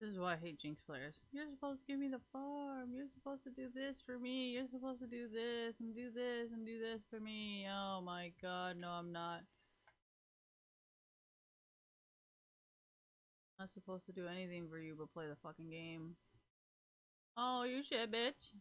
This is why I hate Jinx players. You're supposed to give me the farm. You're supposed to do this for me. You're supposed to do this and do this and do this for me. Oh my god, no I'm not. I'm not supposed to do anything for you but play the fucking game. Oh, you shit, bitch.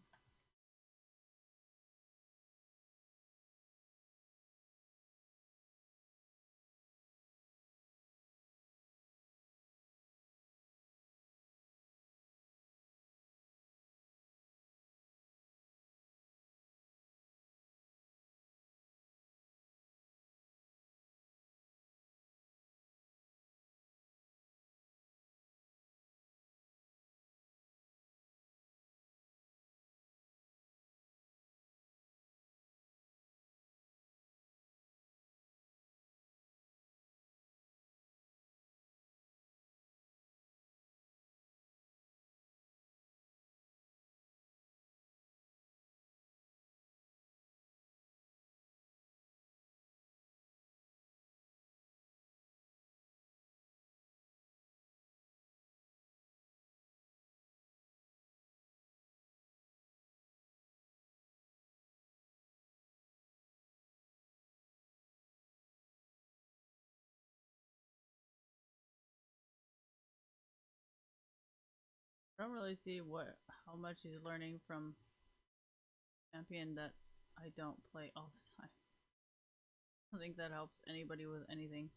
I don't really see how much he's learning from champion that I don't play all the time. I don't think that helps anybody with anything.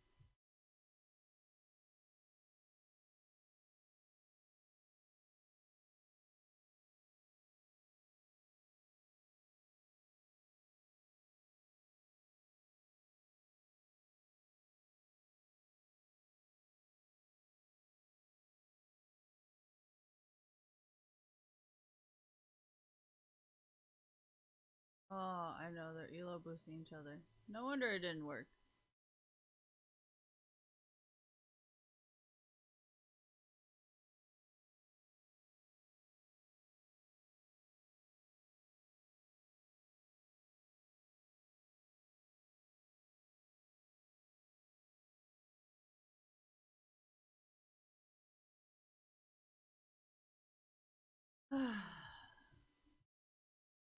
Oh, I know, they're elo boosting each other. No wonder it didn't work.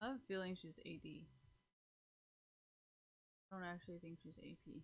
I have a feeling she's AD. I don't actually think she's AP.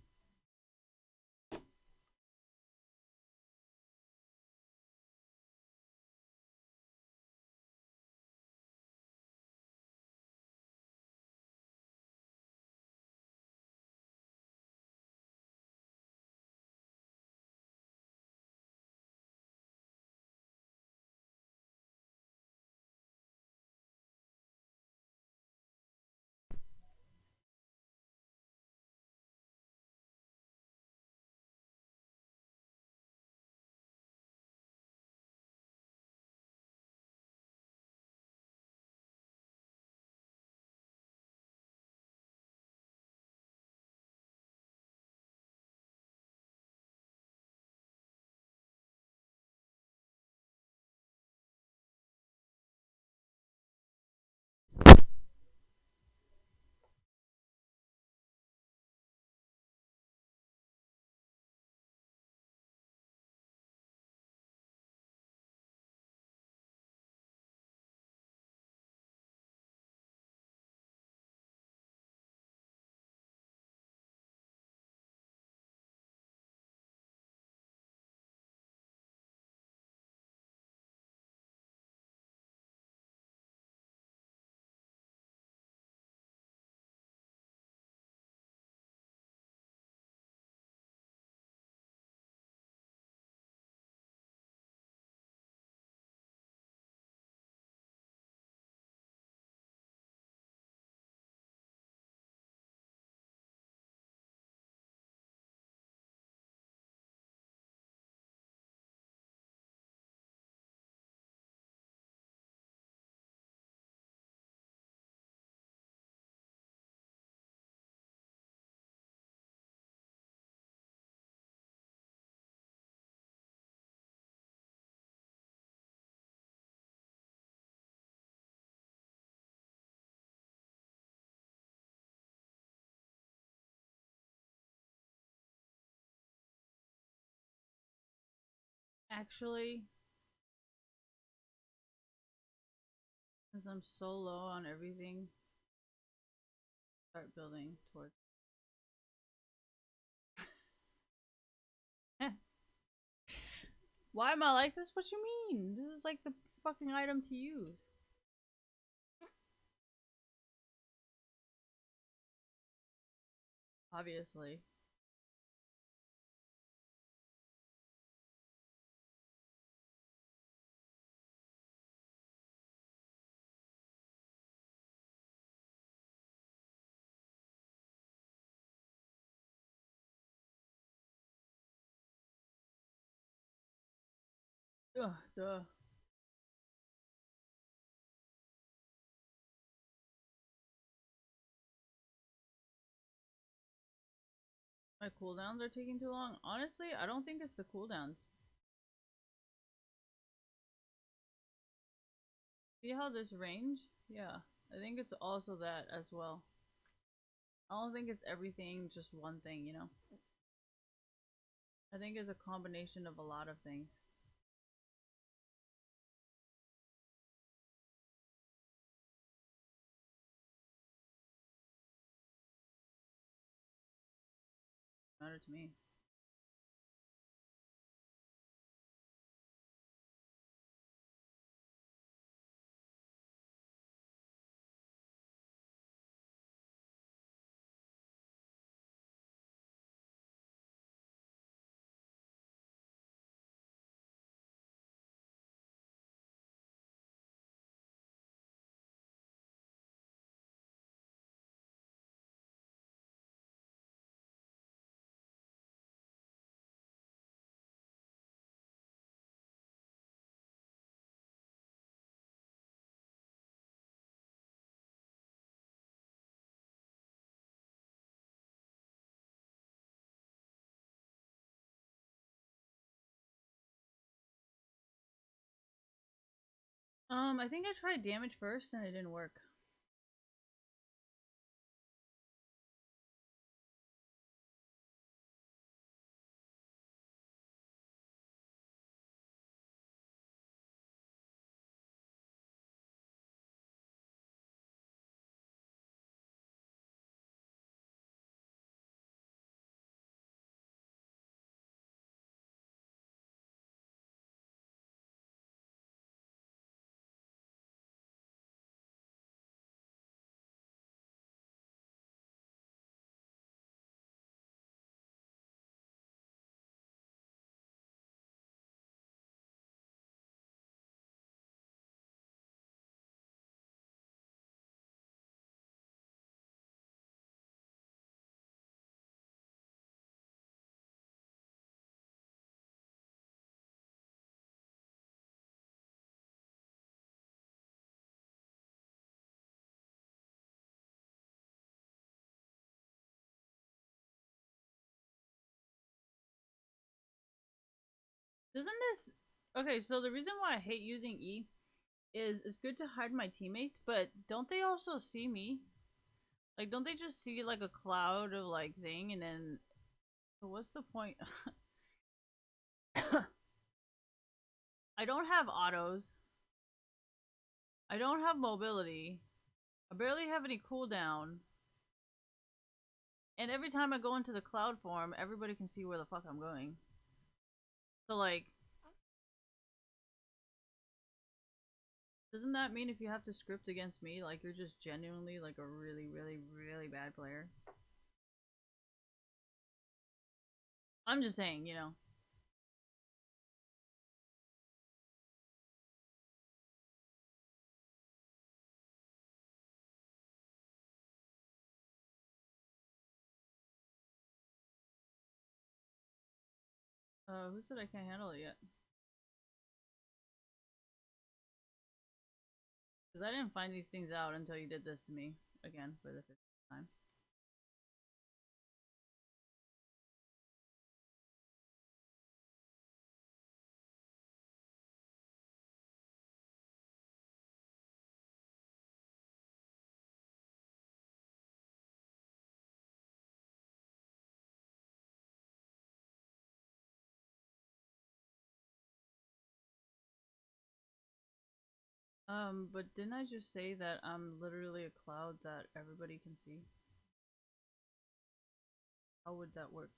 Actually, because I'm so low on everything, start building towards. Why am I like this? What you mean? This is like the fucking item to use. Obviously. Ugh, duh. My cooldowns are taking too long. Honestly, I don't think it's the cooldowns. See how this range? Yeah, I think it's also that as well. I don't think it's everything, just one thing, you know? I think it's a combination of a lot of things. Matter to me. I think I tried damage first and it didn't work. Doesn't this... Okay, so the reason why I hate using E is it's good to hide my teammates, but don't they also see me? Like, don't they just see like a cloud of like thing and then... So what's the point? I don't have autos. I don't have mobility. I barely have any cooldown. And every time I go into the cloud form, everybody can see where the fuck I'm going. So like... Doesn't that mean if you have to script against me, like you're just genuinely like a really, really, really bad player? I'm just saying, you know. Who said I can't handle it yet? Because I didn't find these things out until you did this to me again for the 5th time. But didn't I just say that I'm literally a cloud that everybody can see? How would that work?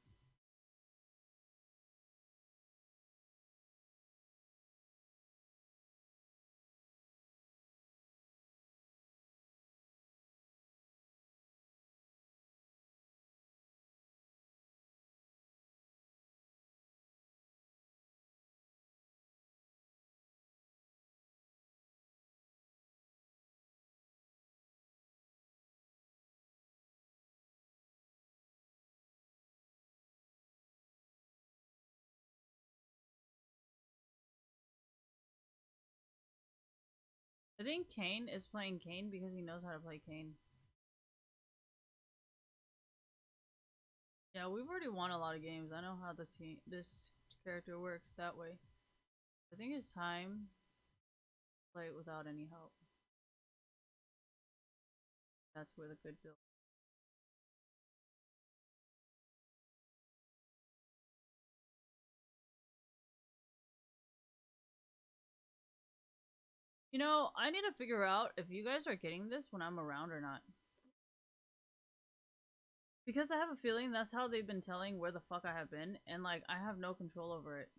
I think Kane is playing Kane because he knows how to play Kane. Yeah, we've already won a lot of games. I know how this character works that way. I think it's time to play it without any help. That's where the good build. You know, I need to figure out if you guys are getting this when I'm around or not. Because I have a feeling that's how they've been telling where the fuck I have been, and like, I have no control over it.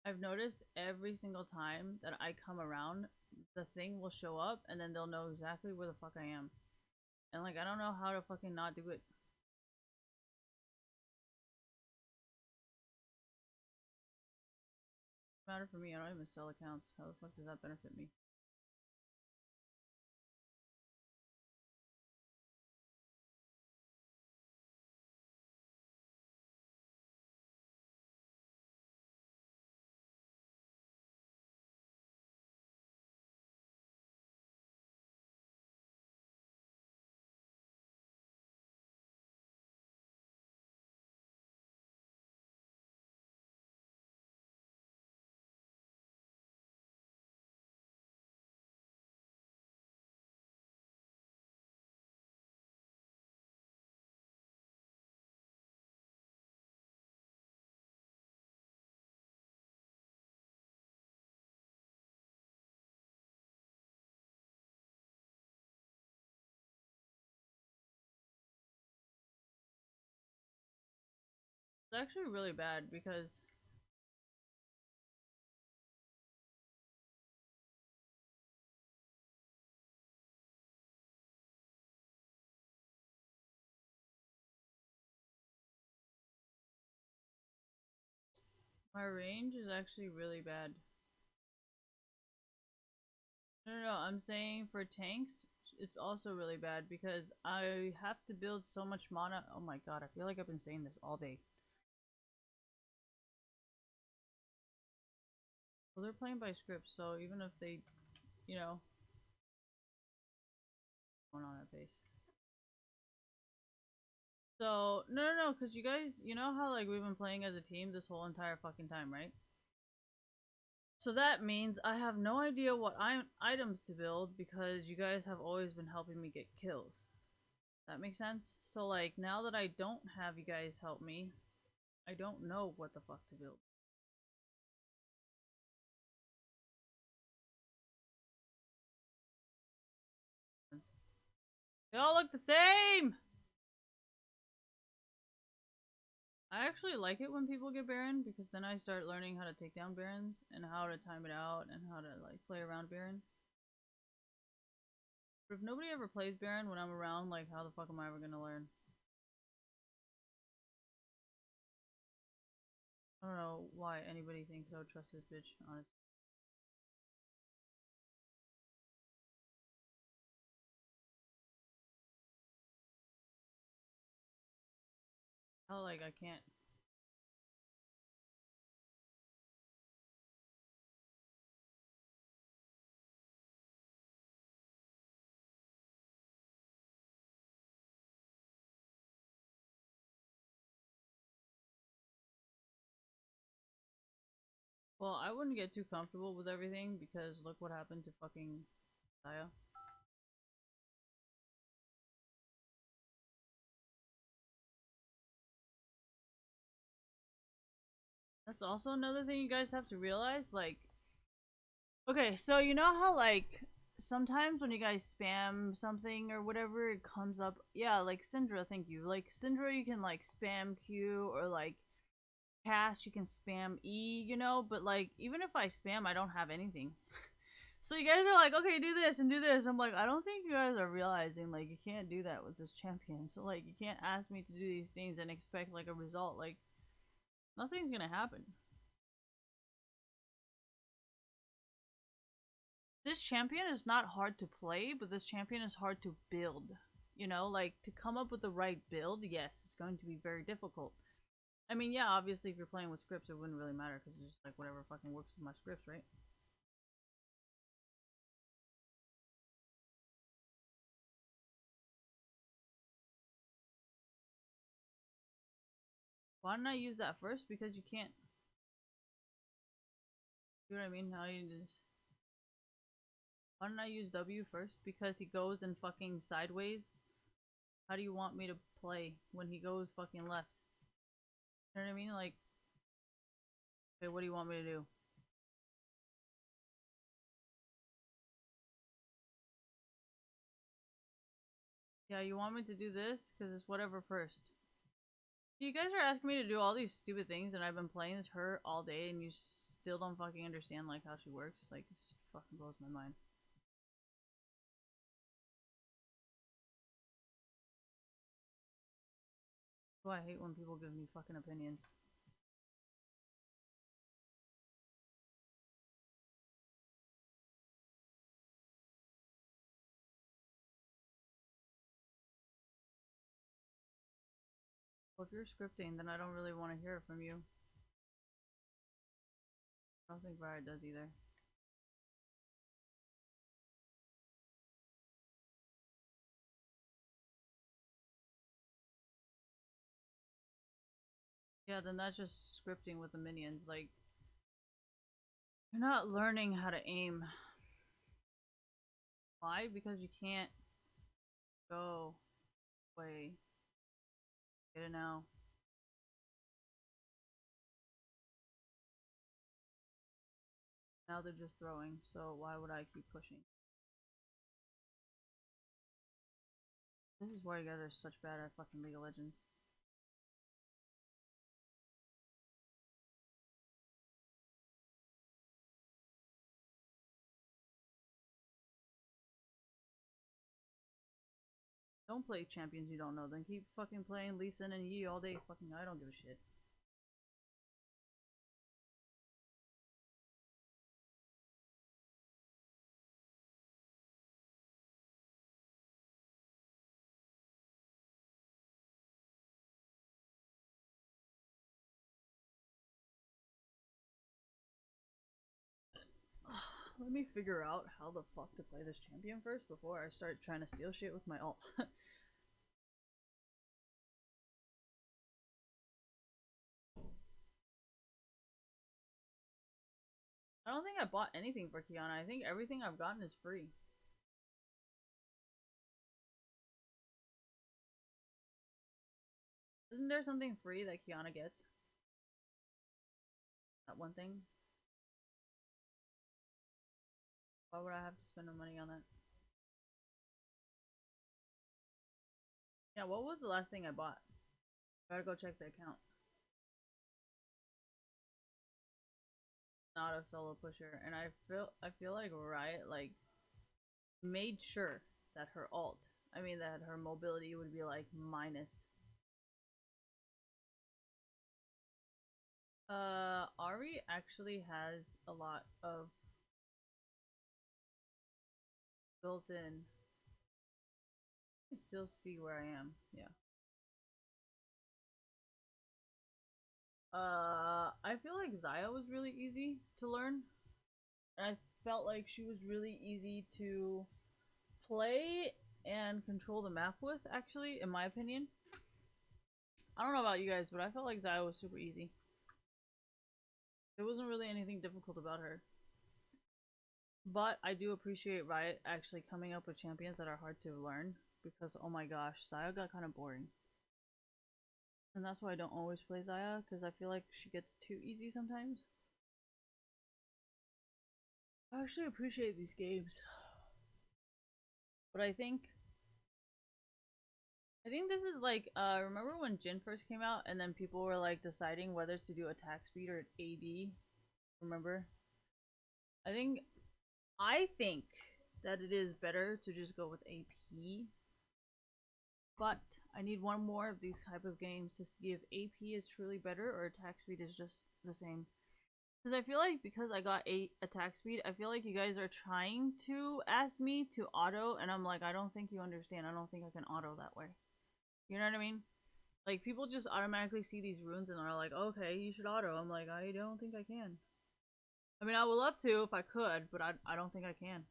I've noticed every single time that I come around, the thing will show up, and then they'll know exactly where the fuck I am. And like, I don't know how to fucking not do it. Matter for me, I don't even sell accounts. How the fuck does that benefit me? It's actually really bad because my range is actually really bad. No, I'm saying for tanks, it's also really bad because I have to build so much mana. Oh my god, I feel like I've been saying this all day. Well, they're playing by script, so even if they, you know, going on at base. So, no, because you guys, you know how like we've been playing as a team this whole entire fucking time, right? So that means I have no idea what items to build because you guys have always been helping me get kills. That makes sense? So like now that I don't have you guys help me, I don't know what the fuck to build. They all look the same! I actually like it when people get Baron because then I start learning how to take down Barons and how to time it out and how to like play around Baron. But if nobody ever plays Baron when I'm around, like how the fuck am I ever gonna learn? I don't know why anybody thinks I would trust this bitch, honestly. How like I can't. Well, I wouldn't get too comfortable with everything because look what happened to fucking Saya. That's also another thing you guys have to realize, like, Okay, so you know how like sometimes when you guys spam something or whatever, it comes up. Yeah, like Syndra, thank you. Like Syndra, you can like spam Q, or like Cast, you can spam E, you know. But like even if I spam, I don't have anything. So you guys are like, okay, do this and do this. I'm like, I don't think you guys are realizing like you can't do that with this champion. So like you can't ask me to do these things and expect like a result. Like nothing's gonna happen. This champion is not hard to play, but this champion is hard to build. You know, like to come up with the right build, yes, it's going to be very difficult. I mean, yeah, obviously if you're playing with scripts, it wouldn't really matter because it's just like whatever fucking works with my scripts, right? Why didn't I use that first? Because you can't. You know what I mean? How you just. Why didn't I use W first? Because he goes in fucking sideways. How do you want me to play when he goes fucking left? You know what I mean? Like, okay, what do you want me to do? Yeah, you want me to do this? Because it's whatever first. You guys are asking me to do all these stupid things, and I've been playing as her all day, and you still don't fucking understand, like, how she works? Like, it fucking blows my mind. Oh, I hate when people give me fucking opinions. Well, if you're scripting, then I don't really want to hear it from you. I don't think Riot does either. Yeah, then that's just scripting with the minions. Like, you're not learning how to aim. Why? Because you can't go away. Get it now. Now they're just throwing, so why would I keep pushing? This is why you guys are such bad at fucking League of Legends. Don't play champions you don't know, then keep fucking playing Lee Sin and Yi all day. Fucking, I don't give a shit. Let me figure out how the fuck to play this champion first before I start trying to steal shit with my ult. I don't think I bought anything for Kiana. I think everything I've gotten is free. Isn't there something free that Kiana gets? That one thing? Why would I have to spend the money on that? Yeah, what was the last thing I bought? Gotta go check the account. Not a solo pusher, and I feel like Riot like made sure that her ult, that her mobility would be like minus. Ari actually has a lot of built-in. You still see where I am, yeah. I feel like Xayah was really easy to learn. And I felt like she was really easy to play and control the map with, actually, in my opinion. I don't know about you guys, but I felt like Xayah was super easy. There wasn't really anything difficult about her. But I do appreciate Riot actually coming up with champions that are hard to learn, because oh my gosh, Xayah got kind of boring. And that's why I don't always play Xayah, because I feel like she gets too easy sometimes. I actually appreciate these games. But I think this is like, remember when Jin first came out and then people were like deciding whether to do attack speed or AD? Remember? I think that it is better to just go with AP. But I need one more of these type of games to see if AP is truly better or attack speed is just the same. Because I feel like because I got 8 attack speed, I feel like you guys are trying to ask me to auto, and I'm like, I don't think you understand. I don't think I can auto that way. You know what I mean? Like, people just automatically see these runes and are like, okay, you should auto. I'm like, I don't think I can. I mean, I would love to if I could, but I don't think I can.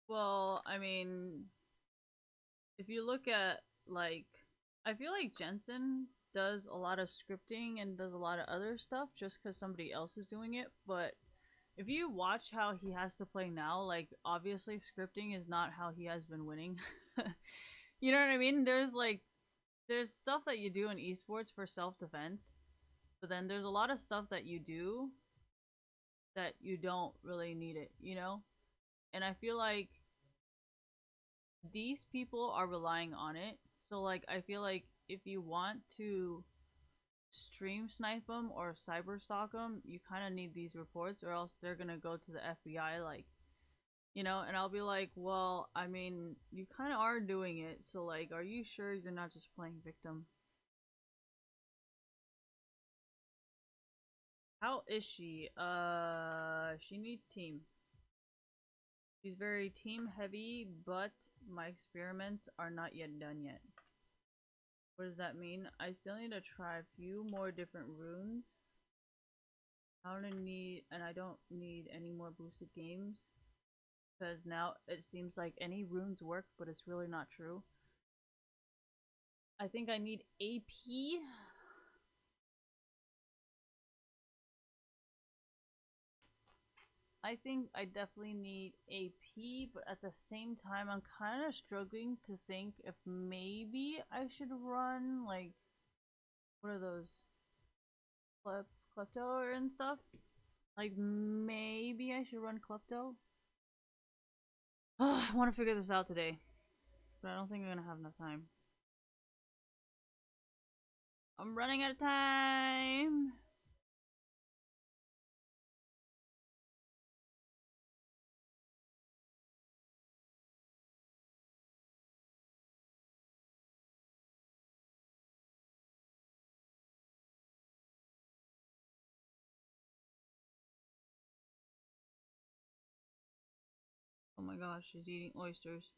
Well, I mean, if you look at, like, I feel like Jensen does a lot of scripting and does a lot of other stuff just because somebody else is doing it, but if you watch how he has to play now, like, obviously scripting is not how he has been winning. You know what I mean? There's stuff that you do in esports for self-defense, but then there's a lot of stuff that you do that you don't really need it, you know? And I feel like these people are relying on it. So like I feel like if you want to stream snipe them or cyber stalk them, you kind of need these reports, or else they're gonna go to the FBI, like, you know. And I'll be like, well, I mean, you kind of are doing it, so like, are you sure you're not just playing victim? How is she? She needs team. She's very team heavy, but my experiments are not yet done yet. What does that mean? I still need to try a few more different runes. I don't need any more boosted games, because now it seems like any runes work, but it's really not true. I think I need AP. I think I definitely need AP, but at the same time, I'm kind of struggling to think if maybe I should run, like, what are those? Klepto and stuff? Like, maybe I should run Klepto? I want to figure this out today, but I don't think I'm gonna have enough time. I'm running out of time! Oh my gosh, she's eating oysters.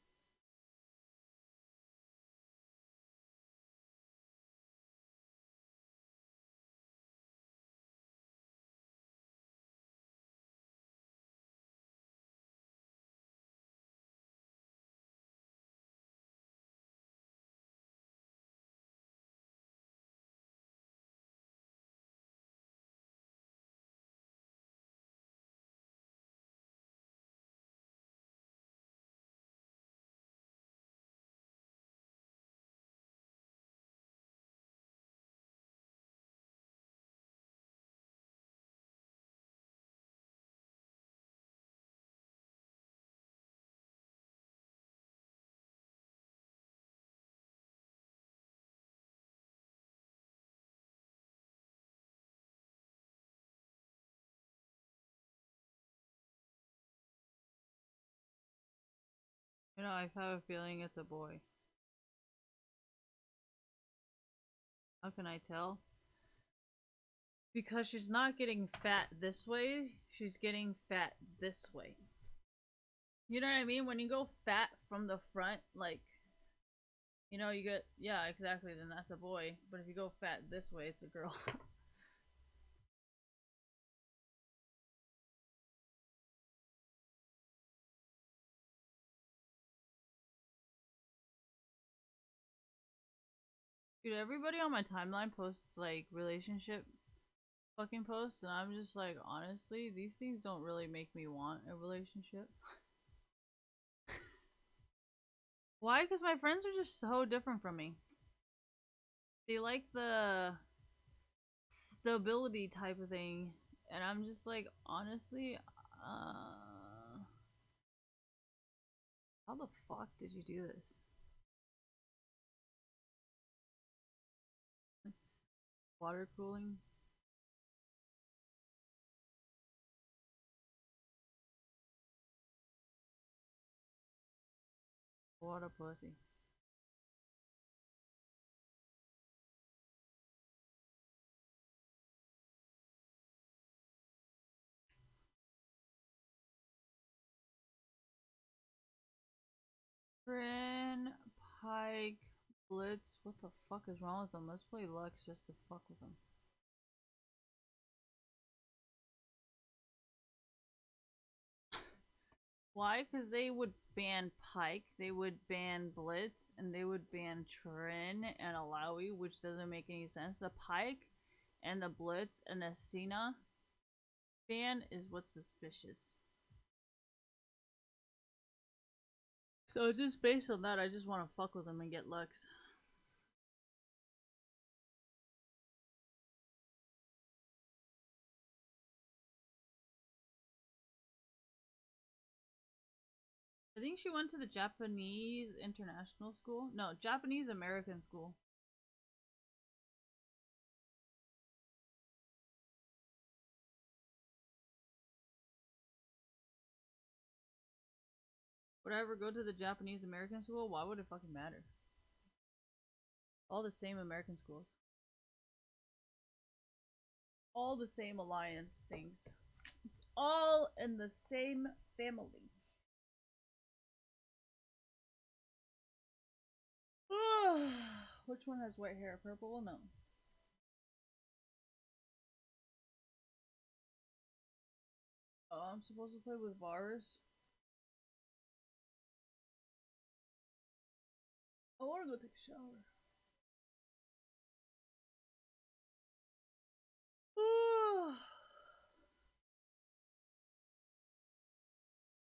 You know, I have a feeling it's a boy. How can I tell? Because she's not getting fat this way, she's getting fat this way. You know what I mean? When you go fat from the front, like, you know, you get, yeah, exactly, then that's a boy. But if you go fat this way, it's a girl. Dude, everybody on my timeline posts like relationship fucking posts, and I'm just like, honestly, these things don't really make me want a relationship. Why? Because my friends are just so different from me. They like the stability type of thing, and I'm just like, honestly, how the fuck did you do this? Water cooling? What a pussy. Rin, Pike, Blitz. What the fuck is wrong with them? Let's play Lux just to fuck with them. Why? Because they would ban Pike, they would ban Blitz, and they would ban Trin and Alawi, which doesn't make any sense. The Pike and the Blitz and the Cena ban is what's suspicious. So just based on that, I just want to fuck with them and get Lux. I think she went to the Japanese international school. No, Japanese American school. Would I ever go to the Japanese American school? Why would it fucking matter? All the same American schools. All the same alliance things. It's all in the same family. Which one has white hair? Purple? No. Oh, I'm supposed to play with Varus. I want to go take a shower.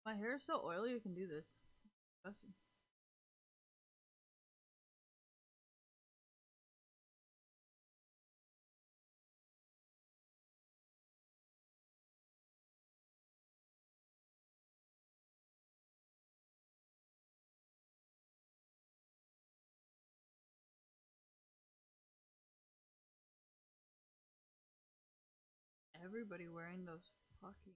My hair is so oily I can do this. It's disgusting. Everybody wearing those fucking...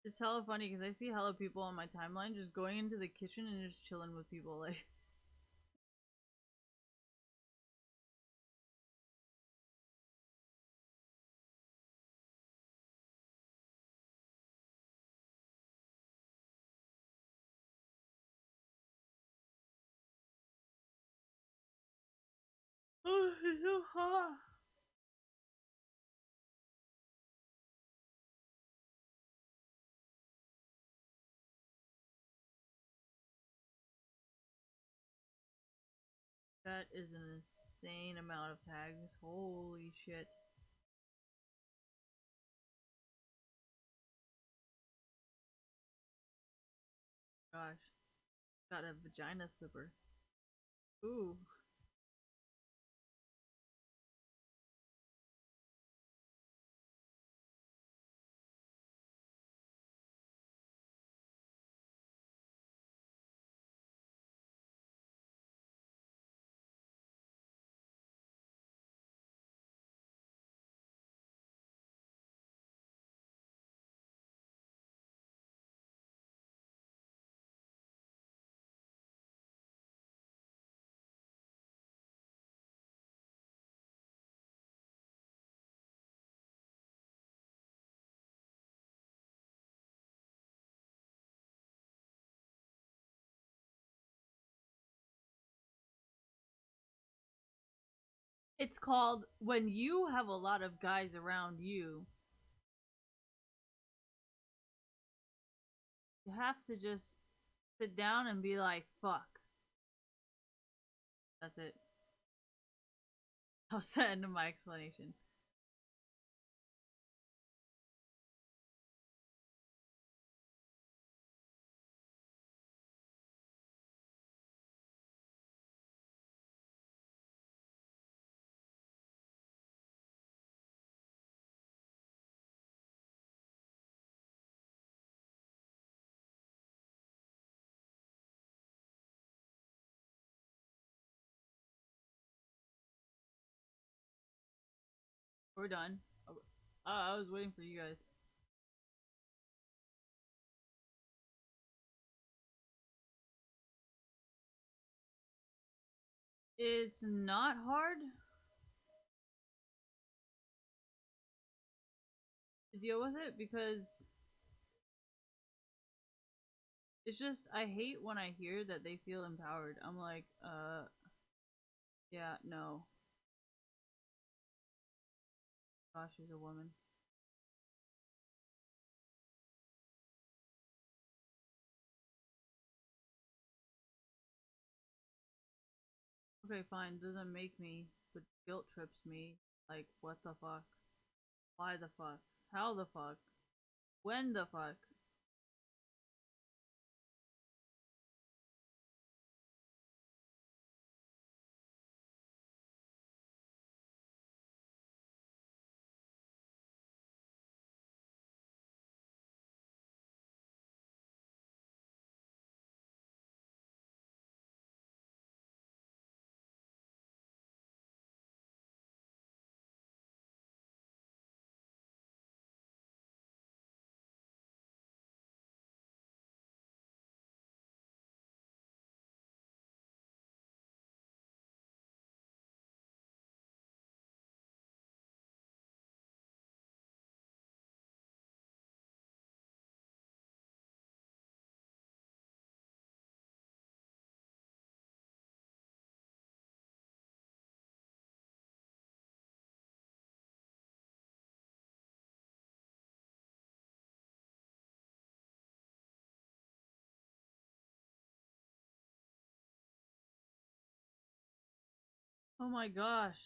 It's hella funny because I see hella people on my timeline just going into the kitchen and just chilling with people like oh, it's so hot. That is an insane amount of tags. Holy shit. Gosh. Got a vagina slipper. Ooh. It's called when you have a lot of guys around you. You have to just sit down and be like, fuck. That's it. That was the end of my explanation. We're done. I was waiting for you guys. It's not hard to deal with it because it's just I hate when I hear that they feel empowered. I'm like, yeah, no. Gosh, she's a woman. Okay, fine, doesn't make me, but guilt trips me. Like, what the fuck? Why the fuck? How the fuck? When the fuck? Oh my gosh.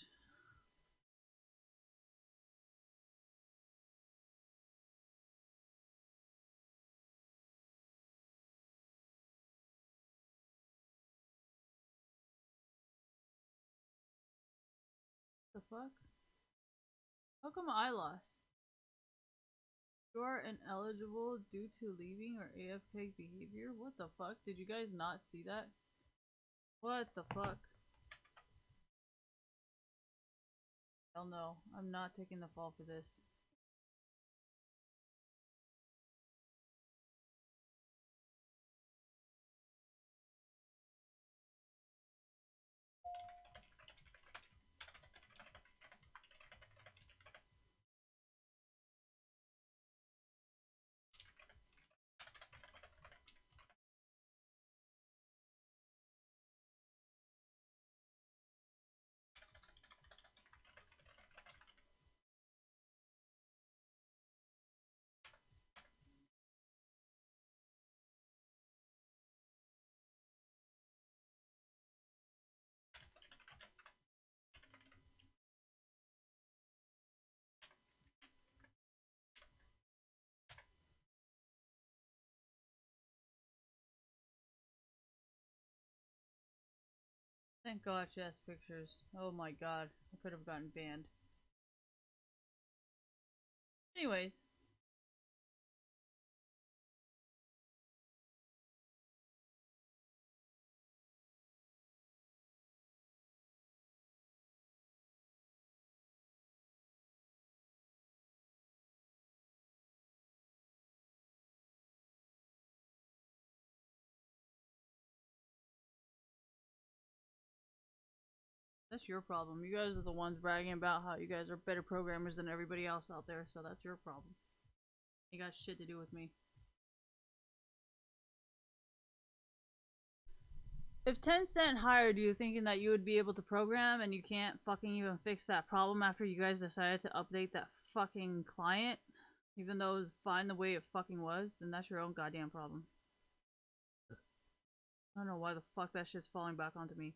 The fuck? How come I lost? You are ineligible due to leaving or AFK behavior? What the fuck? Did you guys not see that? What the fuck? Hell no. I'm not taking the fall for this. Thank God she has pictures. Oh my god. I could have gotten banned. Anyways. That's your problem. You guys are the ones bragging about how you guys are better programmers than everybody else out there, so that's your problem. You got shit to do with me. If Tencent hired you thinking that you would be able to program and you can't fucking even fix that problem after you guys decided to update that fucking client, even though it was fine the way it fucking was, then that's your own goddamn problem. I don't know why the fuck that shit's falling back onto me.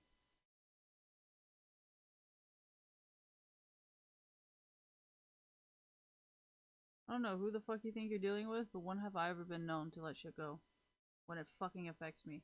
I don't know who the fuck you think you're dealing with, but when have I ever been known to let shit go? When it fucking affects me.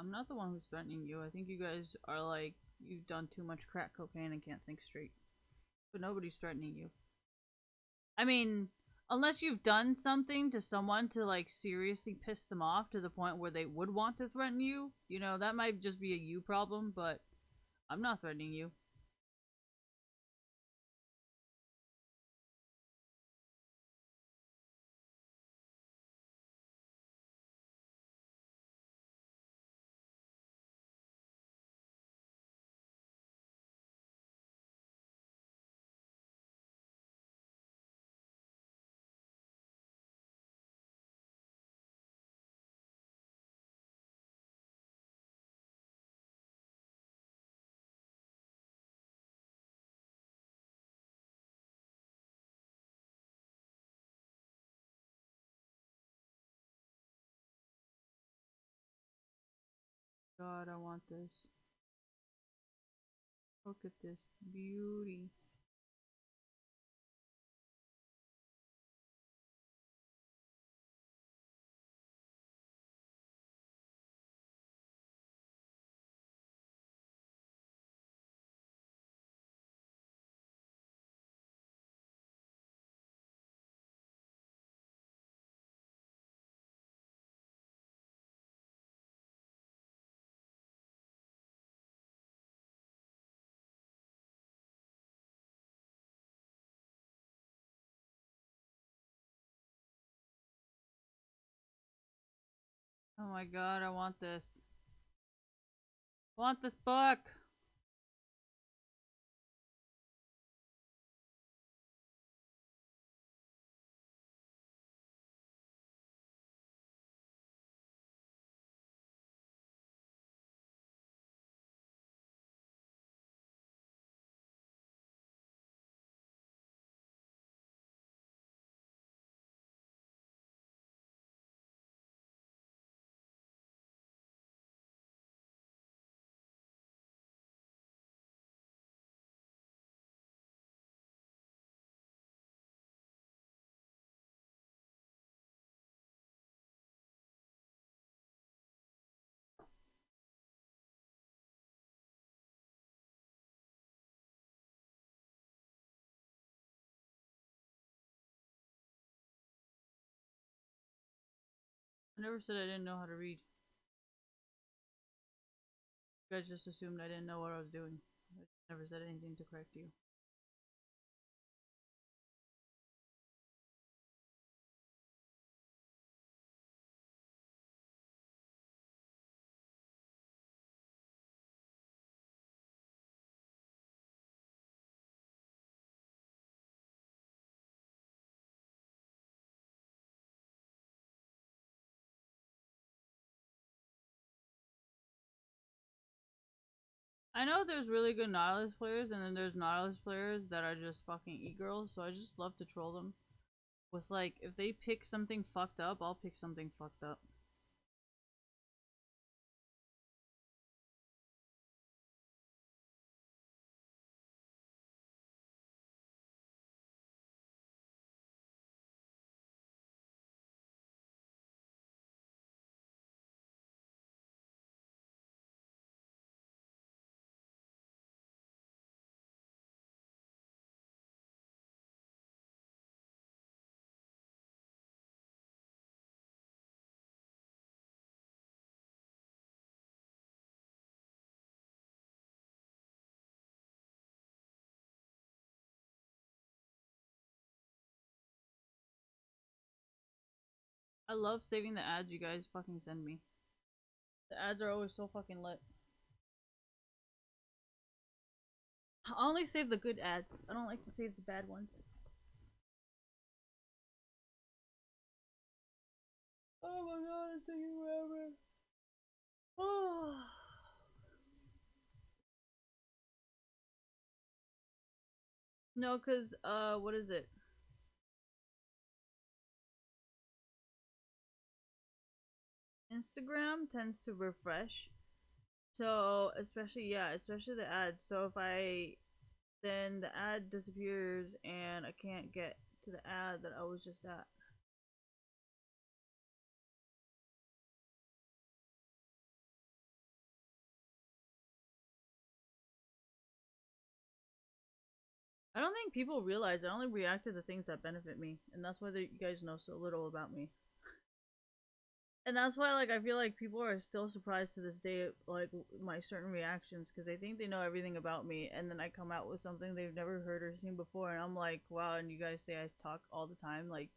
I'm not the one who's threatening you. I think you guys are like, you've done too much crack cocaine and can't think straight. But nobody's threatening you. I mean, unless you've done something to someone to like seriously piss them off to the point where they would want to threaten you, you know, that might just be a you problem, but I'm not threatening you. God, I want this. Look at this beauty. Oh my god, I want this. I want this book! I never said I didn't know how to read. You guys just assumed I didn't know what I was doing. I never said anything to correct you. I know there's really good Nautilus players, and then there's Nautilus players that are just fucking e-girls, so I just love to troll them. With like, if they pick something fucked up, I'll pick something fucked up. I love saving the ads you guys fucking send me. The ads are always so fucking lit. I only save the good ads. I don't like to save the bad ones. Oh my god, it's taking forever. Oh. No, cause what is it? Instagram tends to refresh. So especially especially the ads. So if then the ad disappears and I can't get to the ad that I was just at. I don't think people realize I only react to the things that benefit me, and that's why you guys know so little about me. And that's why, like, I feel like people are still surprised to this day, like, my certain reactions, because they think they know everything about me, and then I come out with something they've never heard or seen before, and I'm like, wow, and you guys say I talk all the time, like,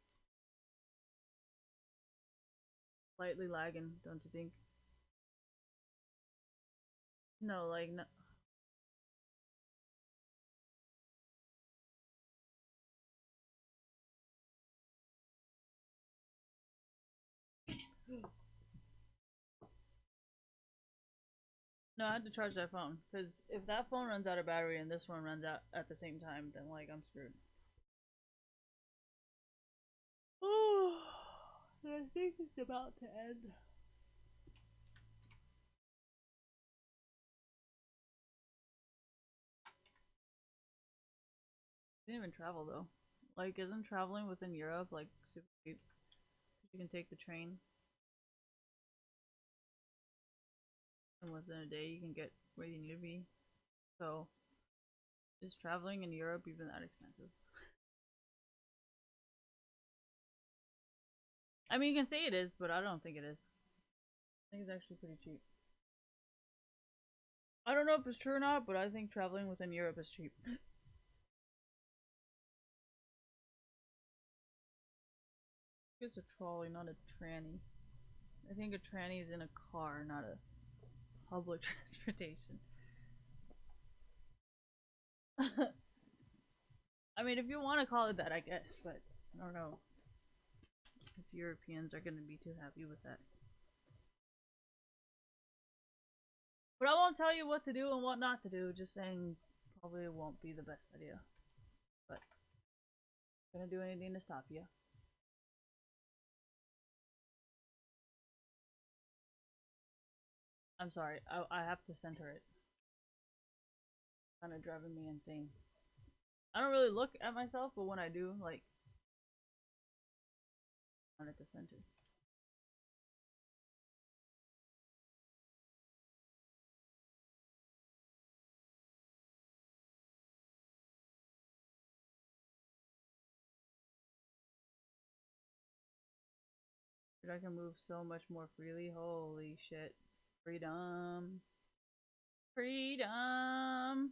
slightly lagging, don't you think? No, like, no. No, I had to charge that phone, because if that phone runs out of battery and this one runs out at the same time, then, like, I'm screwed. Oh, I think it's about to end. Didn't even travel though. Like, isn't traveling within Europe like super cheap? You can take the train, and within a day you can get where you need to be. So, is traveling in Europe even that expensive? I mean, you can say it is, but I don't think it is. I think it's actually pretty cheap. I don't know if it's true or not, but I think traveling within Europe is cheap. It's a trolley, not a tranny. I think a tranny is in a car, not a public transportation. I mean, if you want to call it that, I guess, but I don't know if Europeans are going to be too happy with that. But I won't tell you what to do and what not to do, just saying probably won't be the best idea. But I'm gonna do anything to stop you. I'm sorry, I have to center it. Kind of driving me insane. I don't really look at myself, but when I do, like, I want it to center. I can move so much more freely. Holy shit. Freedom. Freedom. I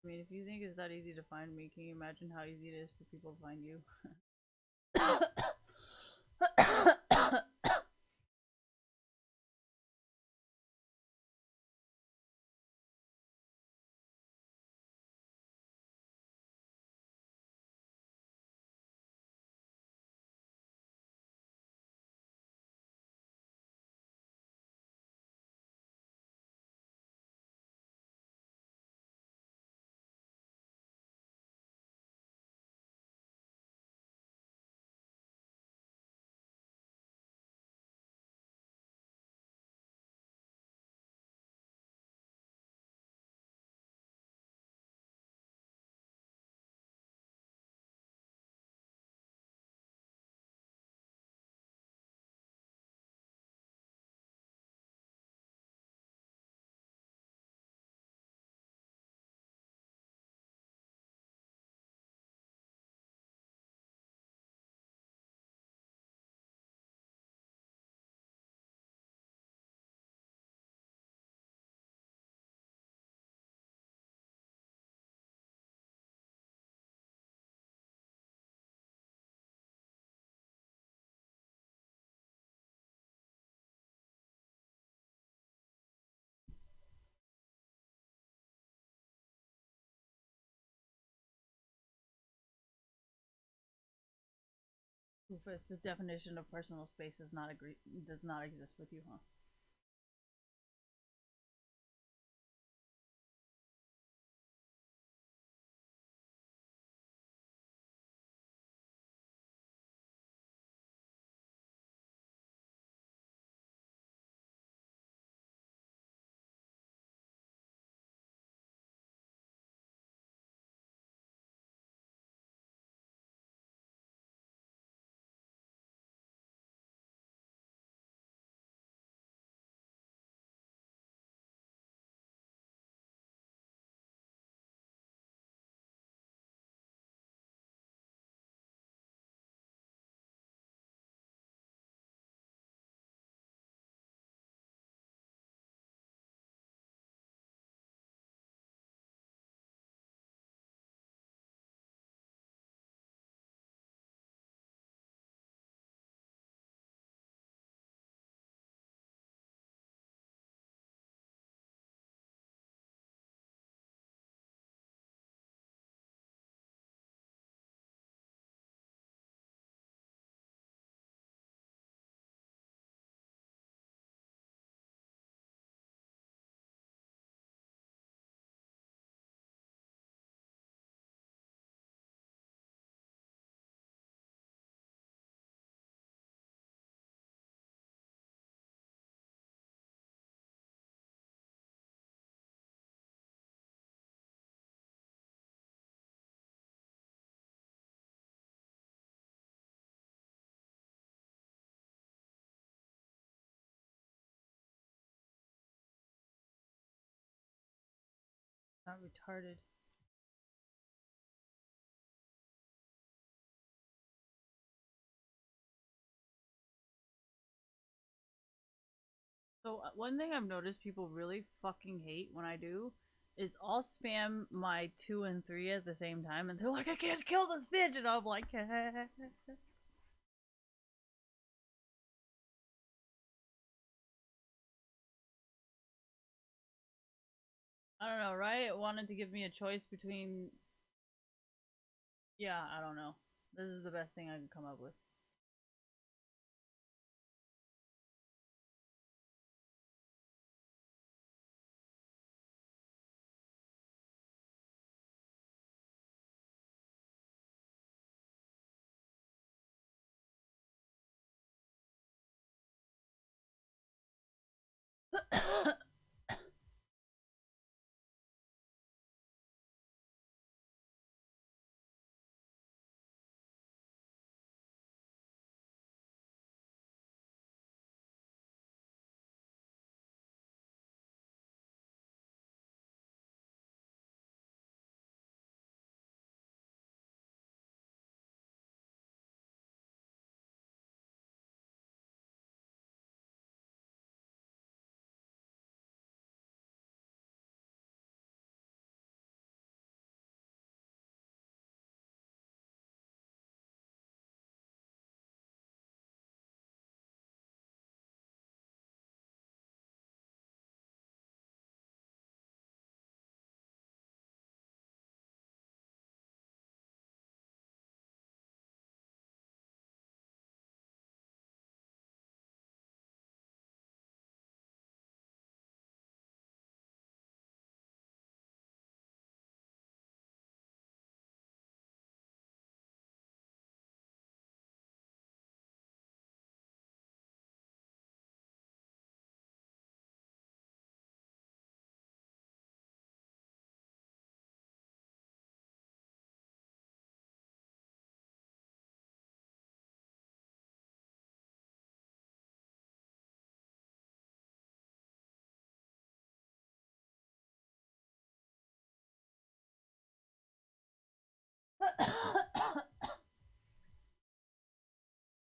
mean, if you think it's that easy to find me, can you imagine how easy it is for people to find you? Rufus, the definition of personal space does not exist with you, huh? Not retarded. So one thing I've noticed people really fucking hate when I do is I'll spam my 2 and 3 at the same time and they're like, I can't kill this bitch, and I'm like, I don't know, right? Wanted to give me a choice between, yeah, I don't know. This is the best thing I could come up with.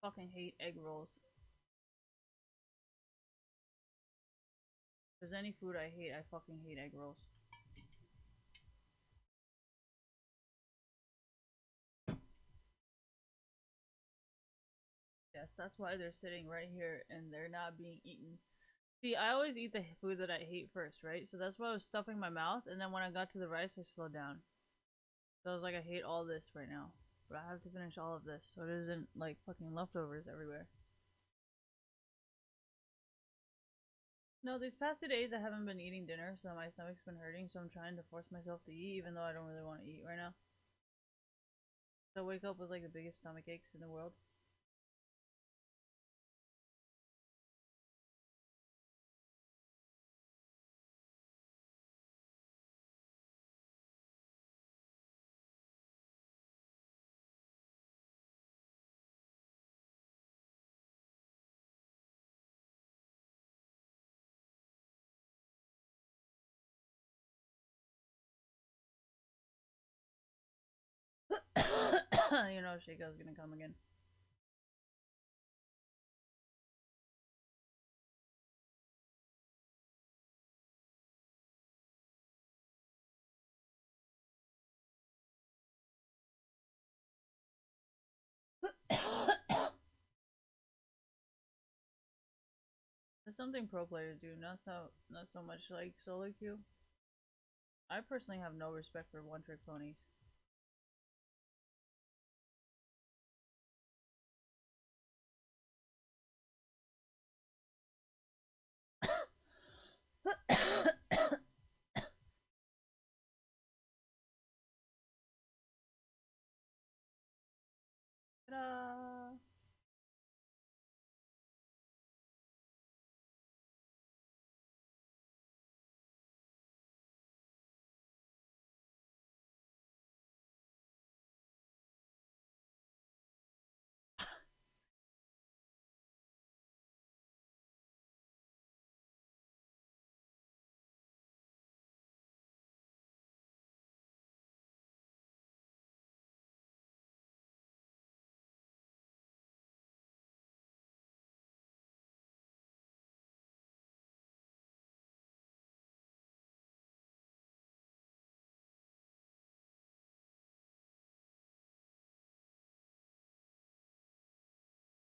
Fucking hate egg rolls. If there's any food I hate, I fucking hate egg rolls. Yes, that's why they're sitting right here and they're not being eaten. See, I always eat the food that I hate first, right? So that's why I was stuffing my mouth, and then when I got to the rice, I slowed down. So I was like, I hate all this right now. but I have to finish all of this so it isn't like fucking leftovers everywhere. No, these past 2 days I haven't been eating dinner, so my stomach's been hurting, so I'm trying to force myself to eat even though I don't really want to eat right now. So I wake up with like the biggest stomach aches in the world. You know, Sheiko's gonna come again. There's something pro players do, not so much like solo queue. I personally have no respect for one-trick ponies. Ta-da!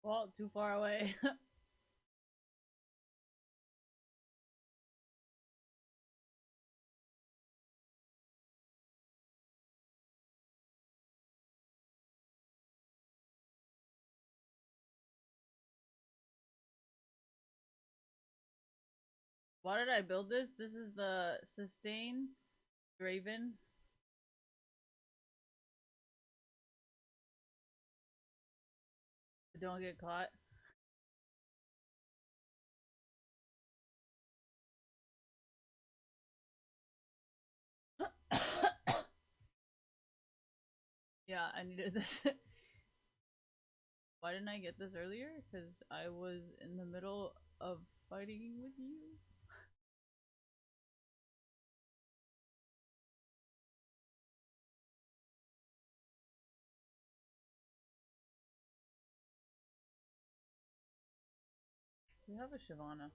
Well, too far away. Why did I build this? This is the Sustain Raven. Don't get caught. Yeah, I needed this. Why didn't I get this earlier? Because I was in the middle of fighting with you. We have a Shyvana.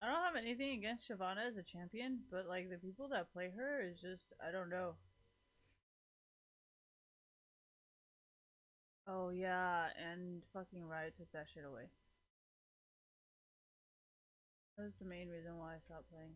I don't have anything against Shyvana as a champion, but like the people that play her is just, I don't know. Oh yeah, and fucking Riot took that shit away. That was the main reason why I stopped playing her.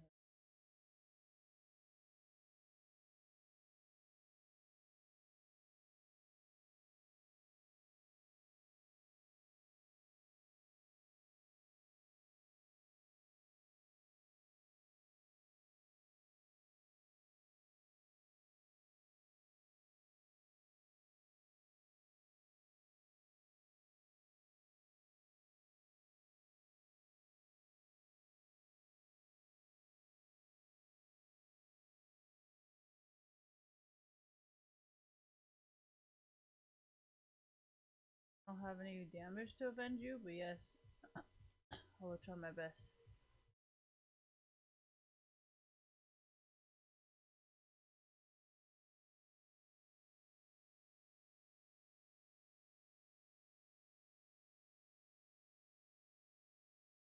I don't have any damage to avenge you, but yes, I will try my best.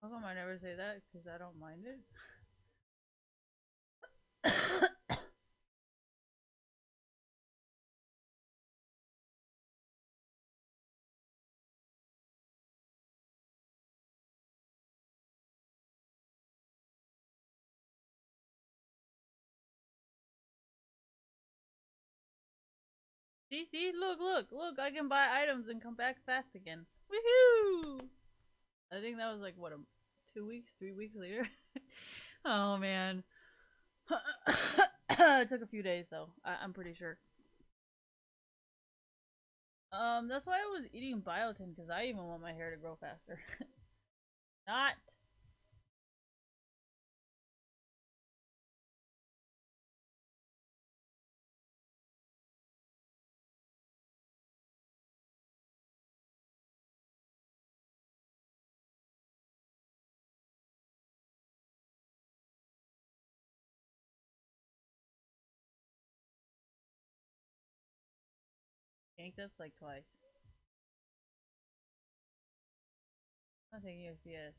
How come I never say that? Because I don't mind it. See, look, I can buy items and come back fast again. Woohoo! I think that was like, what, 2 weeks, 3 weeks later? Oh, man. It took a few days, though. I'm pretty sure. That's why I was eating biotin, because I even want my hair to grow faster. Not. Yanked us like twice. I'm taking USDS.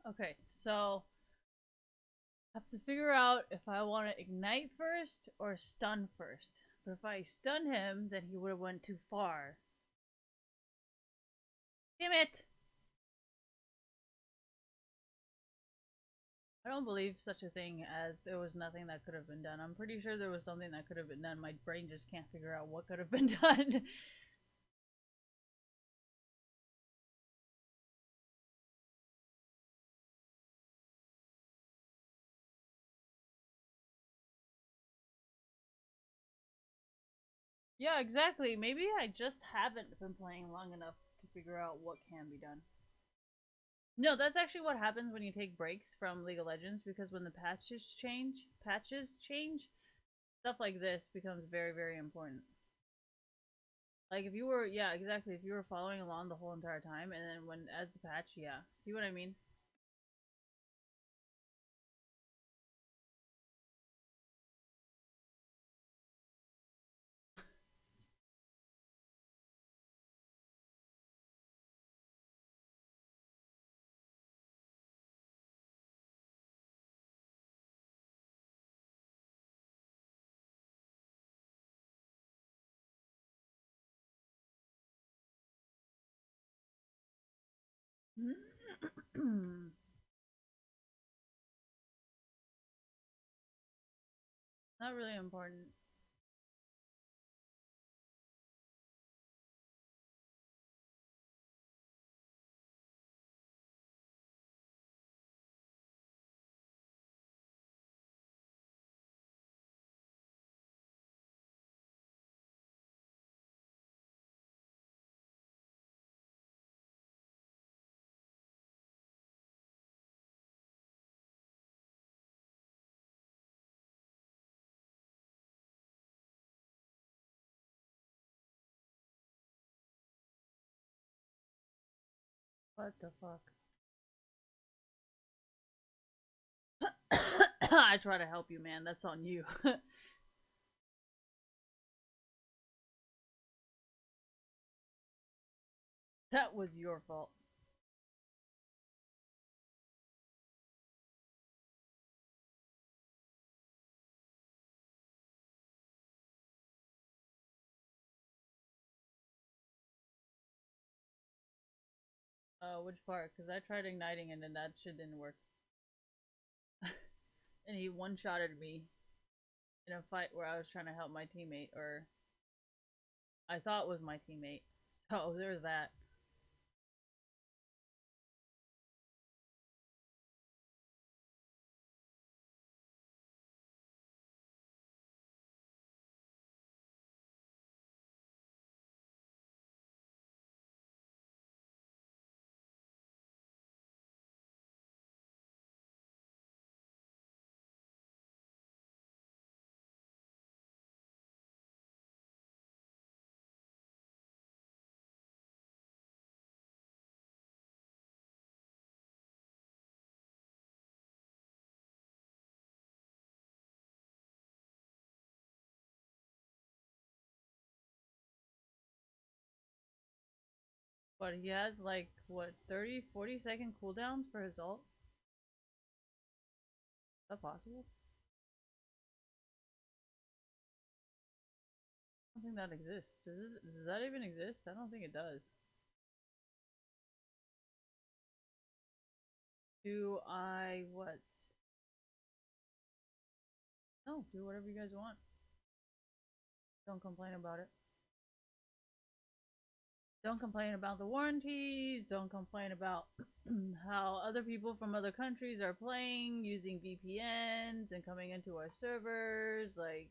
Okay, so I have to figure out if I want to ignite first or stun first. But if I stun him, then he would have went too far. Damn it! I don't believe such a thing as there was nothing that could have been done. I'm pretty sure there was something that could have been done. My brain just can't figure out what could have been done. Yeah, exactly. Maybe I just haven't been playing long enough to figure out what can be done. No, that's actually what happens when you take breaks from League of Legends, because when the patches change, stuff like this becomes very, very important. Like if you were, yeah, exactly, if you were following along the whole entire time, and then when as the patch, yeah. See what I mean? Not really important. What the fuck? I try to help you, man. That's on you. That was your fault. Which part? Because I tried igniting and then that shit didn't work. And he one-shotted me in a fight where I was trying to help my teammate, or I thought was my teammate. So there's that. But he has like, what, 30, 40-second cooldowns for his ult? Is that possible? I don't think that exists. Does that even exist? I don't think it does. Do I what? No, do whatever you guys want. Don't complain about it. Don't complain about the warranties. Don't complain about how other people from other countries are playing using VPNs and coming into our servers. Like,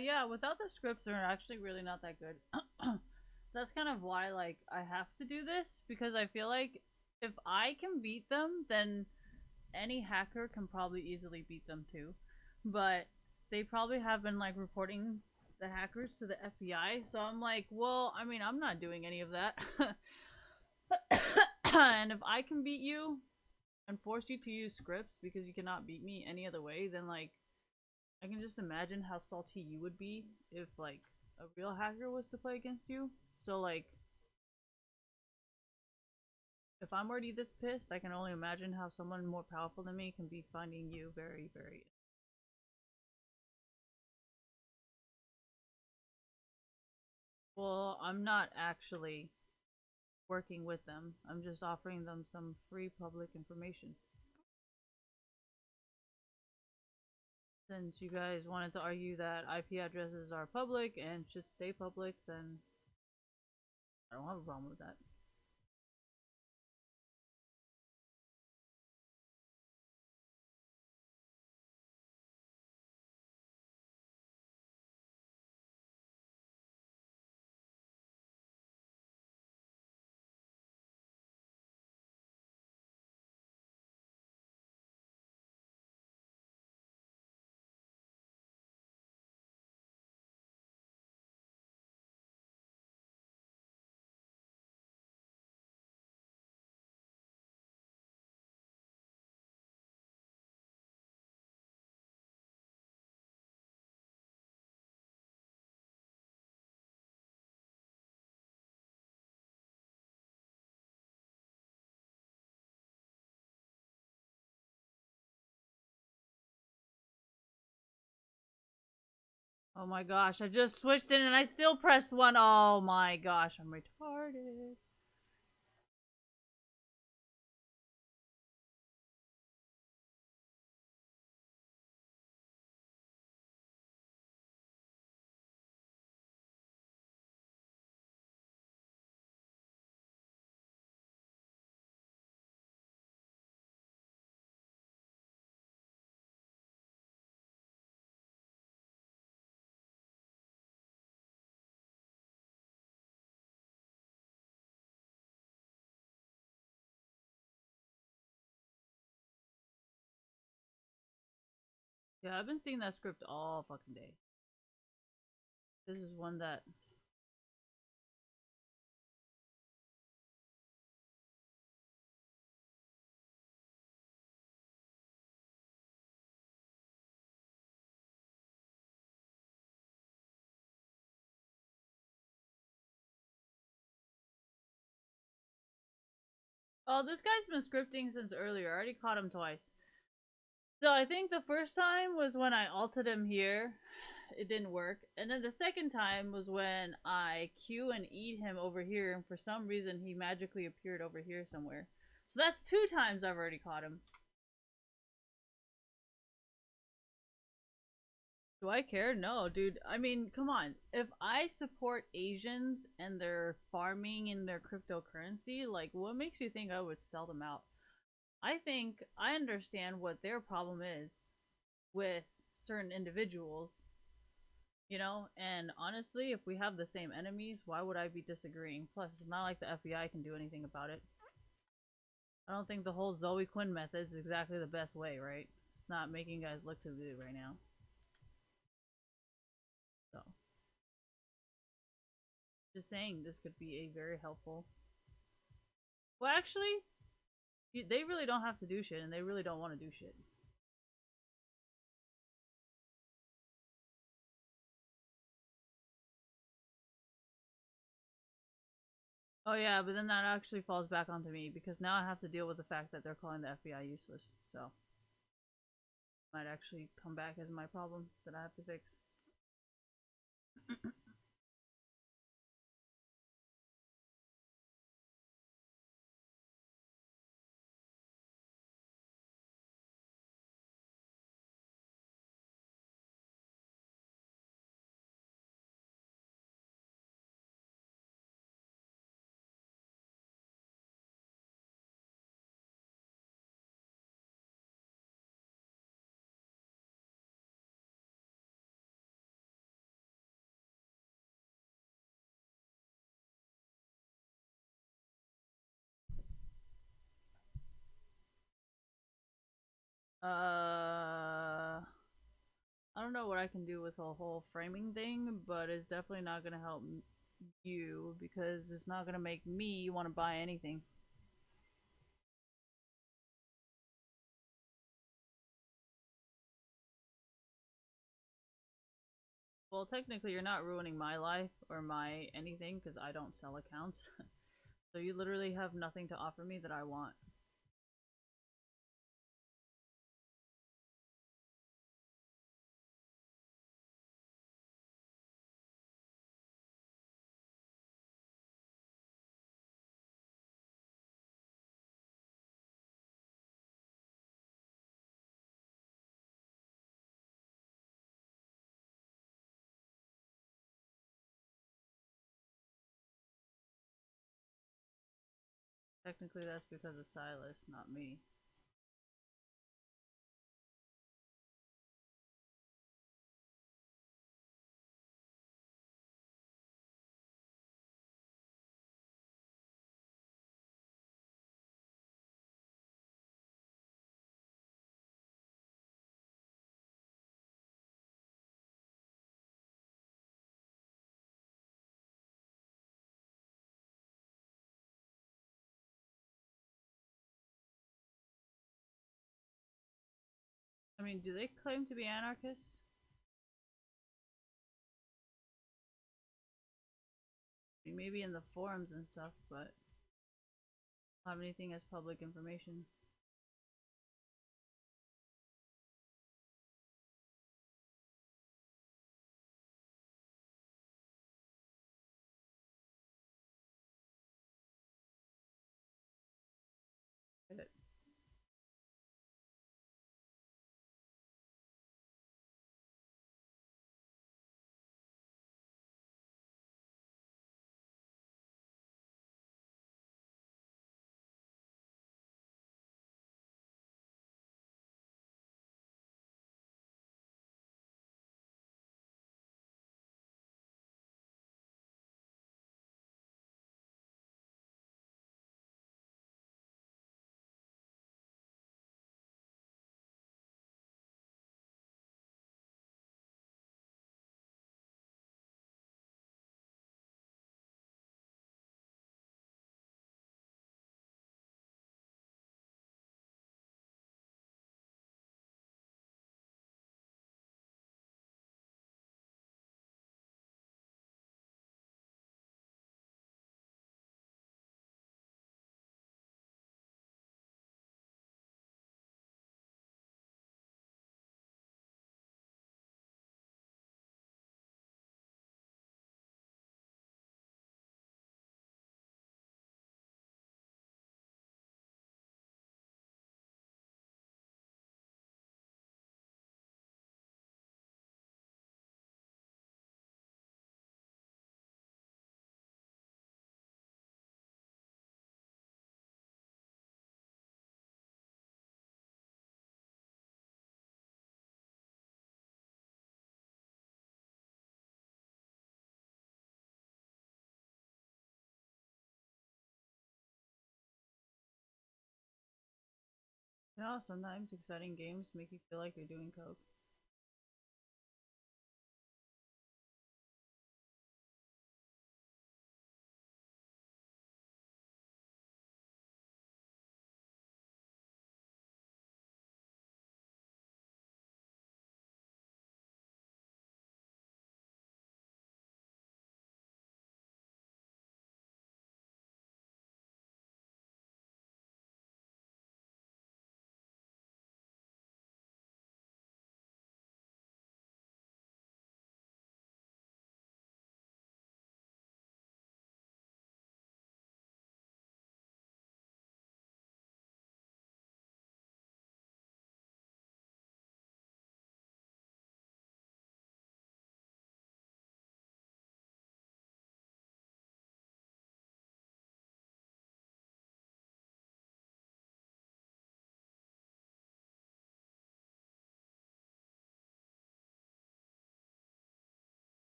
yeah, without the scripts, they're actually really not that good. That's kind of why, like, I have to do this, because I feel like if I can beat them, then any hacker can probably easily beat them too. But they probably have been, like, reporting the hackers to the FBI, so I'm like, well, I mean, I'm not doing any of that. And if I can beat you and force you to use scripts because you cannot beat me any other way, then, like, I can just imagine how salty you would be if, like, a real hacker was to play against you. So, like, if I'm already this pissed, I can only imagine how someone more powerful than me can be finding you very, very... Well, I'm not actually working with them. I'm just offering them some free public information. Since you guys wanted to argue that IP addresses are public and should stay public, then I don't have a problem with that. Oh my gosh, I just switched in and I still pressed one. Oh my gosh, I'm retarded. Yeah, I've been seeing that script all fucking day. This is one that... Oh, this guy's been scripting since earlier. I already caught him twice. So I think the first time was when I ulted him here. it didn't work. And then the second time was when I Q and E'd him over here, and for some reason he magically appeared over here somewhere. So that's 2 times I've already caught him. Do I care? No, dude. I mean, come on. If I support Asians and their farming in their cryptocurrency, like, what makes you think I would sell them out? I think I understand what their problem is with certain individuals, you know? And honestly, if we have the same enemies, why would I be disagreeing? Plus, it's not like the FBI can do anything about it. I don't think the whole Zoe Quinn method is exactly the best way, right? It's not making guys look too good right now. So, just saying, this could be a very helpful. Well, actually, they really don't have to do shit, and they really don't want to do shit. Oh yeah, but then that actually falls back onto me, because now I have to deal with the fact that they're calling the FBI useless, so. Might actually come back as my problem that I have to fix. I don't know what I can do with the whole framing thing, but it's definitely not gonna help you, because it's not gonna make me want to buy anything. Well, technically you're not ruining my life or my anything, because I don't sell accounts. So you literally have nothing to offer me that I want. Technically that's because of Silas, not me. I mean, do they claim to be anarchists? I mean, maybe in the forums and stuff, but I don't have anything as public information. Get it. You know, sometimes exciting games make you feel like you're doing coke.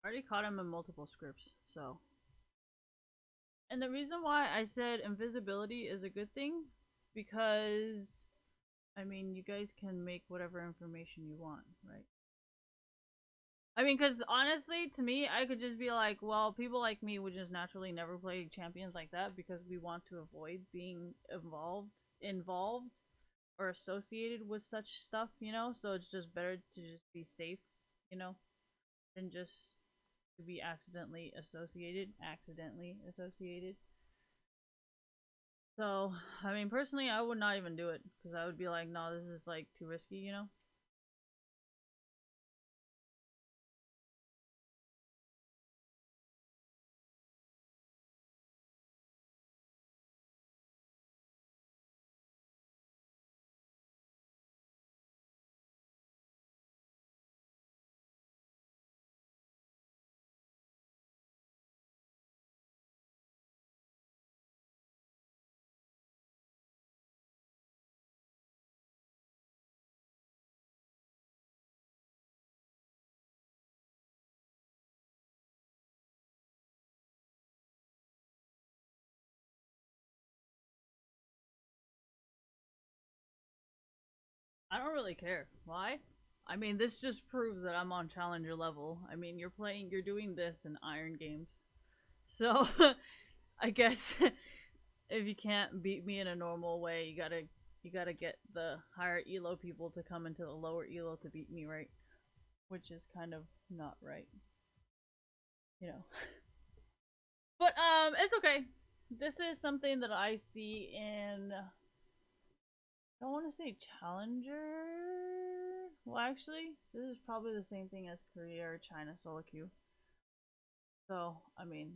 I already caught him in multiple scripts, so. And the reason why I said invisibility is a good thing, because, I mean, you guys can make whatever information you want, right? I mean, because honestly, to me, I could just be like, well, people like me would just naturally never play champions like that because we want to avoid being involved or associated with such stuff, you know? So it's just better to just be safe, you know, than just to be accidentally associated. So, I mean, personally, I would not even do it because I would be like, no, this is like too risky, you know? I don't really care. Why? I mean, this just proves that I'm on challenger level. I mean, you're doing this in Iron Games. So, I guess if you can't beat me in a normal way, you gotta get the higher elo people to come into the lower elo to beat me, right? Which is kind of not right. You know. But it's okay. This is something that I see in, I don't want to say challenger. Well, actually, this is probably the same thing as Korea or China solo queue. So, I mean,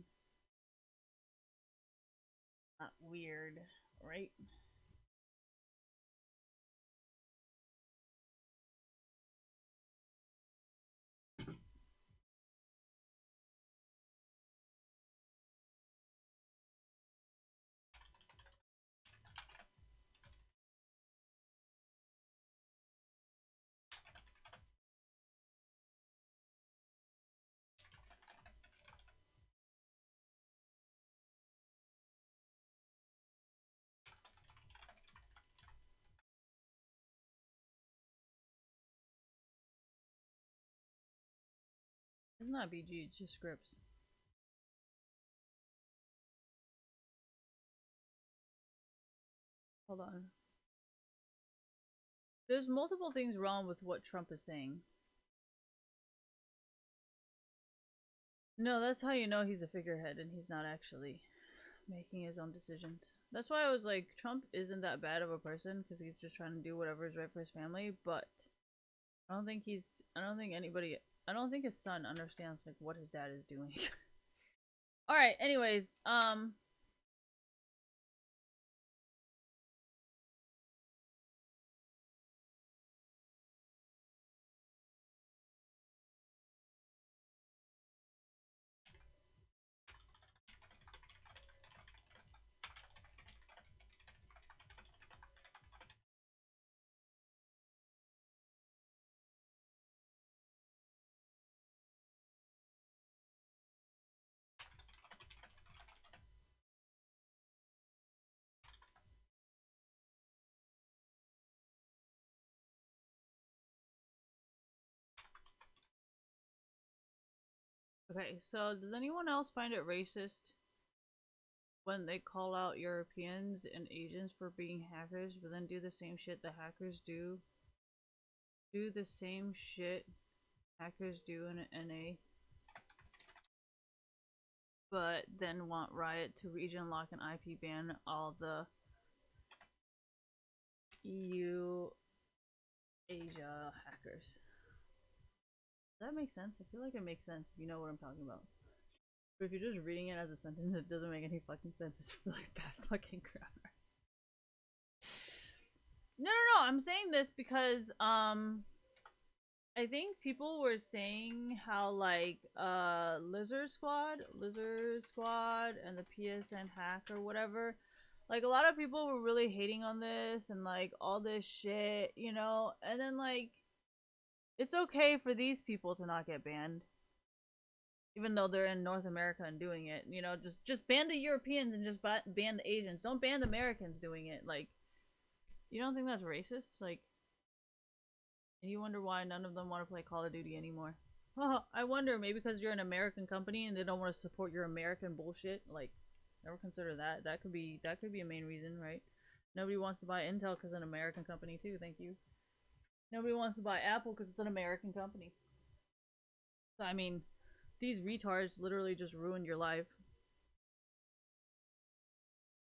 not weird, right? It's not BG, it's just scripts. Hold on. There's multiple things wrong with what Trump is saying. No, that's how you know he's a figurehead and he's not actually making his own decisions. That's why I was like, Trump isn't that bad of a person because he's just trying to do whatever is right for his family, but I don't think his son understands like what his dad is doing. Alright, anyways, Okay, so does anyone else find it racist when they call out Europeans and Asians for being hackers, but then do the same shit the hackers do? Do the same shit hackers do in an NA, but then want Riot to region lock and IP ban all the EU Asia hackers. Does that make sense? I feel like it makes sense if you know what I'm talking about. But if you're just reading it as a sentence, it doesn't make any fucking sense. It's really bad fucking grammar. No, I'm saying this because, I think people were saying how, like, Lizard Squad, and the PSN hack or whatever, like, a lot of people were really hating on this and, like, all this shit, you know? And then, like, it's okay for these people to not get banned. Even though they're in North America and doing it, you know, just ban the Europeans and just ban the Asians. Don't ban the Americans doing it. Like, you don't think that's racist? Like, and you wonder why none of them want to play Call of Duty anymore. I wonder, maybe because you're an American company and they don't want to support your American bullshit. Like, never consider that. That could be a main reason, right? Nobody wants to buy Intel because it's an American company too. Thank you. Nobody wants to buy Apple because it's an American company. So I mean, these retards literally just ruined your life.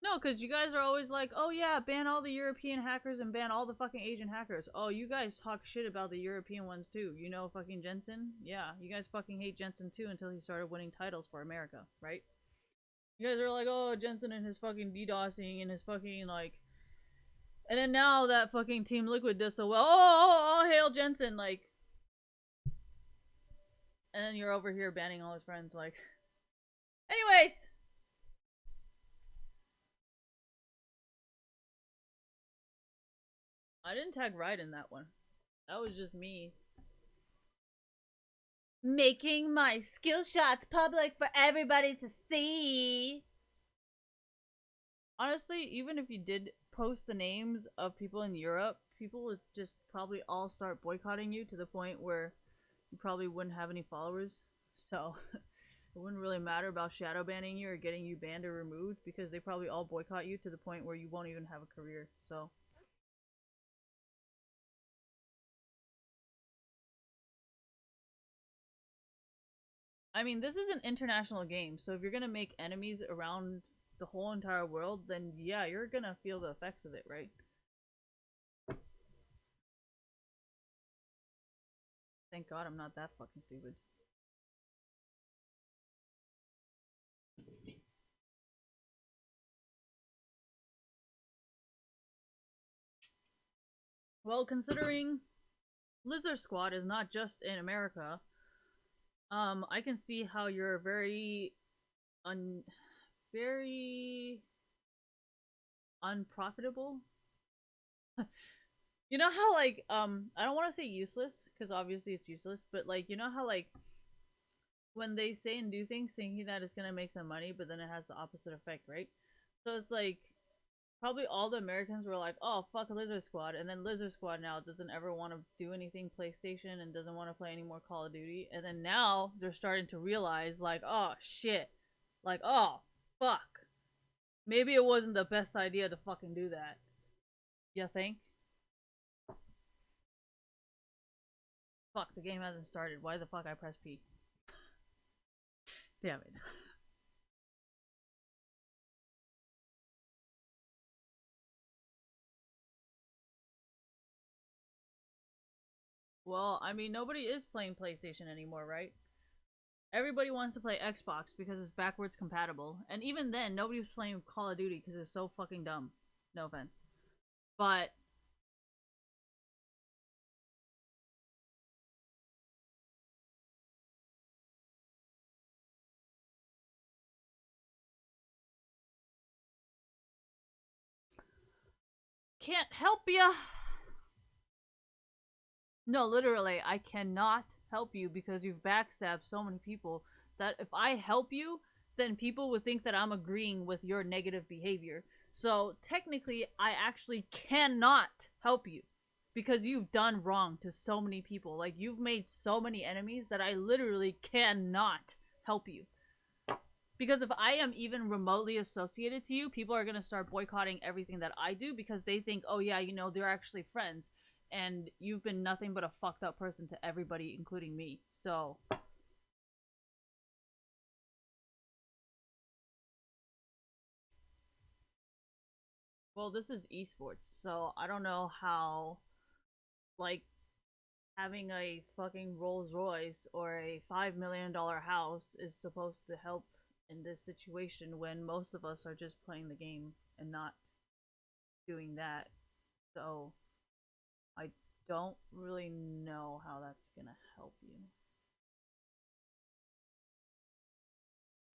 No, because you guys are always like, oh yeah, ban all the European hackers and ban all the fucking Asian hackers. Oh, you guys talk shit about the European ones too. You know fucking Jensen? Yeah, you guys fucking hate Jensen too until he started winning titles for America, right? You guys are like, oh, Jensen and his fucking DDoSing and his fucking, like... And then now that fucking Team Liquid does so well, oh, all hail Jensen, like... And then you're over here banning all his friends, like... Anyways! I didn't tag Riot in that one. That was just me. Making my skill shots public for everybody to see! Honestly, even if you did post the names of people in Europe, people would just probably all start boycotting you to the point where you probably wouldn't have any followers, so it wouldn't really matter about shadow banning you or getting you banned or removed because they probably all boycott you to the point where you won't even have a career, so. I mean, this is an international game, so if you're gonna make enemies around the whole entire world, then yeah, you're gonna feel the effects of it, right? Thank God I'm not that fucking stupid. Well, considering Lizard Squad is not just in America, I can see how you're very unprofitable. You know how, like, I don't want to say useless, because obviously it's useless, but, like, you know how, like, when they say and do things thinking that it's gonna make them money, but then it has the opposite effect, right? So it's like, probably all the Americans were like, oh, fuck Lizard Squad, and then Lizard Squad now doesn't ever want to do anything PlayStation and doesn't want to play any more Call of Duty, and then now they're starting to realize, like, oh, shit. Like, oh, fuck. Maybe it wasn't the best idea to fucking do that. You think? Fuck, the game hasn't started. Why the fuck I press P? Damn it. Well, I mean, nobody is playing PlayStation anymore, right? Everybody wants to play Xbox because it's backwards compatible. And even then, nobody's playing Call of Duty because it's so fucking dumb. No offense. But... can't help ya! No, literally, I cannot help you because you've backstabbed so many people that if I help you, then people would think that I'm agreeing with your negative behavior. So technically, I actually cannot help you because you've done wrong to so many people. Like, you've made so many enemies that I literally cannot help you. Because if I am even remotely associated to you, people are going to start boycotting everything that I do because they think, oh yeah, you know, they're actually friends. And you've been nothing but a fucked up person to everybody, including me. So... Well, this is esports, so I don't know how, like, having a fucking Rolls Royce or a $5 million house is supposed to help in this situation when most of us are just playing the game and not doing that. So, I don't really know how that's gonna help you.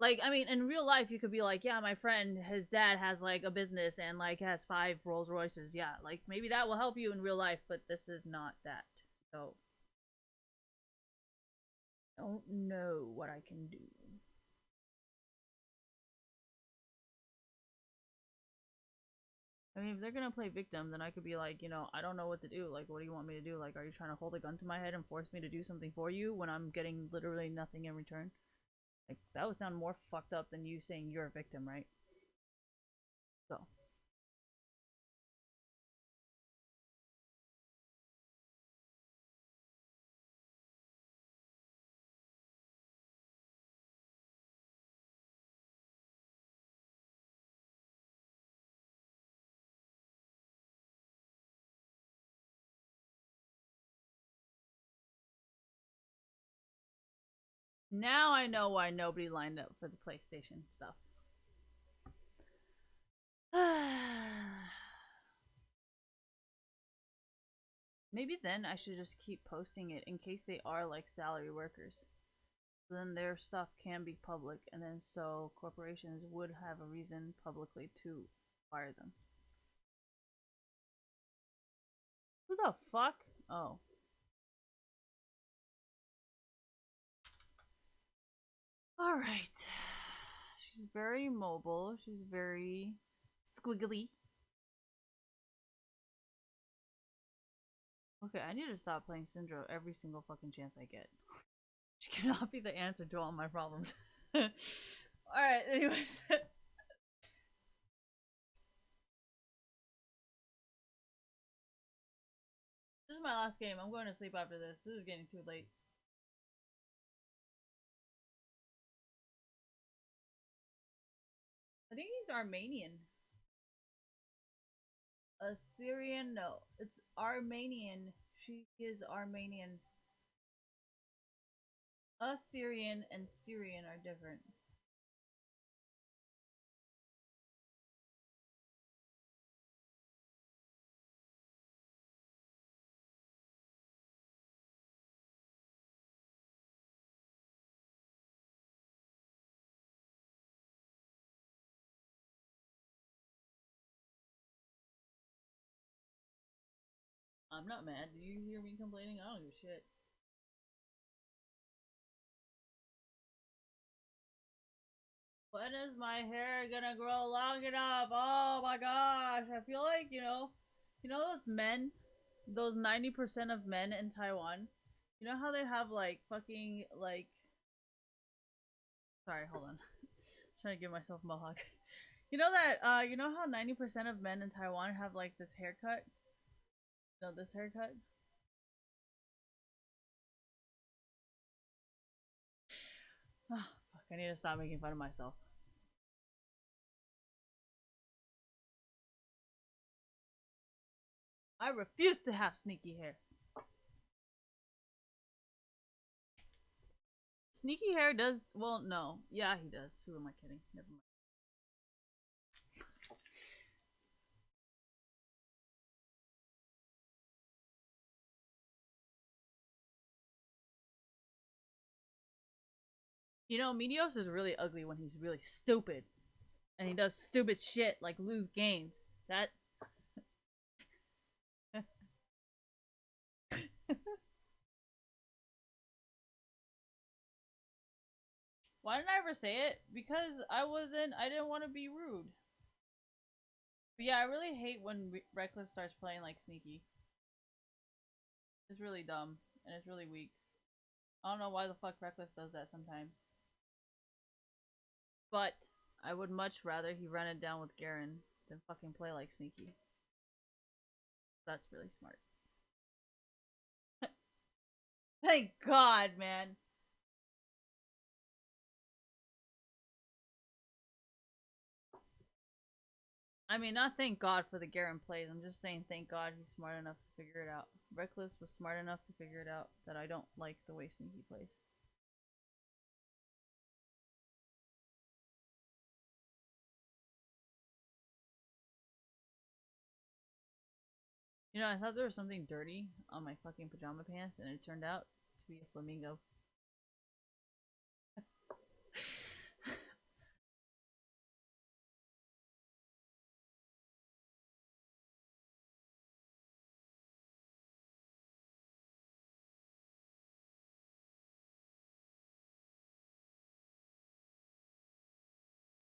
Like, I mean, in real life, you could be like, yeah, my friend, his dad has, like, a business and, like, has 5 Rolls Royces. Yeah, like, maybe that will help you in real life, but this is not that. So, don't know what I can do. I mean, if they're gonna play victim, then I could be like, you know, I don't know what to do. Like, what do you want me to do? Like, are you trying to hold a gun to my head and force me to do something for you when I'm getting literally nothing in return? Like, that would sound more fucked up than you saying you're a victim, right? So. Now I know why nobody lined up for the PlayStation stuff. Maybe then I should just keep posting it in case they are like salary workers. Then their stuff can be public, and then so corporations would have a reason publicly to fire them. Who the fuck? Oh. Alright. She's very mobile. She's very squiggly. Okay, I need to stop playing Syndra every single fucking chance I get. She cannot be the answer to all my problems. Alright, anyways. This is my last game. I'm going to sleep after this. This is getting too late. I think he's Armenian. Assyrian? No. It's Armenian. She is Armenian. Assyrian and Syrian are different. I'm not mad. Do you hear me complaining? I don't give a shit. When is my hair gonna grow long enough? Oh my gosh. I feel like, you know those men, those 90% of men in Taiwan, you know how they have like fucking like, sorry, hold on. I'm trying to give myself a mohawk. You know that, you know how 90% of men in Taiwan have like this haircut? No, this haircut? Oh, fuck, I need to stop making fun of myself. I refuse to have sneaky hair. Sneaky hair does, well, no. Yeah, he does. Who am I kidding? Never mind. You know, Meteos is really ugly when he's really stupid. And he does stupid shit like lose games. That... Why didn't I ever say it? Because I didn't want to be rude. But yeah, I really hate when Reckless starts playing like sneaky. It's really dumb. And it's really weak. I don't know why the fuck Reckless does that sometimes. But I would much rather he run it down with Garen than fucking play like Sneaky. That's really smart. Thank God, man. I mean, not thank God for the Garen plays. I'm just saying thank God he's smart enough to figure it out. Reckless was smart enough to figure it out that I don't like the way Sneaky plays. You know, I thought there was something dirty on my fucking pajama pants, and it turned out to be a flamingo.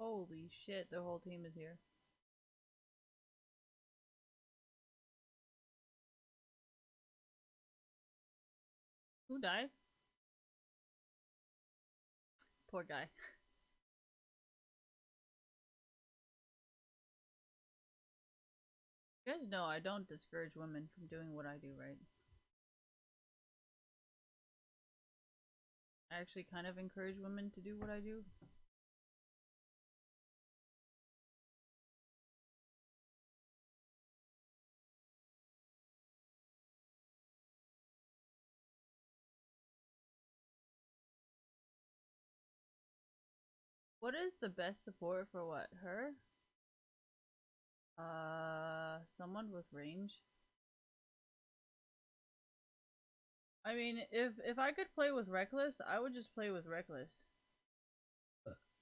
Holy shit, the whole team is here. Who died? Poor guy. You guys know I don't discourage women from doing what I do, right? I actually kind of encourage women to do what I do. What is the best support for what? Her? Someone with range? I mean, if I could play with Reckless, I would just play with Reckless.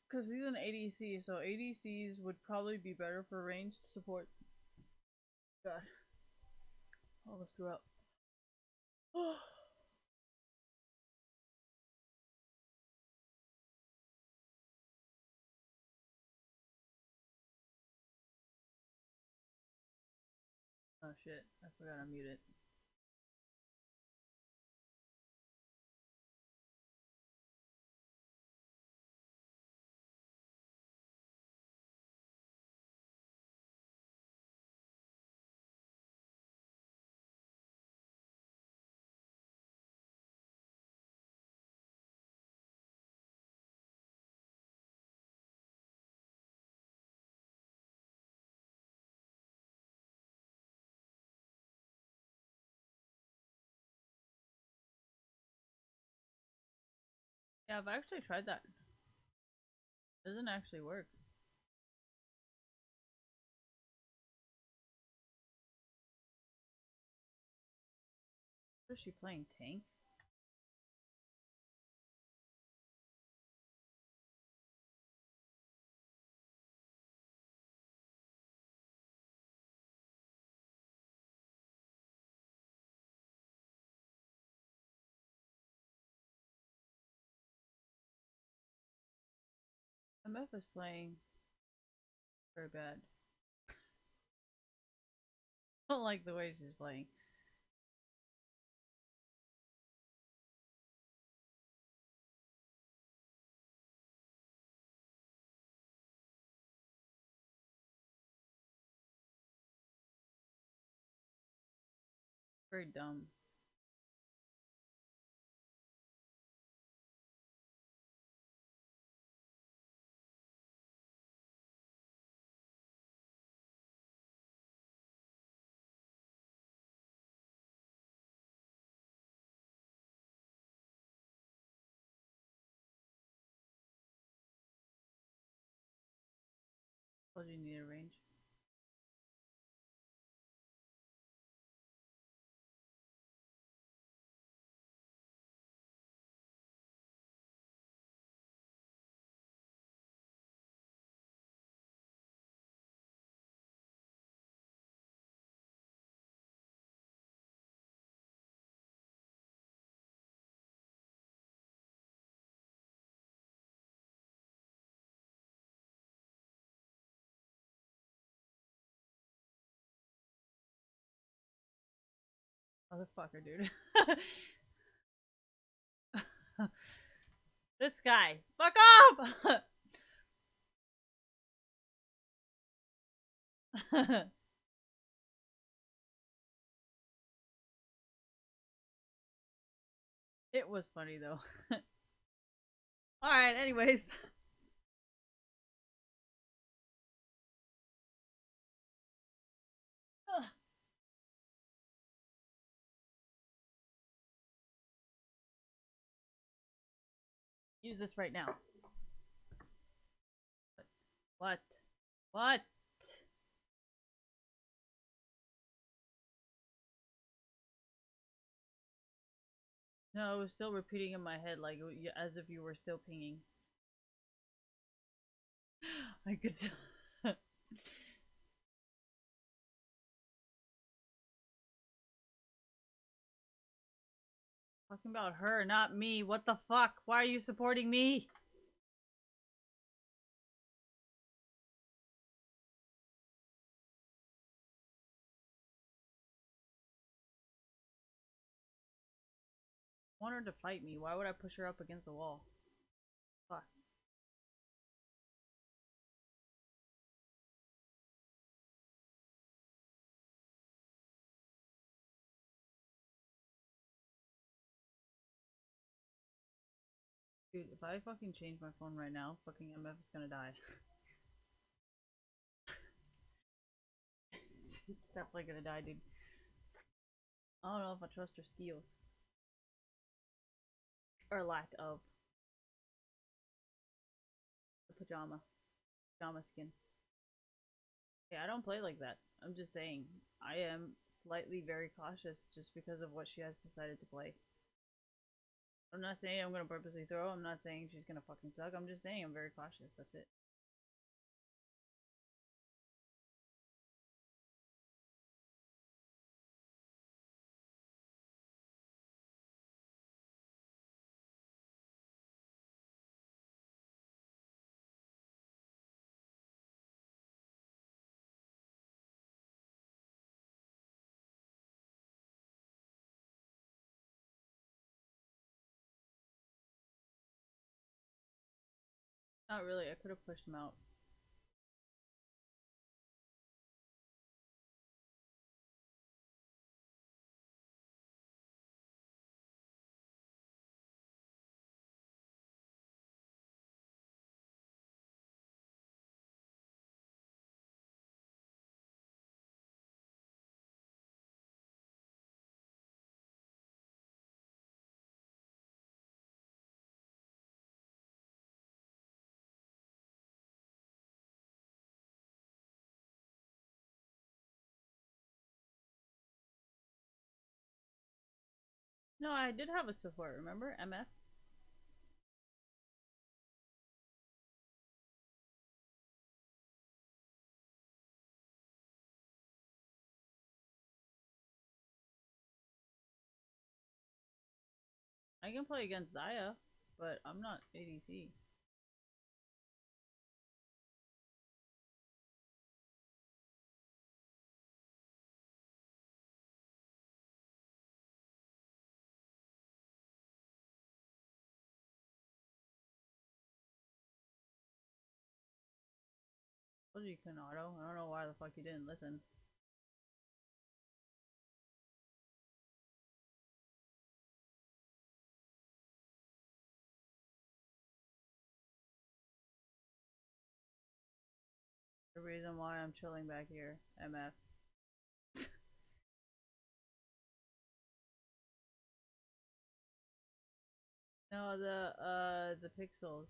Because he's an ADC, so ADCs would probably be better for ranged support. God. Almost threw up. Oh shit, I forgot to mute it. Yeah, I've actually tried that. It doesn't actually work. What is she playing? Tank? MF is playing very bad. I don't like the way she's playing. Very dumb. Told you need a range. Motherfucker, dude. This guy. Fuck off! It was funny though. Alright, anyways. Ugh. Use this right now. What? What? No, I was still repeating in my head, like as if you were still pinging. I could. Talking about her, not me. What the fuck? Why are you supporting me? I want her to fight me. Why would I push her up against the wall? Fuck. Dude, if I fucking change my phone right now, fucking MF is gonna die. It's definitely gonna die, dude. I don't know if I trust her skills. Or lack of. The pajama skin. Yeah, I don't play like that. I'm just saying, I am slightly very cautious just because of what she has decided to play. I'm not saying I'm gonna purposely throw. I'm not saying she's gonna fucking suck. I'm just saying I'm very cautious. That's it. Not really. I could have pushed him out. No, I did have a support, remember? MF? I can play against Zaya, but I'm not ADC. Told you couldn't auto. I don't know why the fuck you didn't listen. The reason why I'm chilling back here, MF. No, the pixels.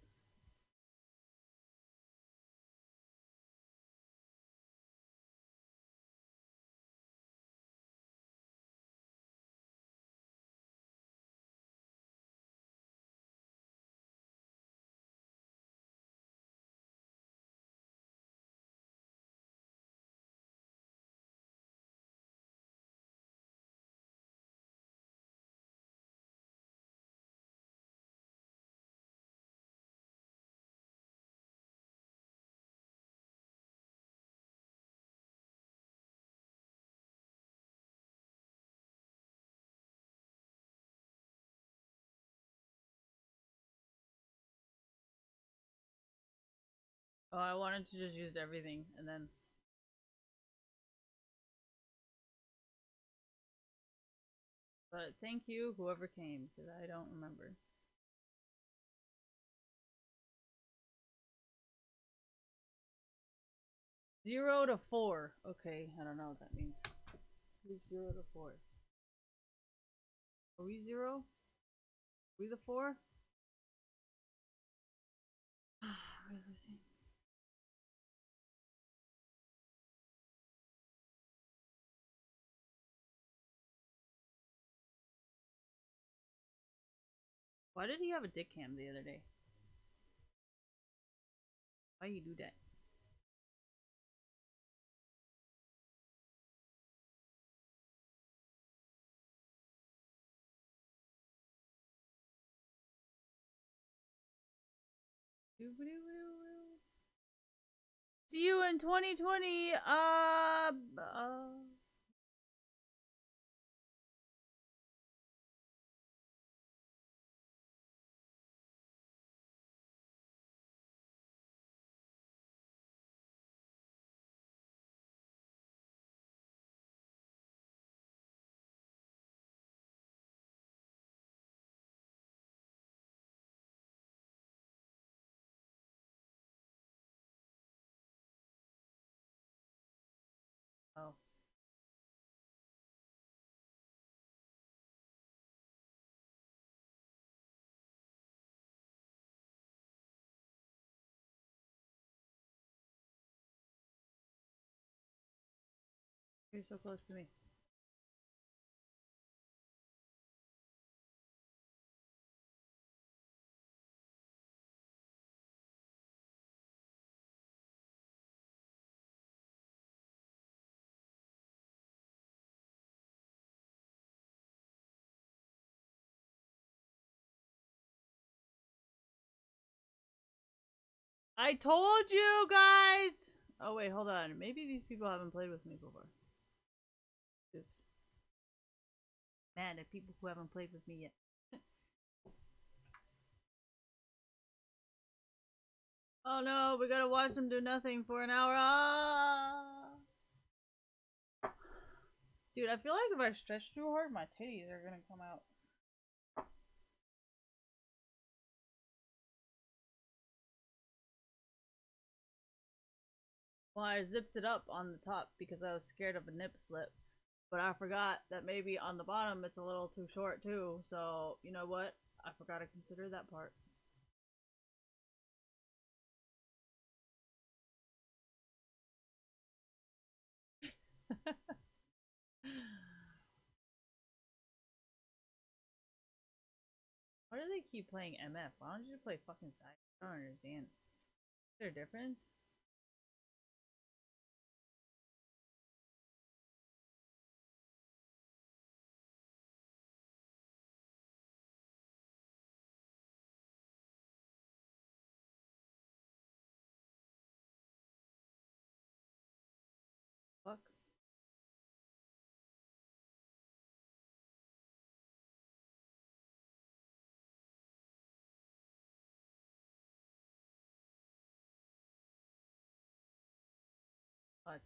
Oh, I wanted to just use everything and then But thank you, whoever came, because I don't remember. Zero to 4. Okay, I don't know what that means. Who's 0 to 4? Are we 0? Are we the 4? We're losing. Why did he have a dick cam the other day? Why you do that? See you in 2020. Oh. You're so close to me. I told you guys! Oh wait, hold on. Maybe these people haven't played with me before. Oops. Mad at people who haven't played with me yet. Oh no, we gotta watch them do nothing for an hour. Ah! Dude, I feel like if I stretch too hard, my titties are gonna come out. Well, I zipped it up on the top because I was scared of a nip slip. But I forgot that maybe on the bottom it's a little too short too. So, you know what? I forgot to consider that part. Why do they keep playing MF? Why don't you just play fucking side? I don't understand. Is there a difference? Fuck. What?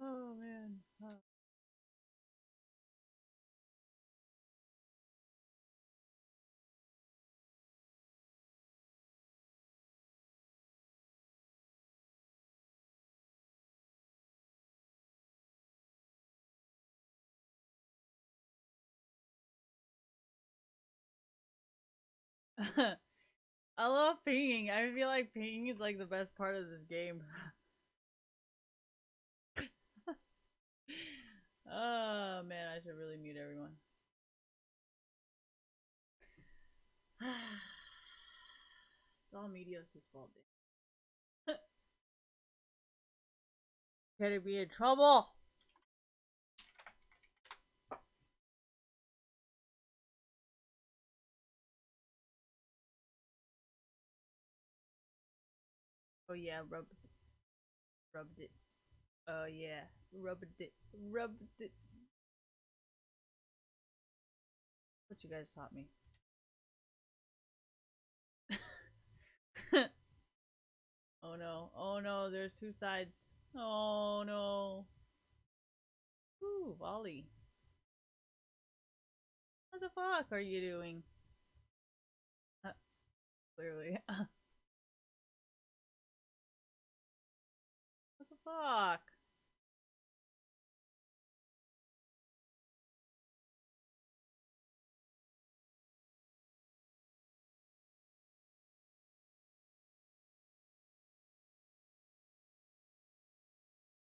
Oh man. Oh. I love pinging. I feel like pinging is like the best part of this game. Oh man, I should really mute everyone. It's all Medios' fault. Gonna be in trouble. Oh yeah, rubbed it. Oh yeah, rubbed it. What you guys taught me. Oh no, there's two sides. Oh no. Ooh, volley. What the fuck are you doing? Clearly. What the fuck?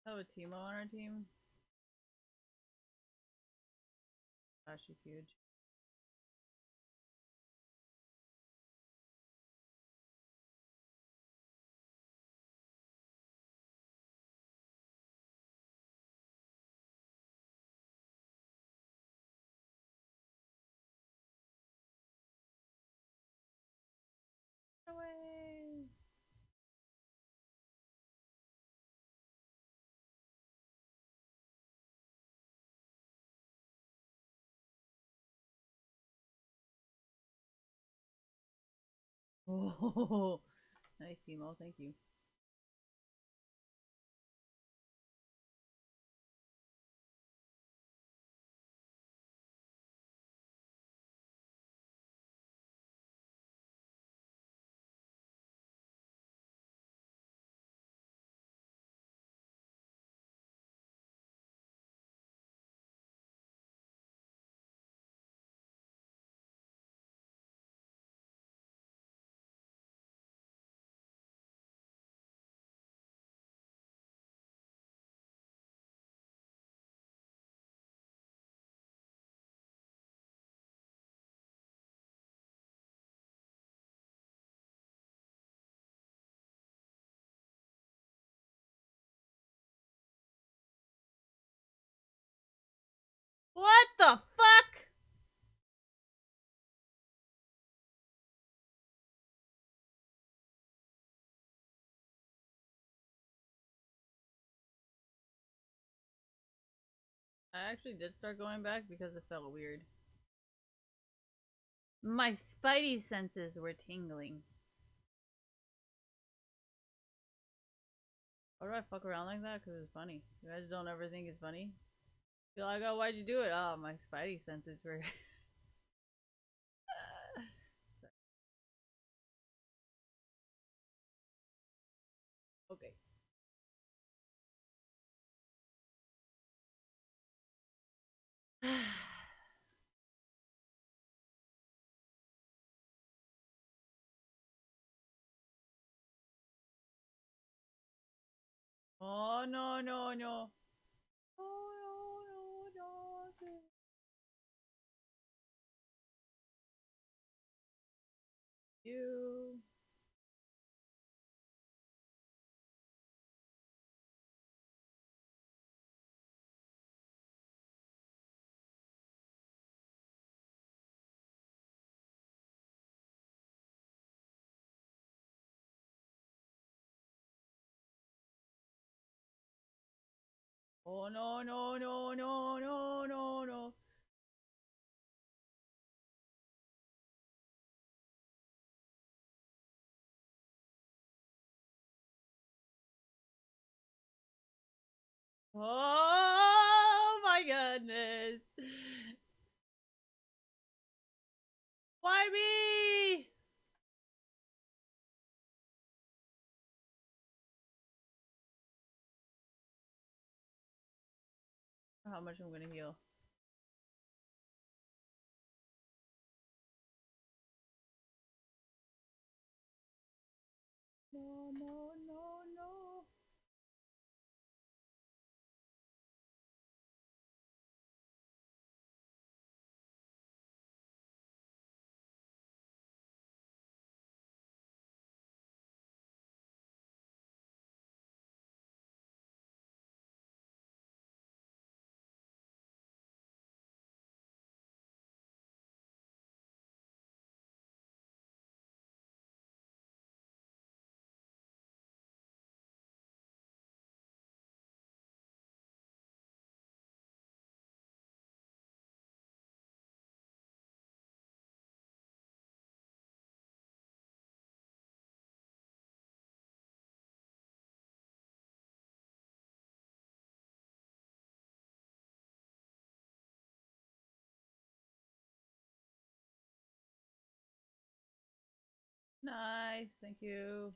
Have a Timo on our team. Oh, she's huge. Away. Oh, nice, Timo. Thank you. What the fuck? I actually did start going back because it felt weird. My spidey senses were tingling. Why do I fuck around like that? Because it's funny. You guys don't ever think it's funny? You're like, oh, why'd you do it? Oh, my spidey senses were... Okay. Oh, no, no, no. Oh, no, no, no. You. Oh, no, no, no, no, no, no, no. Oh my goodness. Why me? How much I'm gonna heal. No, no, no, no. Nice, thank you.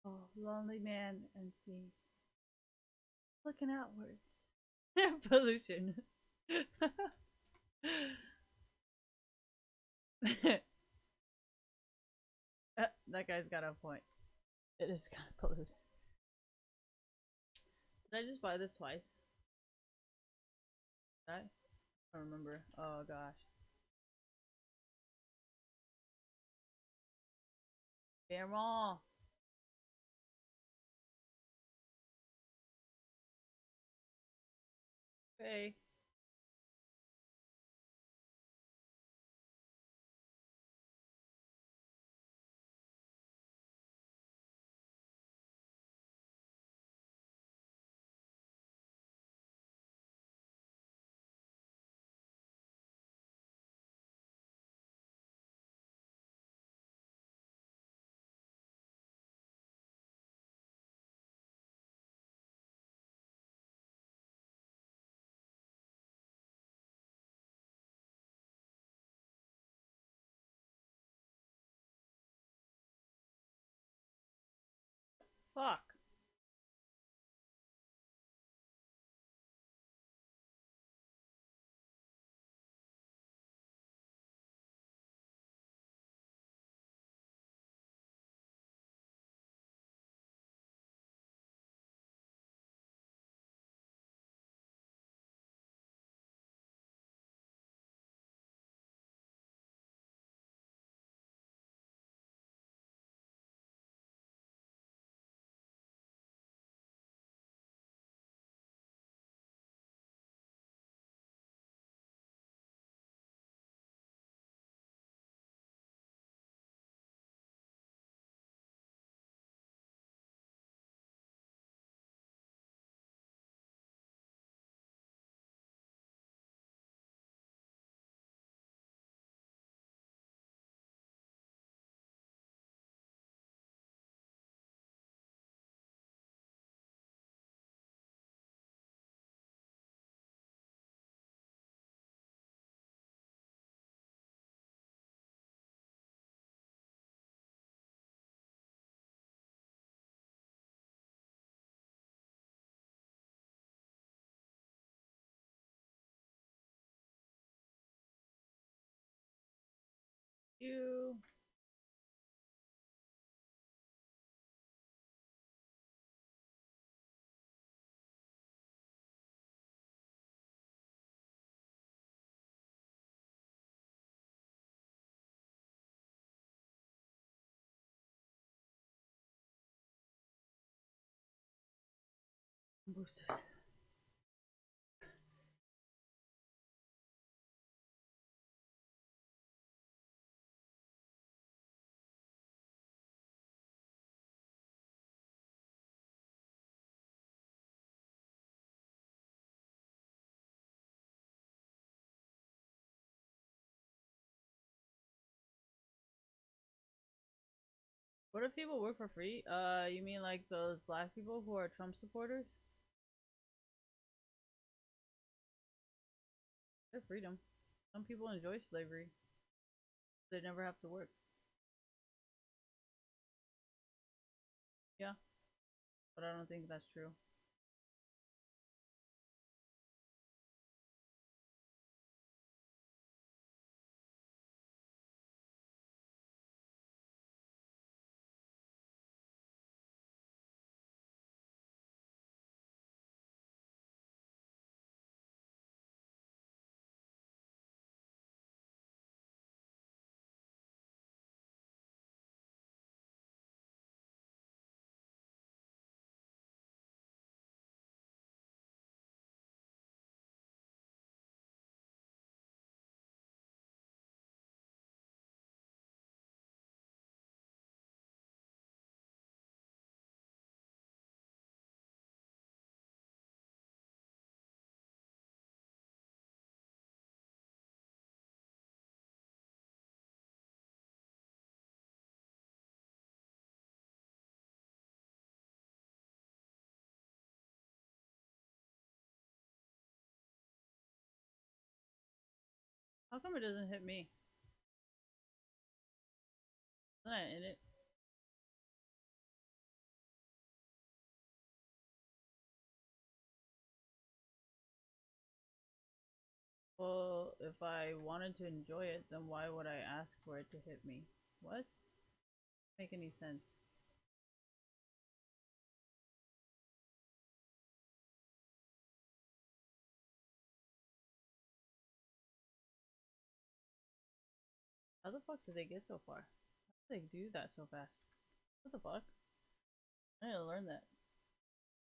Oh, lonely man and sea. Looking outwards. Pollution. That guy's got a point. It is kind of polluted. Did I just buy this twice? Did I don't remember. Oh gosh. Damn. Okay. Fuck. You. Boosted. What if people work for free? You mean like those black people who are Trump supporters? Their freedom. Some people enjoy slavery. They never have to work. Yeah, but I don't think that's true. How come it doesn't hit me? Isn't I in it? Well, if I wanted to enjoy it, then why would I ask for it to hit me? What? Make any sense? How the fuck did they get so far? How did they do that so fast? What the fuck? I need to learn that.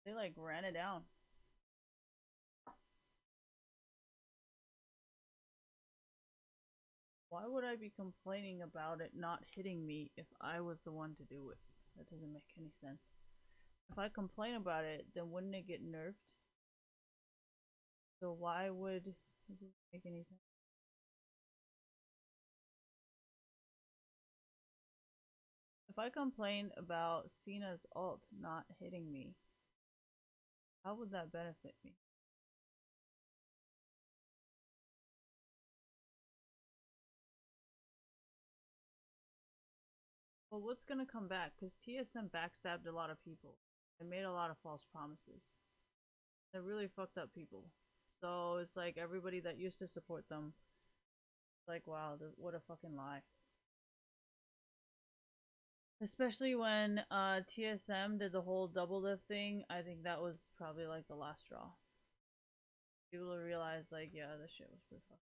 They like ran it down. Why would I be complaining about it not hitting me if I was the one to do it? That doesn't make any sense. If I complain about it, then wouldn't it get nerfed? So why would it doesn't make any sense? If I complain about Cena's ult not hitting me, how would that benefit me? Well, what's gonna come back? Because TSM backstabbed a lot of people. They made a lot of false promises. They really fucked up people. So it's like everybody that used to support them, like, wow, what a fucking lie. Especially when TSM did the whole double lift thing, I think that was probably like the last straw. People realized, like, yeah, this shit was pretty fucked.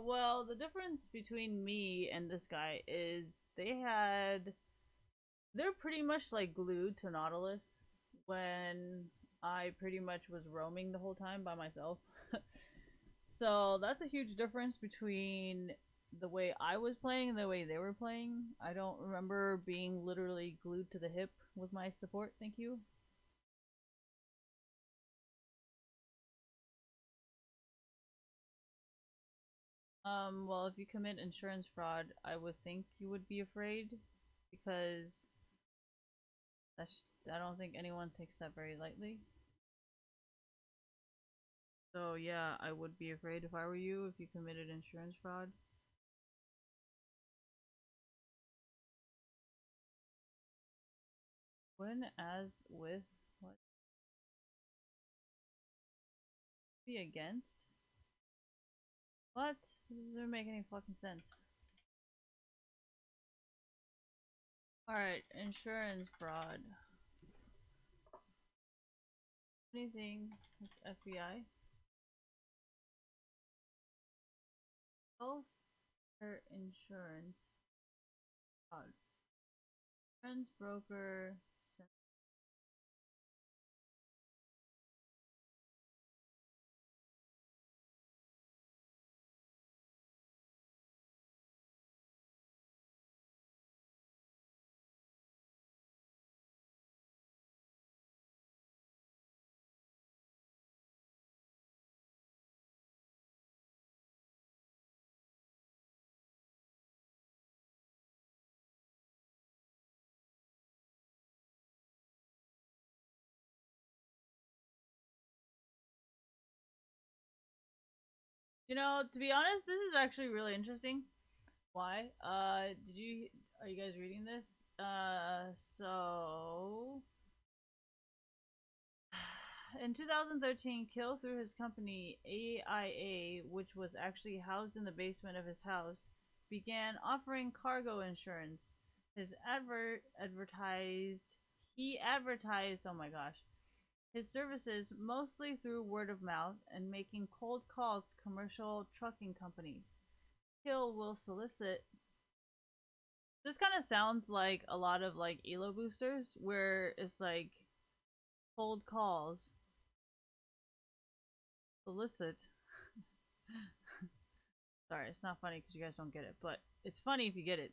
Well, the difference between me and this guy is they're pretty much like glued to Nautilus when I pretty much was roaming the whole time by myself. So that's a huge difference between the way I was playing and the way they were playing. I don't remember being literally glued to the hip with my support, thank you. Well, if you commit insurance fraud, I would think you would be afraid because I don't think anyone takes that very lightly. So yeah, I would be afraid if I were you if you committed insurance fraud. When as with what? Be against? What? This doesn't make any fucking sense. Alright, insurance fraud. Anything that's FBI. Health or insurance fraud. Insurance broker. You know, to be honest, this is actually really interesting. Why? Are you guys reading this? So in 2013, Kill, through his company AIA, which was actually housed in the basement of his house, began offering cargo insurance. He advertised, oh my gosh, his services mostly through word of mouth and making cold calls to commercial trucking companies. Kill will solicit. This kind of sounds like a lot of like ELO boosters, where it's like cold calls, solicit. Sorry, it's not funny because you guys don't get it, but it's funny if you get it.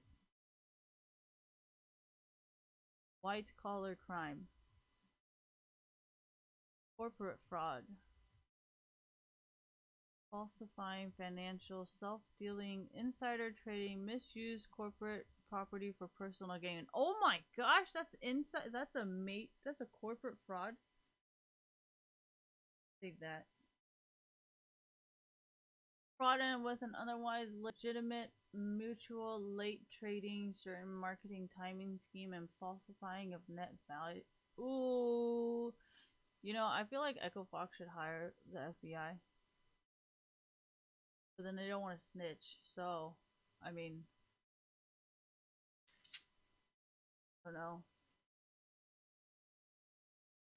White collar crime, corporate fraud, falsifying financial, self-dealing, insider trading, misuse corporate property for personal gain. Oh my gosh, that's inside. That's a mate. That's a corporate fraud. Save that. Fraud in with an otherwise legitimate mutual late trading, certain marketing timing scheme, and falsifying of net value. Ooh. You know, I feel like Echo Fox should hire the FBI. But then they don't want to snitch. So, I mean, I don't know.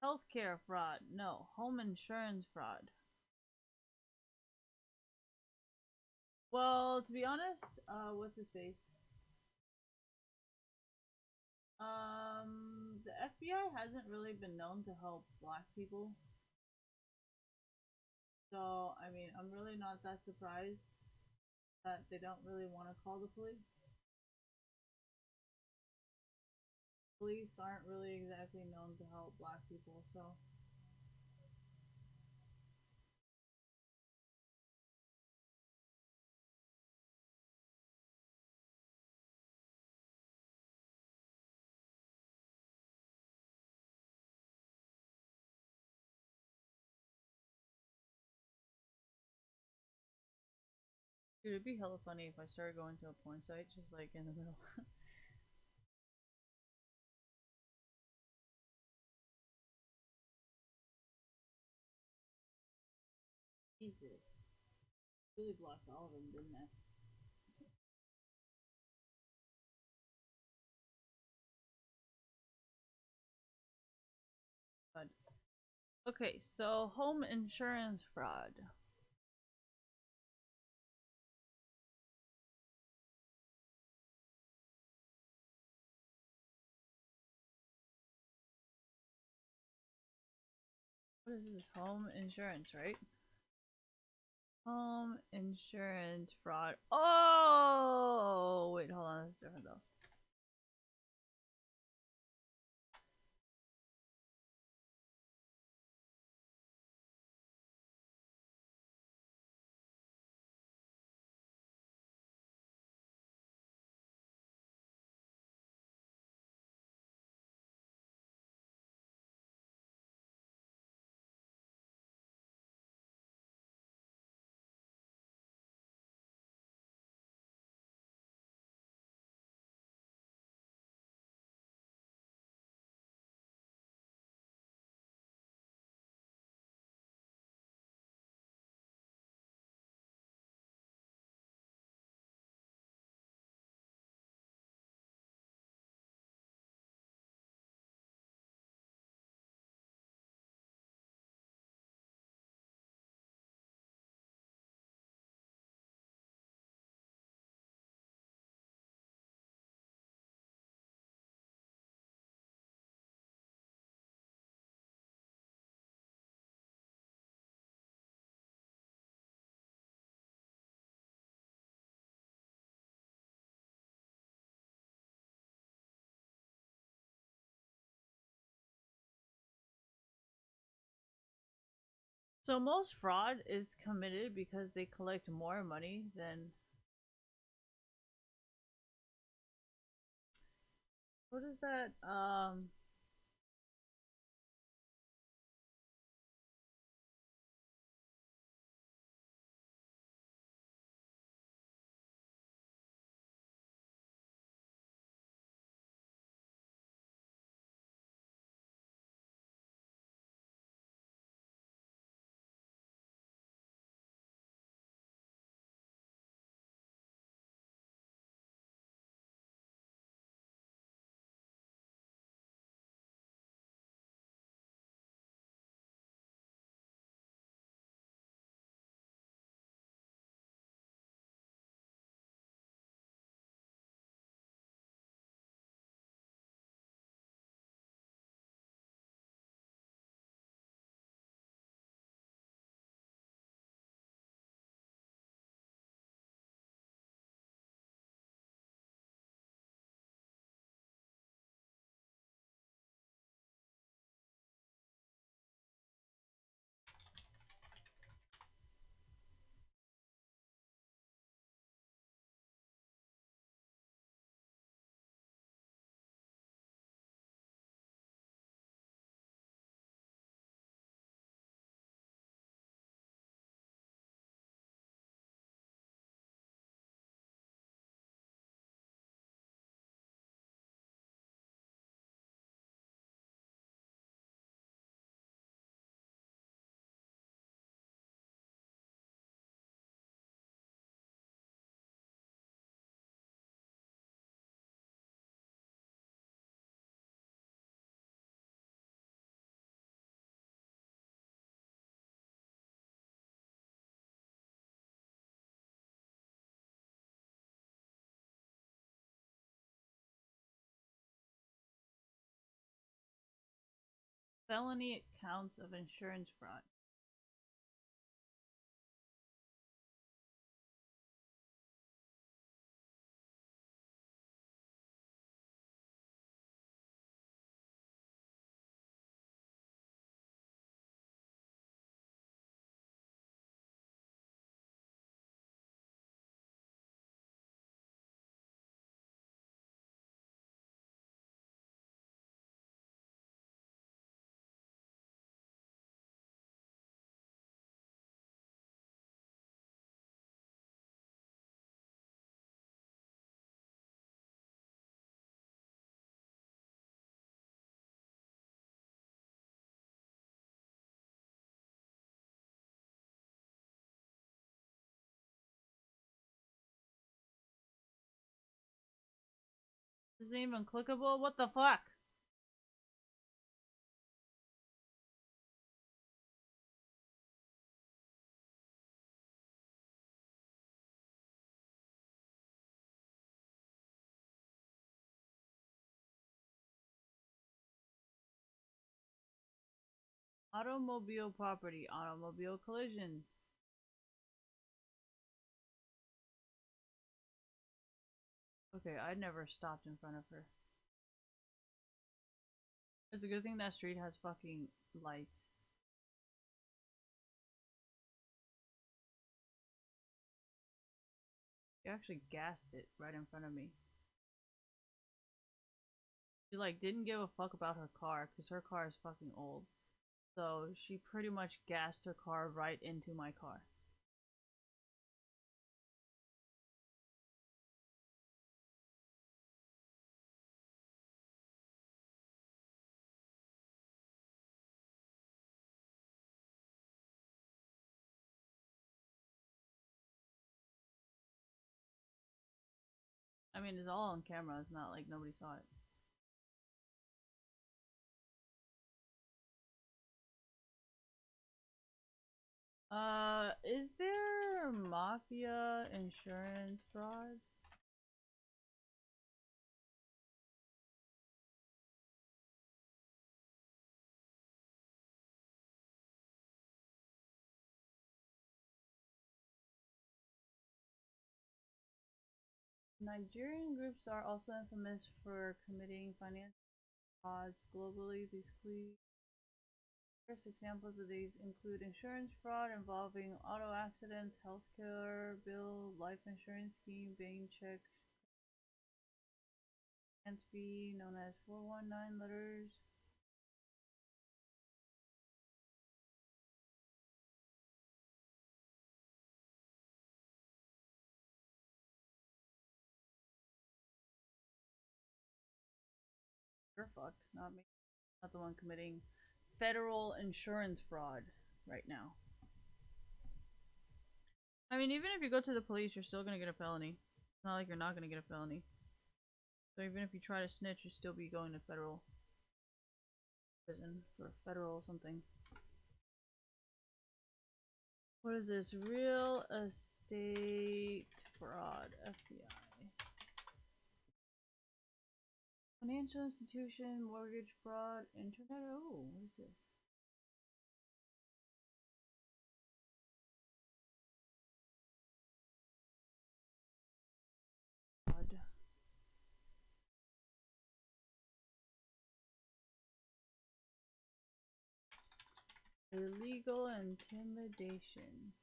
Healthcare fraud. No. Home insurance fraud. Well, to be honest, what's his face? The FBI hasn't really been known to help black people. So, I mean, I'm really not that surprised that they don't really want to call the police. Police aren't really exactly known to help black people, so. Dude, it'd be hella funny if I started going to a porn site just like in the middle. Jesus. Really blocked all of them, didn't I? God. Okay, so home insurance fraud. What is this? Home insurance, right? Home insurance fraud. Oh, wait, hold on. That's different though. So most fraud is committed because they collect more money than. What is that? felony counts of insurance fraud. Isn't even clickable? What the fuck? Automobile property, automobile collision. Okay, I never stopped in front of her. It's a good thing that street has fucking lights. She actually gassed it right in front of me. She like didn't give a fuck about her car because her car is fucking old. So she pretty much gassed her car right into my car. I mean, it's all on camera. It's not like nobody saw it. Is there mafia insurance fraud? Nigerian groups are also infamous for committing financial frauds globally. These first examples of these include insurance fraud involving auto accidents, healthcare bill, life insurance scheme, bank check, fee known as 419 letters. You're fucked, not me. Not the one committing federal insurance fraud right now. I mean, even if you go to the police, you're still gonna get a felony. It's not like you're not gonna get a felony. So even if you try to snitch, you'll still be going to federal prison for federal something. What is this? Real estate fraud, FBI. Financial institution, mortgage fraud, internet. Oh, what is this? Fraud. Illegal intimidation.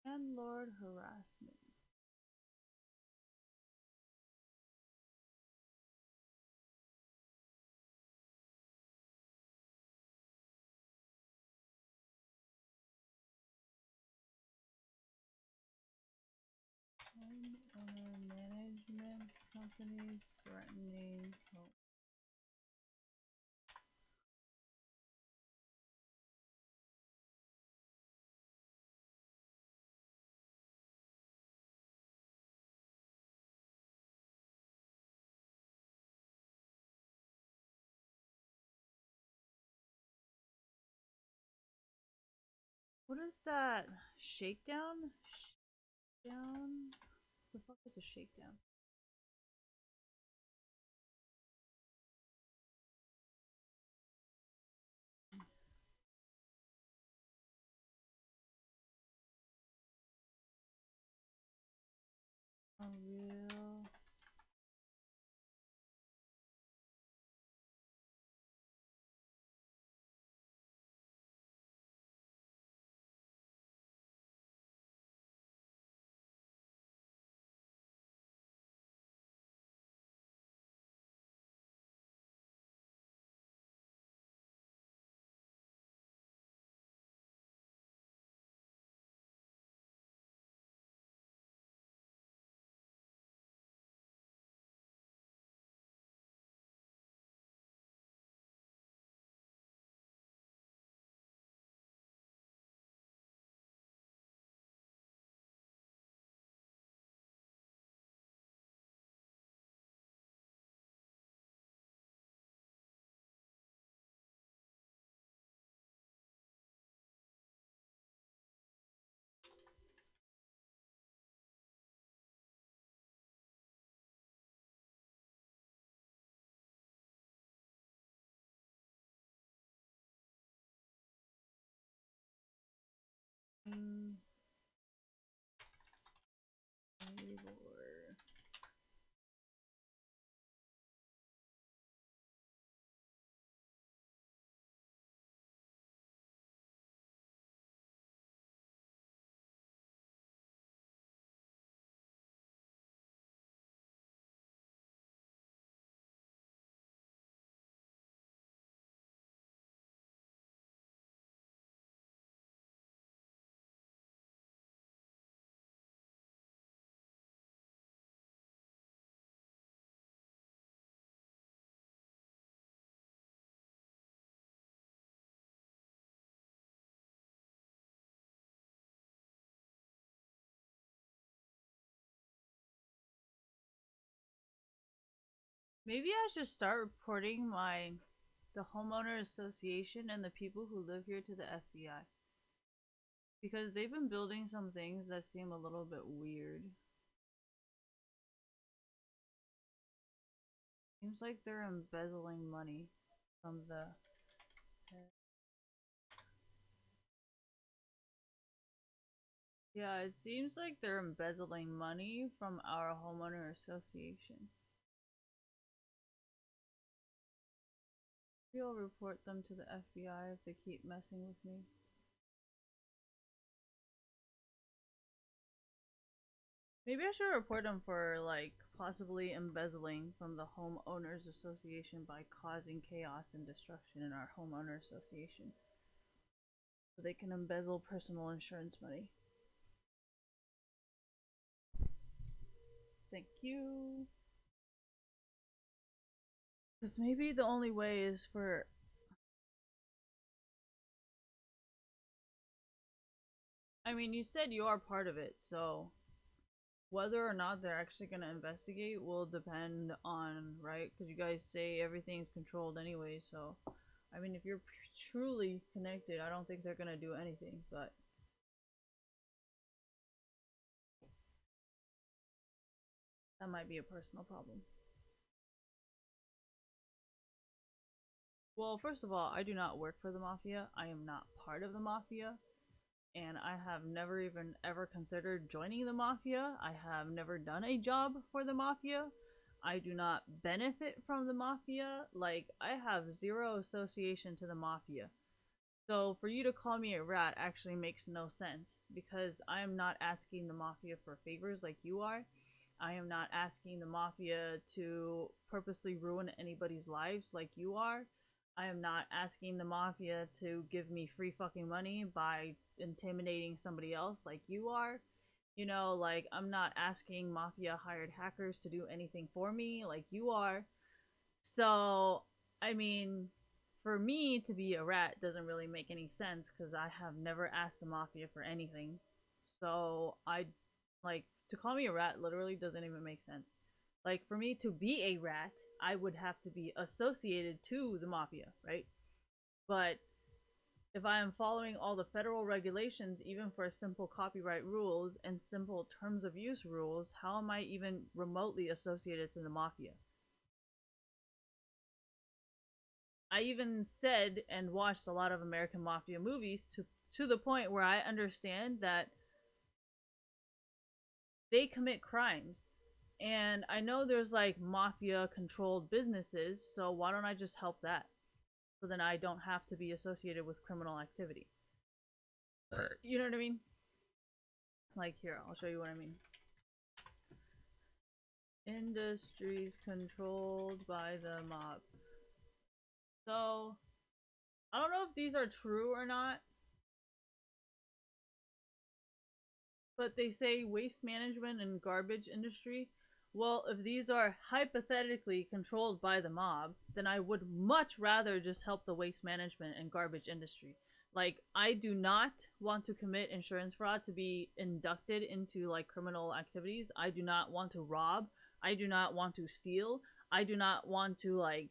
Landlord harassment. Homeowner management companies threatening home. What is that? Shakedown? Shakedown? The fuck is a shakedown? Unreal. Labor. Maybe I should start reporting the homeowner association and the people who live here to the FBI. Because they've been building some things that seem a little bit weird. Seems like they're embezzling money from the... Yeah, it seems like they're embezzling money from our homeowner association. Maybe I'll report them to the FBI if they keep messing with me. Maybe I should report them for, like, possibly embezzling from the homeowners association by causing chaos and destruction in our homeowner association. So they can embezzle personal insurance money. Thank you. Because maybe the only way is for... I mean, you said you are part of it, so... Whether or not they're actually going to investigate will depend on, right? Because you guys say everything's controlled anyway, so... I mean, if you're truly connected, I don't think they're going to do anything, but... That might be a personal problem. Well, first of all, I do not work for the Mafia. I am not part of the Mafia. And I have never even ever considered joining the Mafia. I have never done a job for the Mafia. I do not benefit from the Mafia. Like, I have zero association to the Mafia. So for you to call me a rat actually makes no sense, because I am not asking the Mafia for favors like you are. I am not asking the Mafia to purposely ruin anybody's lives like you are. I am not asking the Mafia to give me free fucking money by intimidating somebody else like you are. You know, like, I'm not asking Mafia hired hackers to do anything for me like you are. So, I mean, for me to be a rat doesn't really make any sense, because I have never asked the Mafia for anything. So, to call me a rat literally doesn't even make sense. Like, for me to be a rat, I would have to be associated to the Mafia, right? But If I am following all the federal regulations, even for simple copyright rules and simple terms of use rules, how am I even remotely associated to the mafia? I even said and watched a lot of American Mafia movies to the point where I understand that they commit crimes. And I know there's like mafia controlled businesses, so why don't I just help that? So then I don't have to be associated with criminal activity. You know what I mean? Like here, I'll show you what I mean. Industries controlled by the mob. So, I don't know if these are true or not. But they say waste management and garbage industry. Well, if these are hypothetically controlled by the mob, then I would much rather just help the waste management and garbage industry. Like, I do not want to commit insurance fraud to be inducted into like criminal activities. I do not want to rob. I do not want to steal. I do not want to like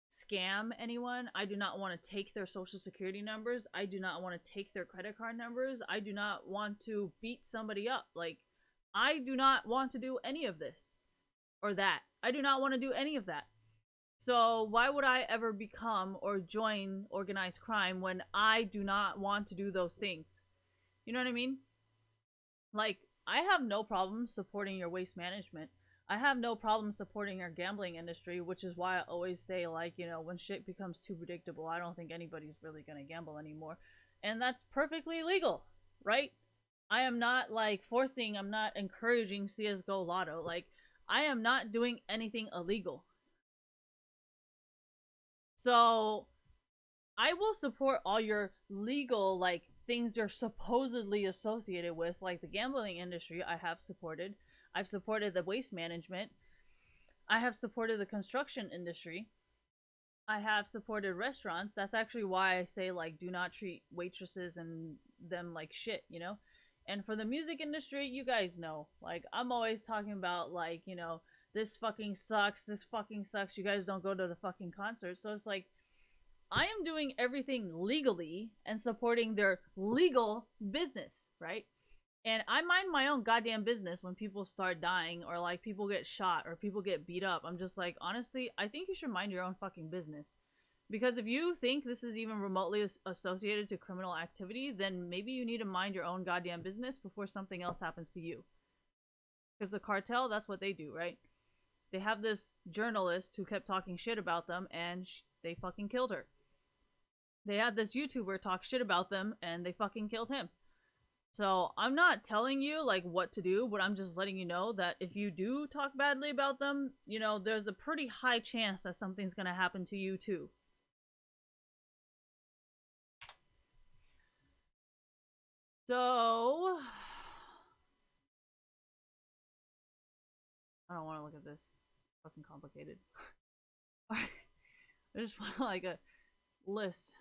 scam anyone. I do not want to take their social security numbers. I do not want to take their credit card numbers. I do not want to beat somebody up. Like, I do not want to do any of this or that. I do not want to do any of that. So why would I ever become or join organized crime when I do not want to do those things? You know what I mean? Like, I have no problem supporting your waste management. I have no problem supporting your gambling industry, which is why I always say, like, you know, when shit becomes too predictable, I don't think anybody's really gonna gamble anymore. And that's perfectly legal, right? I am not, like, forcing, I'm not encouraging CSGO Lotto. Like, I am not doing anything illegal. So, I will support all your legal, like, things you're supposedly associated with, like the gambling industry. I have supported. I've supported the waste management. I have supported the construction industry. I have supported restaurants. That's actually why I say, like, do not treat waitresses and them like shit, you know? And for the music industry, you guys know. Like, I'm always talking about, like, you know, this fucking sucks. This fucking sucks. You guys don't go to the fucking concert. So it's like, I am doing everything legally and supporting their legal business, right? And I mind my own goddamn business when people start dying or like people get shot or people get beat up. I'm just like, honestly, I think you should mind your own fucking business. Because if you think this is even remotely associated to criminal activity, then maybe you need to mind your own goddamn business before something else happens to you. Because the cartel, that's what they do, right? They have this journalist who kept talking shit about them and they fucking killed her. They had this YouTuber talk shit about them and they fucking killed him. So I'm not telling you like what to do, but I'm just letting you know that if you do talk badly about them, you know, there's a pretty high chance that something's gonna happen to you too. So I don't want to look at this. It's fucking complicated. I just want like a list.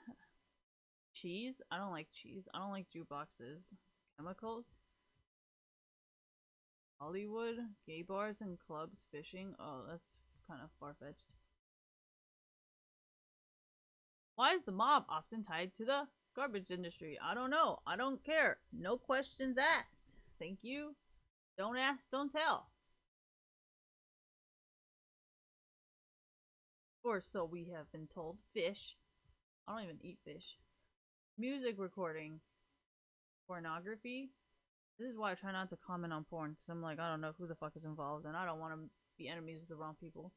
Cheese? I don't like cheese. I don't like jukeboxes. Chemicals? Hollywood? Gay bars and clubs? Fishing? Oh, that's kind of far-fetched. Why is the mob often tied to the garbage industry? I don't know. I don't care. No questions asked. Thank you. Don't ask, don't tell. Or so we have been told. Fish. I don't even eat fish. Music recording. Pornography. This is why I try not to comment on porn, because I'm like, I don't know who the fuck is involved, and I don't want to be enemies with the wrong people.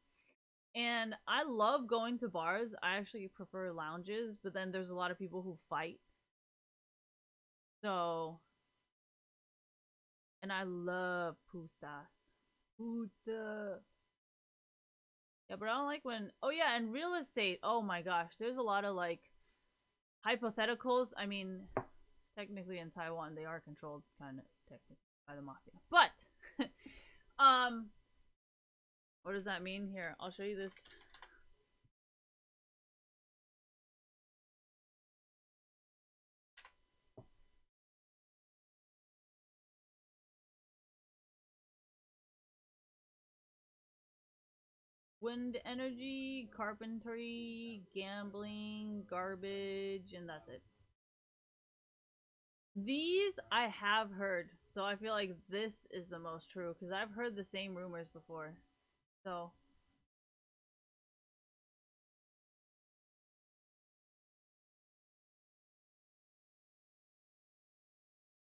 And I love going to bars. I actually prefer lounges, but then there's a lot of people who fight. So, and I love pustas. Puta. Yeah, but I don't like when, oh yeah, and real estate, oh my gosh, there's a lot of like hypotheticals. I mean, technically in Taiwan they are controlled kind of technically by the mafia. But what does that mean? Here, I'll show you this. Wind energy, carpentry, gambling, garbage, and that's it. These I have heard, so I feel like this is the most true because I've heard the same rumors before. So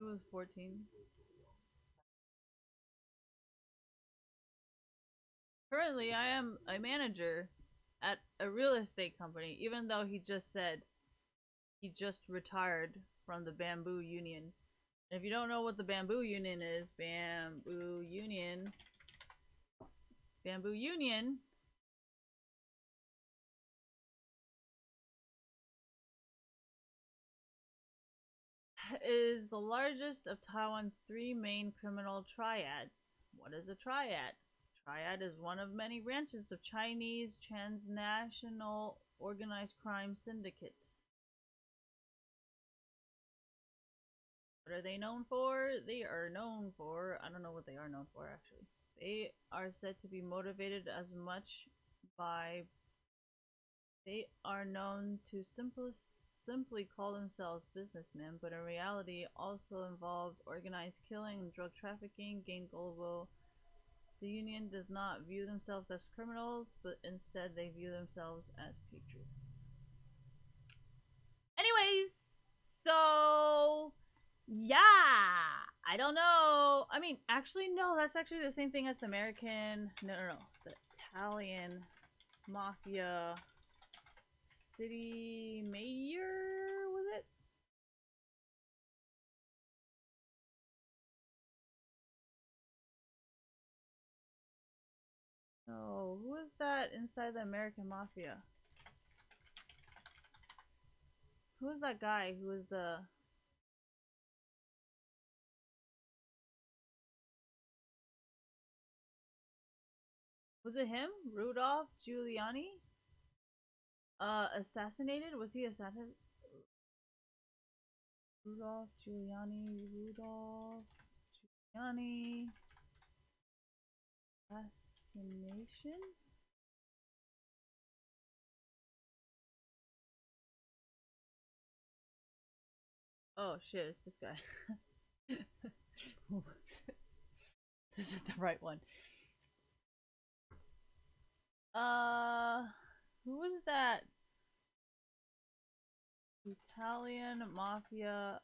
it was 14. Currently, I am a manager at a real estate company, even though he just said he just retired from the Bamboo Union. And if you don't know what the Bamboo Union is, Bamboo Union is the largest of Taiwan's 3 main criminal triads. What is a triad? Triad is one of many branches of Chinese transnational organized crime syndicates. What are they known for? They are known for, I don't know what they are known for actually. They are said to be motivated as much by, they are known to simply call themselves businessmen, but in reality also involved organized killing and drug trafficking, gain global. The union does not view themselves as criminals, but instead they view themselves as patriots. Anyways, so yeah, I don't know. I mean, actually, no, that's actually the same thing as the American, no, the Italian mafia city mayor, was it? Oh, who is that inside the American mafia? Who is that guy who is the... Was it him? Rudolph Giuliani? Assassinated? Was he assassinated? Rudolph Giuliani. Assassination? Oh shit, it's this guy. This isn't the right one. Who was that? Italian mafia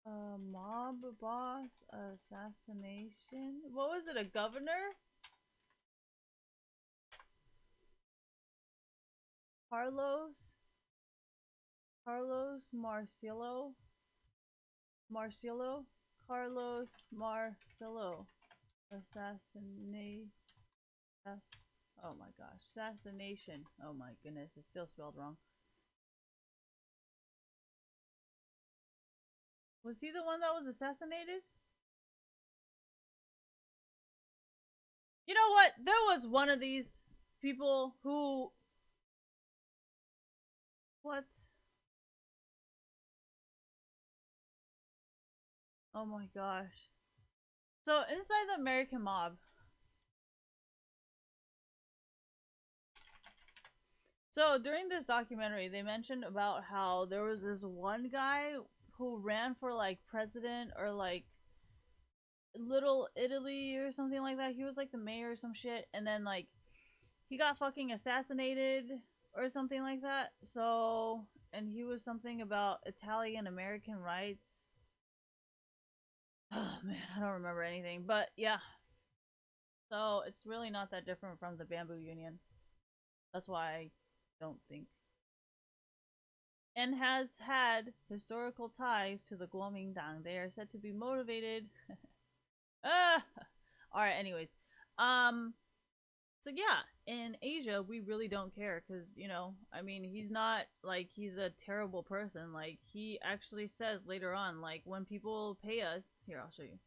mob boss assassination? What was it, a governor? Carlos Marcello? Carlos Marcello. Assassinate. Oh my gosh. Assassination. Oh my goodness. It's still spelled wrong. Was he the one that was assassinated? You know what? There was one of these people who... What? Oh my gosh. So inside the American mob, so during this documentary they mentioned about how there was this one guy who ran for like president or like Little Italy or something like that. He was like the mayor or some shit, and then like he got fucking assassinated or something like that. So, and he was something about Italian American rights. Oh man, I don't remember anything, but yeah. So it's really not that different from the Bamboo Union. That's why I don't think. And has had historical ties to the Kuomintang. They are said to be motivated. Alright, anyways. So yeah, in Asia, we really don't care because, you know, I mean, he's not like he's a terrible person. Like, he actually says later on, like, when people pay us, here, I'll show you.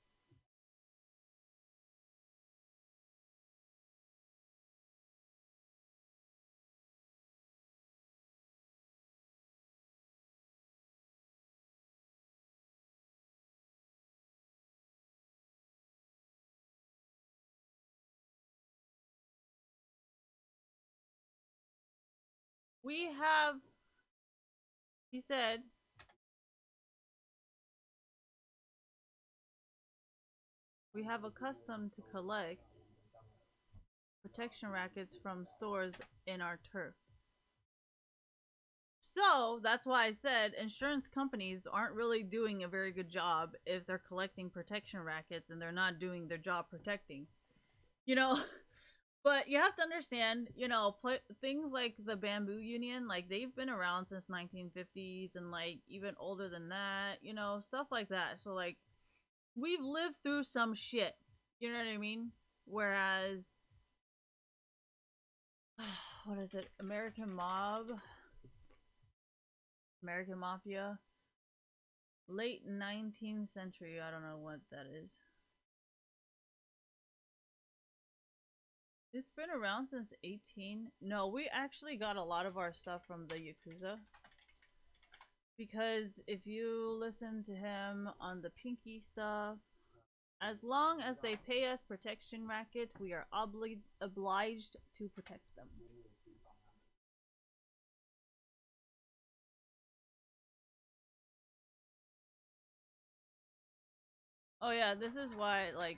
We have, he said, we have a custom to collect protection rackets from stores in our turf. So that's why I said insurance companies aren't really doing a very good job if they're collecting protection rackets and they're not doing their job protecting. You know, but you have to understand, you know, things like the Bamboo Union, like they've been around since 1950s and like even older than that, you know, stuff like that. So like we've lived through some shit. You know what I mean? Whereas what is it? American Mafia, late 19th century. I don't know what that is. It's been around since 18. No, we actually got a lot of our stuff from the Yakuza. Because if you listen to him on the Pinky stuff, as long as they pay us protection rackets, we are obliged to protect them. Oh yeah, this is why, like,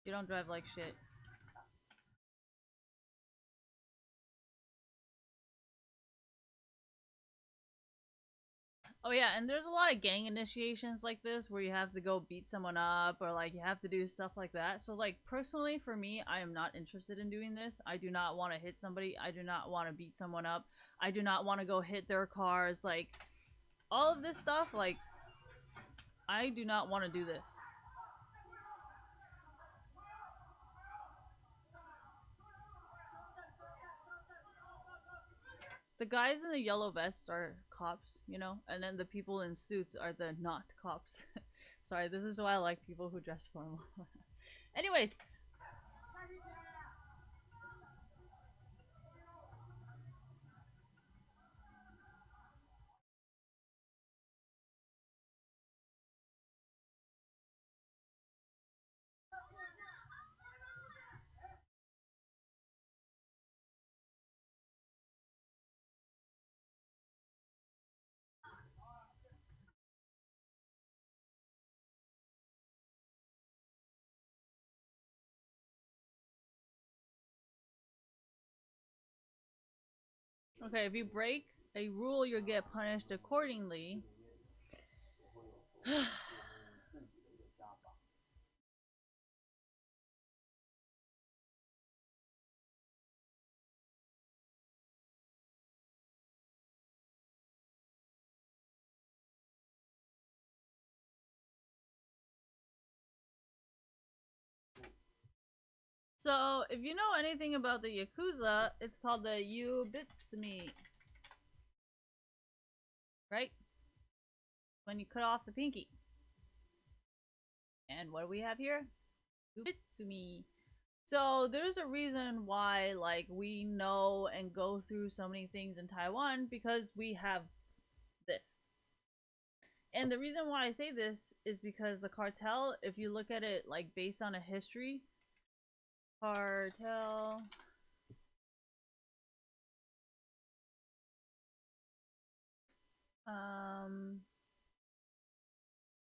you don't drive like shit. Oh yeah, and there's a lot of gang initiations like this where you have to go beat someone up or like you have to do stuff like that. So like personally for me, I am not interested in doing this. I do not want to hit somebody. I do not want to beat someone up. I do not want to go hit their cars. Like all of this stuff, like I do not want to do this. The guys in the yellow vests are cops, you know, and then the people in suits are the not cops. Sorry, this is why I like people who dress formal. Anyways. Okay, if you break a rule, you get punished accordingly. So, if you know anything about the Yakuza, it's called the Yubitsumi. Right? When you cut off the pinky. And what do we have here? Yubitsumi. So, there's a reason why, like, we know and go through so many things in Taiwan because we have this. And the reason why I say this is because the cartel, if you look at it, like, based on a history, cartel.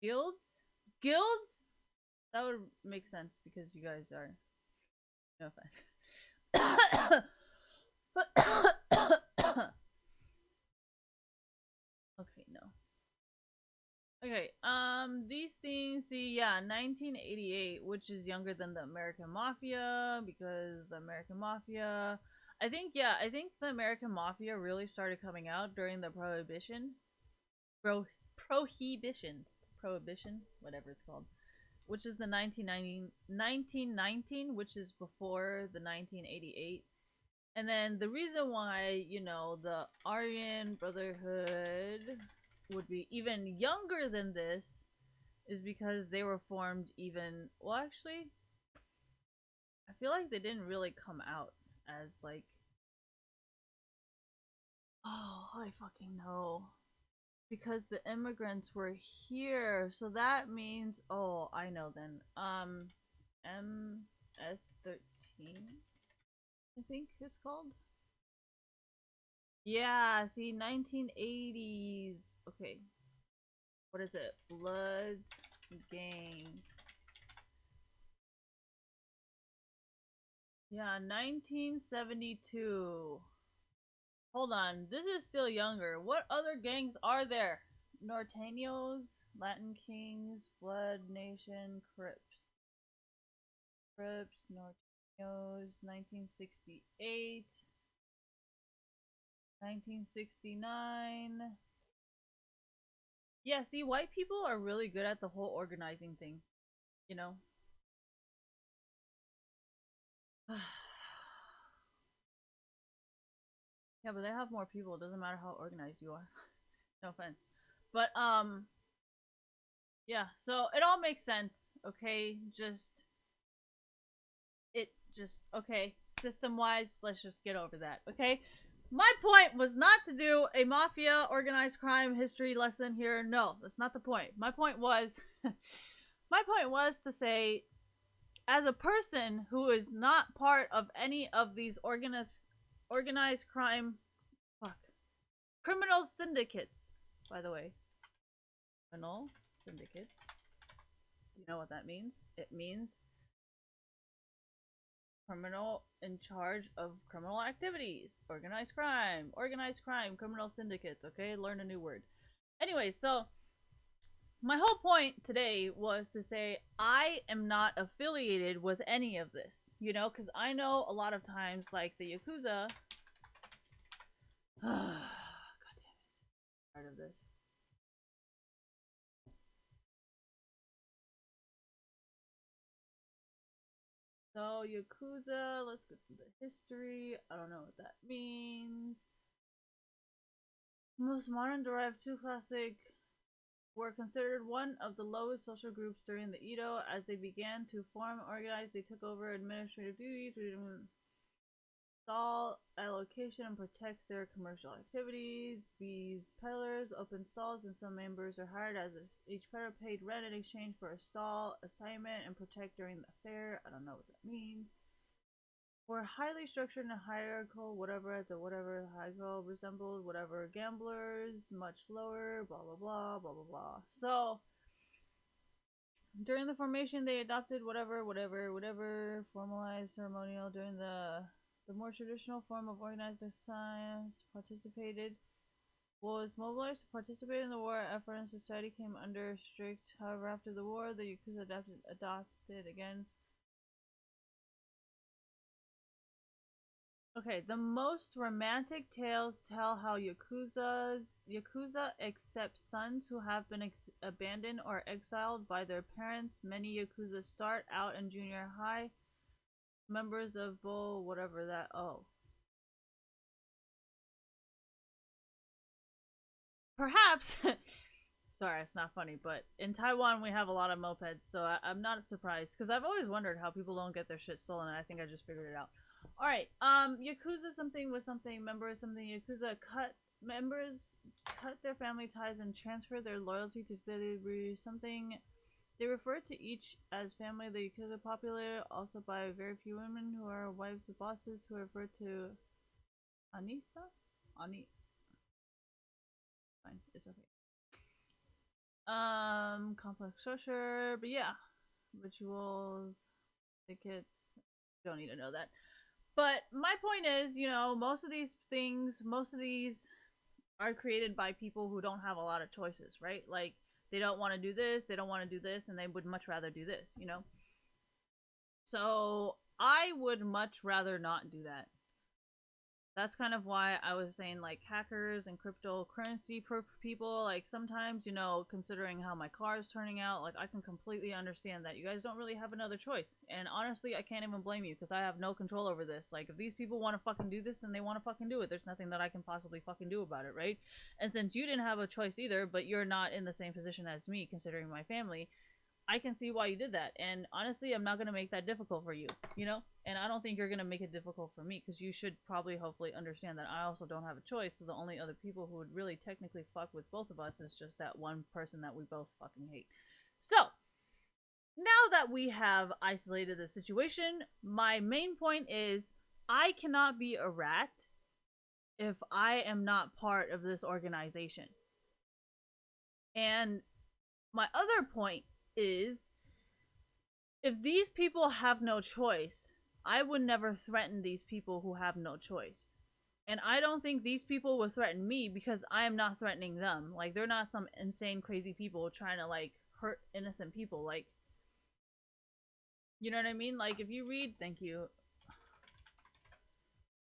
Guilds? That would make sense because you guys are. No offense. Okay, no. Okay, these things, see, yeah, 1988, which is younger than the American Mafia, because the American Mafia, I think the American Mafia really started coming out during the Prohibition, whatever it's called, which is the 1919, which is before the 1988. And then the reason why, you know, the Aryan Brotherhood would be even younger than this is because they were formed even, well, actually, I feel like they didn't really come out as like, oh, I fucking know, because the immigrants were here, so that means, oh, I know then, MS-13, I think it's called. Yeah, see, 1980s. Okay. What is it? Bloods Gang. Yeah, 1972. Hold on, this is still younger. What other gangs are there? Norteños, Latin Kings, Blood Nation, Crips. Norteños, 1968. 1969. Yeah, see, white people are really good at the whole organizing thing. You know? Yeah, but they have more people. It doesn't matter how organized you are. No offense. But, yeah, so it all makes sense, okay? Okay, system-wise, let's just get over that, okay? My point was not to do a mafia organized crime history lesson here. No, that's not the point. My point was to say, as a person who is not part of any of these organized crime criminal syndicates, by the way. Criminal syndicates. You know what that means? It means criminal in charge of criminal activities. Organized crime, criminal syndicates, okay? Learn a new word. Anyway, so my whole point today was to say I am not affiliated with any of this, you know, because I know a lot of times, like the Yakuza. God damn it. Part of this. So, Yakuza, let's go to the history. I don't know what that means. Most modern derived two classic were considered one of the lowest social groups during the Edo. As they began to form and organize, they took over administrative duties, stall allocation, and protect their commercial activities. These peddlers opened stalls, and some members are hired as each peddler paid rent in exchange for a stall assignment and protect during the fair. I don't know what that means. Were highly structured and hierarchical, whatever hierarchical resembled whatever gamblers, much slower, blah blah blah blah blah blah. So during the formation, they adopted whatever formalized ceremonial during the more traditional form of organized science was mobilized to participate in the war effort, and society came under strict. However, after the war, the Yakuza adopted again. Okay, the most romantic tales tell how Yakuza accept sons who have been abandoned or exiled by their parents. Many Yakuza start out in junior high. Members of Bull, whatever that. Oh. Perhaps. Sorry, it's not funny, but in Taiwan we have a lot of mopeds, so I'm not surprised, because I've always wondered how people don't get their shit stolen, and I think I just figured it out. Alright, Yakuza something with something, members something, Yakuza members cut their family ties and transfer their loyalty to celebrity something. They refer to each as family. The Yakuza populated also by very few women who are wives of bosses who are referred to Anisa? Fine, it's okay. Complex structure, but yeah. Rituals, tickets, don't need to know that. But my point is, you know, most of these are created by people who don't have a lot of choices, right? Like, they don't want to do this, they don't want to do this, and they would much rather do this, you know? So, I would much rather not do that. That's kind of why I was saying, like, hackers and cryptocurrency people, like, sometimes, you know, considering how my car is turning out, like, I can completely understand that. You guys don't really have another choice. And honestly, I can't even blame you, because I have no control over this. Like, if these people want to fucking do this, then they want to fucking do it. There's nothing that I can possibly fucking do about it, right? And since you didn't have a choice either, but you're not in the same position as me, considering my family, I can see why you did that. And honestly, I'm not going to make that difficult for you, you know? And I don't think you're going to make it difficult for me, because you should probably hopefully understand that I also don't have a choice. So the only other people who would really technically fuck with both of us is just that one person that we both fucking hate. So now that we have isolated the situation, my main point is I cannot be a rat if I am not part of this organization. And my other point is, if these people have no choice, I would never threaten these people who have no choice. And I don't think these people would threaten me because I am not threatening them. Like, they're not some insane, crazy people trying to, like, hurt innocent people. Like, you know what I mean? Like, if you read, thank you,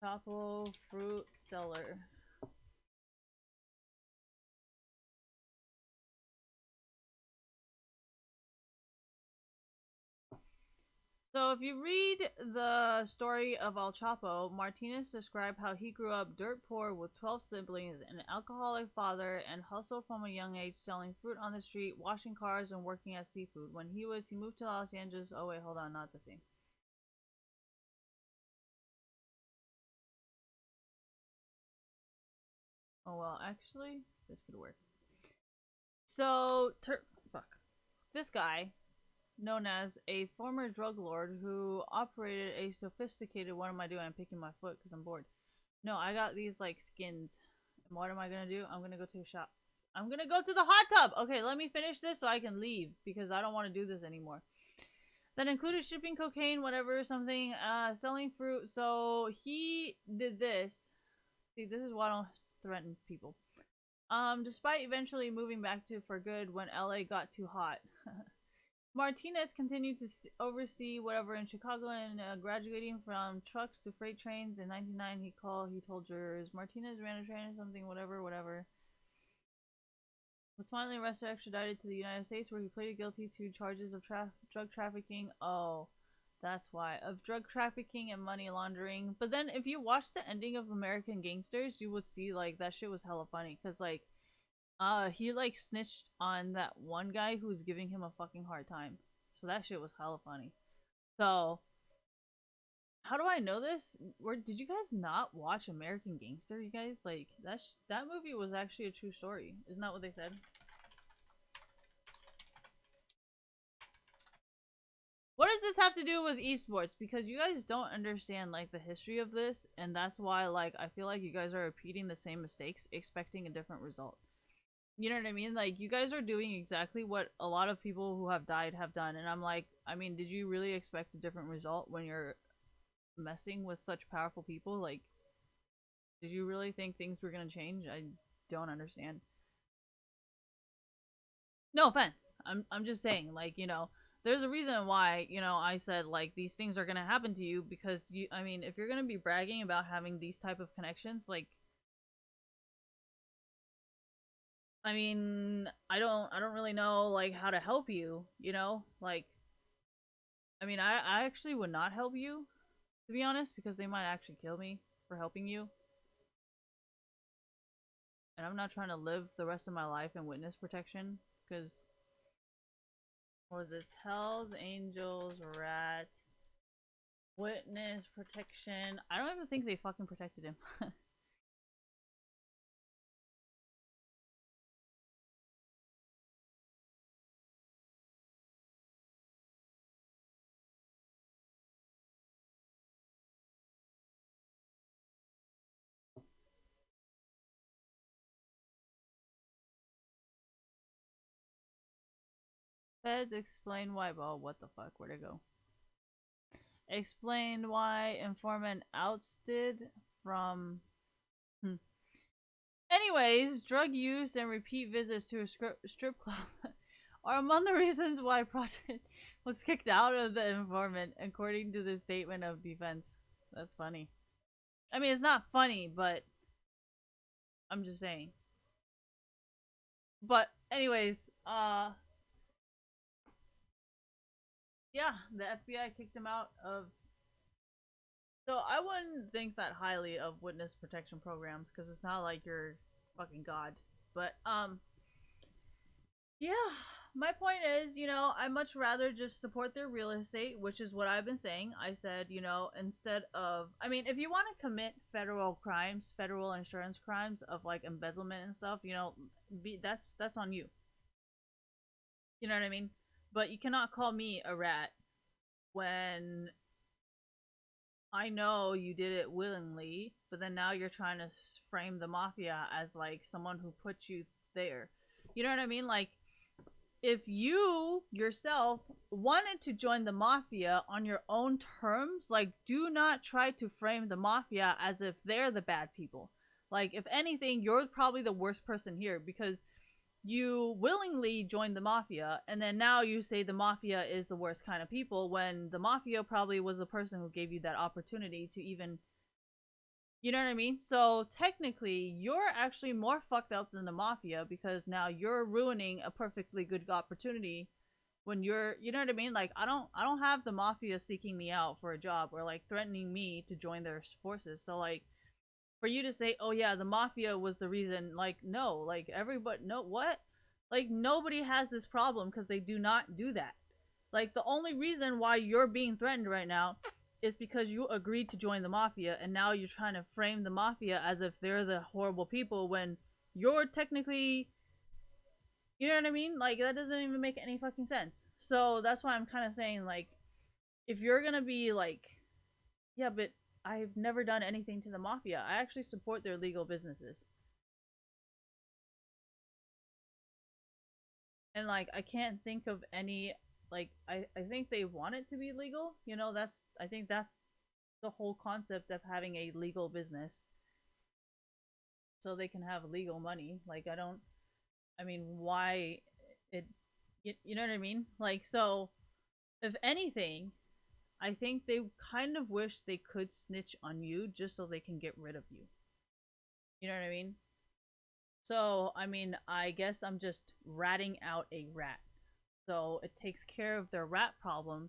Chapo fruit seller. So if you read the story of El Chapo, Martinez described how he grew up dirt poor with 12 siblings, an alcoholic father, and hustled from a young age selling fruit on the street, washing cars, and working at seafood. When he moved to Los Angeles. Oh wait, hold on, not the same. Oh well, actually, this could work. So, this guy, known as a former drug lord who operated a sophisticated. What am I doing? I'm picking my foot because I'm bored. No, I got these like skins. And what am I gonna do? I'm gonna go to a shop. I'm gonna go to the hot tub. Okay, let me finish this so I can leave because I don't want to do this anymore. That included shipping cocaine, whatever, something, selling fruit. So he did this. See, this is why I don't threaten people. Despite eventually moving back to for good when LA got too hot. Martinez continued to oversee whatever in Chicago and graduating from trucks to freight trains. In 1999, he told jurors, Martinez ran a train or something, whatever. Was finally arrested, extradited to the United States, where he pleaded guilty to charges of drug trafficking. Oh, that's why. Of drug trafficking and money laundering. But then if you watch the ending of American Gangsters, you would see, like, that shit was hella funny. Because, like, he like snitched on that one guy who was giving him a fucking hard time. So that shit was hella funny. So, how do I know this? Did you guys not watch American Gangster, you guys? Like, that movie was actually a true story. Isn't that what they said? What does this have to do with esports? Because you guys don't understand, like, the history of this. And that's why, like, I feel like you guys are repeating the same mistakes, expecting a different result. You know what I mean? Like, you guys are doing exactly what a lot of people who have died have done. And I'm like, I mean, did you really expect a different result when you're messing with such powerful people? Like, did you really think things were gonna change? I don't understand. No offense. I'm just saying, like, you know, there's a reason why, you know, I said, like, these things are gonna happen to you because I mean, if you're gonna be bragging about having these type of connections, like, I mean, I don't really know, like, how to help you, you know? Like, I mean, I actually would not help you, to be honest, because they might actually kill me for helping you. And I'm not trying to live the rest of my life in witness protection, because, what was this? Hells Angels Rat Witness Protection. I don't even think they fucking protected him. Feds explain why. Oh, what the fuck? Where'd it go? Explained why informant ousted from. Anyways, drug use and repeat visits to a strip club are among the reasons why Project was kicked out of the informant, according to the statement of defense. That's funny. I mean, it's not funny, but I'm just saying. But anyways, yeah, the FBI kicked him out of. So I wouldn't think that highly of witness protection programs because it's not like you're fucking God. But yeah, my point is, you know, I much rather just support their real estate, which is what I've been saying. I said, you know, instead of, I mean, if you want to commit federal crimes, federal insurance crimes of like embezzlement and stuff, you know, that's on you. You know what I mean? But you cannot call me a rat when I know you did it willingly, but then now you're trying to frame the mafia as like someone who put you there. You know what I mean? Like, if you yourself wanted to join the mafia on your own terms, like, do not try to frame the mafia as if they're the bad people. Like, if anything, you're probably the worst person here because you willingly joined the mafia, and then now you say the mafia is the worst kind of people when the mafia probably was the person who gave you that opportunity to even, you know what I mean? So technically, you're actually more fucked up than the mafia because now you're ruining a perfectly good opportunity when you're, you know what I mean? Like, I don't have the mafia seeking me out for a job or like threatening me to join their forces. So like, for you to say, oh yeah, the mafia was the reason, like, no, like, everybody, no, what? Like, nobody has this problem because they do not do that. Like, the only reason why you're being threatened right now is because you agreed to join the mafia, and now you're trying to frame the mafia as if they're the horrible people when you're technically, you know what I mean? Like, that doesn't even make any fucking sense. So that's why I'm kind of saying, like, if you're gonna be like, yeah, but I've never done anything to the mafia. I actually support their legal businesses. And like, I can't think of any, like, I think they want it to be legal. You know, I think that's the whole concept of having a legal business. So they can have legal money. Like, I mean, why you know what I mean? Like, so, if anything, I think they kind of wish they could snitch on you just so they can get rid of you. You know what I mean? So, I mean, I guess I'm just ratting out a rat. So it takes care of their rat problem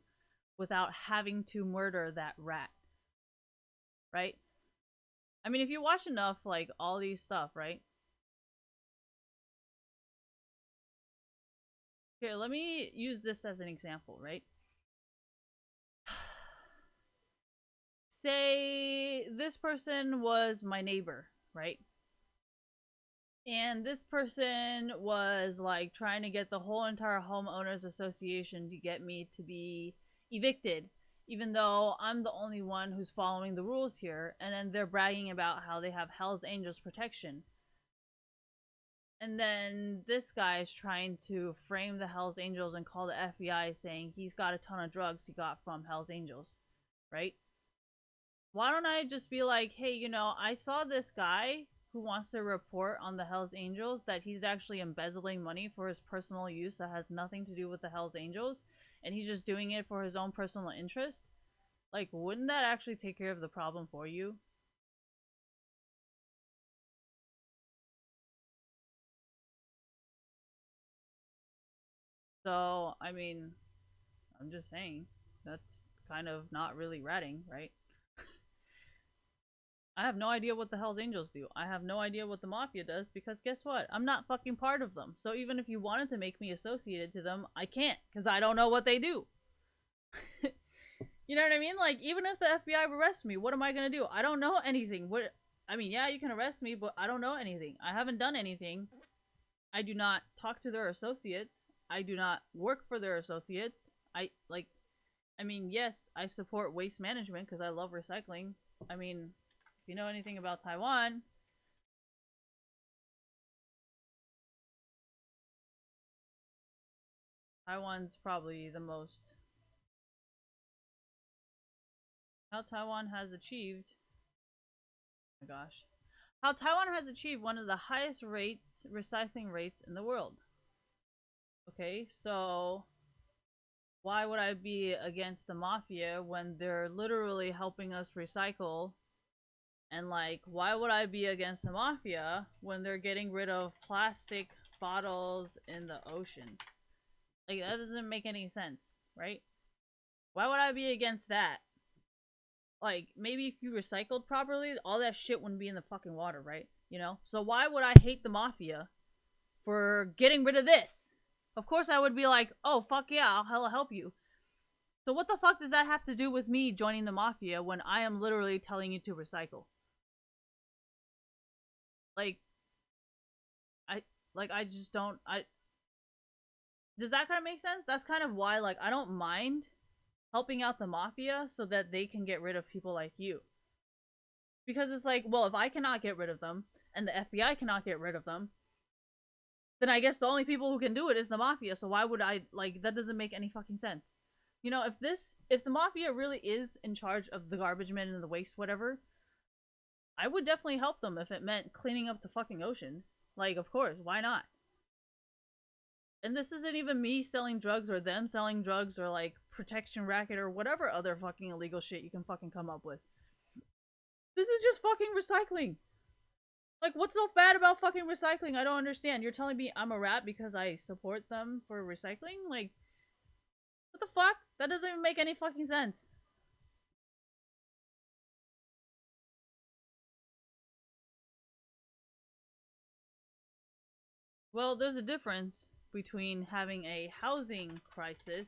without having to murder that rat. Right? I mean, if you watch enough, like, all these stuff, right? Here, let me use this as an example, right? Say this person was my neighbor, right? And this person was like trying to get the whole entire homeowners association to get me to be evicted, even though I'm the only one who's following the rules here. And then they're bragging about how they have Hell's Angels protection. And then this guy is trying to frame the Hell's Angels and call the FBI saying he's got a ton of drugs he got from Hell's Angels, right? Why don't I just be like, hey, you know, I saw this guy who wants to report on the Hells Angels that he's actually embezzling money for his personal use that has nothing to do with the Hells Angels, and he's just doing it for his own personal interest. Like, wouldn't that actually take care of the problem for you? So, I mean, I'm just saying, that's kind of not really ratting, right? I have no idea what the Hells Angels do. I have no idea what the Mafia does because guess what? I'm not fucking part of them. So even if you wanted to make me associated to them, I can't because I don't know what they do. You know what I mean? Like, even if the FBI arrests me, what am I gonna do? I don't know anything. What? I mean, yeah, you can arrest me, but I don't know anything. I haven't done anything. I do not talk to their associates. I do not work for their associates. I mean, yes, I support waste management because I love recycling. I mean, if you know anything about Taiwan, Taiwan's probably the most... How Taiwan has achieved... Oh my gosh. How Taiwan has achieved one of the highest recycling rates in the world. Okay, so why would I be against the Mafia when they're literally helping us recycle? And like, why would I be against the Mafia when they're getting rid of plastic bottles in the ocean? Like, that doesn't make any sense, right? Why would I be against that? Like, maybe if you recycled properly, all that shit wouldn't be in the fucking water, right? You know? So why would I hate the Mafia for getting rid of this? Of course I would be like, oh, fuck yeah, I'll help you. So what the fuck does that have to do with me joining the Mafia when I am literally telling you to recycle? I just don't, does that kind of make sense? That's kind of why, like, I don't mind helping out the Mafia so that they can get rid of people like you. Because it's like, well, if I cannot get rid of them, and the FBI cannot get rid of them, then I guess the only people who can do it is the mafia. So why would I, like, that doesn't make any fucking sense. You know, if the mafia really is in charge of the garbage men and the waste, whatever, I would definitely help them if it meant cleaning up the fucking ocean. Like, of course, why not? And this isn't even me selling drugs or them selling drugs or, like, protection racket or whatever other fucking illegal shit you can fucking come up with. This is just fucking recycling. Like, what's so bad about fucking recycling? I don't understand. You're telling me I'm a rat because I support them for recycling? Like, what the fuck? That doesn't even make any fucking sense. Well, there's a difference between having a housing crisis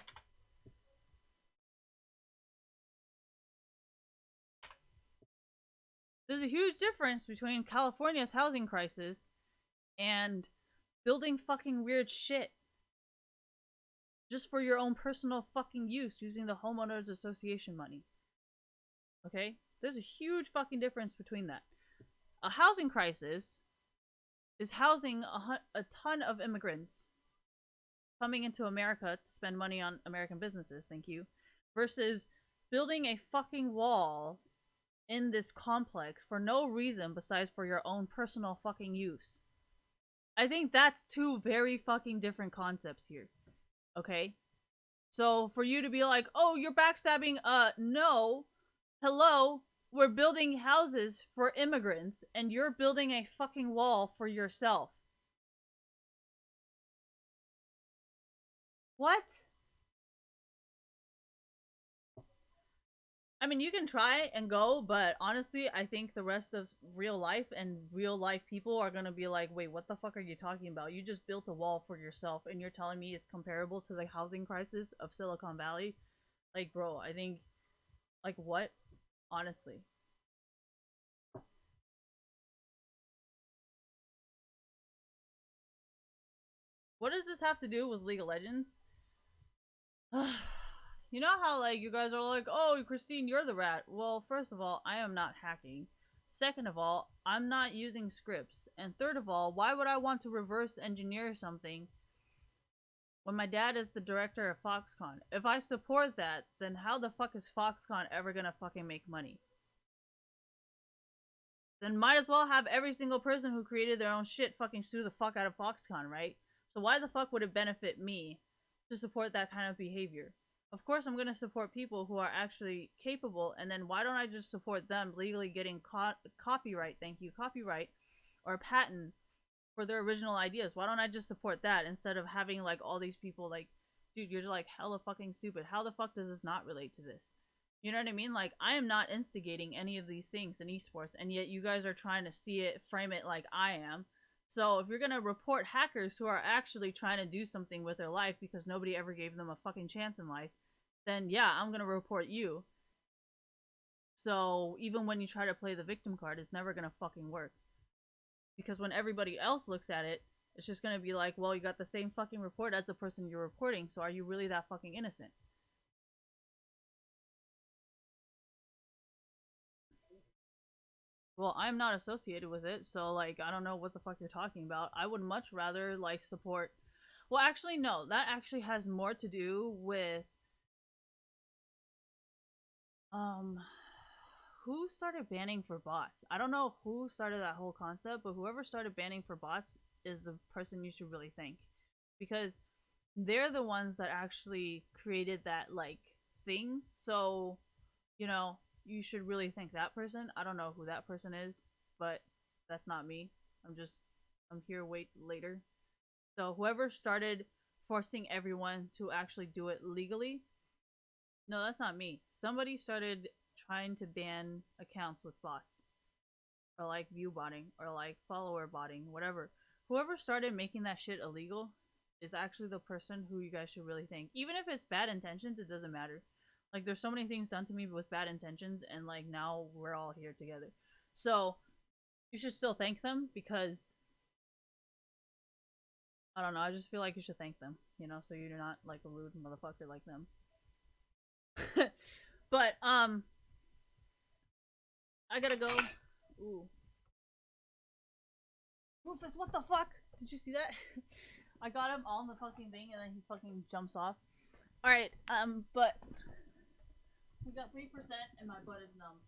There's a huge difference between California's housing crisis and building fucking weird shit just for your own personal fucking use using the homeowners association money. Okay? There's a huge fucking difference between that. A housing crisis is housing a ton of immigrants coming into America to spend money on American businesses, thank you, versus building a fucking wall in this complex for no reason besides for your own personal fucking use. I think that's two very fucking different concepts here. Okay? So for you to be like, oh, you're backstabbing, no. Hello? We're building houses for immigrants and you're building a fucking wall for yourself. What? I mean, you can try and go, but honestly, I think the rest of real life and real life people are gonna be like, wait, what the fuck are you talking about? You just built a wall for yourself and you're telling me it's comparable to the housing crisis of Silicon Valley? Like, bro, I think, like, what? Honestly. What does this have to do with League of Legends? You know how, like, you guys are like, oh, Christine, you're the rat. Well, first of all, I am not hacking. Second of all, I'm not using scripts. And third of all, why would I want to reverse engineer something when my dad is the director of Foxconn? If I support that, then how the fuck is Foxconn ever gonna fucking make money? Then might as well have every single person who created their own shit fucking sue the fuck out of Foxconn, right? So why the fuck would it benefit me to support that kind of behavior? Of course I'm gonna support people who are actually capable, and then why don't I just support them legally getting copyright, thank you, copyright, or patent for their original ideas? Why don't I just support that instead of having, like, all these people, like, dude, you're like hella fucking stupid. How the fuck does this not relate to this? You know what I mean? Like, I am not instigating any of these things in esports, and yet you guys are trying to see it, frame it like I am. So if you're gonna report hackers who are actually trying to do something with their life because nobody ever gave them a fucking chance in life, then yeah, I'm gonna report you. So even when you try to play the victim card, it's never gonna fucking work. Because when everybody else looks at it, it's just gonna be like, well, you got the same fucking report as the person you're reporting, so are you really that fucking innocent? Well, I'm not associated with it, so, like, I don't know what the fuck you're talking about. I would much rather, like, support... Well, actually, no. That actually has more to do with... Who started banning for bots? I don't know who started that whole concept, but whoever started banning for bots is the person you should really thank. Because they're the ones that actually created that, like, thing. So, you know... You should really thank that person. I don't know who that person is, but that's not me. I'm here later. So whoever started forcing everyone to actually do it legally, no, that's not me. Somebody started trying to ban accounts with bots, or like view botting, or like follower botting, whatever. Whoever started making that shit illegal is actually the person who you guys should really thank. Even if it's bad intentions, it doesn't matter. Like, there's so many things done to me with bad intentions, and, like, now we're all here together. So, you should still thank them, because, I don't know, I just feel like you should thank them, you know, so you're not, like, a rude motherfucker like them. But, I gotta go. Ooh. Rufus, what the fuck? Did you see that? I got him on the fucking thing and then he fucking jumps off. Alright, but we got 3% and my butt is numb.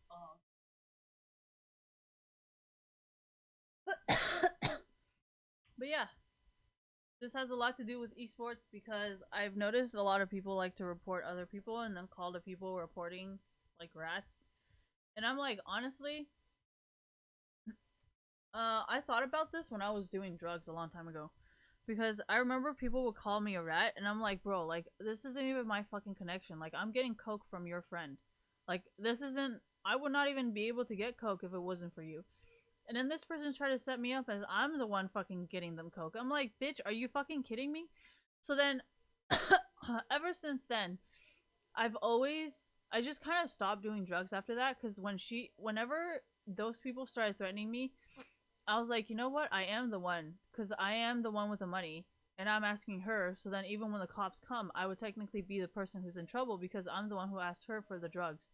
But yeah, this has a lot to do with esports because I've noticed a lot of people like to report other people and then call the people reporting like rats. And I'm like, honestly, I thought about this when I was doing drugs a long time ago. Because I remember people would call me a rat, and I'm like, bro, like, this isn't even my fucking connection. Like, I'm getting coke from your friend. Like, this isn't... I would not even be able to get coke if it wasn't for you. And then this person tried to set me up as I'm the one fucking getting them coke. I'm like, bitch, are you fucking kidding me? So then, ever since then, I just kind of stopped doing drugs after that, because whenever those people started threatening me, I was like, you know what? I am the one, because I am the one with the money, and I'm asking her, so then even when the cops come, I would technically be the person who's in trouble, because I'm the one who asked her for the drugs.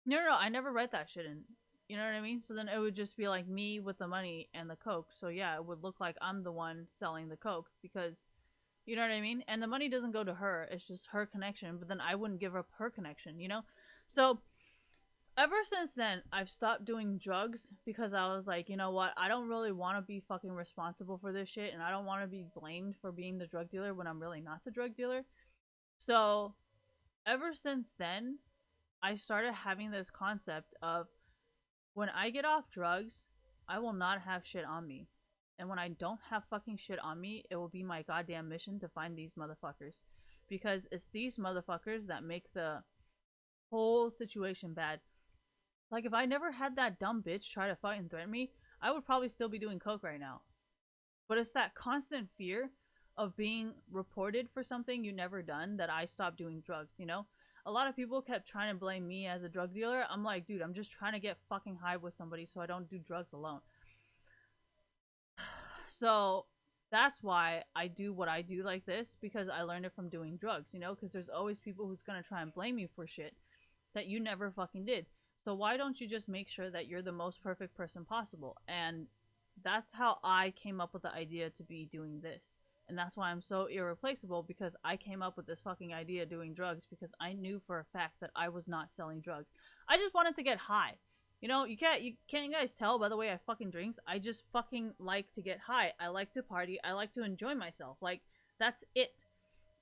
No, I never read that shit in. You know what I mean? So then it would just be like me with the money and the coke, so yeah, it would look like I'm the one selling the coke, because, you know what I mean? And the money doesn't go to her, it's just her connection, but then I wouldn't give up her connection, you know? So... ever since then, I've stopped doing drugs because I was like, you know what, I don't really want to be fucking responsible for this shit, and I don't want to be blamed for being the drug dealer when I'm really not the drug dealer. So, ever since then, I started having this concept of, when I get off drugs, I will not have shit on me. And when I don't have fucking shit on me, it will be my goddamn mission to find these motherfuckers. Because it's these motherfuckers that make the whole situation bad. Like, if I never had that dumb bitch try to fight and threaten me, I would probably still be doing coke right now. But it's that constant fear of being reported for something you never done that I stopped doing drugs, you know? A lot of people kept trying to blame me as a drug dealer. I'm like, dude, I'm just trying to get fucking high with somebody so I don't do drugs alone. So, that's why I do what I do like this, because I learned it from doing drugs, you know? Because there's always people who's gonna try and blame you for shit that you never fucking did. So why don't you just make sure that you're the most perfect person possible? And that's how I came up with the idea to be doing this. And that's why I'm so irreplaceable, because I came up with this fucking idea doing drugs because I knew for a fact that I was not selling drugs. I just wanted to get high. You know, you can't you guys tell by the way I fucking drinks? I just fucking like to get high. I like to party. I like to enjoy myself. Like, that's it.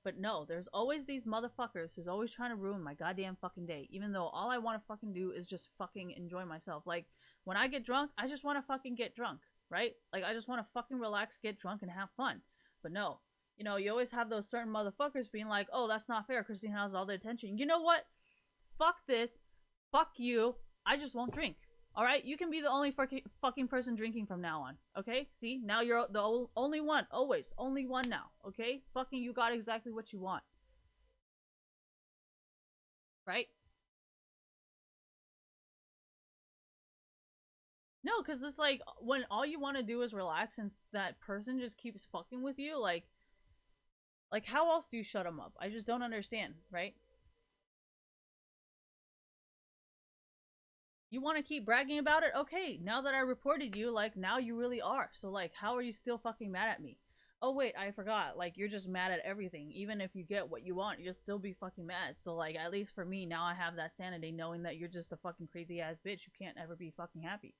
But no, there's always these motherfuckers who's always trying to ruin my goddamn fucking day, even though all I want to fucking do is just fucking enjoy myself. Like, when I get drunk, I just want to fucking get drunk, right? Like, I just want to fucking relax, get drunk, and have fun. But no, you know, you always have those certain motherfuckers being like, oh, that's not fair, Christine has all the attention. You know what? Fuck this. Fuck you. I just won't drink. Alright? You can be the only fucking person drinking from now on. Okay? See? Now you're the only one. Always. Only one now. Okay? Fucking you got exactly what you want. Right? No, because it's like, when all you want to do is relax and that person just keeps fucking with you, like how else do you shut them up? I just don't understand, right? You want to keep bragging about it? Okay, now that I reported you, like, now you really are. So, like, how are you still fucking mad at me? Oh, wait, I forgot. Like, you're just mad at everything. Even if you get what you want, you'll still be fucking mad. So, like, at least for me, now I have that sanity knowing that you're just a fucking crazy-ass bitch who can't ever be fucking happy.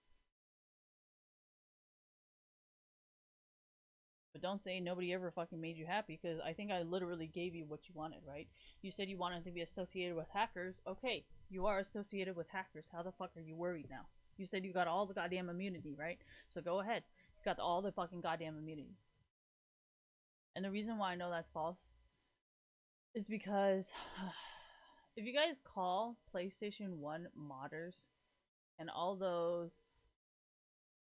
But don't say nobody ever fucking made you happy, because I think I literally gave you what you wanted, right? You said you wanted to be associated with hackers. Okay, you are associated with hackers. How the fuck are you worried now? You said you got all the goddamn immunity, right? So go ahead. You got all the fucking goddamn immunity. And the reason why I know that's false is because if you guys call PlayStation 1 modders and all those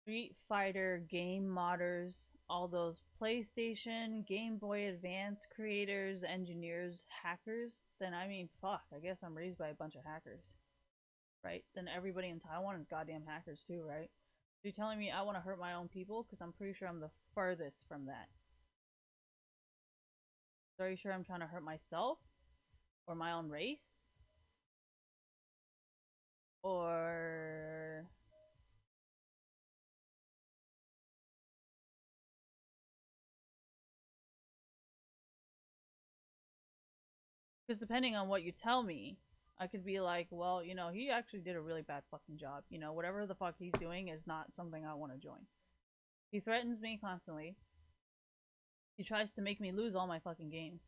Street Fighter game modders, all those PlayStation, Game Boy Advance creators, engineers, hackers, then I mean, fuck, I guess I'm raised by a bunch of hackers, right? Then everybody in Taiwan is goddamn hackers too, right? So you're telling me I want to hurt my own people? Because I'm pretty sure I'm the furthest from that. So are you sure I'm trying to hurt myself? Or my own race? Or... Because depending on what you tell me, I could be like, well, you know, he actually did a really bad fucking job. You know, whatever the fuck he's doing is not something I want to join. He threatens me constantly. He tries to make me lose all my fucking games.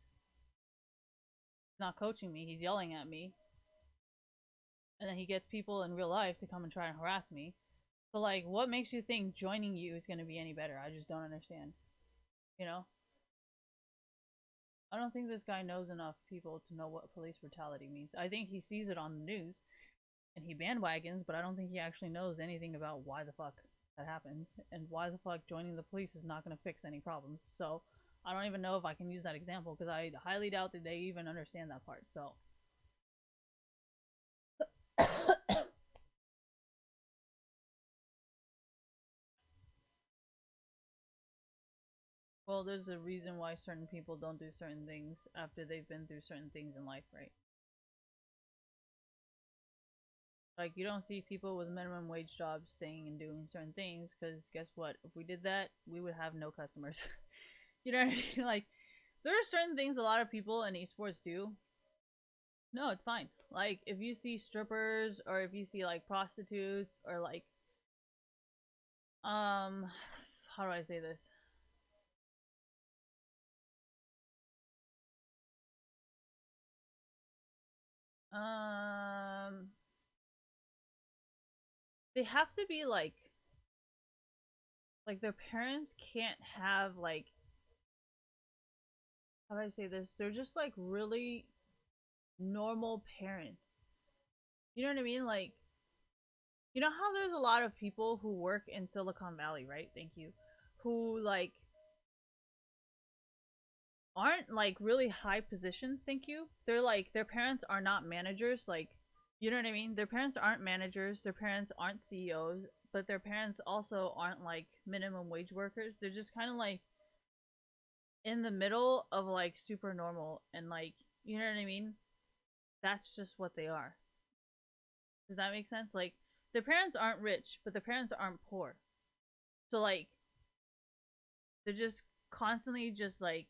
He's not coaching me, he's yelling at me. And then he gets people in real life to come and try and harass me. So, like, what makes you think joining you is going to be any better? I just don't understand. You know? I don't think this guy knows enough people to know what police brutality means. I think he sees it on the news and he bandwagons, but I don't think he actually knows anything about why the fuck that happens and why the fuck joining the police is not going to fix any problems. So I don't even know if I can use that example because I highly doubt that they even understand that part. So well, there's a reason why certain people don't do certain things after they've been through certain things in life, right? Like, you don't see people with minimum wage jobs saying and doing certain things, because guess what? If we did that, we would have no customers. You know what I mean? Like, there are certain things a lot of people in esports do. No, it's fine. Like, if you see strippers, or if you see, like, prostitutes, or, like, how do I say this? They have to be like their parents can't have like, how do I say this? They're just like really normal parents. You know what I mean? Like, you know how there's a lot of people who work in Silicon Valley, right? Thank you. Who like aren't like really high positions, thank you. They're like, their parents are not managers, like, you know what I mean? Their parents aren't managers, their parents aren't CEOs, but their parents also aren't like minimum wage workers. They're just kind of like in the middle of like super normal and like, you know what I mean? That's just what they are. Does that make sense? Like, their parents aren't rich, but their parents aren't poor. So like, they're just constantly just like,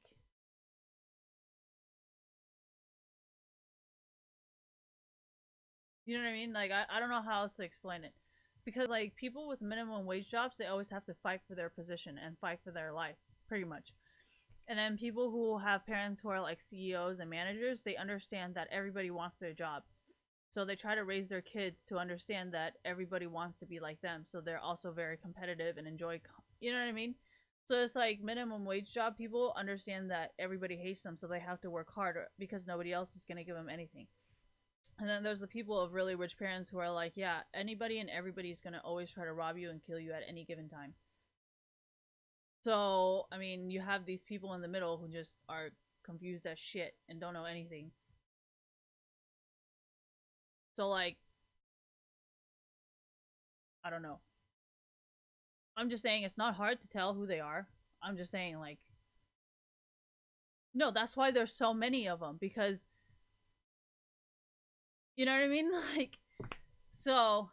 you know what I mean? Like, I don't know how else to explain it. Because, like, people with minimum wage jobs, they always have to fight for their position and fight for their life, pretty much. And then people who have parents who are, like, CEOs and managers, they understand that everybody wants their job. So they try to raise their kids to understand that everybody wants to be like them. So they're also very competitive and enjoy, you know what I mean? So it's like minimum wage job people understand that everybody hates them, so they have to work harder because nobody else is going to give them anything. And then there's the people of really rich parents who are like, yeah, anybody and everybody is going to always try to rob you and kill you at any given time. So, I mean, you have these people in the middle who just are confused as shit and don't know anything. So, like, I don't know. I'm just saying it's not hard to tell who they are. I'm just saying, like, no, that's why there's so many of them, because, you know what I mean? Like, so,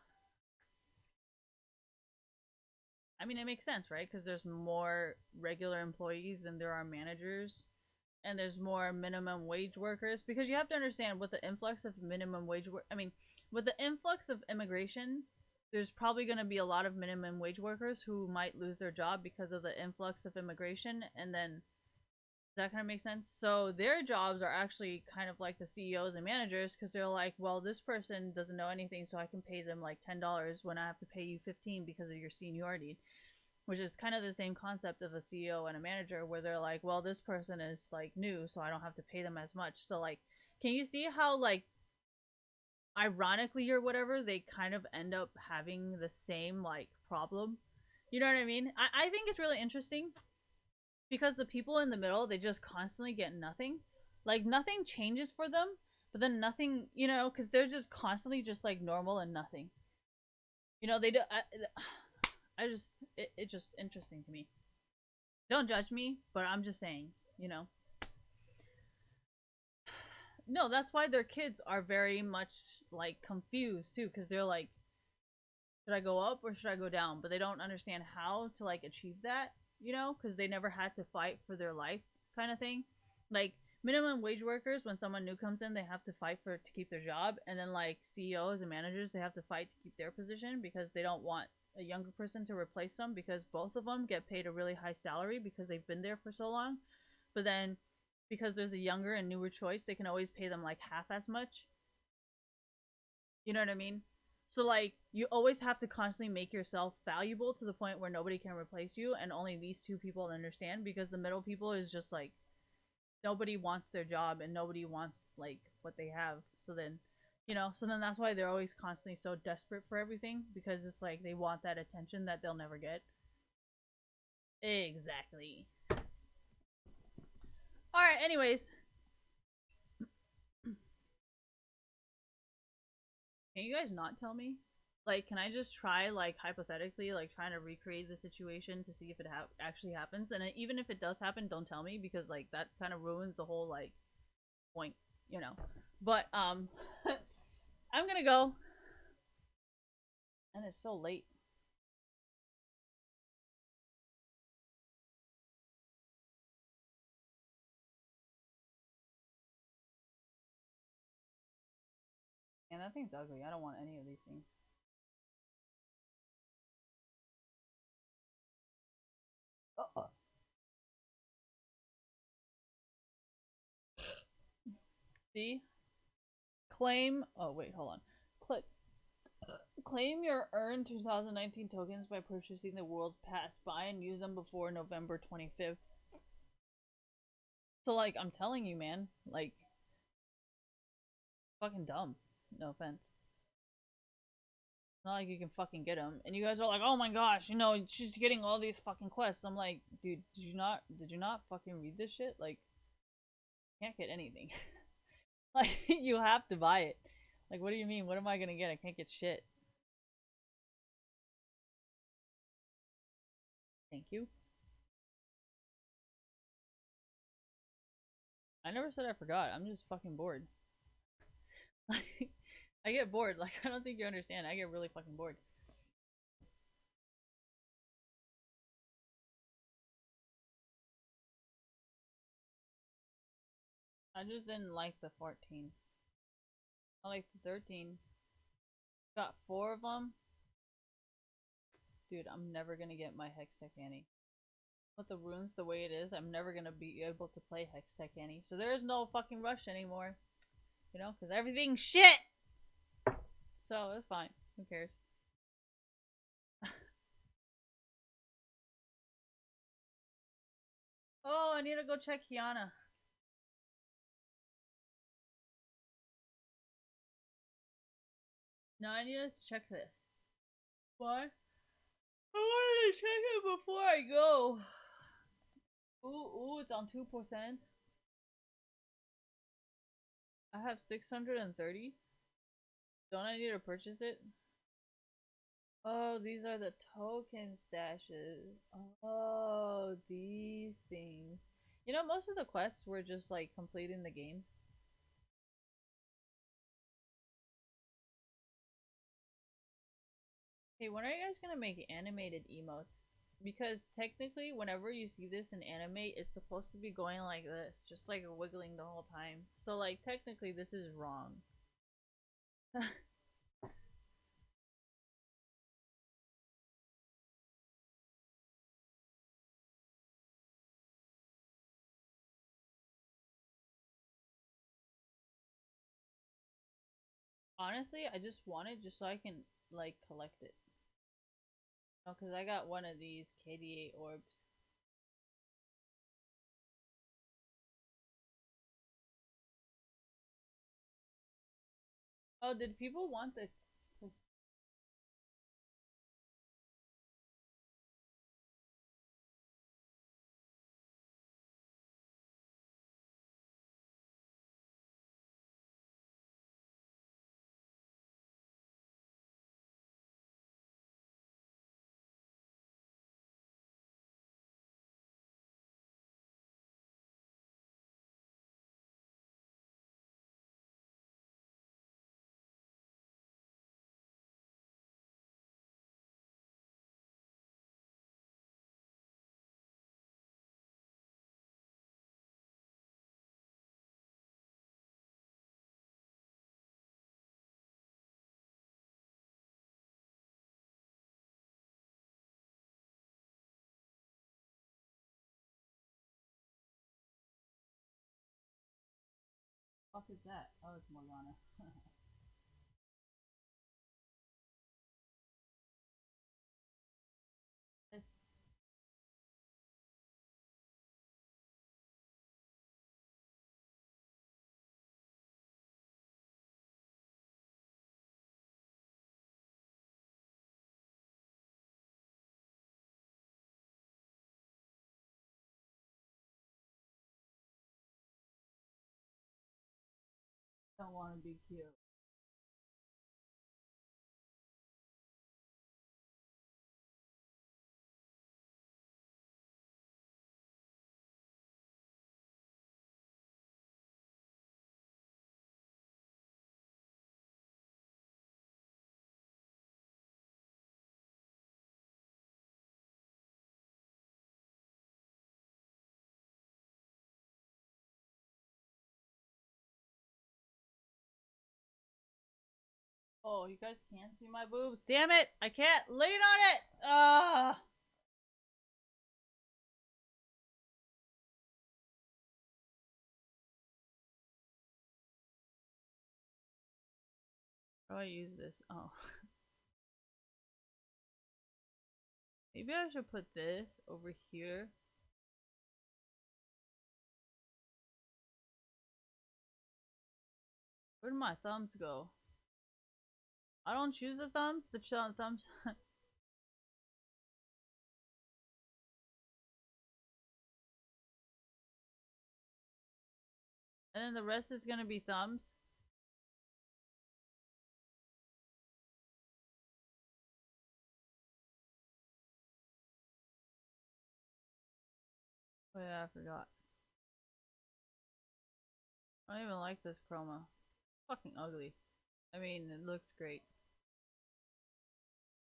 I mean, it makes sense, right? Because there's more regular employees than there are managers, and there's more minimum wage workers. Because you have to understand, with the influx of minimum wage work, I mean, with the influx of immigration, there's probably going to be a lot of minimum wage workers who might lose their job because of the influx of immigration, and then that kind of makes sense. So their jobs are actually kind of like the CEOs and managers, because they're like, well, this person doesn't know anything, so I can pay them like $10 when I have to pay you $15 because of your seniority, which is kind of the same concept of a CEO and a manager, where they're like, well, this person is like new, so I don't have to pay them as much. So like, can you see how like ironically or whatever, they kind of end up having the same like problem? You know what I mean? I think it's really interesting, because the people in the middle, they just constantly get nothing. Like, nothing changes for them, but then nothing, you know, because they're just constantly just like normal and nothing. You know, they do. It's just interesting to me. Don't judge me, but I'm just saying, you know. No, that's why their kids are very much like confused too, because they're like, should I go up or should I go down? But they don't understand how to like achieve that, you know, because they never had to fight for their life, kind of thing. Like, minimum wage workers, when someone new comes in, they have to fight to keep their job, and then like CEOs and managers, they have to fight to keep their position because they don't want a younger person to replace them, because both of them get paid a really high salary because they've been there for so long. But then because there's a younger and newer choice, they can always pay them like half as much. You know what I mean? So like you always have to constantly make yourself valuable to the point where nobody can replace you, and only these two people understand, because the middle people is just like nobody wants their job and nobody wants like what they have. So then, you know, so then that's why they're always constantly so desperate for everything, because it's like they want that attention that they'll never get. Exactly. Alright, anyways. Can you guys not tell me? Like, can I just try, like, hypothetically, like, trying to recreate the situation to see if it actually happens? And even if it does happen, don't tell me, because, like, that kind of ruins the whole, like, point, you know? But, I'm gonna go. And it's so late. And that thing's ugly. I don't want any of these things. See? Claim. Oh, wait, hold on. Click. Claim your earned 2019 tokens by purchasing the World Pass. Buy and use them before November 25th. So, like, I'm telling you, man. Like, fucking dumb. No offense. It's not like you can fucking get them. And you guys are like, oh my gosh, you know, she's getting all these fucking quests. I'm like, dude, did you not fucking read this shit? Like, can't get anything. Like, you have to buy it. Like, what do you mean? What am I gonna get? I can't get shit. Thank you. I never said I forgot. I'm just fucking bored. Like, I get bored. Like, I don't think you understand. I get really fucking bored. I just didn't like the 14. I like the 13. Got 4 of them. Dude, I'm never gonna get my Hextech Annie. With the runes the way it is, I'm never gonna be able to play Hextech Annie. So there is no fucking rush anymore. You know, because everything's shit! So, it's fine. Who cares? Oh, I need to go check Kiana. No, I need to check this. Why? I wanted to check it before I go. Ooh, it's on 2%. I have 630. Don't I need to purchase it? Oh, these are the token stashes. Oh, these things. You know, most of the quests were just like completing the games. Hey, when are you guys gonna make animated emotes? Because technically, whenever you see this in anime, it's supposed to be going like this, just like wiggling the whole time. So, like, technically, this is wrong. Honestly, I just want it just so I can, like, collect it. Oh, because I got one of these KDA orbs. Oh, did people want this? Fuck is that? Oh, it's Morgana. This. Don't want to be cute. Oh, you guys can't see my boobs. Damn it! I can't lean on it! Ah! How do I use this? Oh. Maybe I should put this over here. Where did my thumbs go? I don't choose the thumbs? The thumbs? And then the rest is gonna be thumbs? Oh yeah, I forgot. I don't even like this chroma. Fucking ugly. I mean, it looks great.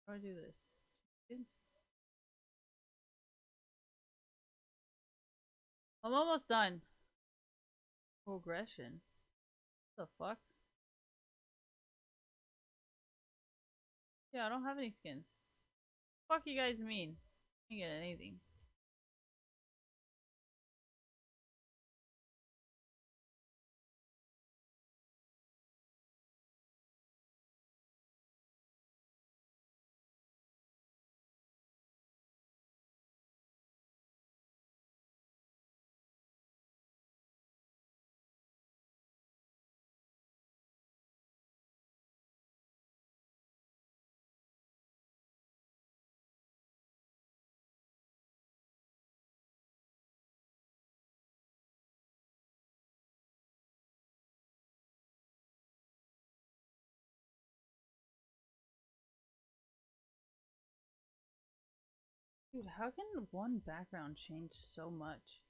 How do I do this? I'm almost done. Progression? What the fuck? Yeah, I don't have any skins. Fuck you guys mean? I didn't get anything. Dude, how can one background change so much?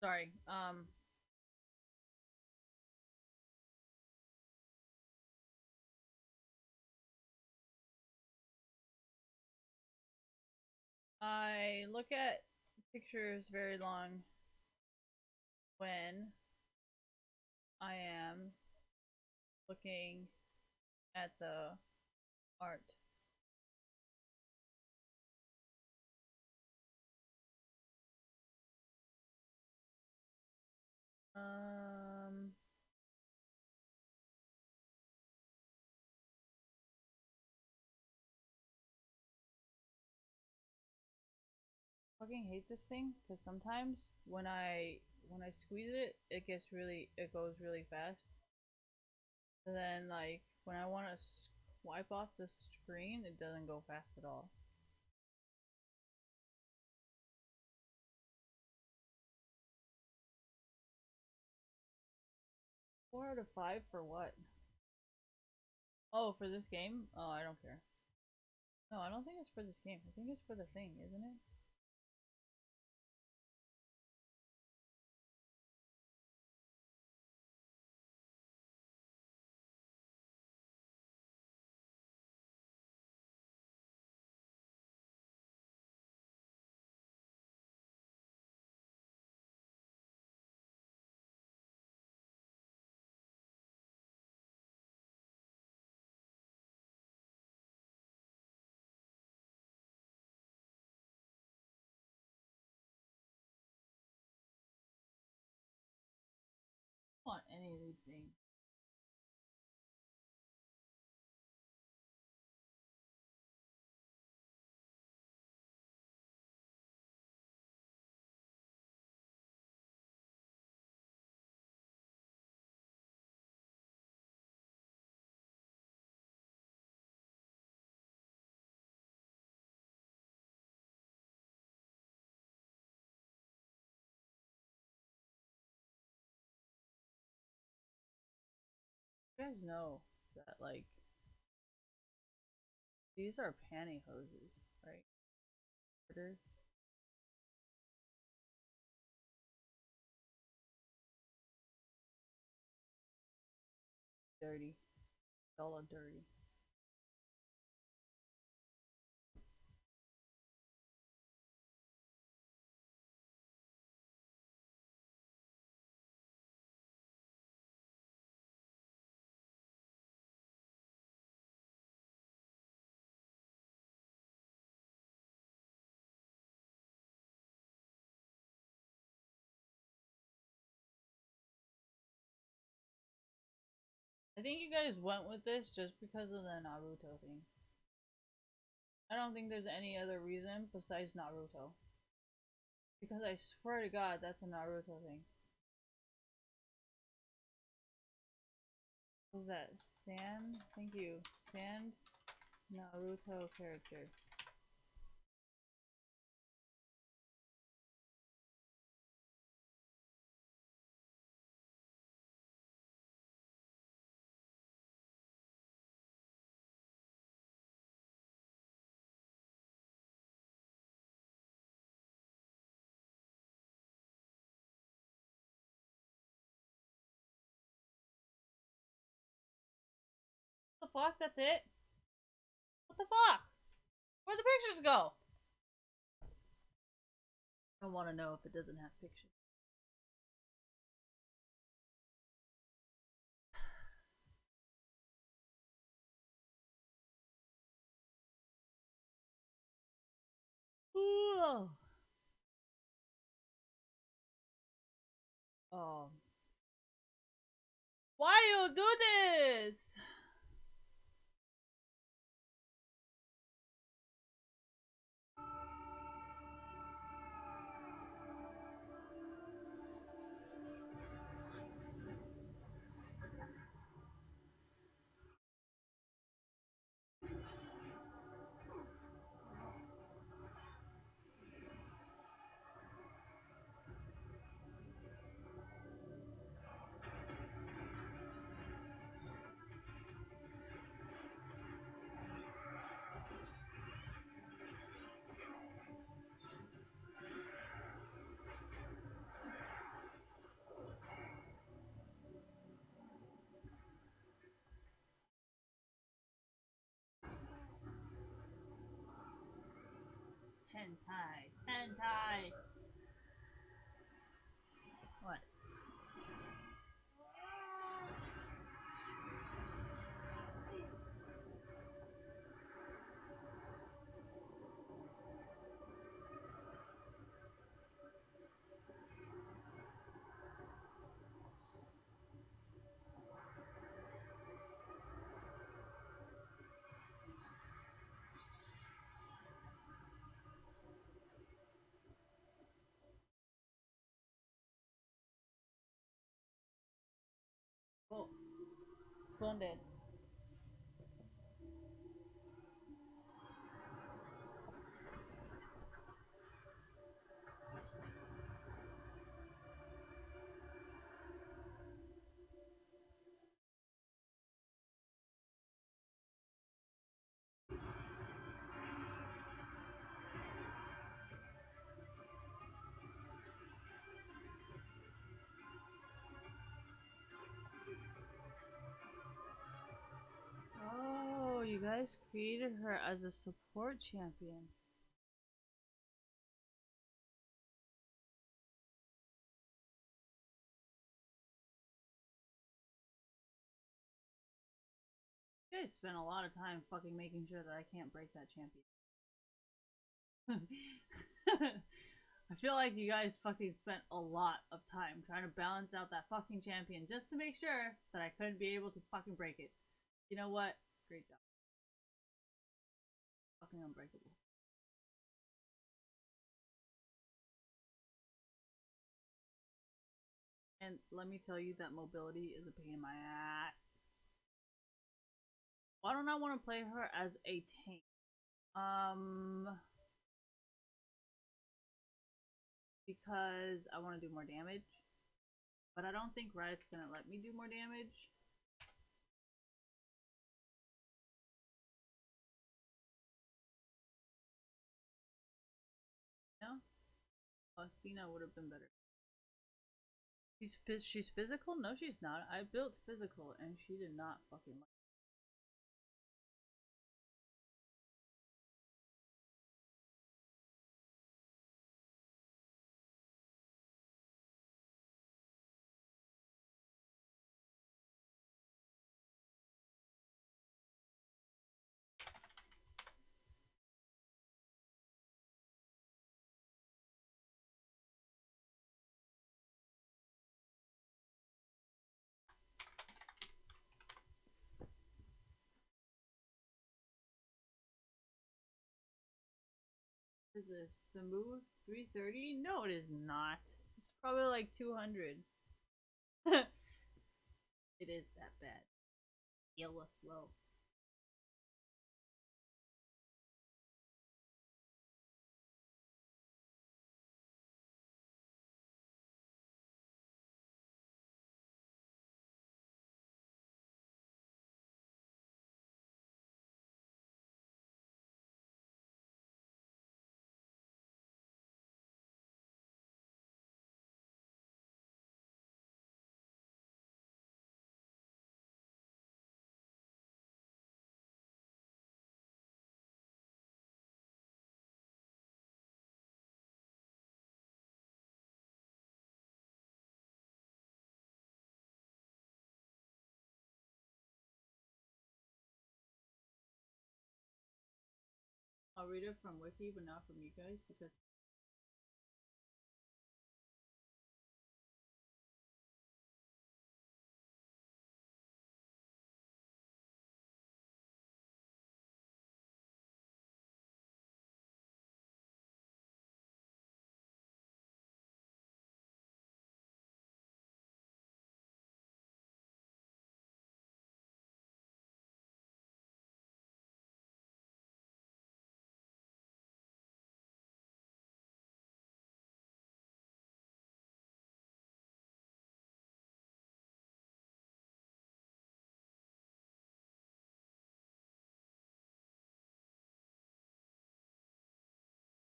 Sorry, I look at pictures very long when I am looking at the art. Fucking hate this thing because sometimes when I squeeze it, it goes really fast. And then like when I want to swipe off the screen, it doesn't go fast at all. 4 out of 5 for what? Oh, for this game? Oh, I don't care. No, I don't think it's for this game. I think it's for the thing, isn't it? want any of these things. You guys know that, like, these are pantyhoses, right? Order. Dirty. All dirty. I think you guys went with this just because of the Naruto thing. I don't think there's any other reason besides Naruto. Because I swear to God, that's a Naruto thing. What was that? Sand? Thank you. Sand Naruto character. What the fuck? That's it? What the fuck? Where'd the pictures go? I want to know if it doesn't have pictures. Ooh. Oh. Why you do this? Hentai. Hentai. What? Oh. Phone dead. Oh, you guys created her as a support champion. You guys spent a lot of time fucking making sure that I can't break that champion. I feel like you guys fucking spent a lot of time trying to balance out that fucking champion just to make sure that I couldn't be able to fucking break it. You know what? Great job. Fucking unbreakable. And let me tell you that mobility is a pain in my ass. Why don't I want to play her as a tank? Because I want to do more damage. But I don't think Riot's gonna let me do more damage. No? Cena would have been better. She's physical? No, she's not. I built physical, and she did not fucking like. What is this? The move 330? No, it is not. It's probably like 200. It is that bad. Yellow slow. I'll read it from Wiki, but not from you guys because.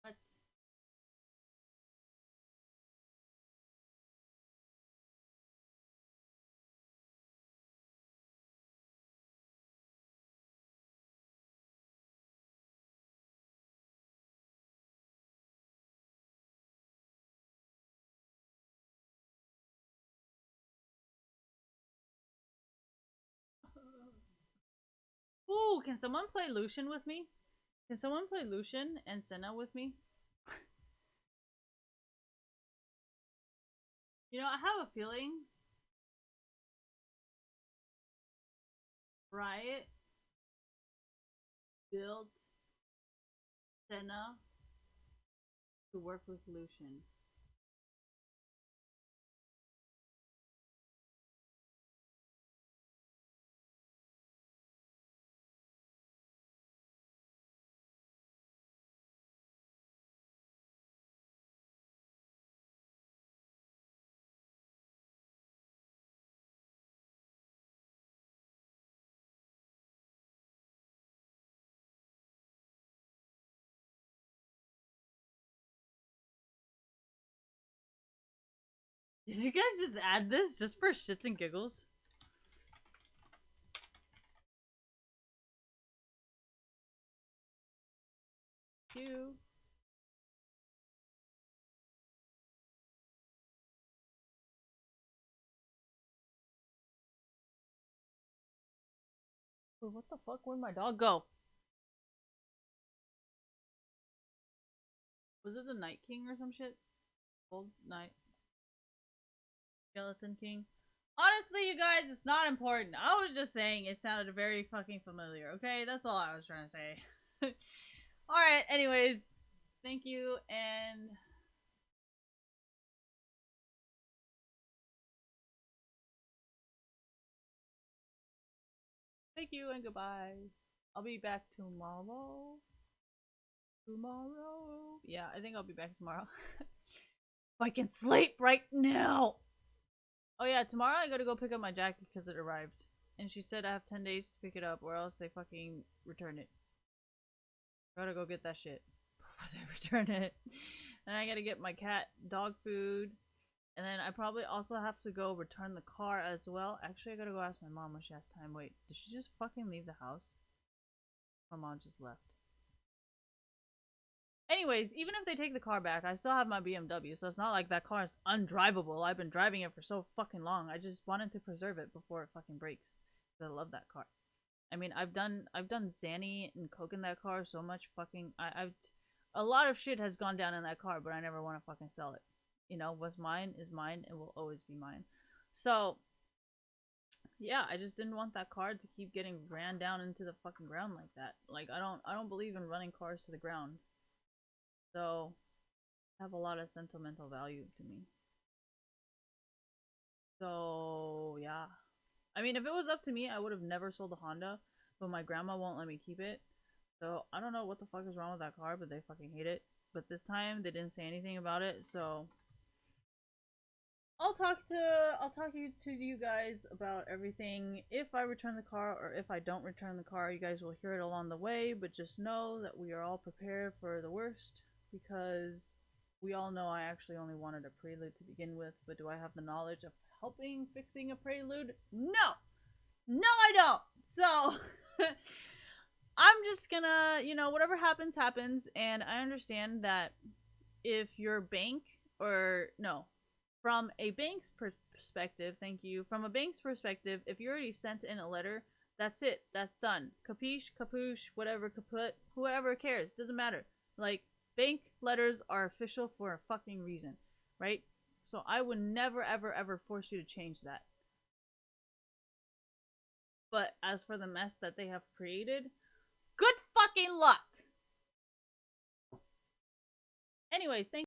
What? Ooh, can someone play Lucian with me? Can someone play Lucian and Senna with me? You know, I have a feeling Riot built Senna to work with Lucian. Did you guys just add this just for shits and giggles? You. Wait, what the fuck? Where'd my dog go? Was it the Night King or some shit? Old Night. Skeleton King. Honestly, you guys, it's not important. I was just saying it sounded very fucking familiar, okay? That's all I was trying to say. Alright, anyways. Thank you, and... Thank you, and goodbye. I'll be back tomorrow. Yeah, I think I'll be back tomorrow. If I can sleep right now! Oh yeah, tomorrow I gotta go pick up my jacket because it arrived. And she said I have 10 days to pick it up or else they fucking return it. Gotta go get that shit before they return it. And I gotta get my cat dog food. And then I probably also have to go return the car as well. Actually, I gotta go ask my mom when she has time. Wait, did she just fucking leave the house? My mom just left. Anyways, even if they take the car back, I still have my BMW, so it's not like that car is undrivable. I've been driving it for so fucking long. I just wanted to preserve it before it fucking breaks. Because I love that car. I mean, I've done Zanny and Coke in that car so much fucking... a lot of shit has gone down in that car, but I never want to fucking sell it. You know, what's mine is mine and will always be mine. So, yeah, I just didn't want that car to keep getting ran down into the fucking ground like that. Like, I don't believe in running cars to the ground. So, have a lot of sentimental value to me. So, yeah. I mean, if it was up to me, I would have never sold a Honda, but my grandma won't let me keep it. So, I don't know what the fuck is wrong with that car, but they fucking hate it. But this time, they didn't say anything about it, so... I'll talk to you guys about everything if I return the car or if I don't return the car. You guys will hear it along the way, but just know that we are all prepared for the worst because we all know I actually only wanted a Prelude to begin with, but do I have the knowledge of helping fixing a Prelude? No! No, I don't! So, I'm just gonna, you know, whatever happens, happens, and I understand that if your bank, or, no, from a bank's perspective, thank you, from a bank's perspective, if you already sent in a letter, that's it, that's done. Capiche, capuche, whatever, kaput, whoever cares, doesn't matter. Like, bank letters are official for a fucking reason, right? So I would never, ever, ever force you to change that. But as for the mess that they have created, good fucking luck! Anyways, thank